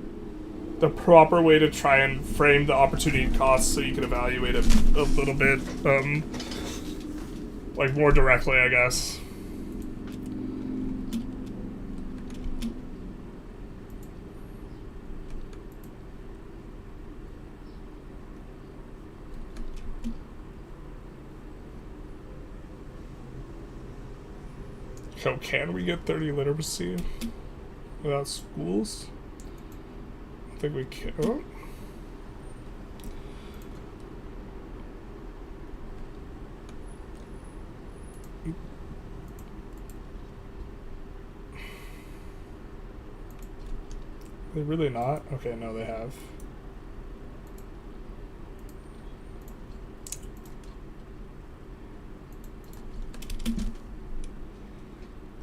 the proper way to try and frame the opportunity costs so you can evaluate it a little bit, like more directly, I guess. So can we get 30 literacy without schools? I think we can. Oh. They really not? Okay, no, they have.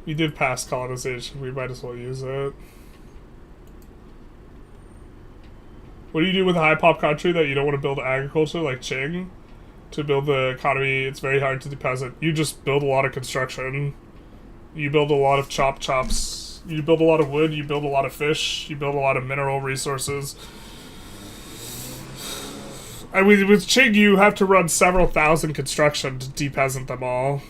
We did pass colonization, we might as well use it. What do you do with a high pop country that you don't want to build agriculture, like Qing? to build the economy. It's very hard to deposit. You just build a lot of construction. You build a lot of chops. You build a lot of wood. You build a lot of fish. You build a lot of mineral resources. I mean, with Qing, you have to run several thousand construction to depeasant them all.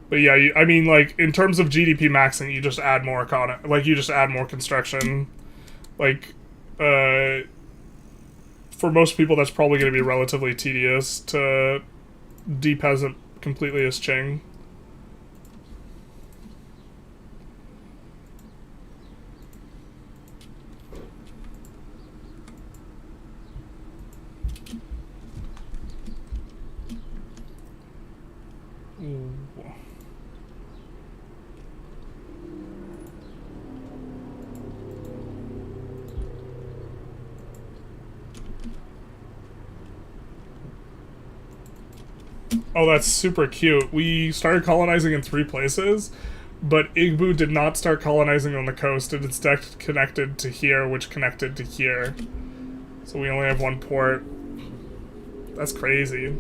But yeah, I mean, like, in terms of GDP maxing, you just add more you just add more construction. Like, for most people, that's probably going to be relatively tedious to depeasant completely as Qing. Ooh. Oh, that's super cute. We started colonizing in 3 places, but Igbo did not start colonizing on the coast. It instead connected to here, which connected to here. So we only have 1 port. That's crazy.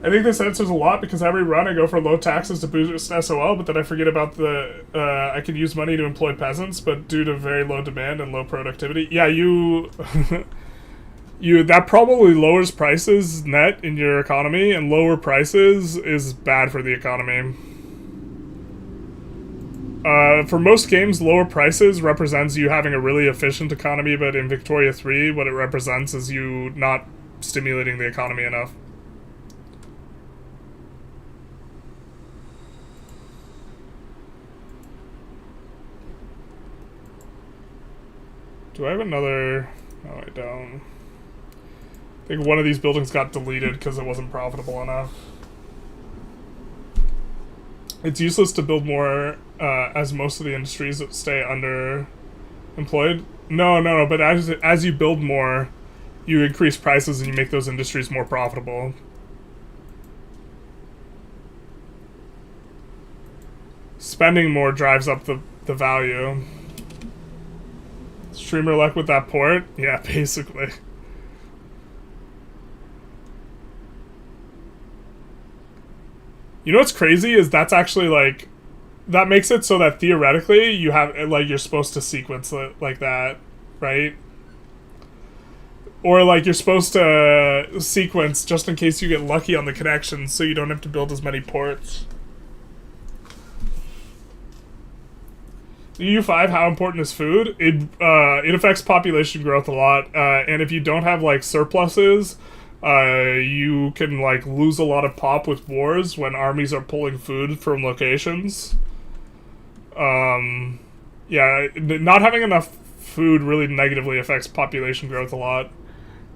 I think this answers a lot because every run I go for low taxes to boost SOL, but then I forget about the, I could use money to employ peasants, but due to very low demand and low productivity. Yeah, that probably lowers prices net in your economy, and lower prices is bad for the economy. For most games, lower prices represents you having a really efficient economy, but in Victoria 3, what it represents is you not stimulating the economy enough. Do I have another? No, I don't. I think one of these buildings got deleted because it wasn't profitable enough. It's useless to build more, as most of the industries stay underemployed. No, but as you build more, you increase prices and you make those industries more profitable. Spending more drives up the value. Streamer luck with that port? Yeah, basically. You know what's crazy is that's actually like, that makes it so that theoretically you have, like, you're supposed to sequence it like that, right? Or like you're supposed to sequence just in case you get lucky on the connections so you don't have to build as many ports. EU5, how important is food? It affects population growth a lot, and if you don't have like surpluses, you can like lose a lot of pop with wars when armies are pulling food from locations. Yeah, not having enough food really negatively affects population growth a lot.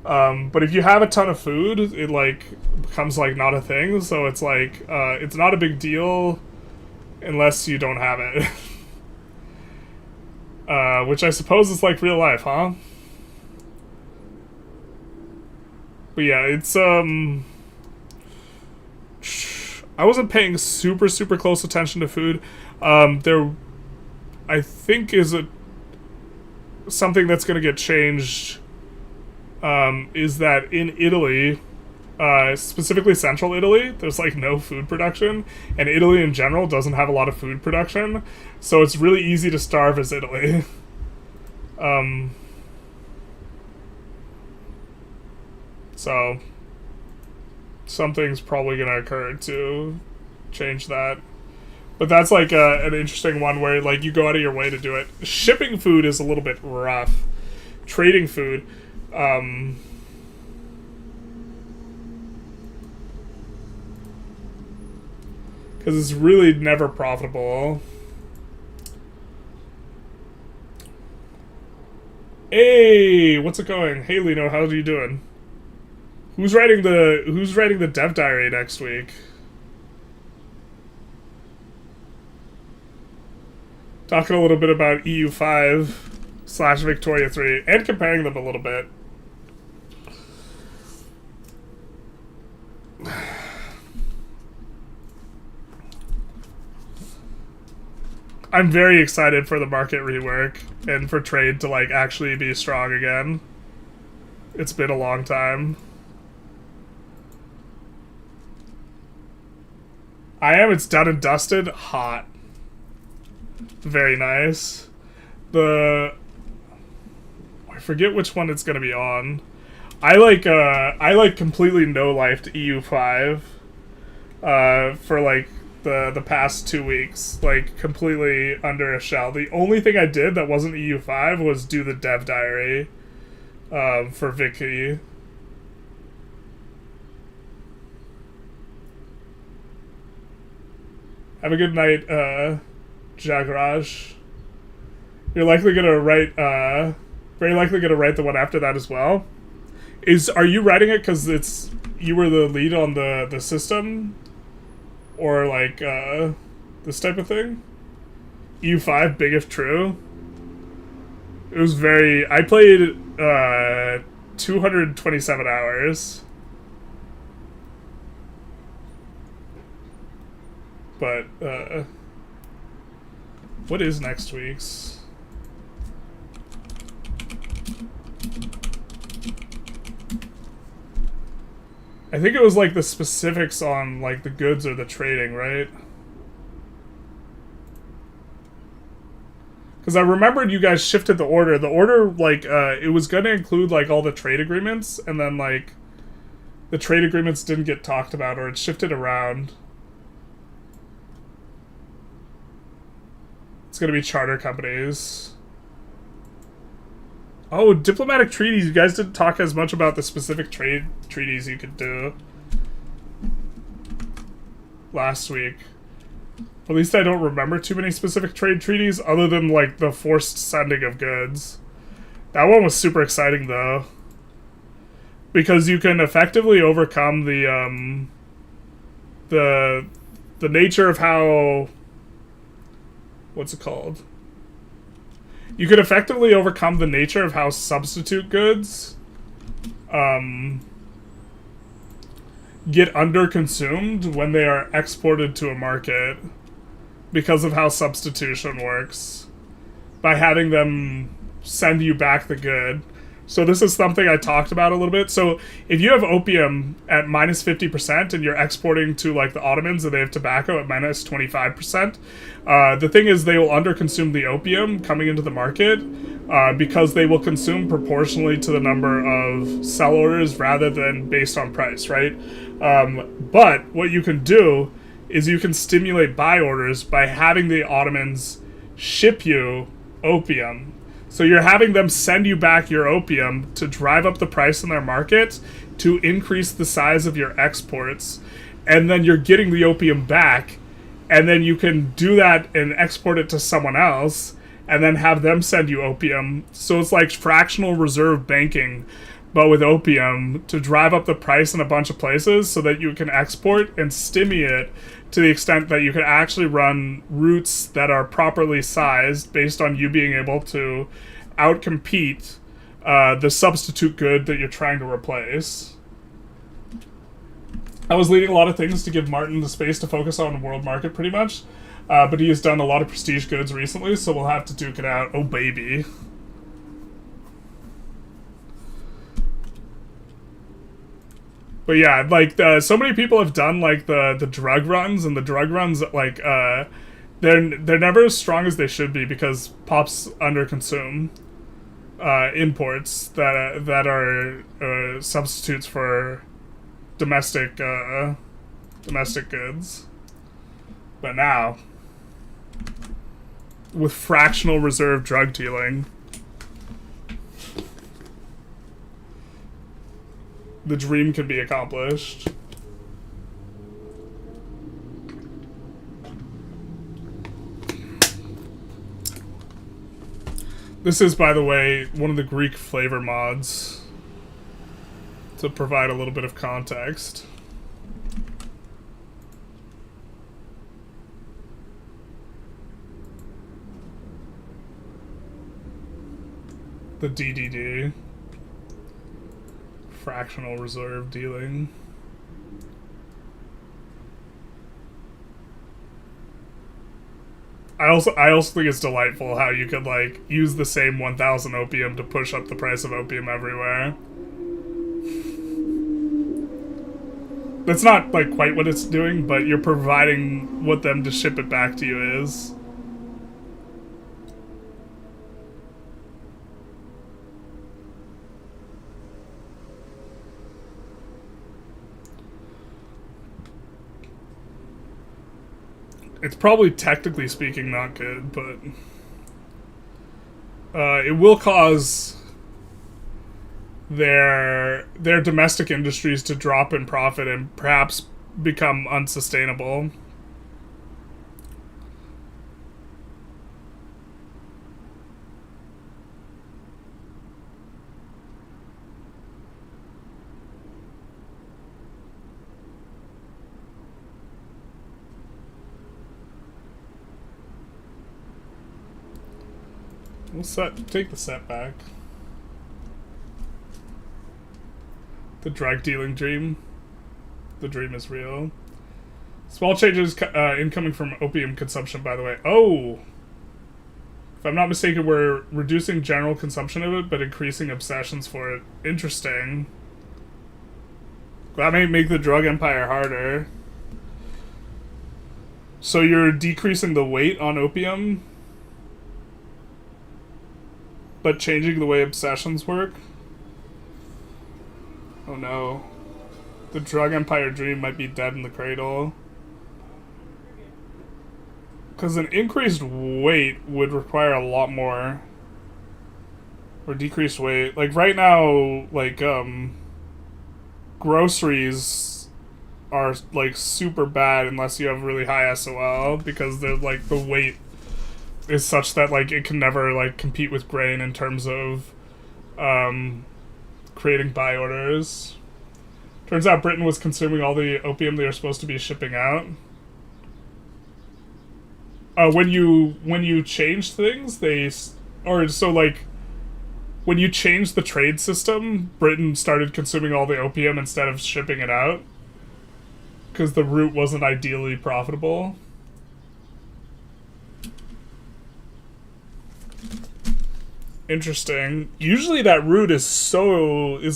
But if you have a ton of food, it like becomes like not a thing, so it's like it's not a big deal unless you don't have it. Which I suppose is like real life, huh? But yeah, it's, I wasn't paying super close attention to food. There, I think, is something that's gonna get changed, is that in Italy, specifically central Italy, there's like no food production, and Italy in general doesn't have a lot of food production, so it's really easy to starve as Italy. So something's probably gonna occur to change that. But that's like an interesting one where like you go out of your way to do it. Shipping food is a little bit rough. Trading food, because it's really never profitable. Hey, what's it going? Hey, Lino, how are you doing? Who's writing the dev diary next week? Talking a little bit about EU5 / Victoria 3 and comparing them a little bit. I'm very excited for the market rework and for trade to like actually be strong again. It's been a long time. It's done and dusted. Hot. Very nice. I forget which one it's gonna be on. I like completely no-lifed EU5 for like the past 2 weeks, like completely under a shell. The only thing I did that wasn't EU5 was do the dev diary for Vicky. Have a good night, Jagraj. You're likely gonna write, very likely gonna write the one after that as well. Are you writing it because you were the lead on the system? Or like, this type of thing? EU5, big if true. It was I played, 227 hours. But, what is next week's? I think it was like the specifics on like the goods or the trading, right? Because I remembered you guys shifted the order. The order, like, it was going to include like all the trade agreements, and then like the trade agreements didn't get talked about, or it shifted around. It's going to be charter companies. Oh, diplomatic treaties. You guys didn't talk as much about the specific trade treaties you could do last week. At least I don't remember too many specific trade treaties other than like the forced sending of goods. That one was super exciting though, because you can effectively overcome the nature of how, what's it called? You could effectively overcome the nature of how substitute goods get underconsumed when they are exported to a market because of how substitution works, by having them send you back the good. So this is something I talked about a little bit. So if you have opium at minus 50% and you're exporting to like the Ottomans and they have tobacco at minus 25%, the thing is they will underconsume the opium coming into the market because they will consume proportionally to the number of sell orders rather than based on price, right? But what you can do is you can stimulate buy orders by having the Ottomans ship you opium. So you're having them send you back your opium to drive up the price in their market to increase the size of your exports. And then you're getting the opium back, and then you can do that and export it to someone else and then have them send you opium. So it's like fractional reserve banking, but with opium, to drive up the price in a bunch of places so that you can export and stimulate it to the extent that you can actually run routes that are properly sized based on you being able to outcompete the substitute good that you're trying to replace. I was leading a lot of things to give Martin the space to focus on the world market pretty much, but he has done a lot of prestige goods recently, so we'll have to duke it out. Oh, baby. But yeah, like, so many people have done, like, the drug runs, and the drug runs, like, they're never as strong as they should be because pops underconsume imports that are substitutes for domestic goods. But now, with fractional reserve drug dealing, the dream can be accomplished. This is, by the way, one of the Greek flavor mods to provide a little bit of context. The DDD. Fractional reserve dealing. I also think it's delightful how you could like use the same 1,000 opium to push up the price of opium everywhere. That's not like quite what it's doing, but you're providing what them to ship it back to you is. It's probably technically speaking not good, but it will cause their domestic industries to drop in profit and perhaps become unsustainable. We'll take the setback. The drug dealing dream. The dream is real. Small changes incoming from opium consumption, by the way. Oh! If I'm not mistaken, we're reducing general consumption of it, but increasing obsessions for it. Interesting. That may make the drug empire harder. So you're decreasing the weight on opium, but changing the way obsessions work? Oh no. The drug empire dream might be dead in the cradle. Because an increased weight would require a lot more. Or decreased weight. Like right now, like, groceries are like super bad unless you have really high SOL, because they're like the weight is such that like it can never like compete with grain in terms of creating buy orders. Turns out Britain was consuming all the opium they were supposed to be shipping out. When you change things, when you change the trade system, Britain started consuming all the opium instead of shipping it out, because the route wasn't ideally profitable. Interesting. Usually that route is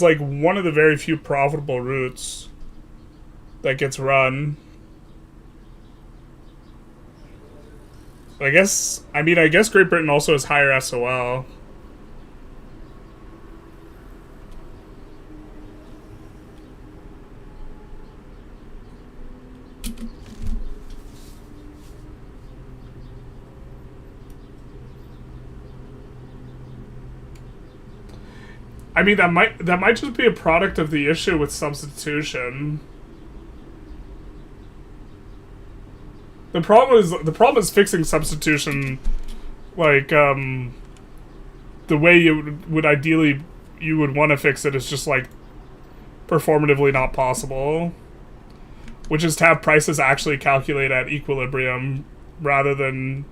like one of the very few profitable routes that gets run. I guess Great Britain also has higher SOL. I mean, that might just be a product of the issue with substitution. The problem is fixing substitution, like, the way you would ideally you would want to fix it is just like performatively not possible, which is to have prices actually calculate at equilibrium rather than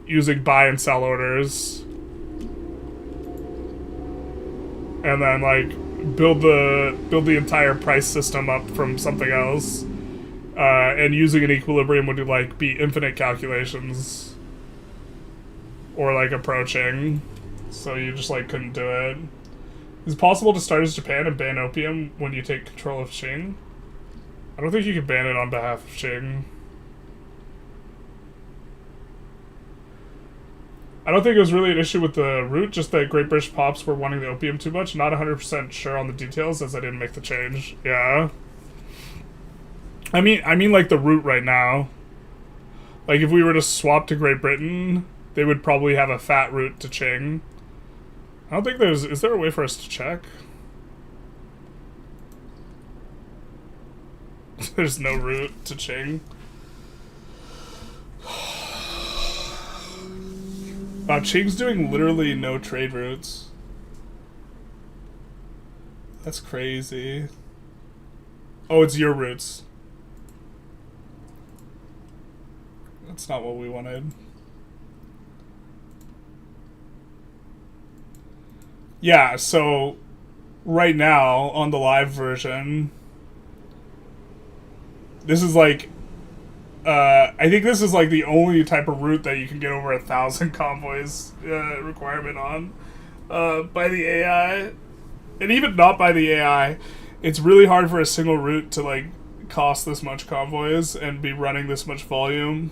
using buy and sell orders. And then like build the entire price system up from something else, and using an equilibrium would like be infinite calculations, or like approaching. So you just like couldn't do it. Is it possible to start as Japan and ban opium when you take control of Qing? I don't think you can ban it on behalf of Qing. I don't think it was really an issue with the route, just that Great British Pops were wanting the opium too much. Not 100% sure on the details, as I didn't make the change. Yeah. I mean like the route right now. Like if we were to swap to Great Britain, they would probably have a fat route to Qing. I don't think is there a way for us to check? There's no route to Qing. Wow, Qing's doing literally no trade routes. That's crazy. Oh, it's your routes. That's not what we wanted. Yeah, so right now on the live version, this is like I think this is like the only type of route that you can get over 1,000 convoys requirement on by the AI, and even not by the AI. It's really hard for a single route to like cost this much convoys and be running this much volume.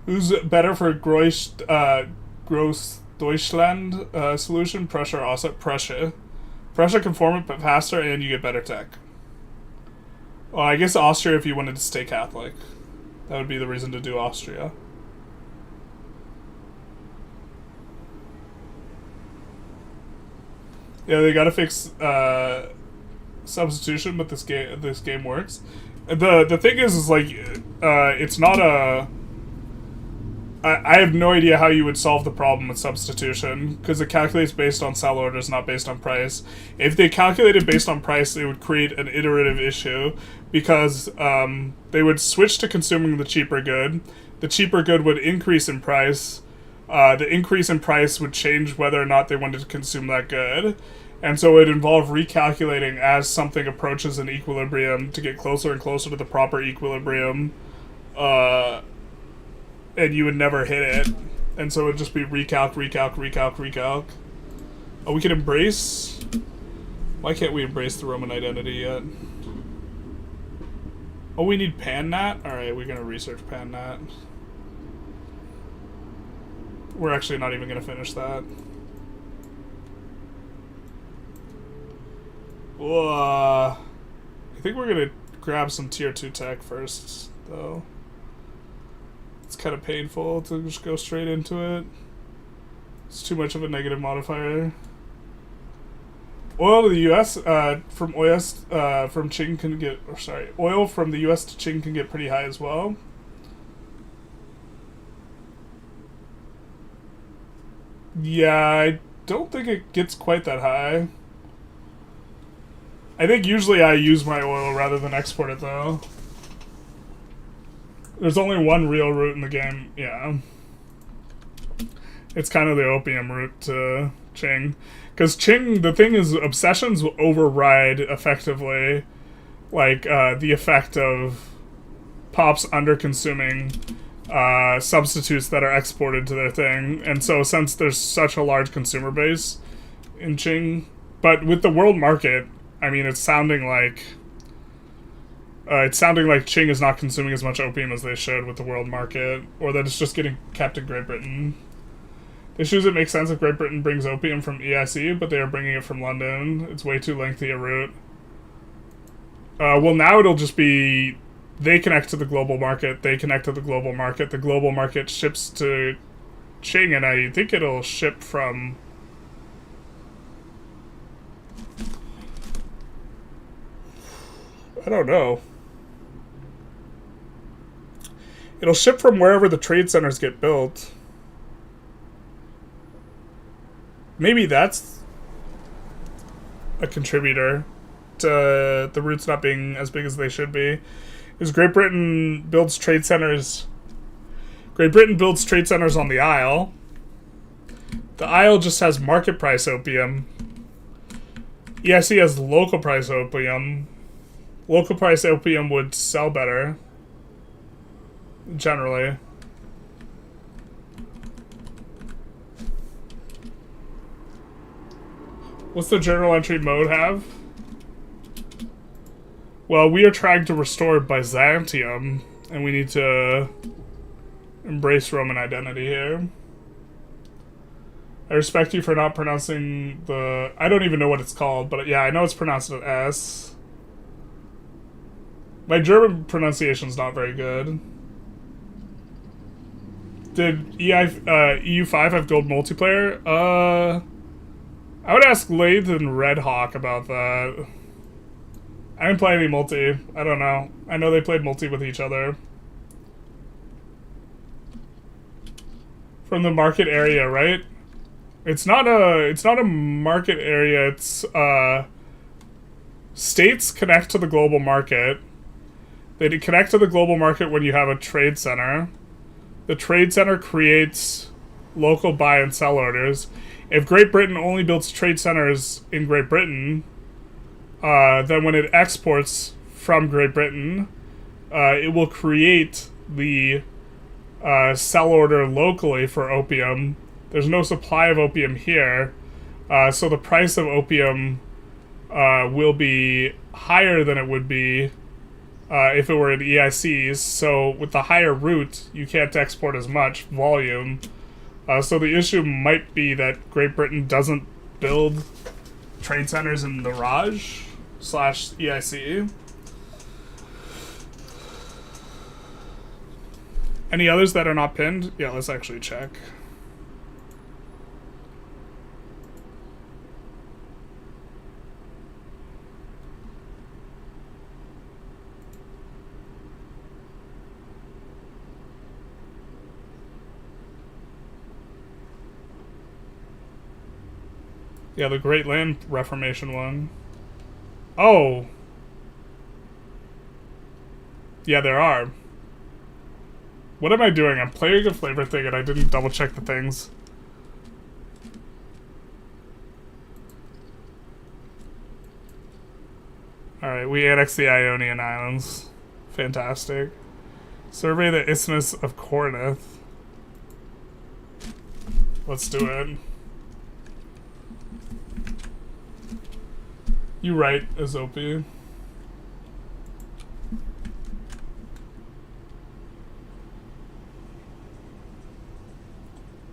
Who's better for Gross Deutschland solution? Prussia or Austria? Prussia. Prussia can form it but faster and you get better tech. Well, I guess Austria if you wanted to stay Catholic. That would be the reason to do Austria. Yeah, they gotta fix substitution, but this game works. The thing is like it's not a. I have no idea how you would solve the problem with substitution, because it calculates based on sell orders, not based on price. If they calculated based on price, it would create an iterative issue, because they would switch to consuming the cheaper good. The cheaper good would increase in price. The increase in price would change whether or not they wanted to consume that good. And so it would involve recalculating as something approaches an equilibrium to get closer and closer to the proper equilibrium. And you would never hit it. And so it would just be recalc. Oh, we can embrace? Why can't we embrace the Roman identity yet? Oh, we need PanNat? Alright, we're gonna research PanNat. We're actually not even gonna finish that. I think we're gonna grab some tier 2 tech first, though. It's kind of painful to just go straight into it. It's too much of a negative modifier. Oil to the U.S. From Qing can get, oil from the U.S. to Qing can get pretty high as well. Yeah, I don't think it gets quite that high. I think usually I use my oil rather than export it, though. There's only one real route in the game, yeah. It's kind of the opium route to Qing. Because Qing, the thing is, obsessions will override, effectively, like, the effect of Pops under-consuming substitutes that are exported to their thing. And so, since there's such a large consumer base in Qing, but with the world market, I mean, it's sounding like Qing is not consuming as much opium as they should with the world market, or that it's just getting kept in Great Britain. The issue is it makes sense if Great Britain brings opium from EIC, but they are bringing it from London. It's way too lengthy a route. Well, now it'll just be they connect to the global market, they connect to the global market ships to Qing, and I think it'll ship from... I don't know. It'll ship from wherever the trade centers get built. Maybe that's a contributor to the routes not being as big as they should be. Because Great Britain builds trade centers. Great Britain builds trade centers on the Isle. The Isle just has market price opium. EIC has local price opium. Local price opium would sell better. Generally. What's the journal entry mode have? Well, we are trying to restore Byzantium, and we need to embrace Roman identity here. I respect you for not pronouncing the... I don't even know what it's called, but yeah, I know it's pronounced an S. My German pronunciation's not very good. Did EU5 have gold multiplayer? I would ask Lathe and Red Hawk about that. I didn't play any multi. I don't know. I know they played multi with each other. From the market area, right? It's not a market area. It's states connect to the global market. They connect to the global market when you have a trade center. The trade center creates local buy and sell orders. If Great Britain only builds trade centers in Great Britain, then when it exports from Great Britain, it will create the sell order locally for opium. There's no supply of opium here, so the price of opium will be higher than it would be if it were in EICs. So with the higher route, you can't export as much volume. So the issue might be that Great Britain doesn't build trade centers in the Raj / EIC. Any others that are not pinned? Yeah, let's actually check. Yeah, the Great Land Reformation one. Oh! Yeah, there are. What am I doing? I'm playing a flavor thing and I didn't double check the things. Alright, we annexed the Ionian Islands. Fantastic. Survey the Isthmus of Corinth. Let's do it. You right, Azopi.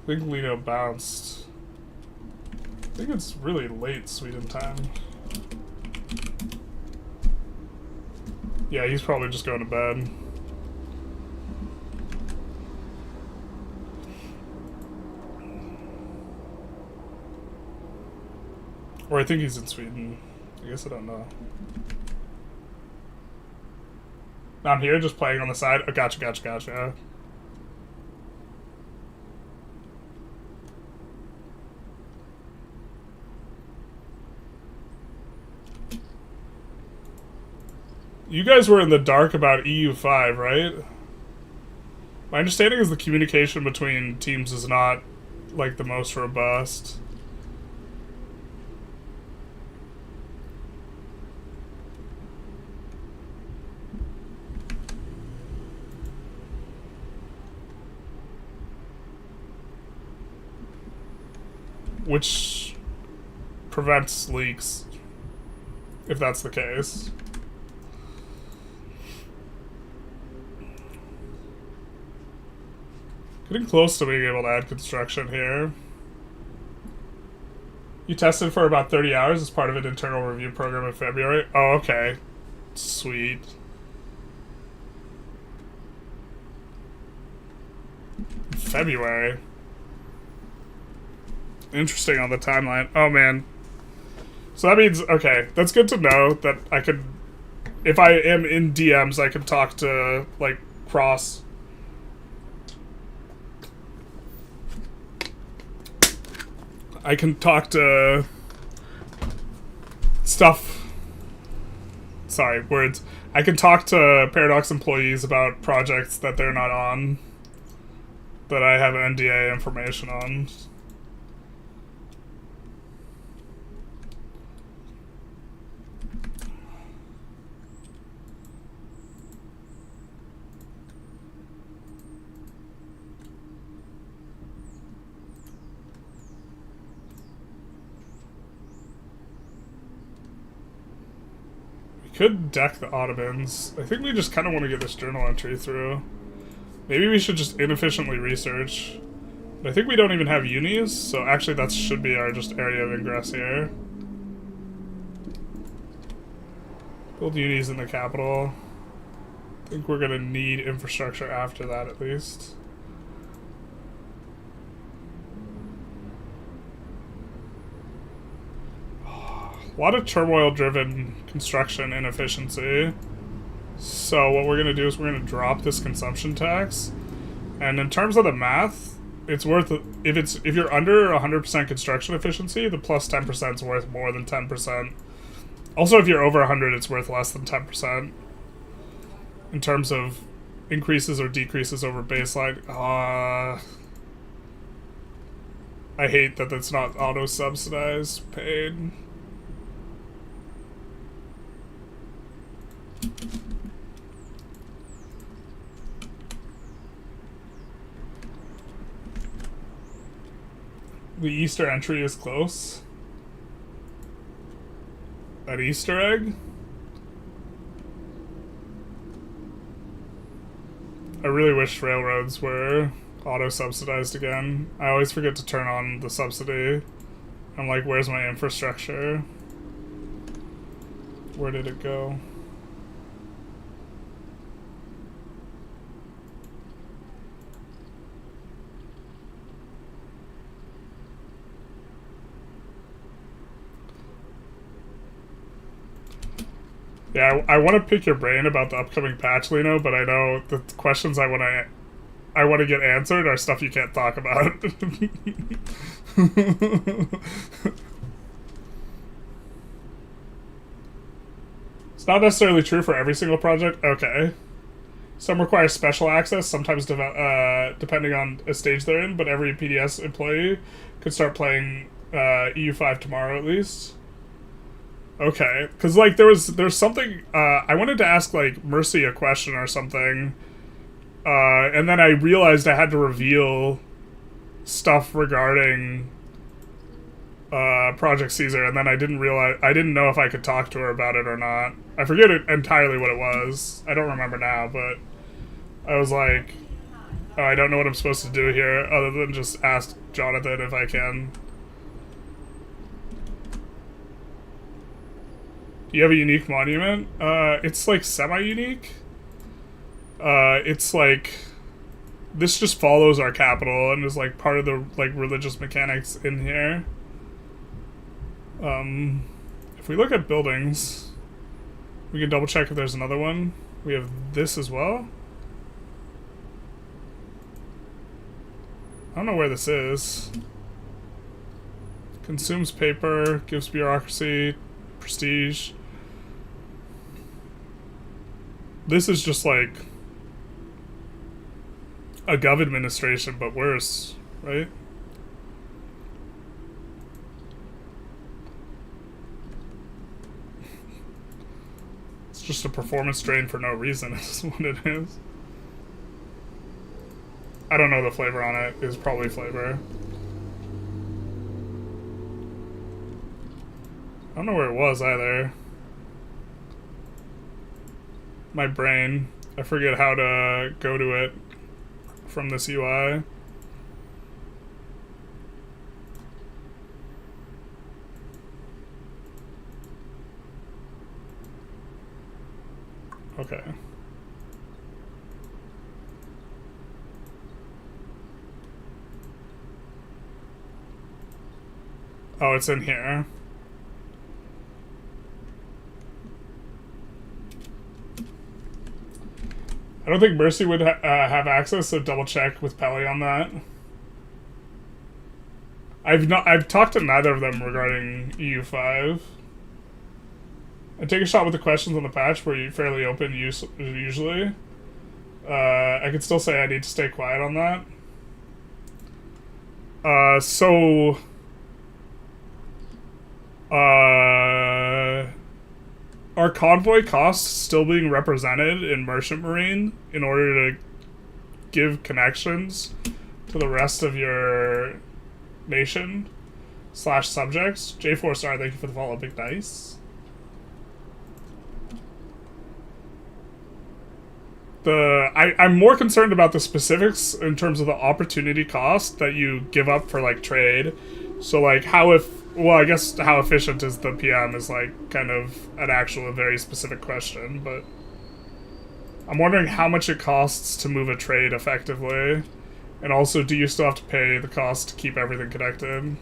I think Lino bounced. I think it's really late Sweden time. Yeah, he's probably just going to bed. Or I think he's in Sweden. I guess I don't know. Now I'm here just playing on the side. Oh, gotcha. You guys were in the dark about EU5, right? My understanding is the communication between teams is not, like, the most robust. Which prevents leaks, if that's the case. Getting close to being able to add construction here. You tested for about 30 hours as part of an internal review program in February? Oh, okay. Sweet. February? Interesting on the timeline. Oh, man. So that means, okay, that's good to know that I could, if I am in DMs, I can talk to, like, Cross. I can talk to stuff. Sorry, words. I can talk to Paradox employees about projects that they're not on, that I have NDA information on. Could deck the Ottomans. I think we just kind of want to get this journal entry through. Maybe we should just inefficiently research. But I think we don't even have unis, so actually that should be our just area of ingress here. Build unis in the capital. I think we're gonna need infrastructure after that at least. A lot of turmoil-driven construction inefficiency. So what we're going to do is we're going to drop this consumption tax. And in terms of the math, it's worth, if you're under 100% construction efficiency, the plus 10% is worth more than 10%. Also, if you're over 100, it's worth less than 10%. In terms of increases or decreases over baseline. I hate that it's not auto-subsidized paid. The Easter entry is close. An Easter egg? I really wish railroads were auto-subsidized again. I always forget to turn on the subsidy. I'm like, where's my infrastructure? Where did it go? Yeah, I want to pick your brain about the upcoming patch, Lino, but I know the questions I want to get answered are stuff you can't talk about. It's not necessarily true for every single project. Okay. Some require special access, sometimes depending on a stage they're in, but every PDS employee could start playing EU5 tomorrow at least. Okay, because like there's something I wanted to ask like Mercy a question or something, and then I realized I had to reveal stuff regarding Project Caesar, and then I didn't know if I could talk to her about it or not. I forget entirely what it was. I don't remember now, but I was like, oh, I don't know what I'm supposed to do here other than just ask Jonathan if I can. Do you have a unique monument? It's like semi-unique. It's like this just follows our capital and is like part of the like religious mechanics in here. If we look at buildings, we can double check if there's another one. We have this as well. I don't know where this is. Consumes paper, gives bureaucracy, prestige. This is just like a gov administration, but worse, right? It's just a performance drain for no reason, is what it is. I don't know the flavor on it. It's probably flavor. I don't know where it was either. My brain. I forget how to go to it from this UI. Okay. Oh, it's in here. I don't think Mercy would have access, so double check with Pelly on that. I've talked to neither of them regarding EU5. I take a shot with the questions on the patch where you're fairly open usually. I could still say I need to stay quiet on that. So are convoy costs still being represented in Merchant Marine in order to give connections to the rest of your nation / subjects? J4 thank you for the follow, Big Dice. I'm more concerned about the specifics in terms of the opportunity cost that you give up for like trade. So like how efficient is the PM is like kind of an actual very specific question, but I'm wondering how much it costs to move a trade effectively, and also do you still have to pay the cost to keep everything connected?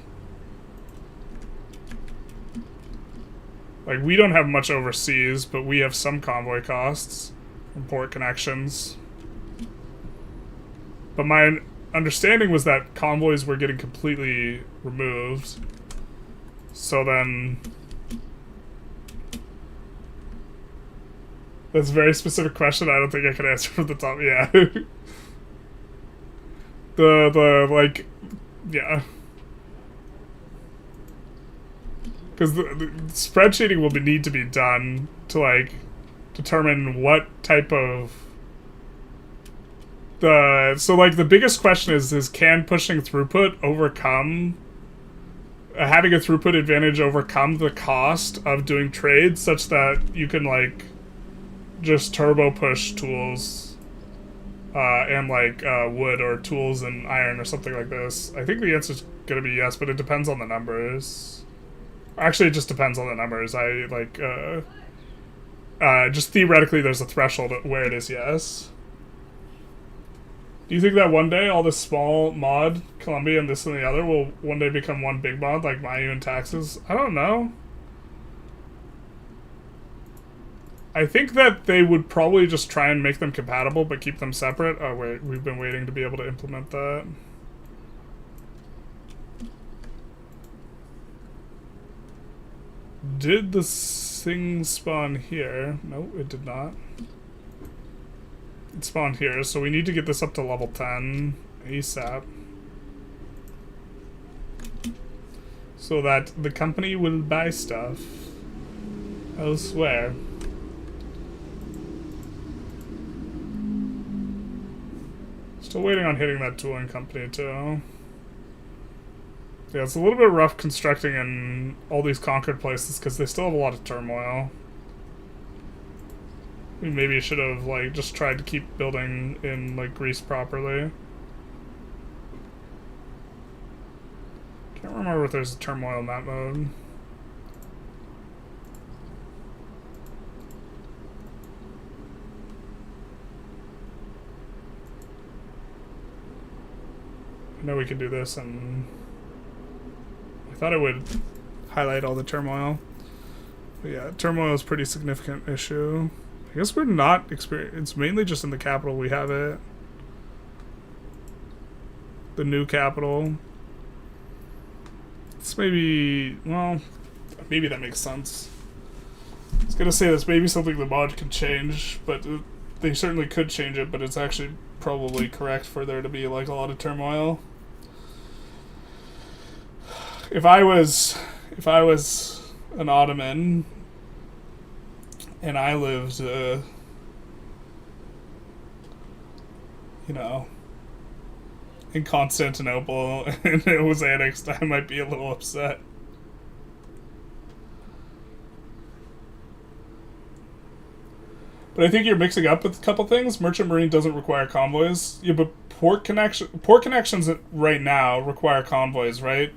Like we don't have much overseas, but we have some convoy costs and port connections. But my understanding was that convoys were getting completely removed. So then that's a very specific question I don't think I can answer from the top. Yeah. the yeah. Because the spreadsheeting will need to be done to like determine what type of so like the biggest question is can pushing throughput overcome having a throughput advantage overcome the cost of doing trade, such that you can like just turbo push tools and like wood or tools and iron or something like this? I think the answer is going to be yes, but it depends on the numbers. Actually, it just depends on the numbers. I like just theoretically there's a threshold where it is yes. Do you think that one day all this small mod, Colombia and this and the other, will one day become one big mod like Mayu and taxes? I don't know. I think that they would probably just try and make them compatible but keep them separate. Oh wait, we've been waiting to be able to implement that. Did the thing spawn here? No, it did not. It spawned here, so we need to get this up to level 10 ASAP. So that the company will buy stuff elsewhere. Still waiting on hitting that tooling company too. Yeah, it's a little bit rough constructing in all these conquered places because they still have a lot of turmoil. We maybe should have like just tried to keep building in like Greece properly. Can't remember if there's a turmoil in that mode. I know we could do this, and I thought it would highlight all the turmoil. But yeah, turmoil is a pretty significant issue. I guess we're not experiencing. It's mainly just in the capital we have it. The new capital. It's maybe, well, maybe that makes sense. I was gonna say this maybe something the mod can change, but they certainly could change it, but it's actually probably correct for there to be like a lot of turmoil. If I was an Ottoman and I lived, you know, in Constantinople and it was annexed, I might be a little upset. But I think you're mixing up with a couple things. Merchant Marine doesn't require convoys. Yeah, but port connections right now require convoys, right?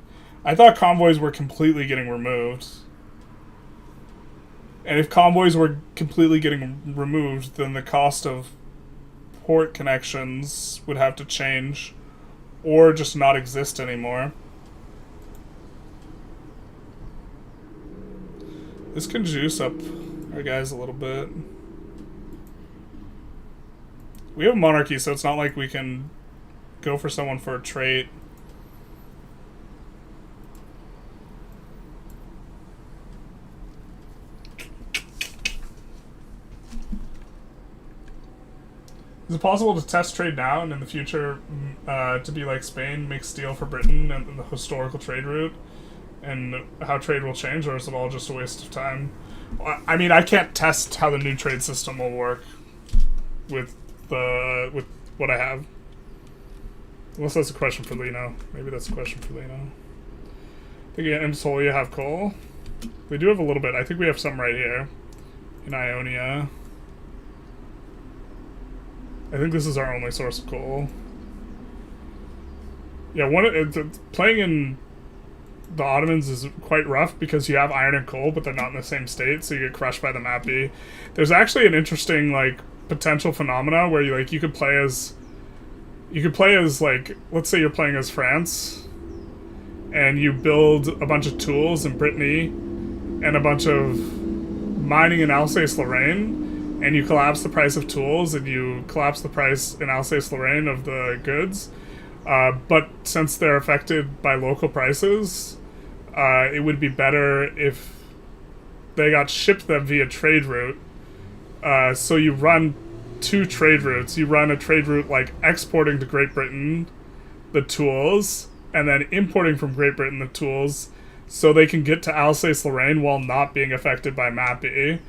I thought convoys were completely getting removed. And if convoys were completely getting removed, then the cost of port connections would have to change or just not exist anymore. This can juice up our guys a little bit. We have a monarchy, so it's not like we can go for someone for a trait. Is it possible to test trade now and in the future to be like Spain, make steel for Britain and the historical trade route and how trade will change, or is it all just a waste of time? I mean, I can't test how the new trade system will work with what I have. Unless that's a question for Lino. Maybe that's a question for Lino. I think Anatolia have coal. We do have a little bit. I think we have some right here in Ionia. I think this is our only source of coal. Yeah, playing in the Ottomans is quite rough because you have iron and coal, but they're not in the same state, so you get crushed by the map B. There's actually an interesting like potential phenomena where you could play as like, let's say you're playing as France, and you build a bunch of tools in Brittany and a bunch of mining in Alsace-Lorraine. And you collapse the price of tools, and you collapse the price in Alsace-Lorraine of the goods. But since they're affected by local prices, it would be better if they got shipped them via trade route. So you run two trade routes. You run a trade route like exporting to Great Britain the tools, and then importing from Great Britain the tools, so they can get to Alsace-Lorraine while not being affected by MAPI.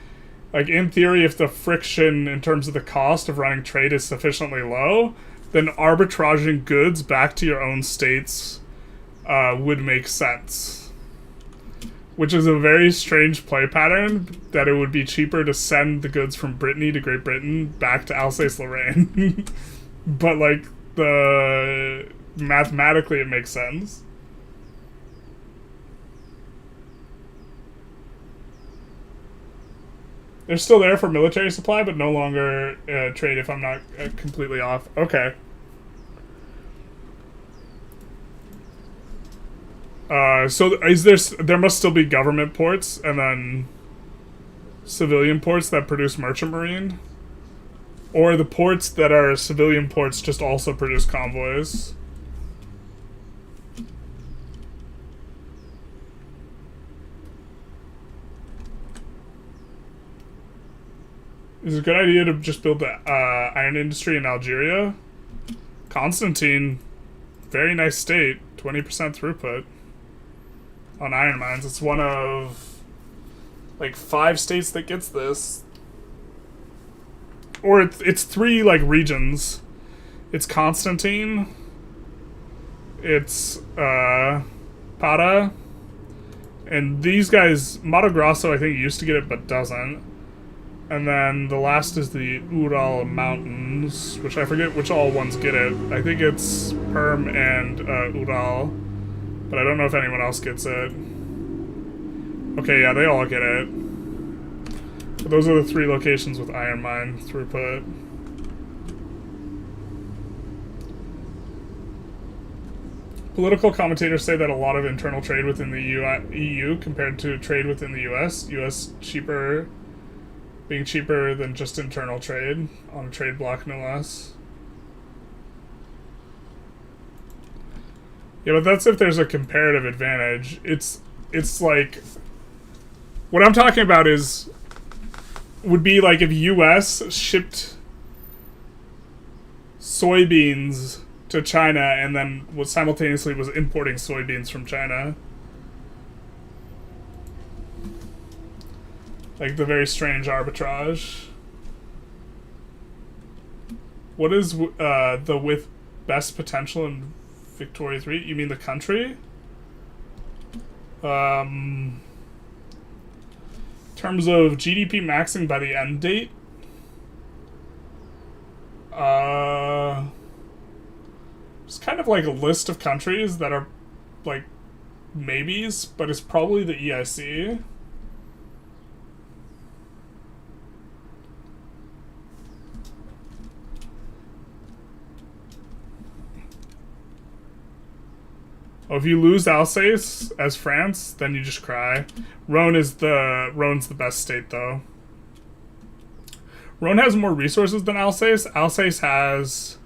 Like, in theory, if the friction in terms of the cost of running trade is sufficiently low, then arbitraging goods back to your own states would make sense. which is a very strange play pattern, that it would be cheaper to send the goods from Brittany to Great Britain back to Alsace-Lorraine. But, like, mathematically it makes sense. They're still there for military supply, but no longer trade, if I'm not completely off. Okay. So there must still be government ports and then civilian ports that produce merchant marine? Or the ports that are civilian ports just also produce convoys? Is it a good idea to just build the iron industry in Algeria? Constantine, very nice state, 20% throughput on iron mines. It's one of like 5 states that gets this. Or it's 3 like regions. It's Constantine, it's Para, and these guys, Mato Grosso I think used to get it but doesn't. And then the last is the Ural Mountains, which I forget which all ones get it. I think it's Perm and Ural, but I don't know if anyone else gets it. Okay, yeah, they all get it. But those are the 3 locations with iron mine throughput. Political commentators say that a lot of internal trade within the EU compared to trade within the US. US being cheaper than just internal trade on a trade block, no less. Yeah, but that's if there's a comparative advantage. It's like, what I'm talking about would be like if US shipped soybeans to China and then simultaneously was importing soybeans from China. Like the very strange arbitrage. What is the with best potential in Victoria 3? You mean the country? In terms of GDP maxing by the end date? It's kind of like a list of countries that are like maybes, but it's probably the EIC. Oh, if you lose Alsace as France, then you just cry. Rhone's the best state, though. Rhone has more resources than Alsace. Alsace has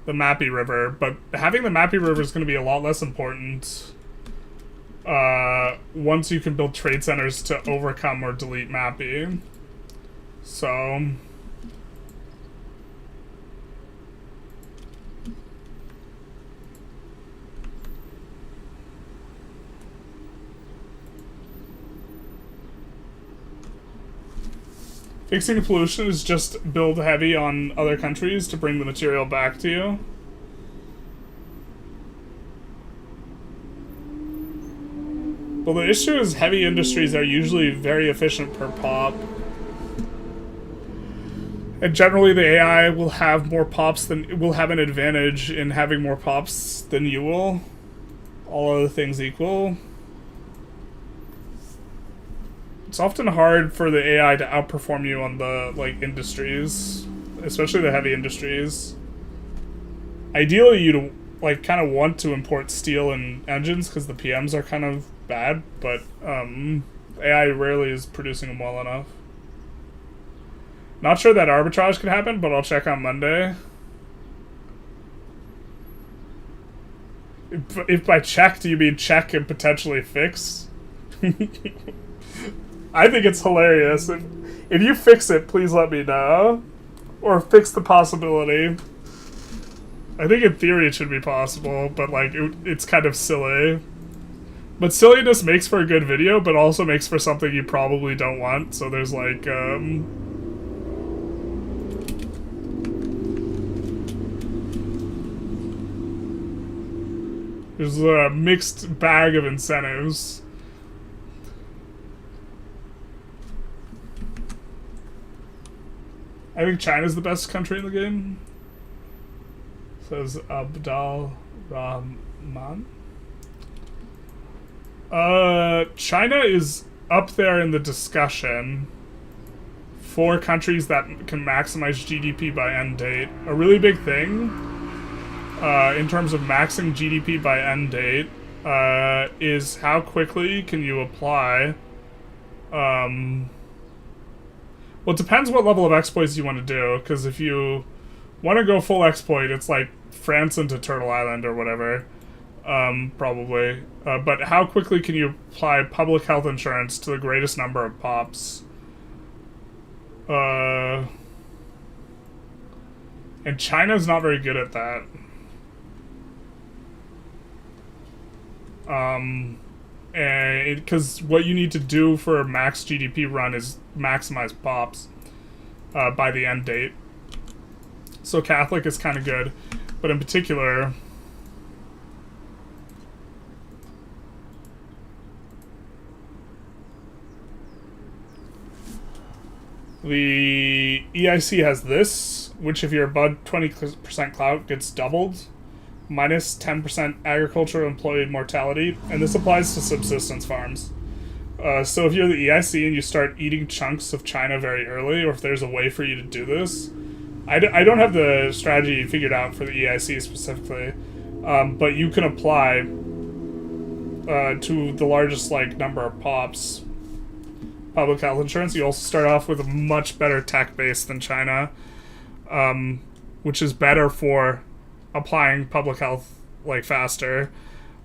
the Mappy River, but having the Mappy River is going to be a lot less important once you can build trade centers to overcome or delete Mappy. So fixing pollution is just build heavy on other countries to bring the material back to you. Well, the issue is heavy industries are usually very efficient per pop. And generally the AI will have more pops will have an advantage in having more pops than you will. All other things equal. It's often hard for the AI to outperform you on the, like, industries, especially the heavy industries. Ideally, you'd, like, kind of want to import steel and engines because the PMs are kind of bad, but AI rarely is producing them well enough. Not sure that arbitrage could happen, but I'll check on Monday. If by check, do you mean check and potentially fix? I think it's hilarious. If you fix it, please let me know. Or fix the possibility. I think in theory it should be possible, but like it's kind of silly. But silliness makes for a good video, but also makes for something you probably don't want. So there's like, there's a mixed bag of incentives. I think China's the best country in the game. Says Abdal Rahman. China is up there in the discussion for countries that can maximize GDP by end date. A really big thing in terms of maxing GDP by end date is how quickly can you apply. Well, it depends what level of exploits you want to do, because if you want to go full exploit, it's like France into Turtle Island or whatever, probably. But how quickly can you apply public health insurance to the greatest number of pops? And China's not very good at that. And because what you need to do for a max GDP run is maximize pops by the end date. So Catholic is kind of good, but in particular, the EIC has this, which if you're above 20% clout gets doubled, minus 10% agricultural employee mortality, and this applies to subsistence farms. So if you're the EIC and you start eating chunks of China very early, or if there's a way for you to do this, I don't have the strategy figured out for the EIC specifically, but you can apply to the largest number of pops public health insurance. You also start off with a much better tech base than China, which is better for applying public health faster.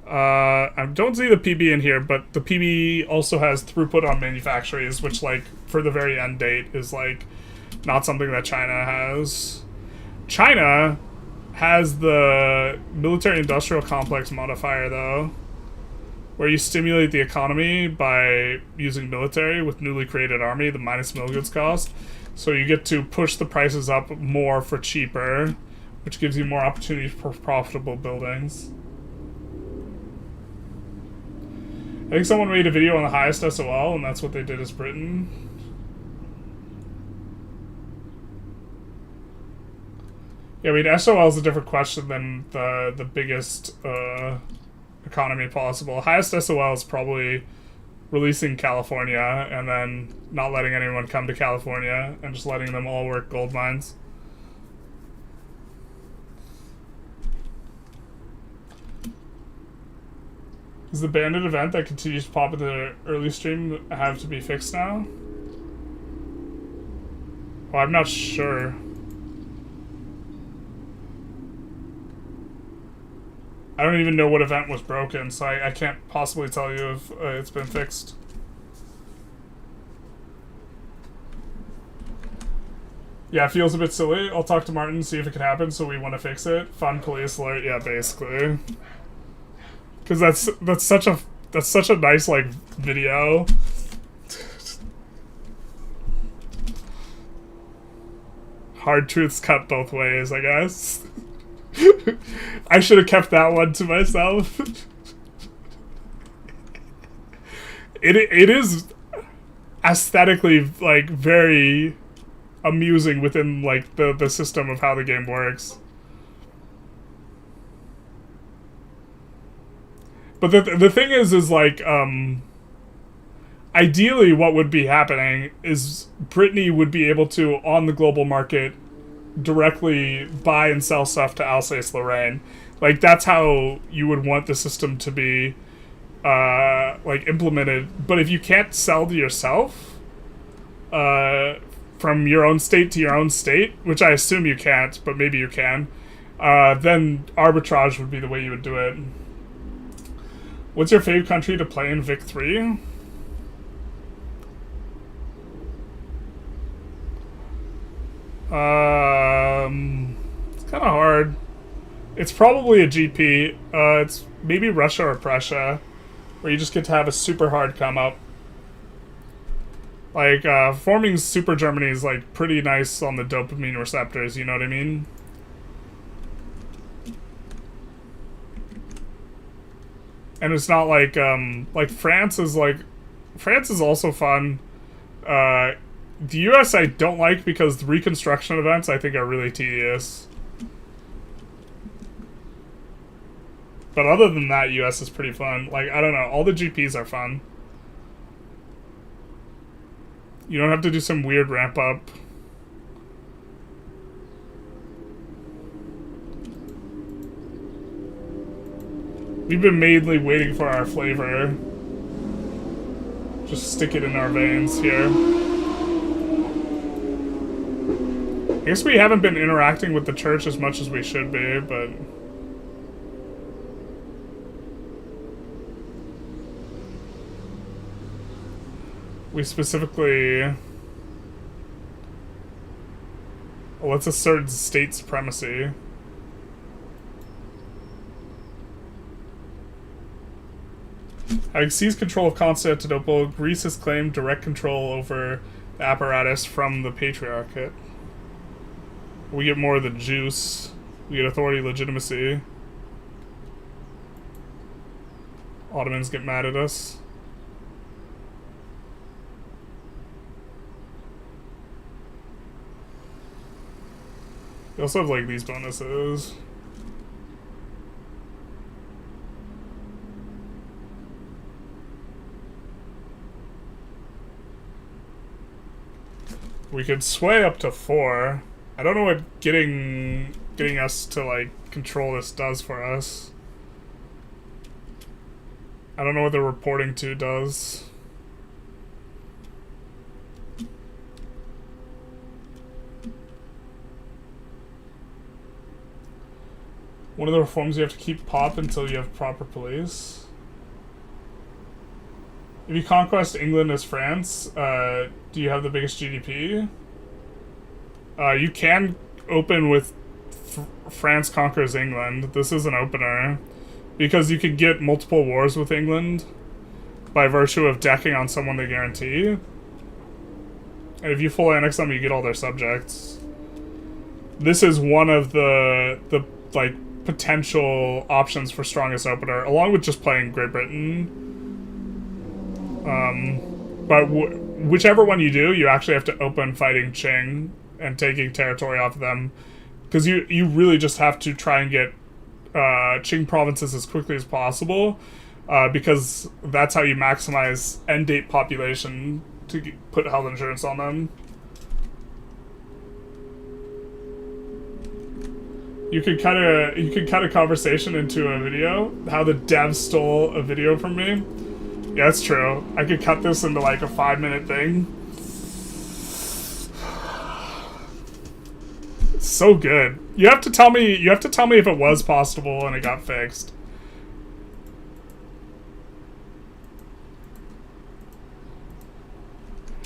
I don't see the PB in here, but the PB also has throughput on manufactories, which for the very end date is not something that China has. China has the military industrial complex modifier though, where you stimulate the economy by using military with newly created army, the minus mill goods cost. So you get to push the prices up more for cheaper, which gives you more opportunity for profitable buildings. I think someone made a video on the highest SOL, and that's what they did as Britain. Yeah, I mean, SOL is a different question than the biggest economy possible. Highest SOL is probably releasing California and then not letting anyone come to California and just letting them all work gold mines. Does the bandit event that continues to pop in the early stream have to be fixed now? Oh, I'm not sure. I don't even know what event was broken, so I can't possibly tell you if it's been fixed. Yeah, it feels a bit silly. I'll talk to Martin, see if it can happen, so we want to fix it. Fun police alert, yeah, basically. Because that's such a nice video. Hard truths cut both ways, I guess. I should have kept that one to myself. It is aesthetically very amusing within the system of how the game works. But the thing is ideally what would be happening is Brittany would be able to, on the global market, directly buy and sell stuff to Alsace-Lorraine. That's how you would want the system to be implemented. But if you can't sell to yourself from your own state to your own state, which I assume you can't, but maybe you can, then arbitrage would be the way you would do it. What's your favorite country to play in Vic 3? It's kind of hard. It's probably a GP. It's maybe Russia or Prussia, where you just get to have a super hard come up. Forming Super Germany is pretty nice on the dopamine receptors. You know what I mean? And it's not France is France is also fun. The US I don't like because the reconstruction events I think are really tedious. But other than that, US is pretty fun. Like, I don't know, all the GPs are fun. You don't have to do some weird ramp up. We've been mainly waiting for our flavor. Just stick it in our veins here. I guess we haven't been interacting with the church as much as we should be, but... we specifically... well, let's assert state supremacy. Having seized control of Constantinople, Greece has claimed direct control over the apparatus from the Patriarchate. We get more of the juice. We get authority, legitimacy. Ottomans get mad at us. We also have, like, these bonuses. We could sway up to 4. I don't know what getting us to, like, control this does for us. I don't know what the reporting to does. One of the reforms, you have to keep pop until you have proper police. If you conquest England as France, do you have the biggest GDP? You can open with France conquers England. This is an opener. Because you could get multiple wars with England by virtue of decking on someone they guarantee. And if you full annex them, you get all their subjects. This is one of the like, potential options for strongest opener, along with just playing Great Britain. But whichever one you do, you actually have to open fighting Qing and taking territory off of them. Because you really just have to try and get Qing provinces as quickly as possible, because that's how you maximize end date population to put health insurance on them. You could cut a conversation into a video. How the devs stole a video from me. Yeah, that's true. I could cut this into like a 5-minute thing. It's so good. You have to tell me if it was possible and it got fixed.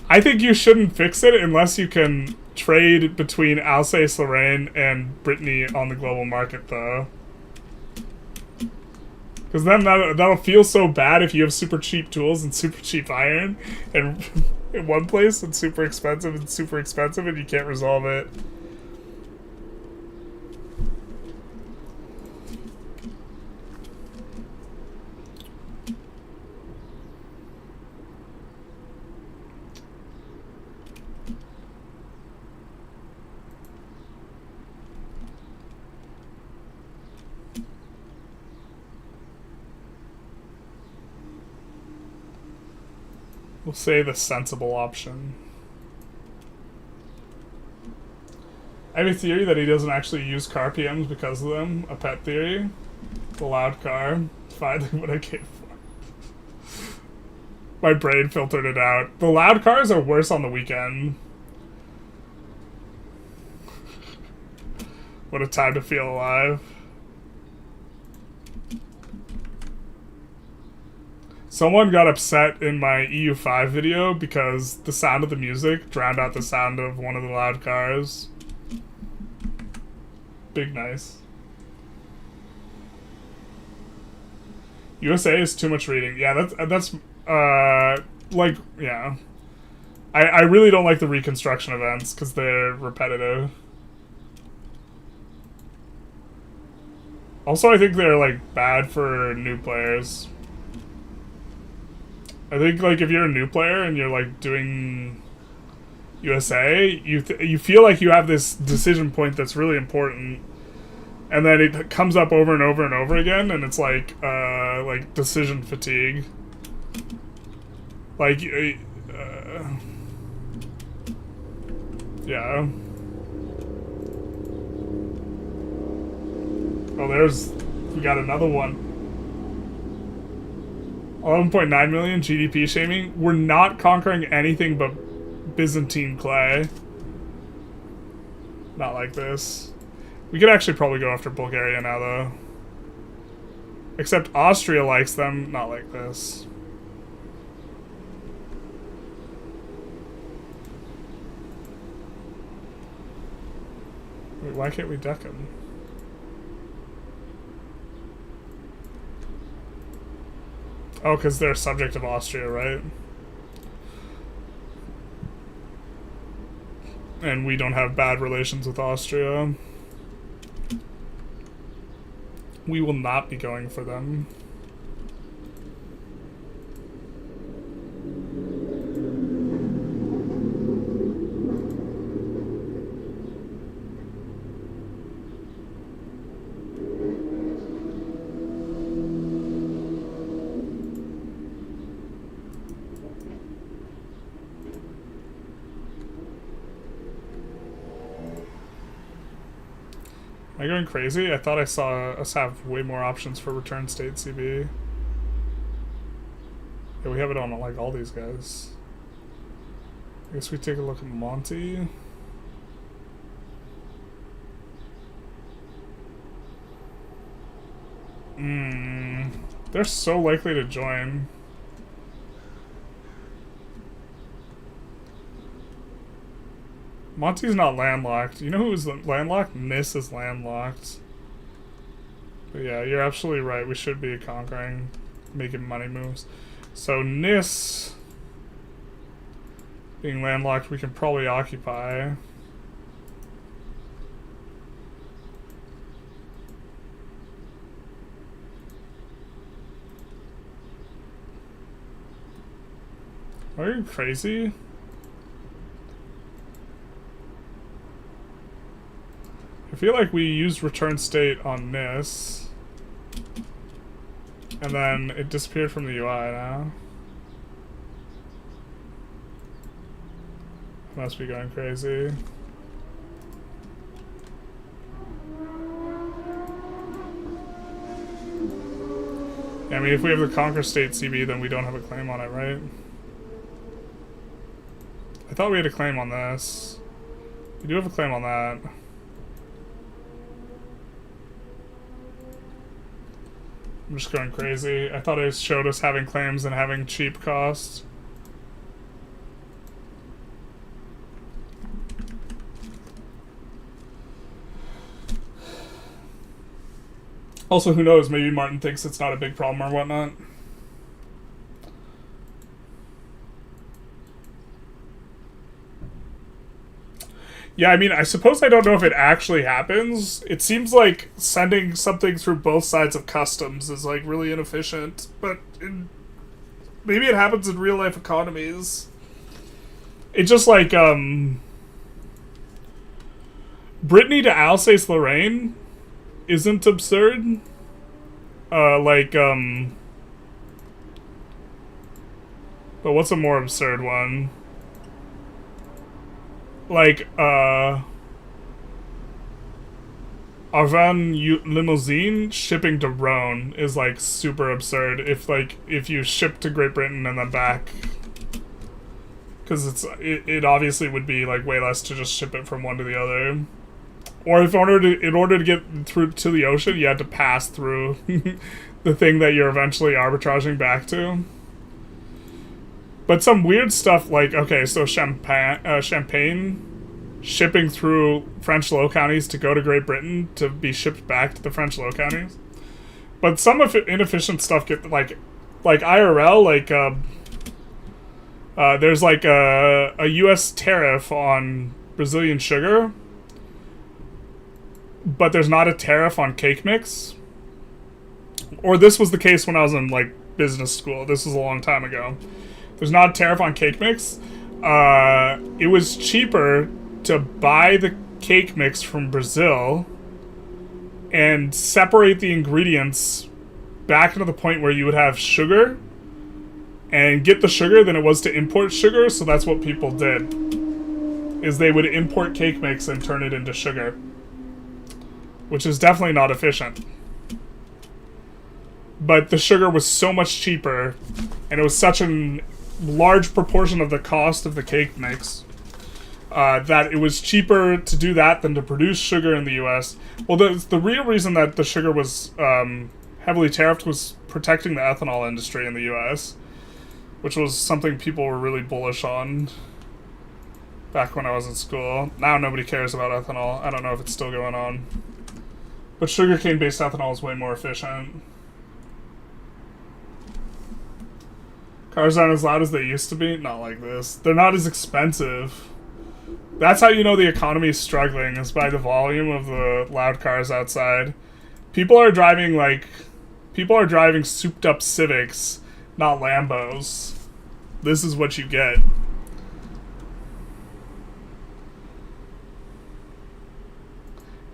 I think you shouldn't fix it unless you can trade between Alsace-Lorraine and Brittany on the global market, though. Because then that'll feel so bad if you have super cheap tools and super cheap iron and in one place and super expensive and you can't resolve it. We'll say the sensible option. I have a theory that he doesn't actually use car PMs because of them. A pet theory. The loud car. Finally what I came for. My brain filtered it out. The loud cars are worse on the weekend. What a time to feel alive. Someone got upset in my EU5 video because the sound of the music drowned out the sound of one of the loud cars. Big nice. USA is too much reading. Yeah, that's like, yeah. I really don't like the reconstruction events because they're repetitive. Also, I think they're, like, bad for new players. I think, like, if you're a new player and you're, like, doing USA, you feel like you have this decision point that's really important, and then it comes up over and over and over again, and it's like decision fatigue. Like, yeah. Oh, we got another one. 11.9 million GDP shaming. We're not conquering anything but Byzantine clay. Not like this. We could actually probably go after Bulgaria now, though. Except Austria likes them. Not like this. Wait, why can't we deck them? Oh, because they're subject of Austria, right? And we don't have bad relations with Austria. We will not be going for them. Am I going crazy? I thought I saw us have way more options for return state CB. Yeah, we have it on like all these guys. I guess we take a look at Monty. They're so likely to join. Monty's not landlocked. You know who is landlocked? Nis is landlocked. But yeah, you're absolutely right. We should be conquering, making money moves. So Nis being landlocked, we can probably occupy. Are you crazy? I feel like we used return state on this, and then it disappeared from the UI now. Must be going crazy. Yeah, I mean, if we have the conquer state CB, then we don't have a claim on it, right? I thought we had a claim on this. We do have a claim on that. I'm just going crazy. I thought it showed us having claims and having cheap costs. Also, who knows? Maybe Martin thinks it's not a big problem or whatnot. Yeah, I mean, I suppose I don't know if it actually happens. It seems like sending something through both sides of customs is, like, really inefficient. But maybe it happens in real-life economies. It's just like, Brittany to Alsace-Lorraine isn't absurd. But what's a more absurd one? Like, Arvan Limousine shipping to Rhone is, like, super absurd if you ship to Great Britain and then back. Because it obviously would be, like, way less to just ship it from one to the other. Or if in order to get through to the ocean, you had to pass through the thing that you're eventually arbitraging back to. But some weird stuff like, okay, so Champagne shipping through French Low Counties to go to Great Britain to be shipped back to the French Low Counties. But some of inefficient stuff get, like IRL, there's like a US tariff on Brazilian sugar, but there's not a tariff on cake mix. Or this was the case when I was in, like, business school. This was a long time ago. There's not a tariff on cake mix, it was cheaper to buy the cake mix from Brazil and separate the ingredients back to the point where you would have sugar and get the sugar than it was to import sugar. So that's what people did, is they would import cake mix and turn it into sugar, which is definitely not efficient. But the sugar was so much cheaper, and it was such a large proportion of the cost of the cake mix that it was cheaper to do that than to produce sugar in the US. Well, the real reason that the sugar was heavily tariffed was protecting the ethanol industry in the US, which was something people were really bullish on back when I was in school. Now nobody cares about ethanol. I don't know if it's still going on. But sugarcane-based ethanol is way more efficient. Cars aren't as loud as they used to be? Not like this. They're not as expensive. That's how you know the economy is struggling, is by the volume of the loud cars outside. People are driving souped up Civics, not Lambos. This is what you get.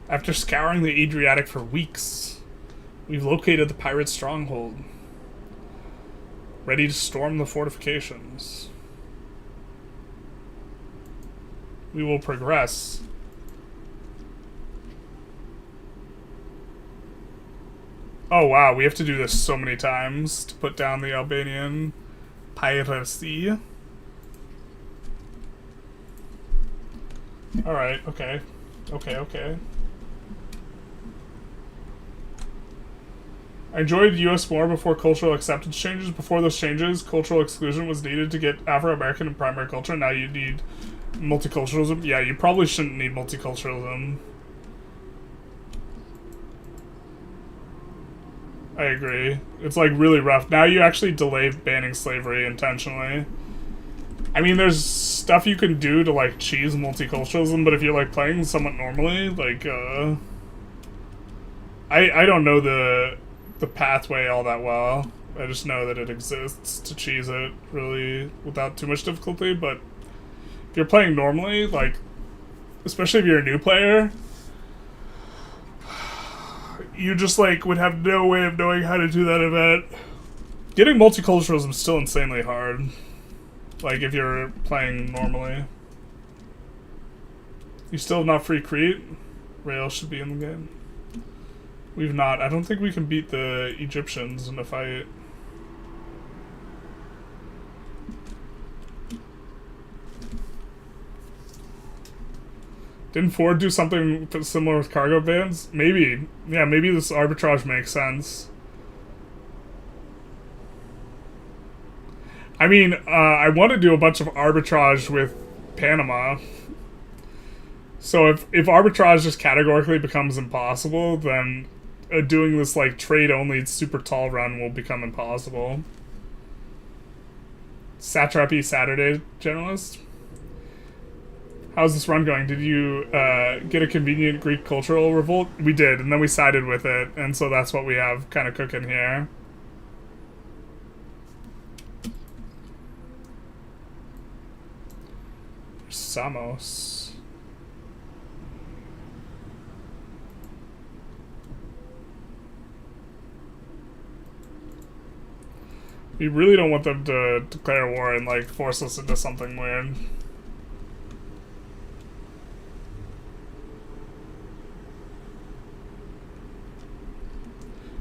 After scouring the Adriatic for weeks, we've located the pirate stronghold. Ready to storm the fortifications. We will progress. Oh wow, we have to do this so many times to put down the Albanian piracy. Alright, okay. Okay. I enjoyed US more before cultural acceptance changes. Before those changes, cultural exclusion was needed to get Afro-American and primary culture. Now you need multiculturalism. Yeah, you probably shouldn't need multiculturalism. I agree. It's like really rough. Now you actually delay banning slavery intentionally. I mean, there's stuff you can do to like cheese multiculturalism, but if you're like playing somewhat normally, like I don't know the pathway all that well. I just know that it exists to cheese it really without too much difficulty, but if you're playing normally, like, especially if you're a new player, you just, like, would have no way of knowing how to do that event. Getting multiculturalism is still insanely hard. Like, if you're playing normally. You still have not free Crete? Rail should be in the game. We've not. I don't think we can beat the Egyptians in a fight. Didn't Ford do something similar with cargo bans? Maybe. Yeah, maybe this arbitrage makes sense. I mean, I want to do a bunch of arbitrage with Panama. So if arbitrage just categorically becomes impossible, then doing this like trade-only super tall run will become impossible. Satrapy Saturday, Generalist. How's this run going? Did you get a convenient Greek cultural revolt? We did, and then we sided with it, and so that's what we have kind of cooking here. Samos. We really don't want them to declare war and like force us into something weird.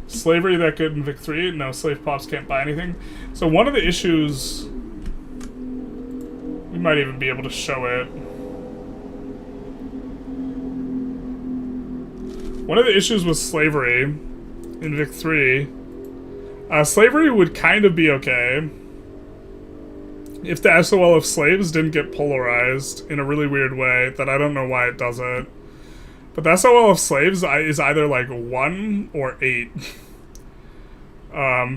Slavery that good in Vic 3? No, slave pops can't buy anything. So one of the issues... We might even be able to show it. One of the issues with slavery in Vic 3... slavery would kind of be okay if the SOL of slaves didn't get polarized in a really weird way that I don't know why it doesn't. But the SOL of slaves is either like 1 or 8.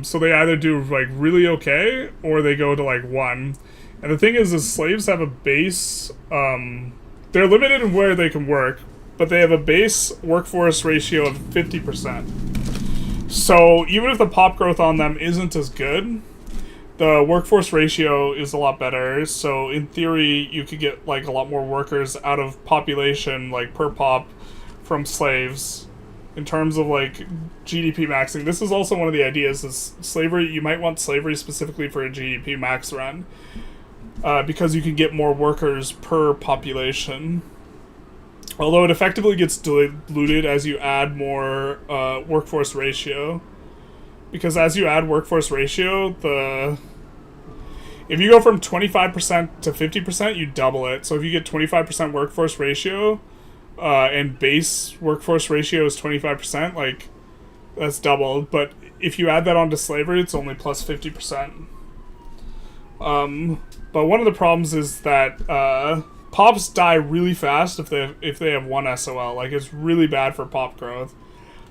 So they either do like really okay or they go to like 1. And the thing is slaves have a base, they're limited in where they can work, but they have a base workforce ratio of 50%. So even if the pop growth on them isn't as good, the workforce ratio is a lot better. So in theory, you could get like a lot more workers out of population, like per pop, from slaves. In terms of like GDP maxing, this is also one of the ideas: is slavery. You might want slavery specifically for a GDP max run, because you can get more workers per population. Although it effectively gets diluted as you add more workforce ratio. Because as you add workforce ratio, if you go from 25% to 50%, you double it. So if you get 25% workforce ratio, and base workforce ratio is 25%, like, that's doubled. But if you add that onto slavery, it's only plus 50%. But one of the problems is that pops die really fast if they have one SOL. Like, it's really bad for pop growth.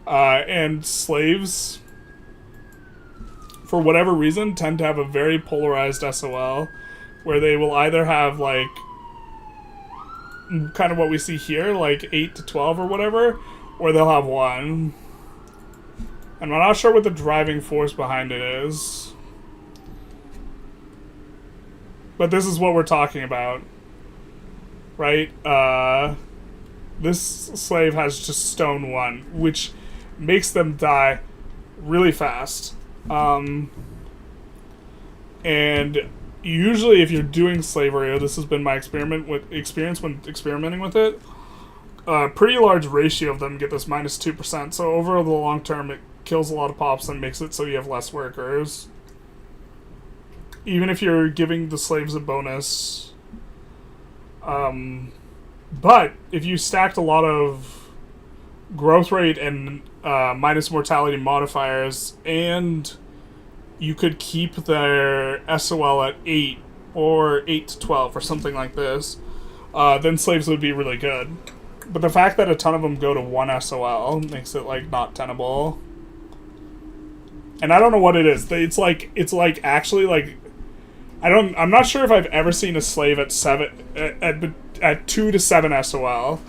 And slaves, for whatever reason, tend to have a very polarized SOL, where they will either have, like, kind of what we see here, like 8 to 12 or whatever, or they'll have 1. And I'm not sure what the driving force behind it is. But this is what we're talking about. Right? This slave has just stone 1, which makes them die really fast. And usually if you're doing slavery, this has been my experience when experimenting with it, a pretty large ratio of them get this minus 2%. So over the long term, it kills a lot of pops and makes it so you have less workers. Even if you're giving the slaves a bonus. But if you stacked a lot of growth rate and minus mortality modifiers, and you could keep their SOL at 8 or 8 to 12 or something like this, then slaves would be really good. But the fact that a ton of them go to 1 SOL makes it, like, not tenable. And I don't know what it is. It's like actually, like, I'm not sure if I've ever seen a slave at 2 to 7 SOL.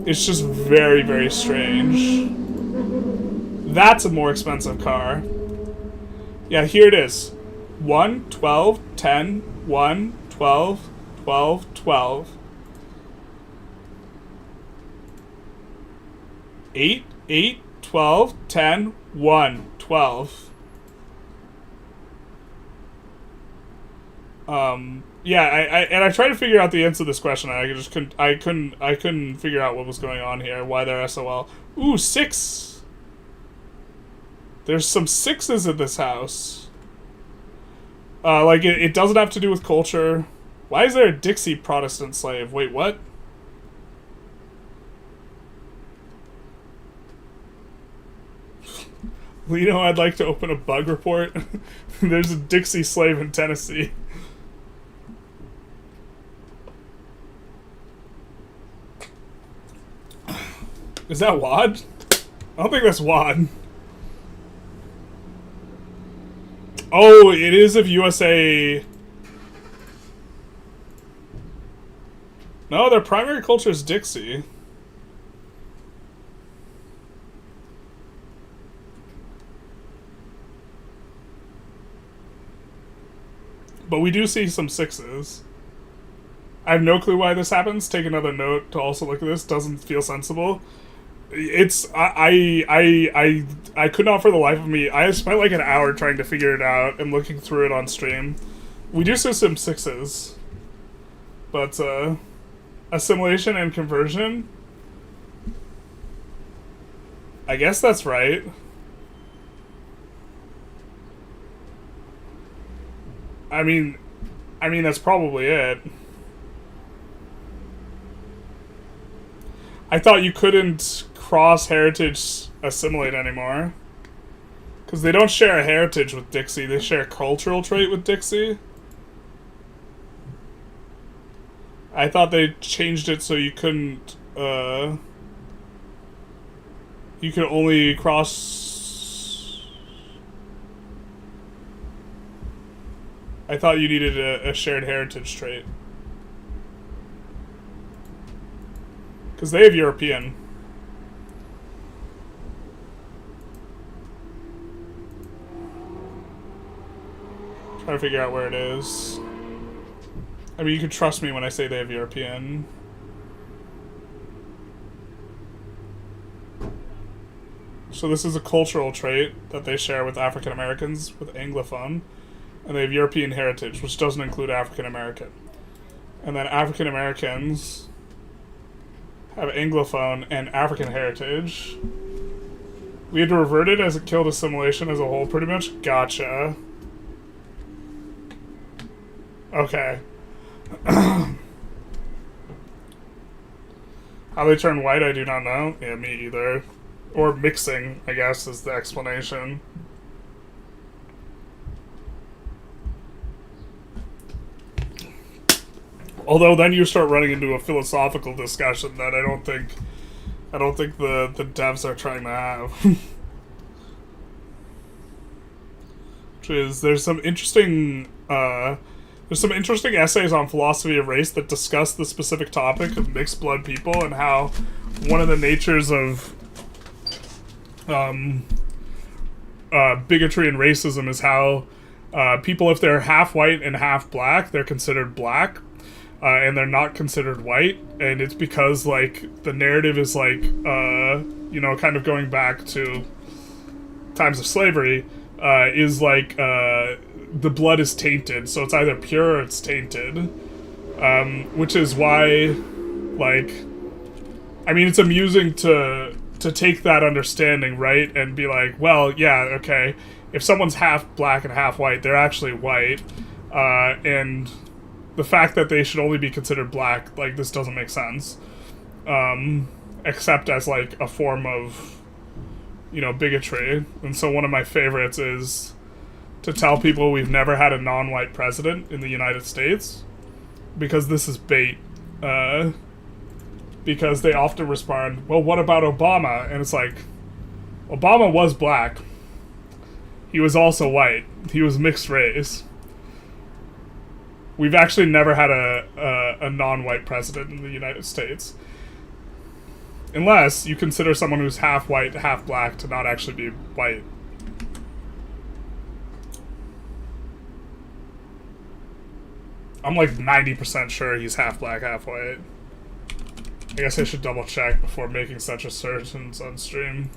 It's just very, very strange. That's a more expensive car. Yeah, here it is. 1, 12, 10, 1, 12, 12, 12. 8, 8, 12, 10, 1, 12. Yeah, I tried to figure out the answer to this question, and I couldn't figure out what was going on here, why they're SOL. Ooh, 6. There's some 6s in this house. Like, it doesn't have to do with culture. Why is there a Dixie Protestant slave? Wait, what? Lino, I'd like to open a bug report. There's a Dixie slave in Tennessee. Is that WAD? I don't think that's WAD. Oh, it is of USA. No, their primary culture is Dixie. But we do see some 6s. I have no clue why this happens. Take another note to also look at this. Doesn't feel sensible. I could not for the life of me. I spent like an hour trying to figure it out and looking through it on stream. We do see some 6s. But, assimilation and conversion? I guess that's right. I mean, that's probably it. I thought you couldn't cross-heritage assimilate anymore. Because they don't share a heritage with Dixie, they share a cultural trait with Dixie. I thought they changed it so you couldn't, you could only cross... I thought you needed a shared heritage trait. Because they have European. Trying to figure out where it is. I mean, you can trust me when I say they have European. So this is a cultural trait that they share with African Americans, with Anglophone. And they have European heritage, which doesn't include African American. And then African Americans have Anglophone and African heritage. We had to revert it as it killed assimilation as a whole, pretty much. Gotcha. Okay. How they turn white, I do not know. Yeah, me either. Or mixing, I guess, is the explanation. Although then you start running into a philosophical discussion that I don't think the devs are trying to have. Which is, there's some interesting essays on philosophy of race that discuss the specific topic of mixed blood people and how one of the natures of bigotry and racism is how people, if they're half white and half black, they're considered black. And they're not considered white, and it's because, like, the narrative is, like, kind of going back to times of slavery, is, like, the blood is tainted, so it's either pure or it's tainted, which is why, like, I mean, it's amusing to take that understanding, right, and be like, well, yeah, okay, if someone's half black and half white, they're actually white, and the fact that they should only be considered black, like, this doesn't make sense. Except as, like, a form of, bigotry. And so one of my favorites is to tell people we've never had a non-white president in the United States. Because this is bait. Because they often respond, well, what about Obama? And it's like, Obama was black. He was also white. He was mixed race. We've actually never had a non-white president in the United States. Unless you consider someone who's half white, half black to not actually be white. I'm like 90% sure he's half black, half white. I guess I should double check before making such assertions on stream.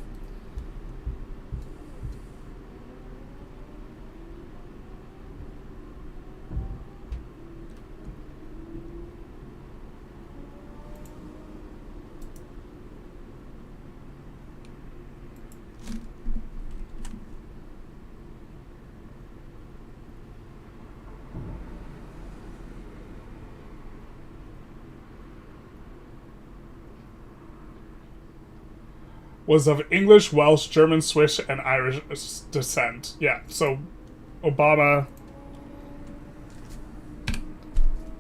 Was of English, Welsh, German, Swiss, and Irish descent. Yeah, so Obama,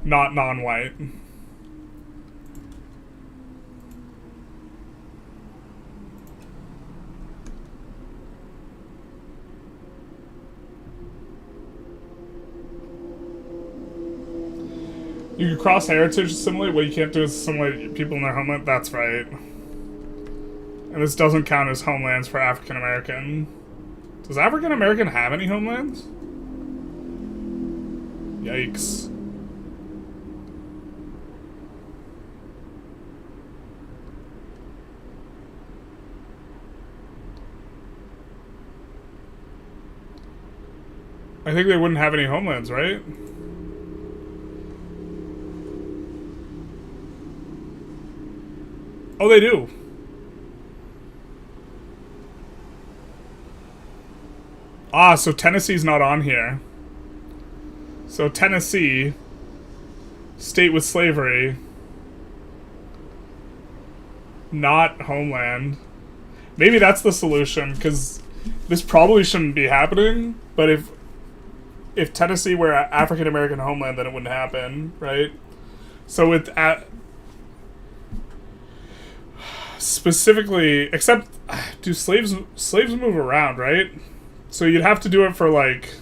not non-white. You can cross heritage assimilate. What you can't do is assimilate people in their homeland. That's right. And this doesn't count as homelands for African American. Does African American have any homelands? Yikes. I think they wouldn't have any homelands, right? Oh, they do. Ah, so Tennessee's not on here. So Tennessee, state with slavery, not homeland. Maybe that's the solution, because this probably shouldn't be happening, but if Tennessee were an African American homeland, then it wouldn't happen, right? So with specifically, except do slaves move around, right? So you'd have to do it for like,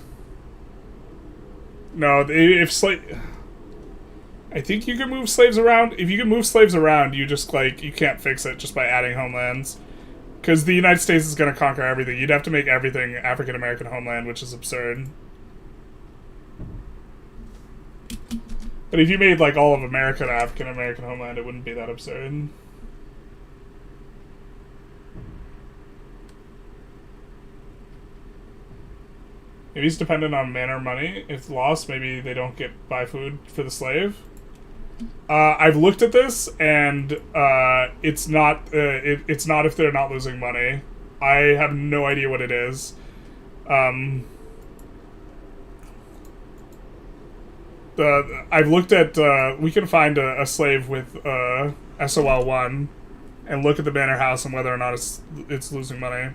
no, if I think you can move slaves around. If you can move slaves around, you just like, you can't fix it just by adding homelands. Because the United States is going to conquer everything. You'd have to make everything African American homeland, which is absurd. But if you made like all of America an African American homeland, it wouldn't be that absurd. If he's dependent on man or money, if lost, maybe they don't buy food for the slave. I've looked at this, and it's not. It's not if they're not losing money. I have no idea what it is. I've looked at. We can find a slave with SOL1, and look at the manor house and whether or not it's losing money.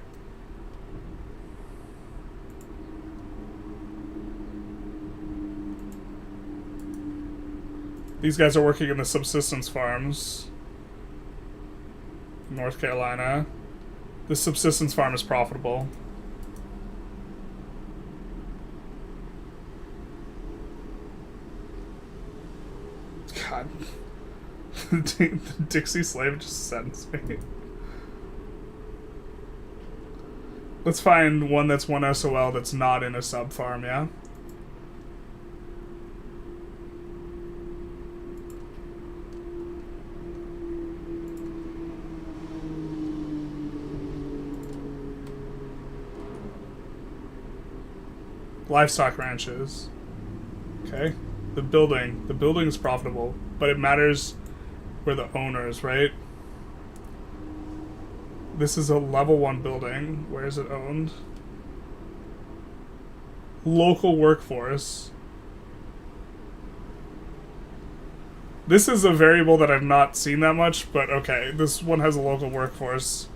These guys are working in the subsistence farms in North Carolina. This subsistence farm is profitable. God. The Dixie slave just sends me. Let's find one that's one SOL that's not in a sub farm, yeah? Livestock ranches. Okay. The building is profitable, but it matters where the owner is, right? This is a level 1 building. Where is it owned? Local workforce. This is a variable that I've not seen that much, but okay. This one has a local workforce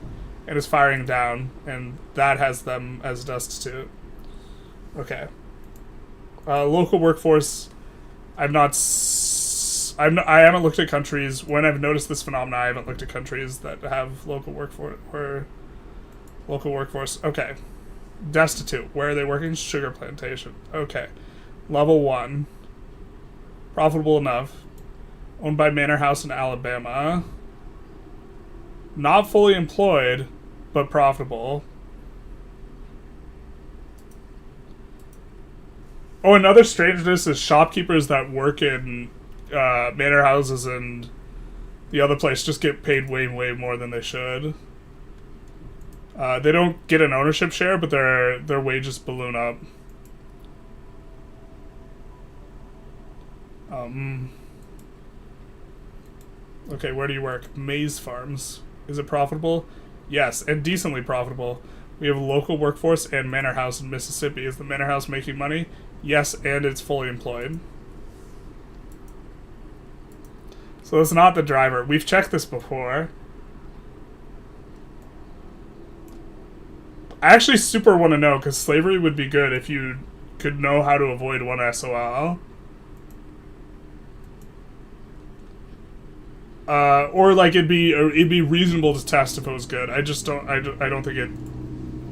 and is firing down, and that has them as destitute. Okay. Local workforce. I haven't looked at countries. When I've noticed this phenomenon, I haven't looked at countries that have local workforce or local workforce. Okay. Destitute. Where are they working? Sugar plantation. Okay. Level 1. Profitable enough. Owned by Manor House in Alabama. Not fully employed, but profitable. Oh, another strangeness is shopkeepers that work in manor houses and the other place just get paid way, way more than they should. They don't get an ownership share, but their wages balloon up. Okay, where do you work? Maize farms. Is it profitable? Yes, and decently profitable. We have a local workforce and manor house in Mississippi. Is the manor house making money? Yes, and it's fully employed. So it's not the driver. We've checked this before. I actually super want to know, because slavery would be good if you could know how to avoid one SOL. Or like it'd be reasonable to test if it was good. I just don't. I don't think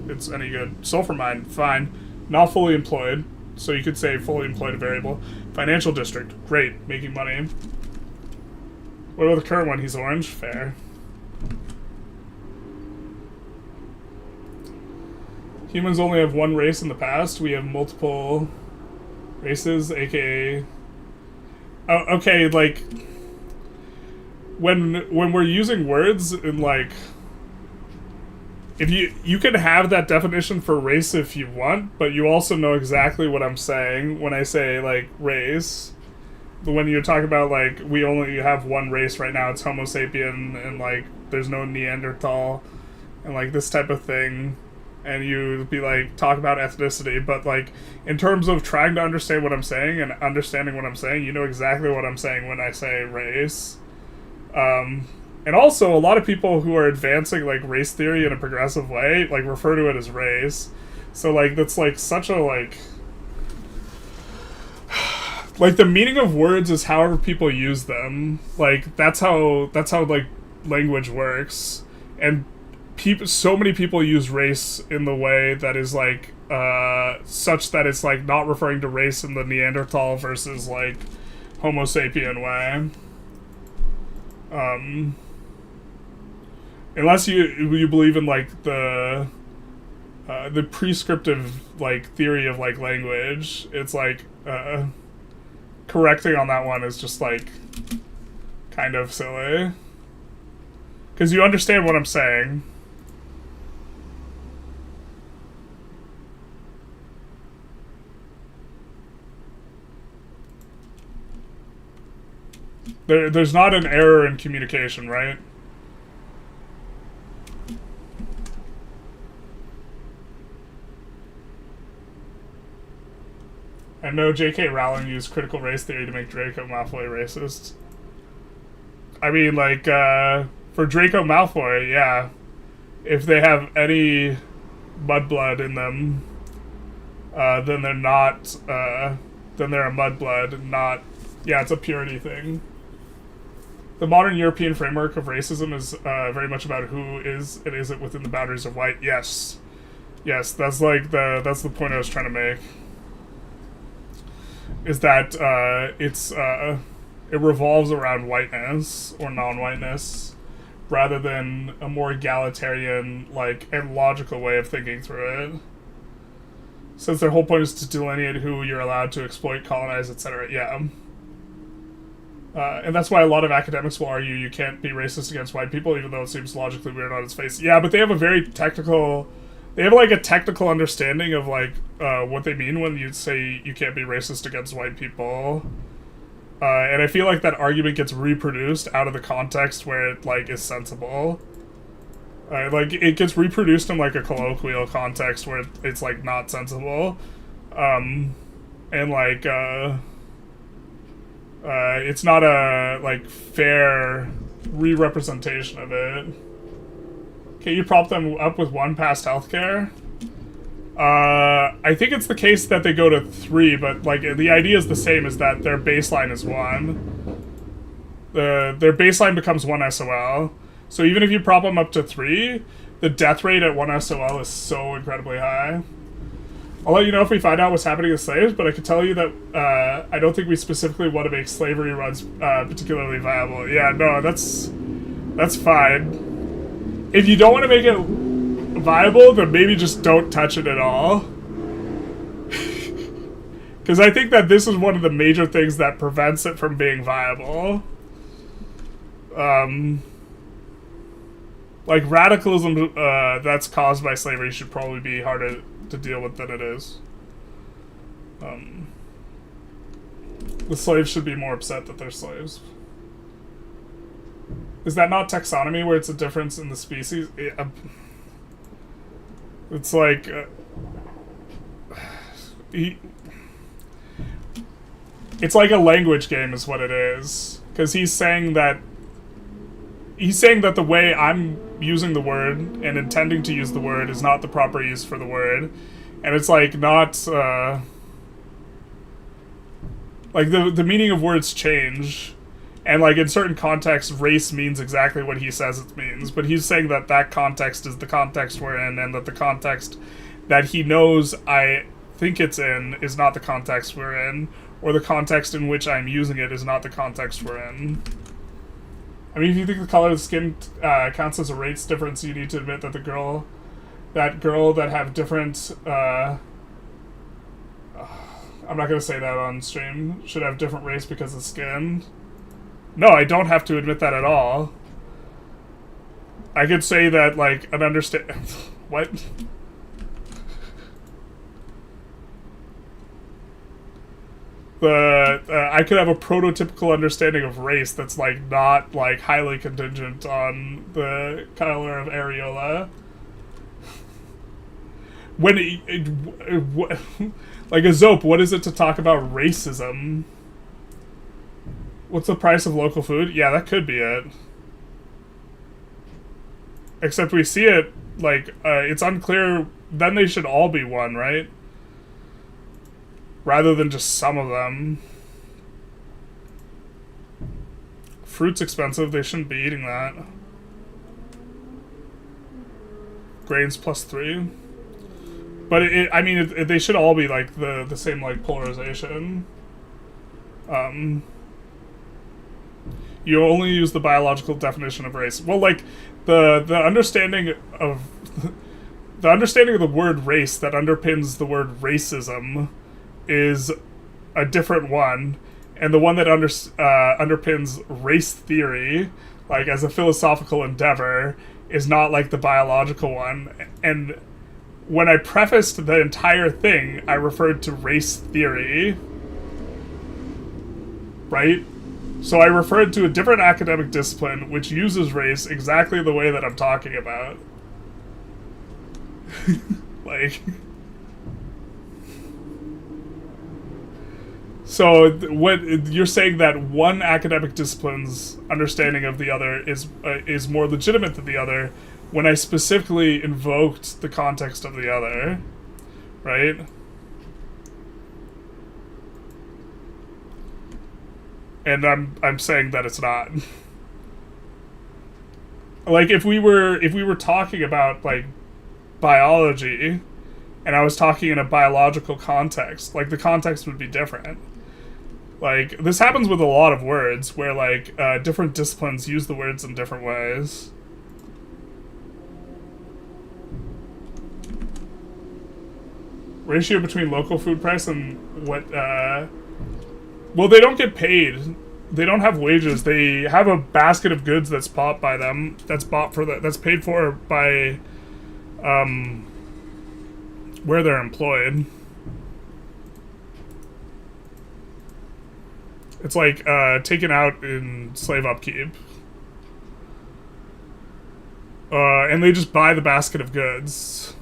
it's any good. Sulfur mine, fine. Not fully employed. So you could say fully employed variable. Financial district, great, making money. What about the current one? He's orange, fair. Humans only have one race in the past. We have multiple races, aka. Oh, okay, like when we're using words in like. If you can have that definition for race if you want, but you also know exactly what I'm saying when I say, like, race. When you're talking about, like, we only have one race right now, it's Homo sapien, and, like, there's no Neanderthal, and, like, this type of thing, and you be, like, talk about ethnicity, but, like, in terms of trying to understand what I'm saying and understanding what I'm saying, you know exactly what I'm saying when I say race. And also, a lot of people who are advancing, like, race theory in a progressive way, like, refer to it as race. So, like, that's, like, such a, like... Like, the meaning of words is however people use them. Like, that's how like, language works. And so many people use race in the way that is, like, such that it's, like, not referring to race in the Neanderthal versus, like, Homo sapien way. Unless you believe in, like, the prescriptive, like, theory of, like, language, it's like correcting on that one is just, like, kind of silly. Because you understand what I'm saying. There's not an error in communication, right? I know J.K. Rowling used critical race theory to make Draco Malfoy racist. I mean, like, for Draco Malfoy, yeah. If they have any mudblood in them, then they're not, then they're a mudblood, not, yeah, it's a purity thing. The modern European framework of racism is very much about who is and isn't within the boundaries of white. Yes. Yes, that's like that's the point I was trying to make. Is that it revolves around whiteness or non-whiteness rather than a more egalitarian, like, and logical way of thinking through it. Since their whole point is to delineate who you're allowed to exploit, colonize, etc. Yeah. And that's why a lot of academics will argue you can't be racist against white people, even though it seems logically weird on its face. Yeah, but they have a very technical... They have, like, a technical understanding of, like, what they mean when you say you can't be racist against white people. And I feel like that argument gets reproduced out of the context where it, like, is sensible. Like, it gets reproduced in, like, a colloquial context where it's, like, not sensible. And, like, it's not a, like, fair re-representation of it. Okay, you prop them up with 1 past healthcare? I think it's the case that they go to 3, but, like, the idea is the same, is that their baseline is 1. Their baseline becomes 1 SOL. So even if you prop them up to 3, the death rate at 1 SOL is so incredibly high. I'll let you know if we find out what's happening with slaves, but I can tell you that I don't think we specifically want to make slavery runs particularly viable. Yeah, no, that's fine. If you don't want to make it viable, then maybe just don't touch it at all. Because I think that this is one of the major things that prevents it from being viable. Like, radicalism that's caused by slavery should probably be harder to deal with than it is. The slaves should be more upset that they're slaves. Is that not taxonomy, where it's a difference in the species? It's like... it's like a language game is what it is. Because he's saying that the way I'm using the word and intending to use the word is not the proper use for the word. And it's like not... like the meaning of words change. And, like, in certain contexts, race means exactly what he says it means. But he's saying that that context is the context we're in, and that the context that he knows I think it's in is not the context we're in, or the context in which I'm using it is not the context we're in. I mean, if you think the color of the skin counts as a race difference, you need to admit that girl that have different... I'm not going to say that on stream, should have different race because of skin. No, I don't have to admit that at all. I could say that, like, an understand... What? I could have a prototypical understanding of race that's, like, not, like, highly contingent on the color of areola. When like a Zope, what is it to talk about racism? What's the price of local food? Yeah, that could be it. Except we see it, like, it's unclear, then they should all be 1, right? Rather than just some of them. Fruit's expensive, they shouldn't be eating that. Grains +3. But, I mean, they should all be, like, the same, like, polarization. You only use the biological definition of race. Well, like, the understanding of... the understanding of the word race that underpins the word racism is a different one. and the one that underpins race theory, like as a philosophical endeavor, is not like the biological one. And when I prefaced the entire thing, I referred to race theory, right? So I referred to a different academic discipline which uses race exactly the way that I'm talking about. Like... So what you're saying that one academic discipline's understanding of the other is more legitimate than the other, when I specifically invoked the context of the other, right? And I'm saying that it's not. Like if we were talking about like biology, and I was talking in a biological context, like the context would be different. Like, this happens with a lot of words, where, like, different disciplines use the words in different ways. Ratio between local food price and what, well, they don't get paid. They don't have wages. They have a basket of goods that's bought by them, that's paid for by, where they're employed. It's like taken out in slave upkeep. And they just buy the basket of goods.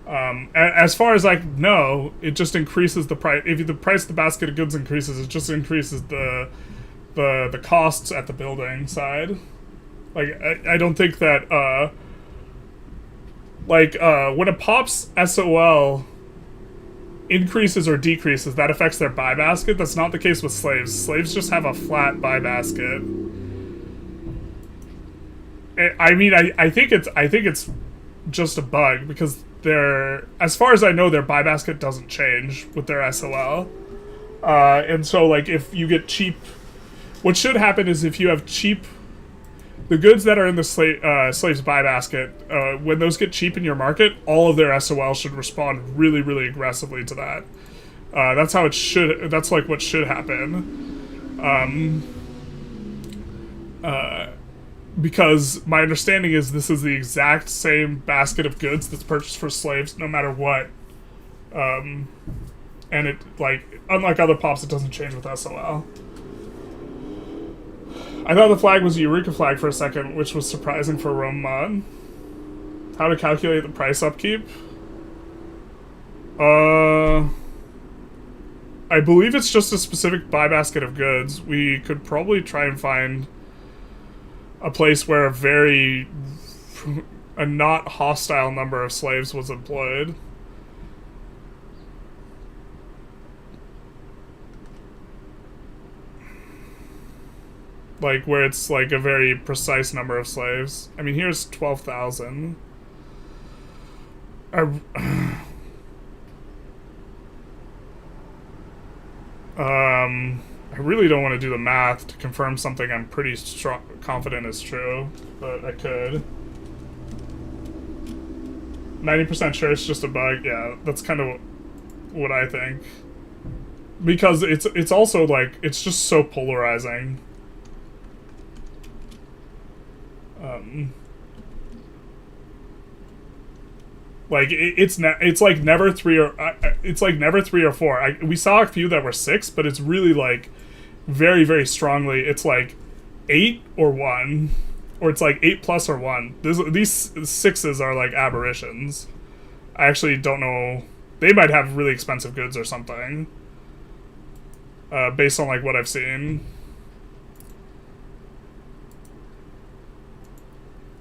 As far as I know, it just increases the price. If the price of the basket of goods increases, it just increases the costs at the building side. Like, I don't think that, when a pop's SOL increases or decreases, that affects their buy basket. That's not the case with slaves. Slaves just have a flat buy basket. I mean, I think it's just a bug, because as far as I know, their buy basket doesn't change with their SOL. And so, like, if you get cheap, what should happen is if you have cheap, the goods that are in the slave's buy basket, when those get cheap in your market, all of their SOL should respond really, really aggressively to that. That's how it should. That's like what should happen. Because my understanding is this is the exact same basket of goods that's purchased for slaves, no matter what. And it, like, unlike other pops, it doesn't change with SOL. I thought the flag was a Eureka flag for a second, which was surprising for Rome mod. How to calculate the price upkeep? I believe it's just a specific buy basket of goods. We could probably try and find a place where a not hostile number of slaves was employed. Like, where it's, like, a very precise number of slaves. I mean, here's 12,000. I really don't want to do the math to confirm something I'm pretty confident is true, but I could. 90% sure it's just a bug. Yeah, that's kind of what I think. Because it's also, like, it's just so polarizing. Like it's like never 3 or it's like never 3 or 4. We saw a few that were 6, but it's really like very, very strongly it's like 8 or 1, or it's like 8 plus or 1. These 6s are like aberrations. I actually don't know. They might have really expensive goods or something. Based on like what I've seen.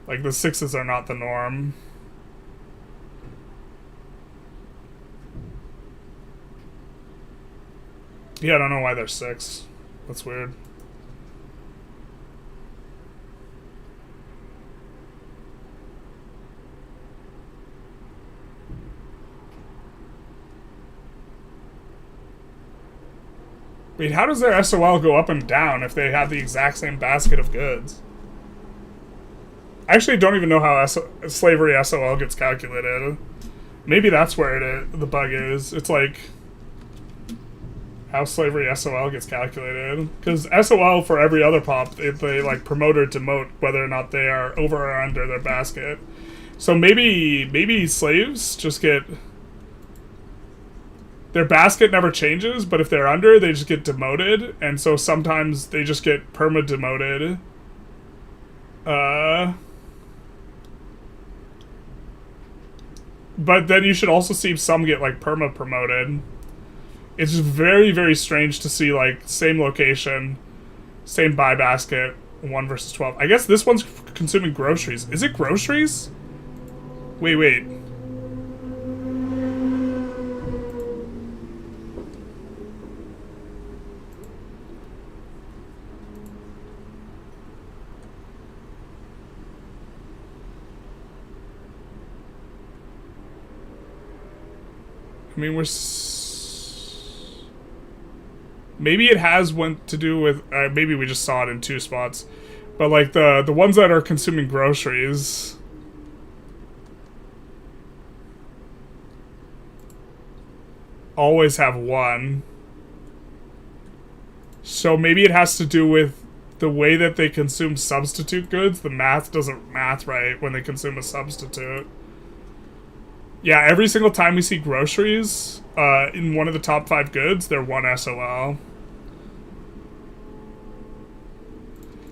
Like, the 6s are not the norm. Yeah, I don't know why they're 6. That's weird. Wait, how does their SOL go up and down if they have the exact same basket of goods? I actually don't even know how slavery SOL gets calculated. Maybe that's where the bug is. It's like... How slavery SOL gets calculated. Because SOL for every other pop, if they like promote or demote whether or not they are over or under their basket. So maybe slaves just get... Their basket never changes, but if they're under, they just get demoted. And so sometimes they just get perma-demoted. But then you should also see some get like perma-promoted. It's just very, very strange to see, like, same location, same buy basket, 1 versus 12. I guess this one's consuming groceries. Is it groceries? Wait. I mean, maybe it has went to do with... maybe we just saw it in 2 spots. But, like, the ones that are consuming groceries... always have 1. So maybe it has to do with the way that they consume substitute goods. The math doesn't math right when they consume a substitute. Yeah, every single time we see groceries in one of the top 5 goods, they're 1 SOL.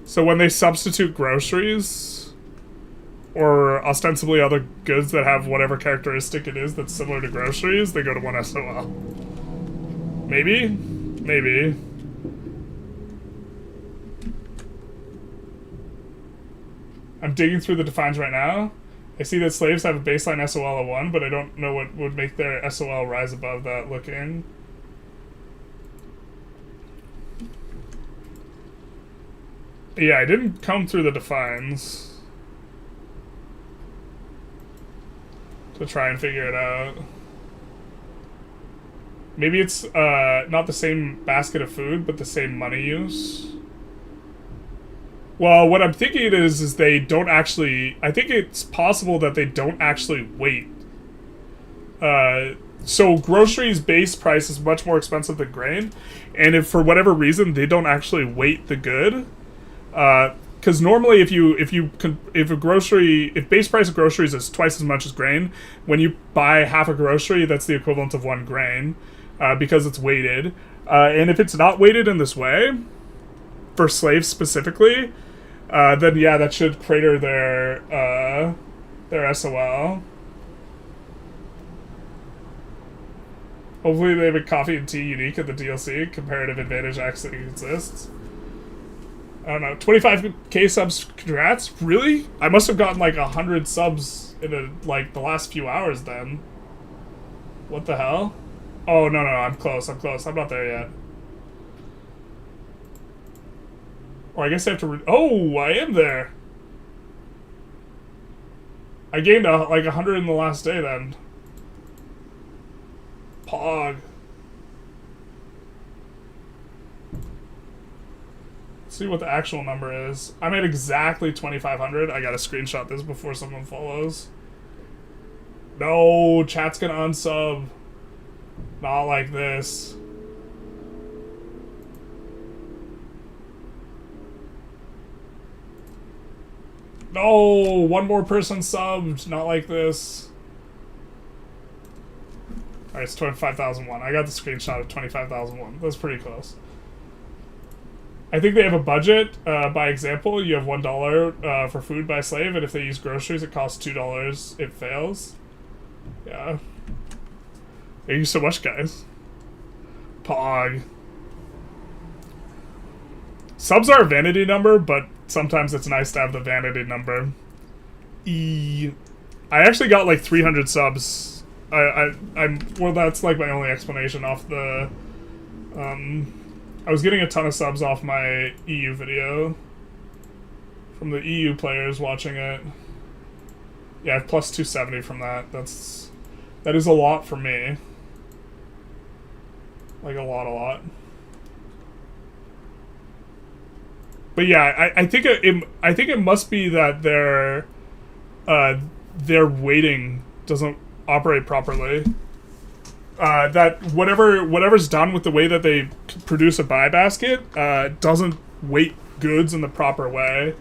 So when they substitute groceries, or ostensibly other goods that have whatever characteristic it is that's similar to groceries, they go to 1 SOL. Maybe? Maybe. I'm digging through the defines right now. I see that slaves have a baseline SOL of 1, but I don't know what would make their SOL rise above that looking. Yeah, I didn't comb through the defines to try and figure it out. Maybe it's not the same basket of food, but the same money use. Well, what I'm thinking it is they don't actually... I think it's possible that they don't actually weight. So groceries base price is much more expensive than grain, and if for whatever reason they don't actually weight the good, because normally if base price of groceries is twice as much as grain, when you buy half a grocery, that's the equivalent of 1 grain, because it's weighted. And if it's not weighted in this way, for slaves specifically, then yeah, that should crater their SOL. Hopefully they make coffee and tea unique in the DLC. Comparative advantage actually exists. I don't know. 25k subs, congrats? Really? I must have gotten like 100 subs in the last few hours then. What the hell? Oh, no, I'm close. I'm not there yet. Or I guess I have to... Oh, I am there! I gained like 100 in the last day then. Pog. Let's see what the actual number is. I'm at exactly 2,500. I gotta screenshot this before someone follows. No, chat's gonna unsub. Not like this. No, one more person subbed. Not like this. Alright, it's 25,001. I got the screenshot of 25,001. That's pretty close. I think they have a budget. By example, you have $1 for food by slave, and if they use groceries, it costs $2. It fails. Yeah. Thank you so much, guys. Pog. Subs are a vanity number, but sometimes it's nice to have the vanity number. I actually got like 300 subs. Well, that's like my only explanation off the... I was getting a ton of subs off my EU video. From the EU players watching it. Yeah, I have plus 270 from that. That is a lot for me. Like a lot. But yeah, I think it must be that their weighting doesn't operate properly. that whatever's done with the way that they produce a buy basket doesn't weight goods in the proper way,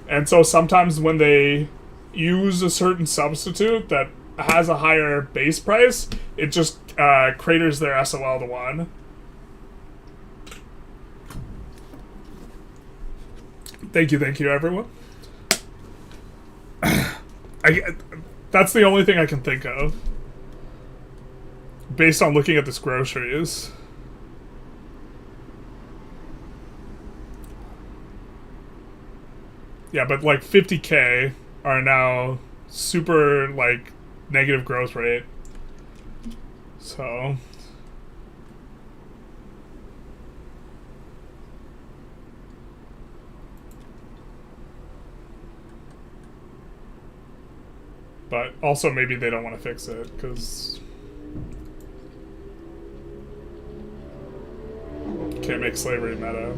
and so sometimes when they use a certain substitute that has a higher base price, it just craters their SOL to 1. Thank you, everyone. That's the only thing I can think of, based on looking at this groceries. Yeah, but like 50K are now super like negative growth rate. So but also maybe they don't want to fix it because can't make slavery meta.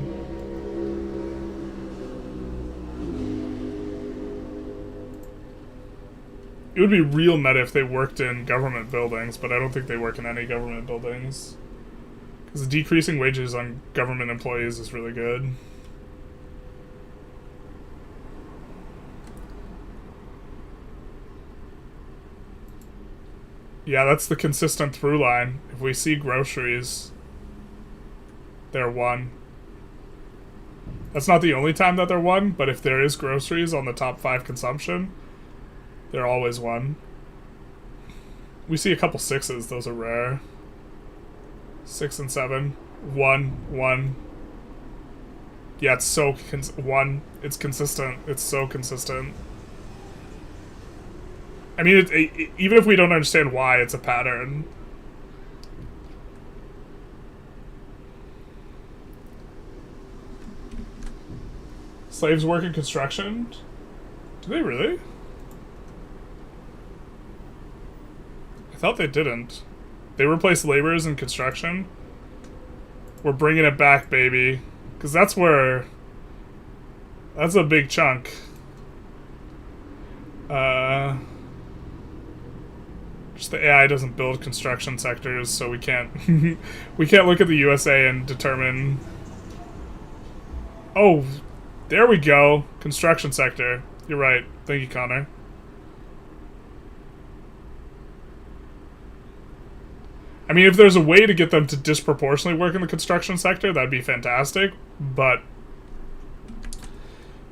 It would be real meta if they worked in government buildings, but I don't think they work in any government buildings. Because decreasing wages on government employees is really good. Yeah, that's the consistent through line. If we see groceries, they're 1. That's not the only time that they're 1, but if there is groceries on the top 5 consumption, they're always 1. We see a couple 6s, those are rare. 6 and 7. 1, 1. Yeah, it's so 1. It's consistent. It's so consistent. I mean, even if we don't understand why, it's a pattern. Slaves work in construction? Do they really? I thought they didn't. They replaced laborers in construction. We're bringing it back, baby. Because that's where... That's a big chunk. Just the AI doesn't build construction sectors, so we can't... we can't look at the USA and determine... Oh, there we go. Construction sector. You're right. Thank you, Connor. I mean, if there's a way to get them to disproportionately work in the construction sector, that'd be fantastic, but...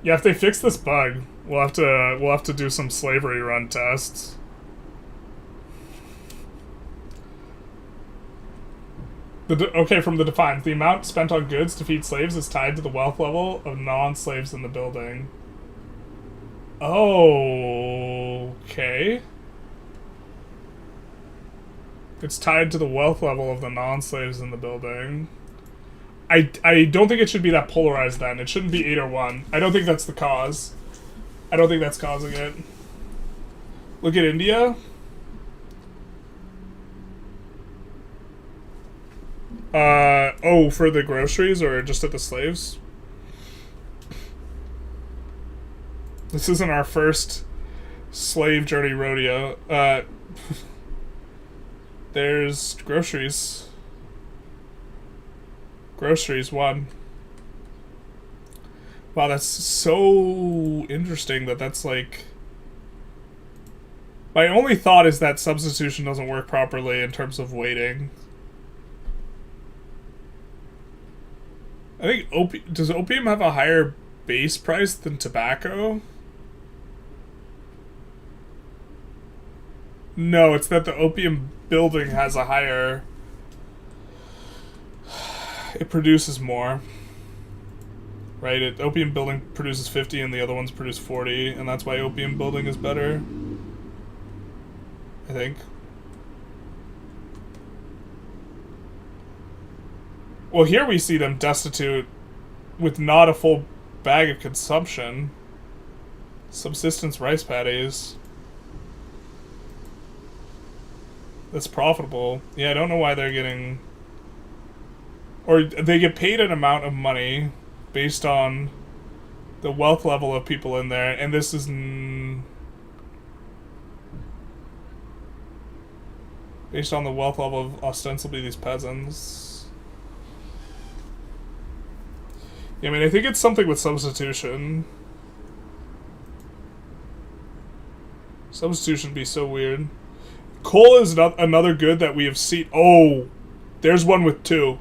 Yeah, if they fix this bug, we'll have to do some slavery run tests. Okay, from the defined, the amount spent on goods to feed slaves is tied to the wealth level of non-slaves in the building. Oh, okay. It's tied to the wealth level of the non-slaves in the building. I don't think it should be that polarized then. It shouldn't be 8 or 1. I don't think that's the cause. I don't think that's causing it. Look at India. Oh, for the groceries or just at the slaves? This isn't our first slave journey rodeo. There's groceries. Groceries, 1. Wow, that's so interesting that that's like... My only thought is that substitution doesn't work properly in terms of weighting. I think does opium have a higher base price than tobacco? No, it's that the opium building has a higher... It produces more. Right? Opium building produces 50 and the other ones produce 40, and that's why opium building is better. I think. Well, here we see them destitute with not a full bag of consumption. Subsistence rice paddies. That's profitable. Yeah, I don't know why they're getting... Or they get paid an amount of money based on the wealth level of people in there, and this is... based on the wealth level of ostensibly these peasants. Yeah, I mean, I think it's something with substitution. Substitution would be so weird. Coal is another good that we have seen. Oh, there's one with 2.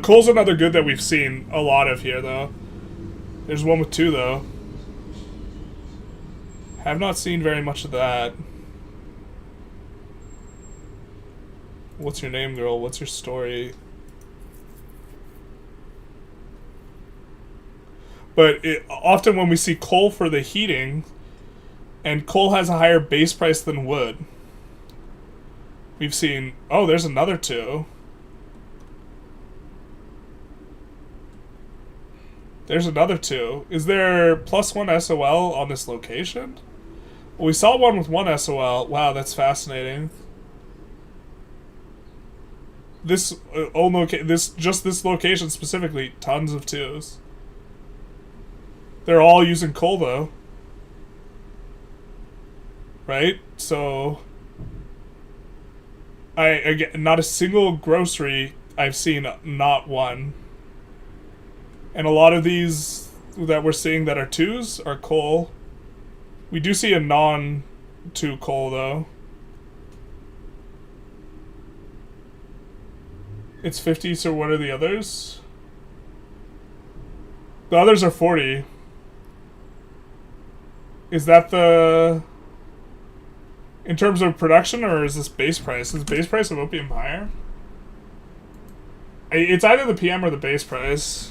Coal's another good that we've seen a lot of here, though. There's one with 2, though. Have not seen very much of that. What's your name, girl? What's your story? But often when we see coal for the heating, and coal has a higher base price than wood, we've seen... Oh, there's another 2. There's another 2. Is there +1 SOL on this location? Well, we saw one with 1 SOL. Wow, that's fascinating. This this location specifically, tons of 2s. They're all using coal though, right? So, again, not a single grocery I've seen, not one. And a lot of these that we're seeing that are 2s are coal. We do see a non-2 coal though. It's 50, so what are the others? The others are 40. Is that the... in terms of production, or is this base price? Is base price of opium higher? It's either the PM or the base price.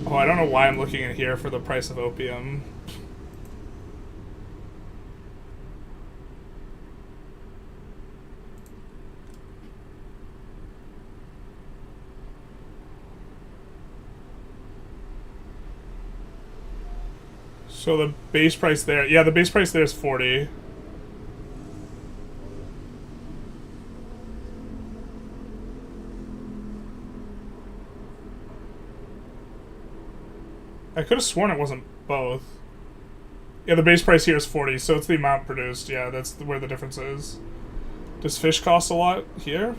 Oh, I don't know why I'm looking in here for the price of opium. So the base price there... yeah, the base price there is 40. I could have sworn it wasn't both. Yeah, the base price here is 40, so it's the amount produced. Yeah, that's where the difference is. Does fish cost a lot here?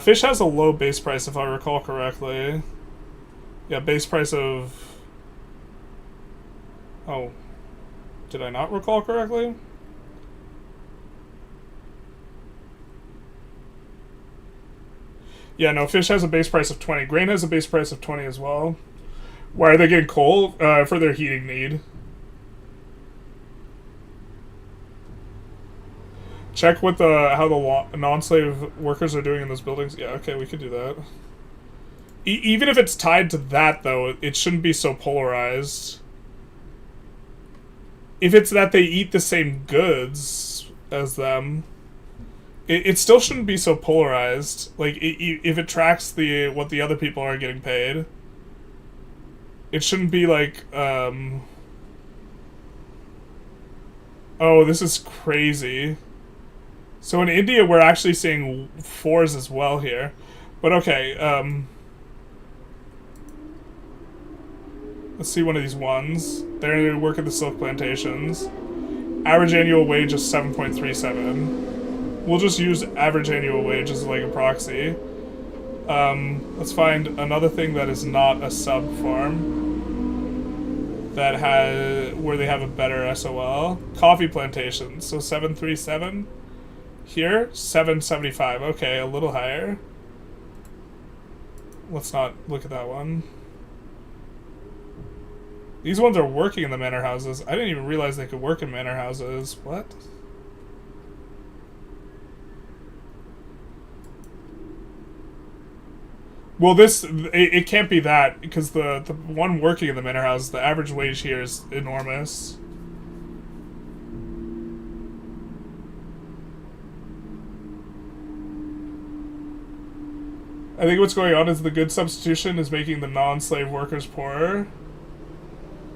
Fish has a low base price, if I recall correctly. Yeah, base price of... oh. Did I not recall correctly? Yeah, no, fish has a base price of 20. Grain has a base price of 20 as well. Why are they getting coal? For their heating need. Check what how the non-slave workers are doing in those buildings. Yeah, okay, we could do that. Even if it's tied to that, though, it shouldn't be so polarized. If it's that they eat the same goods as them... It still shouldn't be so polarized. Like, if it tracks what the other people are getting paid, it shouldn't be like, oh, this is crazy. So in India, we're actually seeing 4s as well here. But okay, let's see one of these ones. They work at the silk plantations. Average annual wage is 7.37. We'll just use average annual wage as like a proxy. Let's find another thing that is not a sub farm that where they have a better SOL. Coffee plantations. So 737. Here 775. Okay, a little higher. Let's not look at that one. These ones are working in the manor houses. I didn't even realize they could work in manor houses. What? Well, it can't be that, because the one working in the manor house, the average wage here is enormous. I think what's going on is the good substitution is making the non-slave workers poorer.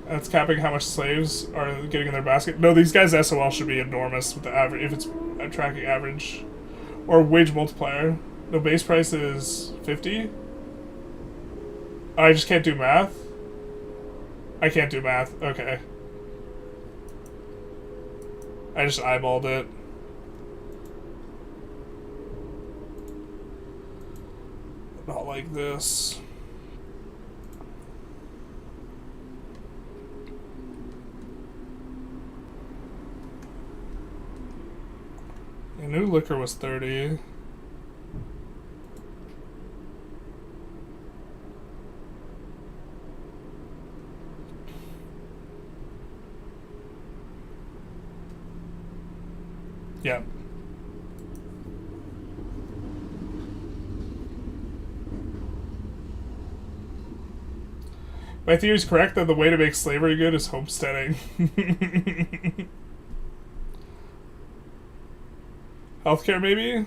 That's capping how much slaves are getting in their basket. No, these guys' SOL should be enormous with the average, if it's tracking average. Or wage multiplier. The base price is 50? I just can't do math? I can't do math. Okay. I just eyeballed it. Not like this. The new liquor was 30. Yeah. My theory is correct that the way to make slavery good is homesteading. Healthcare, maybe?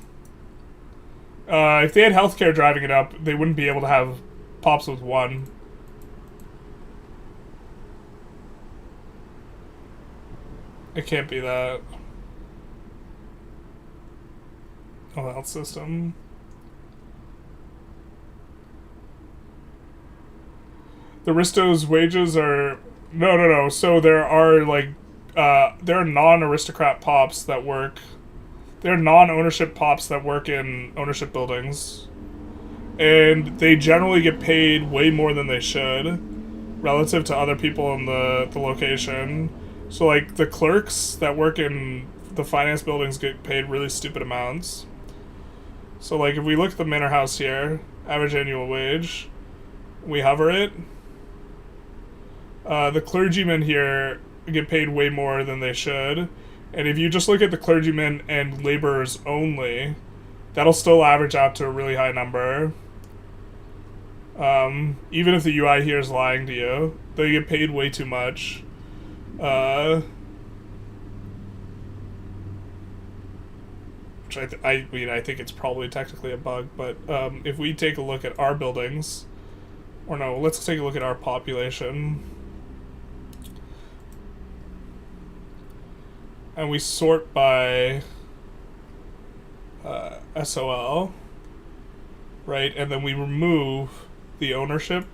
If they had healthcare driving it up, they wouldn't be able to have pops with one. It can't be that. Oh, the health system. The Risto's wages are... No. So there are, like... there are non-aristocrat pops that work... There are non-ownership pops that work in ownership buildings. And they generally get paid way more than they should relative to other people in the location. So, like, the clerks that work in the finance buildings get paid really stupid amounts. So, like, if we look at the manor house here, average annual wage, we hover it, the clergymen here get paid way more than they should. And if you just look at the clergymen and laborers only, that'll still average out to a really high number. Even if the UI here is lying to you, they get paid way too much. Which I mean, I think it's probably technically a bug, but if we take a look at our buildings, or no, let's take a look at our population. And we sort by SOL, right? And then we remove the ownership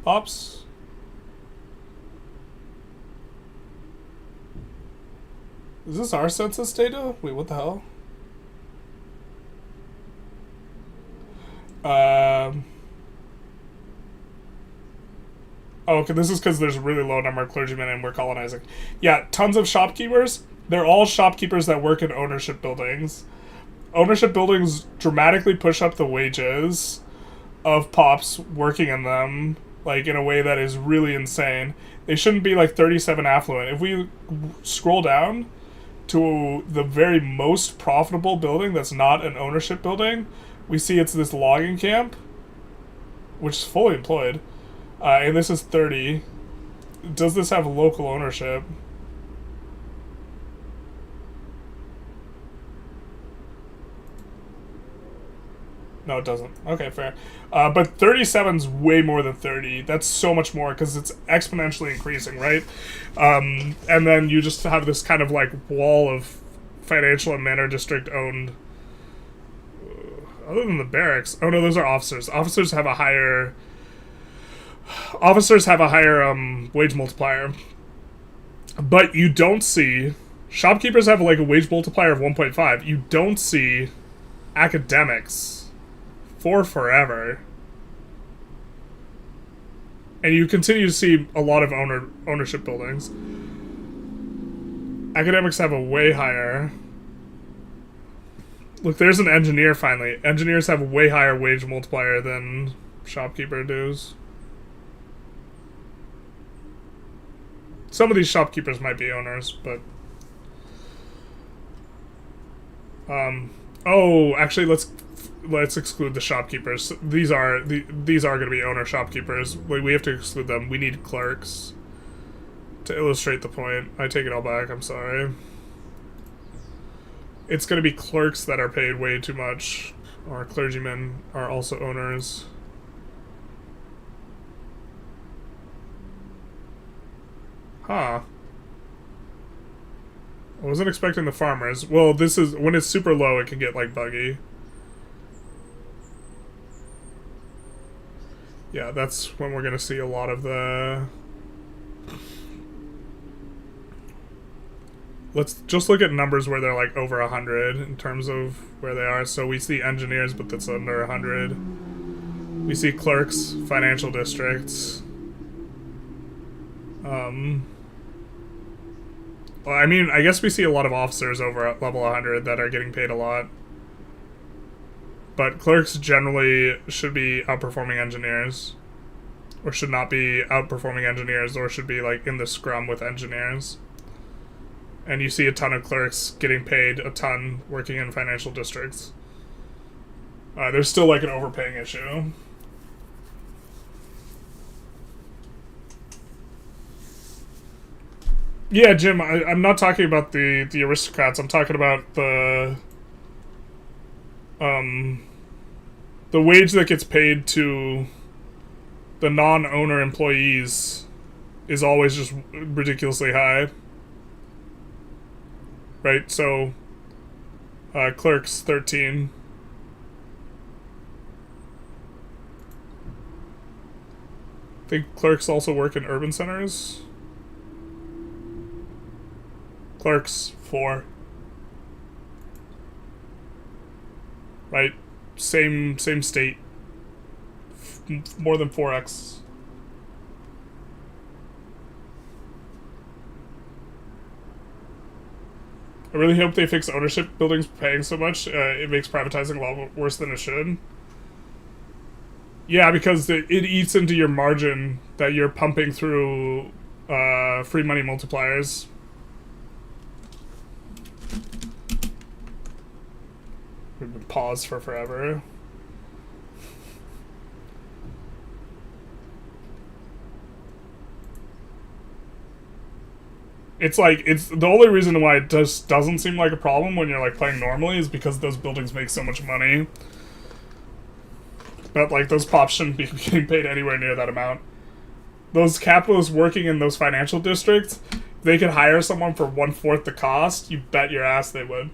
pops. Is this our census data? Wait, what the hell? Oh, okay, this is because there's a really low number of clergymen and we're colonizing. Yeah, tons of shopkeepers. They're all shopkeepers that work in ownership buildings. Ownership buildings dramatically push up the wages of pops working in them, like, in a way that is really insane. They shouldn't be, like, 37 affluent. If we scroll down to the very most profitable building that's not an ownership building, we see it's this logging camp, which is fully employed. And this is 30. Does this have local ownership? No, it doesn't. Okay, fair. But 37's way more than 30. That's so much more because it's exponentially increasing, right? And then you just have this kind of like wall of financial and manor district owned. Other than the barracks. Oh no, those are officers. Officers have a higher wage multiplier. But you don't see... Shopkeepers have like a wage multiplier of 1.5. You don't see academics for forever. And you continue to see a lot of ownership buildings. Academics have a way higher... Look, there's an engineer finally. Engineers have a way higher wage multiplier than shopkeeper dues. Some of these shopkeepers might be owners, but... oh, actually, let's exclude the shopkeepers. These are going to be owner shopkeepers. We have to exclude them. We need clerks to illustrate the point. I take it all back. I'm sorry. It's going to be clerks that are paid way too much. Or clergymen are also owners. Huh. I wasn't expecting the farmers. Well, this is... When it's super low, it can get, like, buggy. Yeah, that's when we're gonna see a lot of the... Let's just look at numbers where they're, like, over 100 in terms of where they are. So we see engineers, but that's under 100. We see clerks, financial districts. Well, I mean, I guess we see a lot of officers over at level 100 that are getting paid a lot. But clerks generally should be outperforming engineers. Or should not be outperforming engineers, or should be, like, in the scrum with engineers. And you see a ton of clerks getting paid a ton working in financial districts. There's still, like, an overpaying issue. Yeah, Jim, I'm not talking about the aristocrats. I'm talking about the wage that gets paid to the non-owner employees is always just ridiculously high. Right, so clerks 13. I think clerks also work in urban centers. Clerks 4. Right, same state. More than 4x. I really hope they fix ownership buildings paying so much. It makes privatizing a lot worse than it should. Yeah, because it eats into your margin that you're pumping through free money multipliers. We've been paused for forever. It's like, it's the only reason why it just doesn't seem like a problem when you're, like, playing normally is because those buildings make so much money. But, like, those pops shouldn't be getting paid anywhere near that amount. Those capitalists working in those financial districts, if they could hire someone for 1/4 the cost, you bet your ass they would.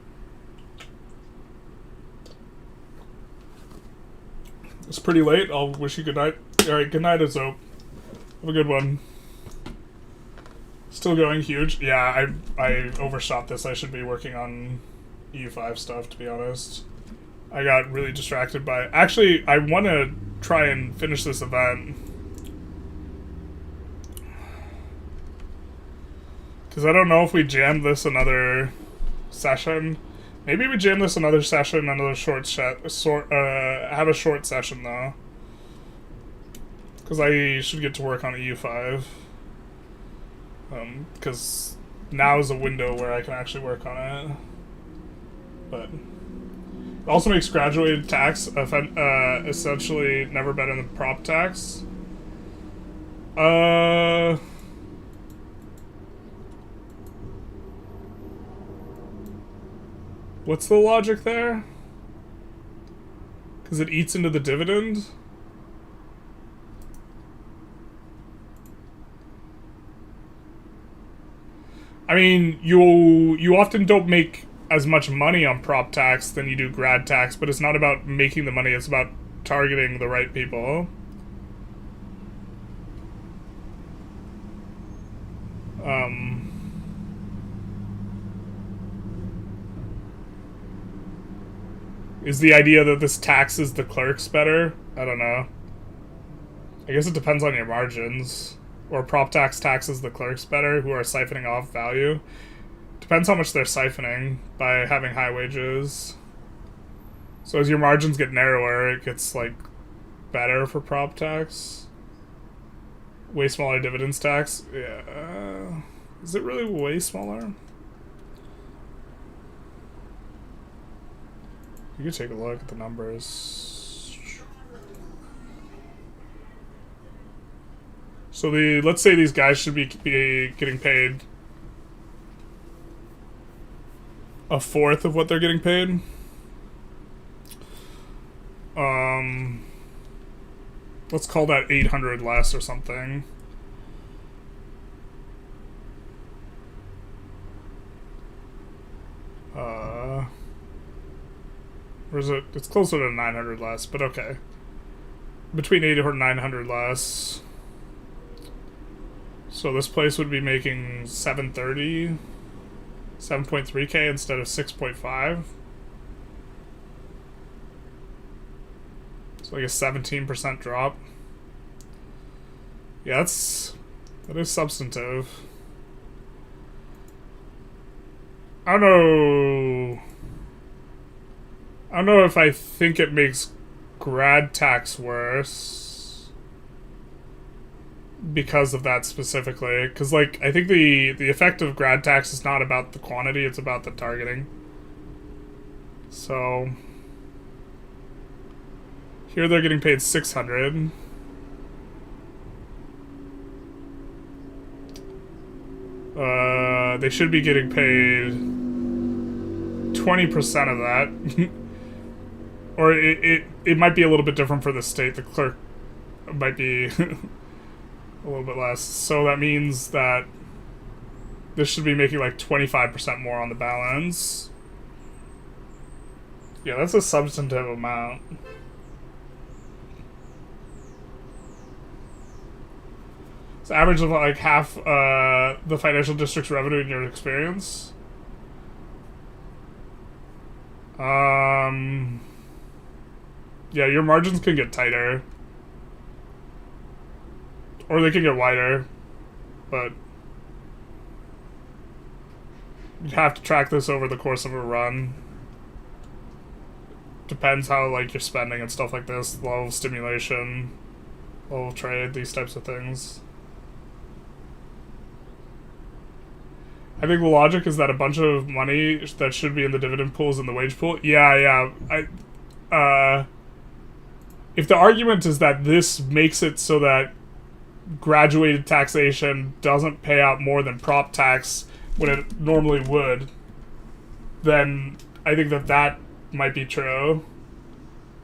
It's pretty late. I'll wish you good night. Alright, good night, Azope. Have a good one. Still going huge. Yeah, I overshot this. I should be working on EU5 stuff, to be honest. I got really distracted by... Actually, I want to try and finish this event. Because I don't know if we jam this another session. Maybe we jam this another session, another short have a short session, though. Because I should get to work on EU5. Because now is a window where I can actually work on it. But it also makes graduated tax essentially never better than prop tax. What's the logic there? Because it eats into the dividend? I mean, you often don't make as much money on prop tax than you do grad tax, but it's not about making the money, it's about targeting the right people. Is the idea that this taxes the clerks better? I don't know. I guess it depends on your margins. Or prop tax taxes the clerks better, who are siphoning off value. Depends how much they're siphoning by having high wages. So as your margins get narrower, it gets, like, better for prop tax. Way smaller dividends tax. Yeah. Is it really way smaller? You can take a look at the numbers. So let's say these guys should be getting paid 1/4 of what they're getting paid. Let's call that 800 less or something. Or is it? It's closer to 900 less, but okay. Between 800 and 900 less. So this place would be making 730, 7.3k instead of 6.5. It's like a 17% drop. Yeah, that is substantive. I don't know if I think it makes grad tax worse because of that specifically. Because, like, I think the effect of grad tax is not about the quantity, it's about the targeting. So here they're getting paid 600. They should be getting paid 20% of that. Or it might be a little bit different for the state. The clerk might be a little bit less. So that means that this should be making like 25% more on the balance. Yeah, that's a substantive amount. It's average of like half the financial district's revenue in your experience. Yeah, your margins can get tighter. Or they can get wider. But you'd have to track this over the course of a run. Depends how like you're spending and stuff like this. Level of stimulation, level of trade, these types of things. I think the logic is that a bunch of money that should be in the dividend pool is in the wage pool. Yeah. If the argument is that this makes it so that graduated taxation doesn't pay out more than prop tax when it normally would, then I think that might be true.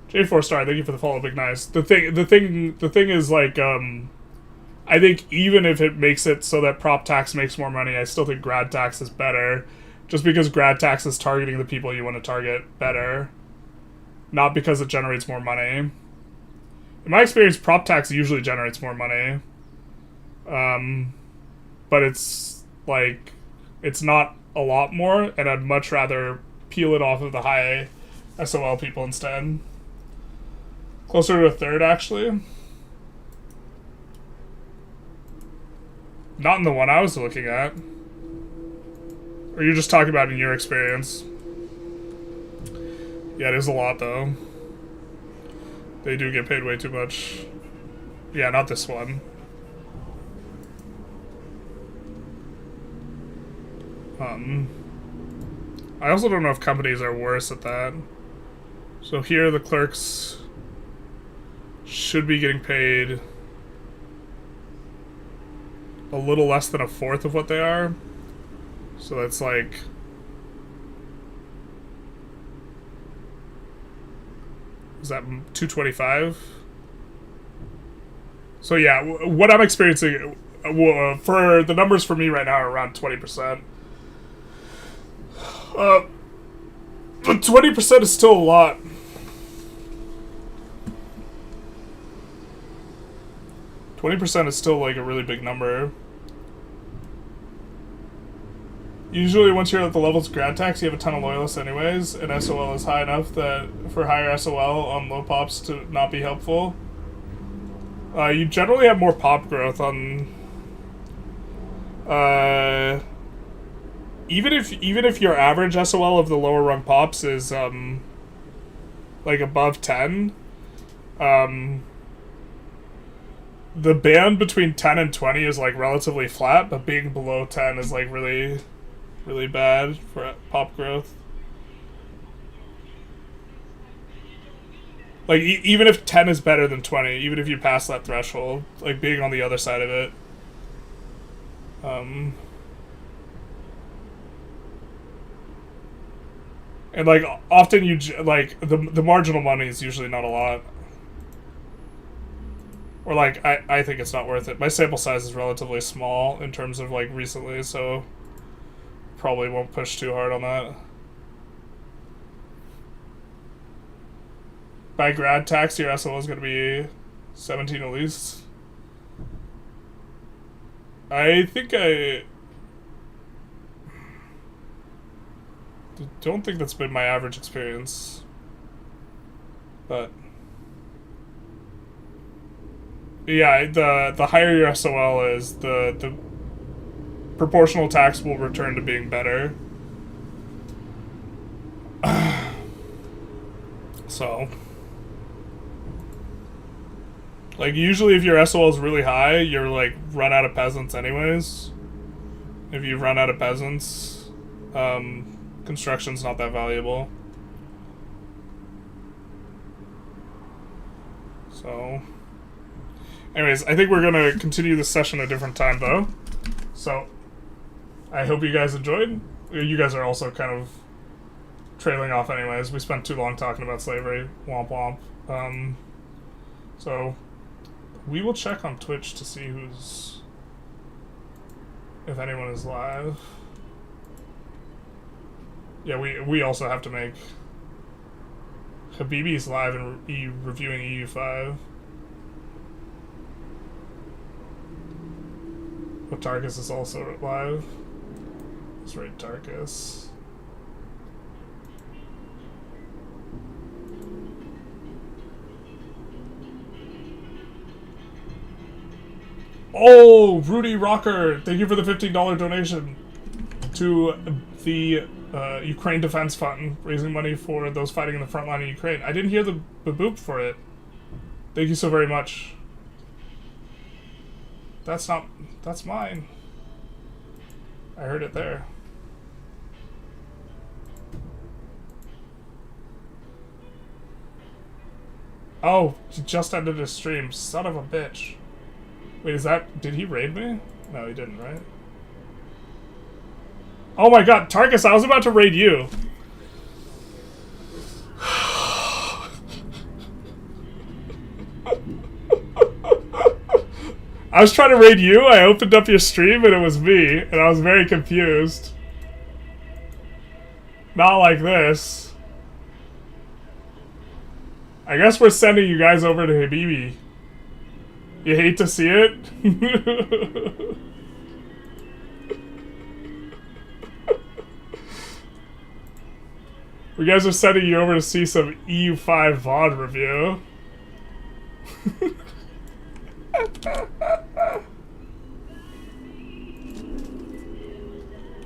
J4 thank you for the follow, Big Nice. The thing is like, I think even if it makes it so that prop tax makes more money, I still think grad tax is better. Just because grad tax is targeting the people you want to target better. Not because it generates more money. In my experience, prop tax usually generates more money. But it's, like, it's not a lot more, and I'd much rather peel it off of the high SOL people instead. Closer to a third, actually. Not in the one I was looking at. Or you're just talking about in your experience? Yeah, it is a lot, though. They do get paid way too much. Yeah, not this one. I also don't know if companies are worse at that. So here the clerks should be getting paid a little less than a fourth of what they are. So that's like... Is that 225? So yeah, what I'm experiencing... for the numbers for me right now are around 20%. But 20% is still a lot. %20 is still like a really big number. Usually once you're at the levels of grad tax, you have a ton of loyalists anyways, and SOL is high enough that for higher SOL on low pops to not be helpful. You generally have more pop growth on... Even if your average SOL of the lower rung pops is like above 10, the band between 10 and 20 is like relatively flat, but being below 10 is like really, really bad for pop growth. Like even if 10 is better than 20, even if you pass that threshold, like being on the other side of it, and like often you like the marginal money is usually not a lot. Or like I think it's not worth it. My sample size is relatively small in terms of like recently, so probably won't push too hard on that. by grad tax, your SOL is going to be 17 at least. I think I don't think that's been my average experience. But yeah, the higher your SOL is, the proportional tax will return to being better. So, like, usually if your SOL is really high, you're, like, run out of peasants anyways. If you run out of peasants, construction's not that valuable. So, anyways, I think we're going to continue this session a different time, though. So, I hope you guys enjoyed. You guys are also kind of trailing off anyways. We spent too long talking about slavery. Womp womp. So, we will check on Twitch to see if anyone is live. Yeah, we also have to make... Habibi's live and reviewing EU5. Tarkus is also live. Let's rate Tarkus. Oh, Rudy Rocker, thank you for the $15 donation to the Ukraine Defense Fund, raising money for those fighting in the front line in Ukraine. I didn't hear the boop for it. Thank you so very much. That's mine. I heard it there. Oh, he just ended his stream. Son of a bitch. Wait, did he raid me? No, he didn't, right? Oh my god, Tarkus, I was about to raid you. I was trying to raid you, I opened up your stream and it was me, and I was very confused. Not like this. I guess we're sending you guys over to Habibi. You hate to see it? We guys are sending you over to see some EU5 VOD review.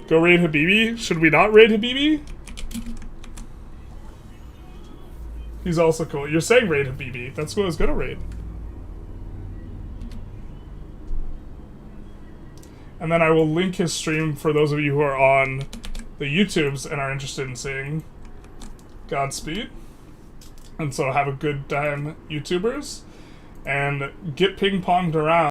Go raid Habibi? Should we not raid Habibi? He's also cool. You're saying raid Habibi. That's who I was gonna raid. And then I will link his stream for those of you who are on the YouTubes and are interested in seeing Godspeed. And so have a good time, YouTubers. And get ping-ponged around.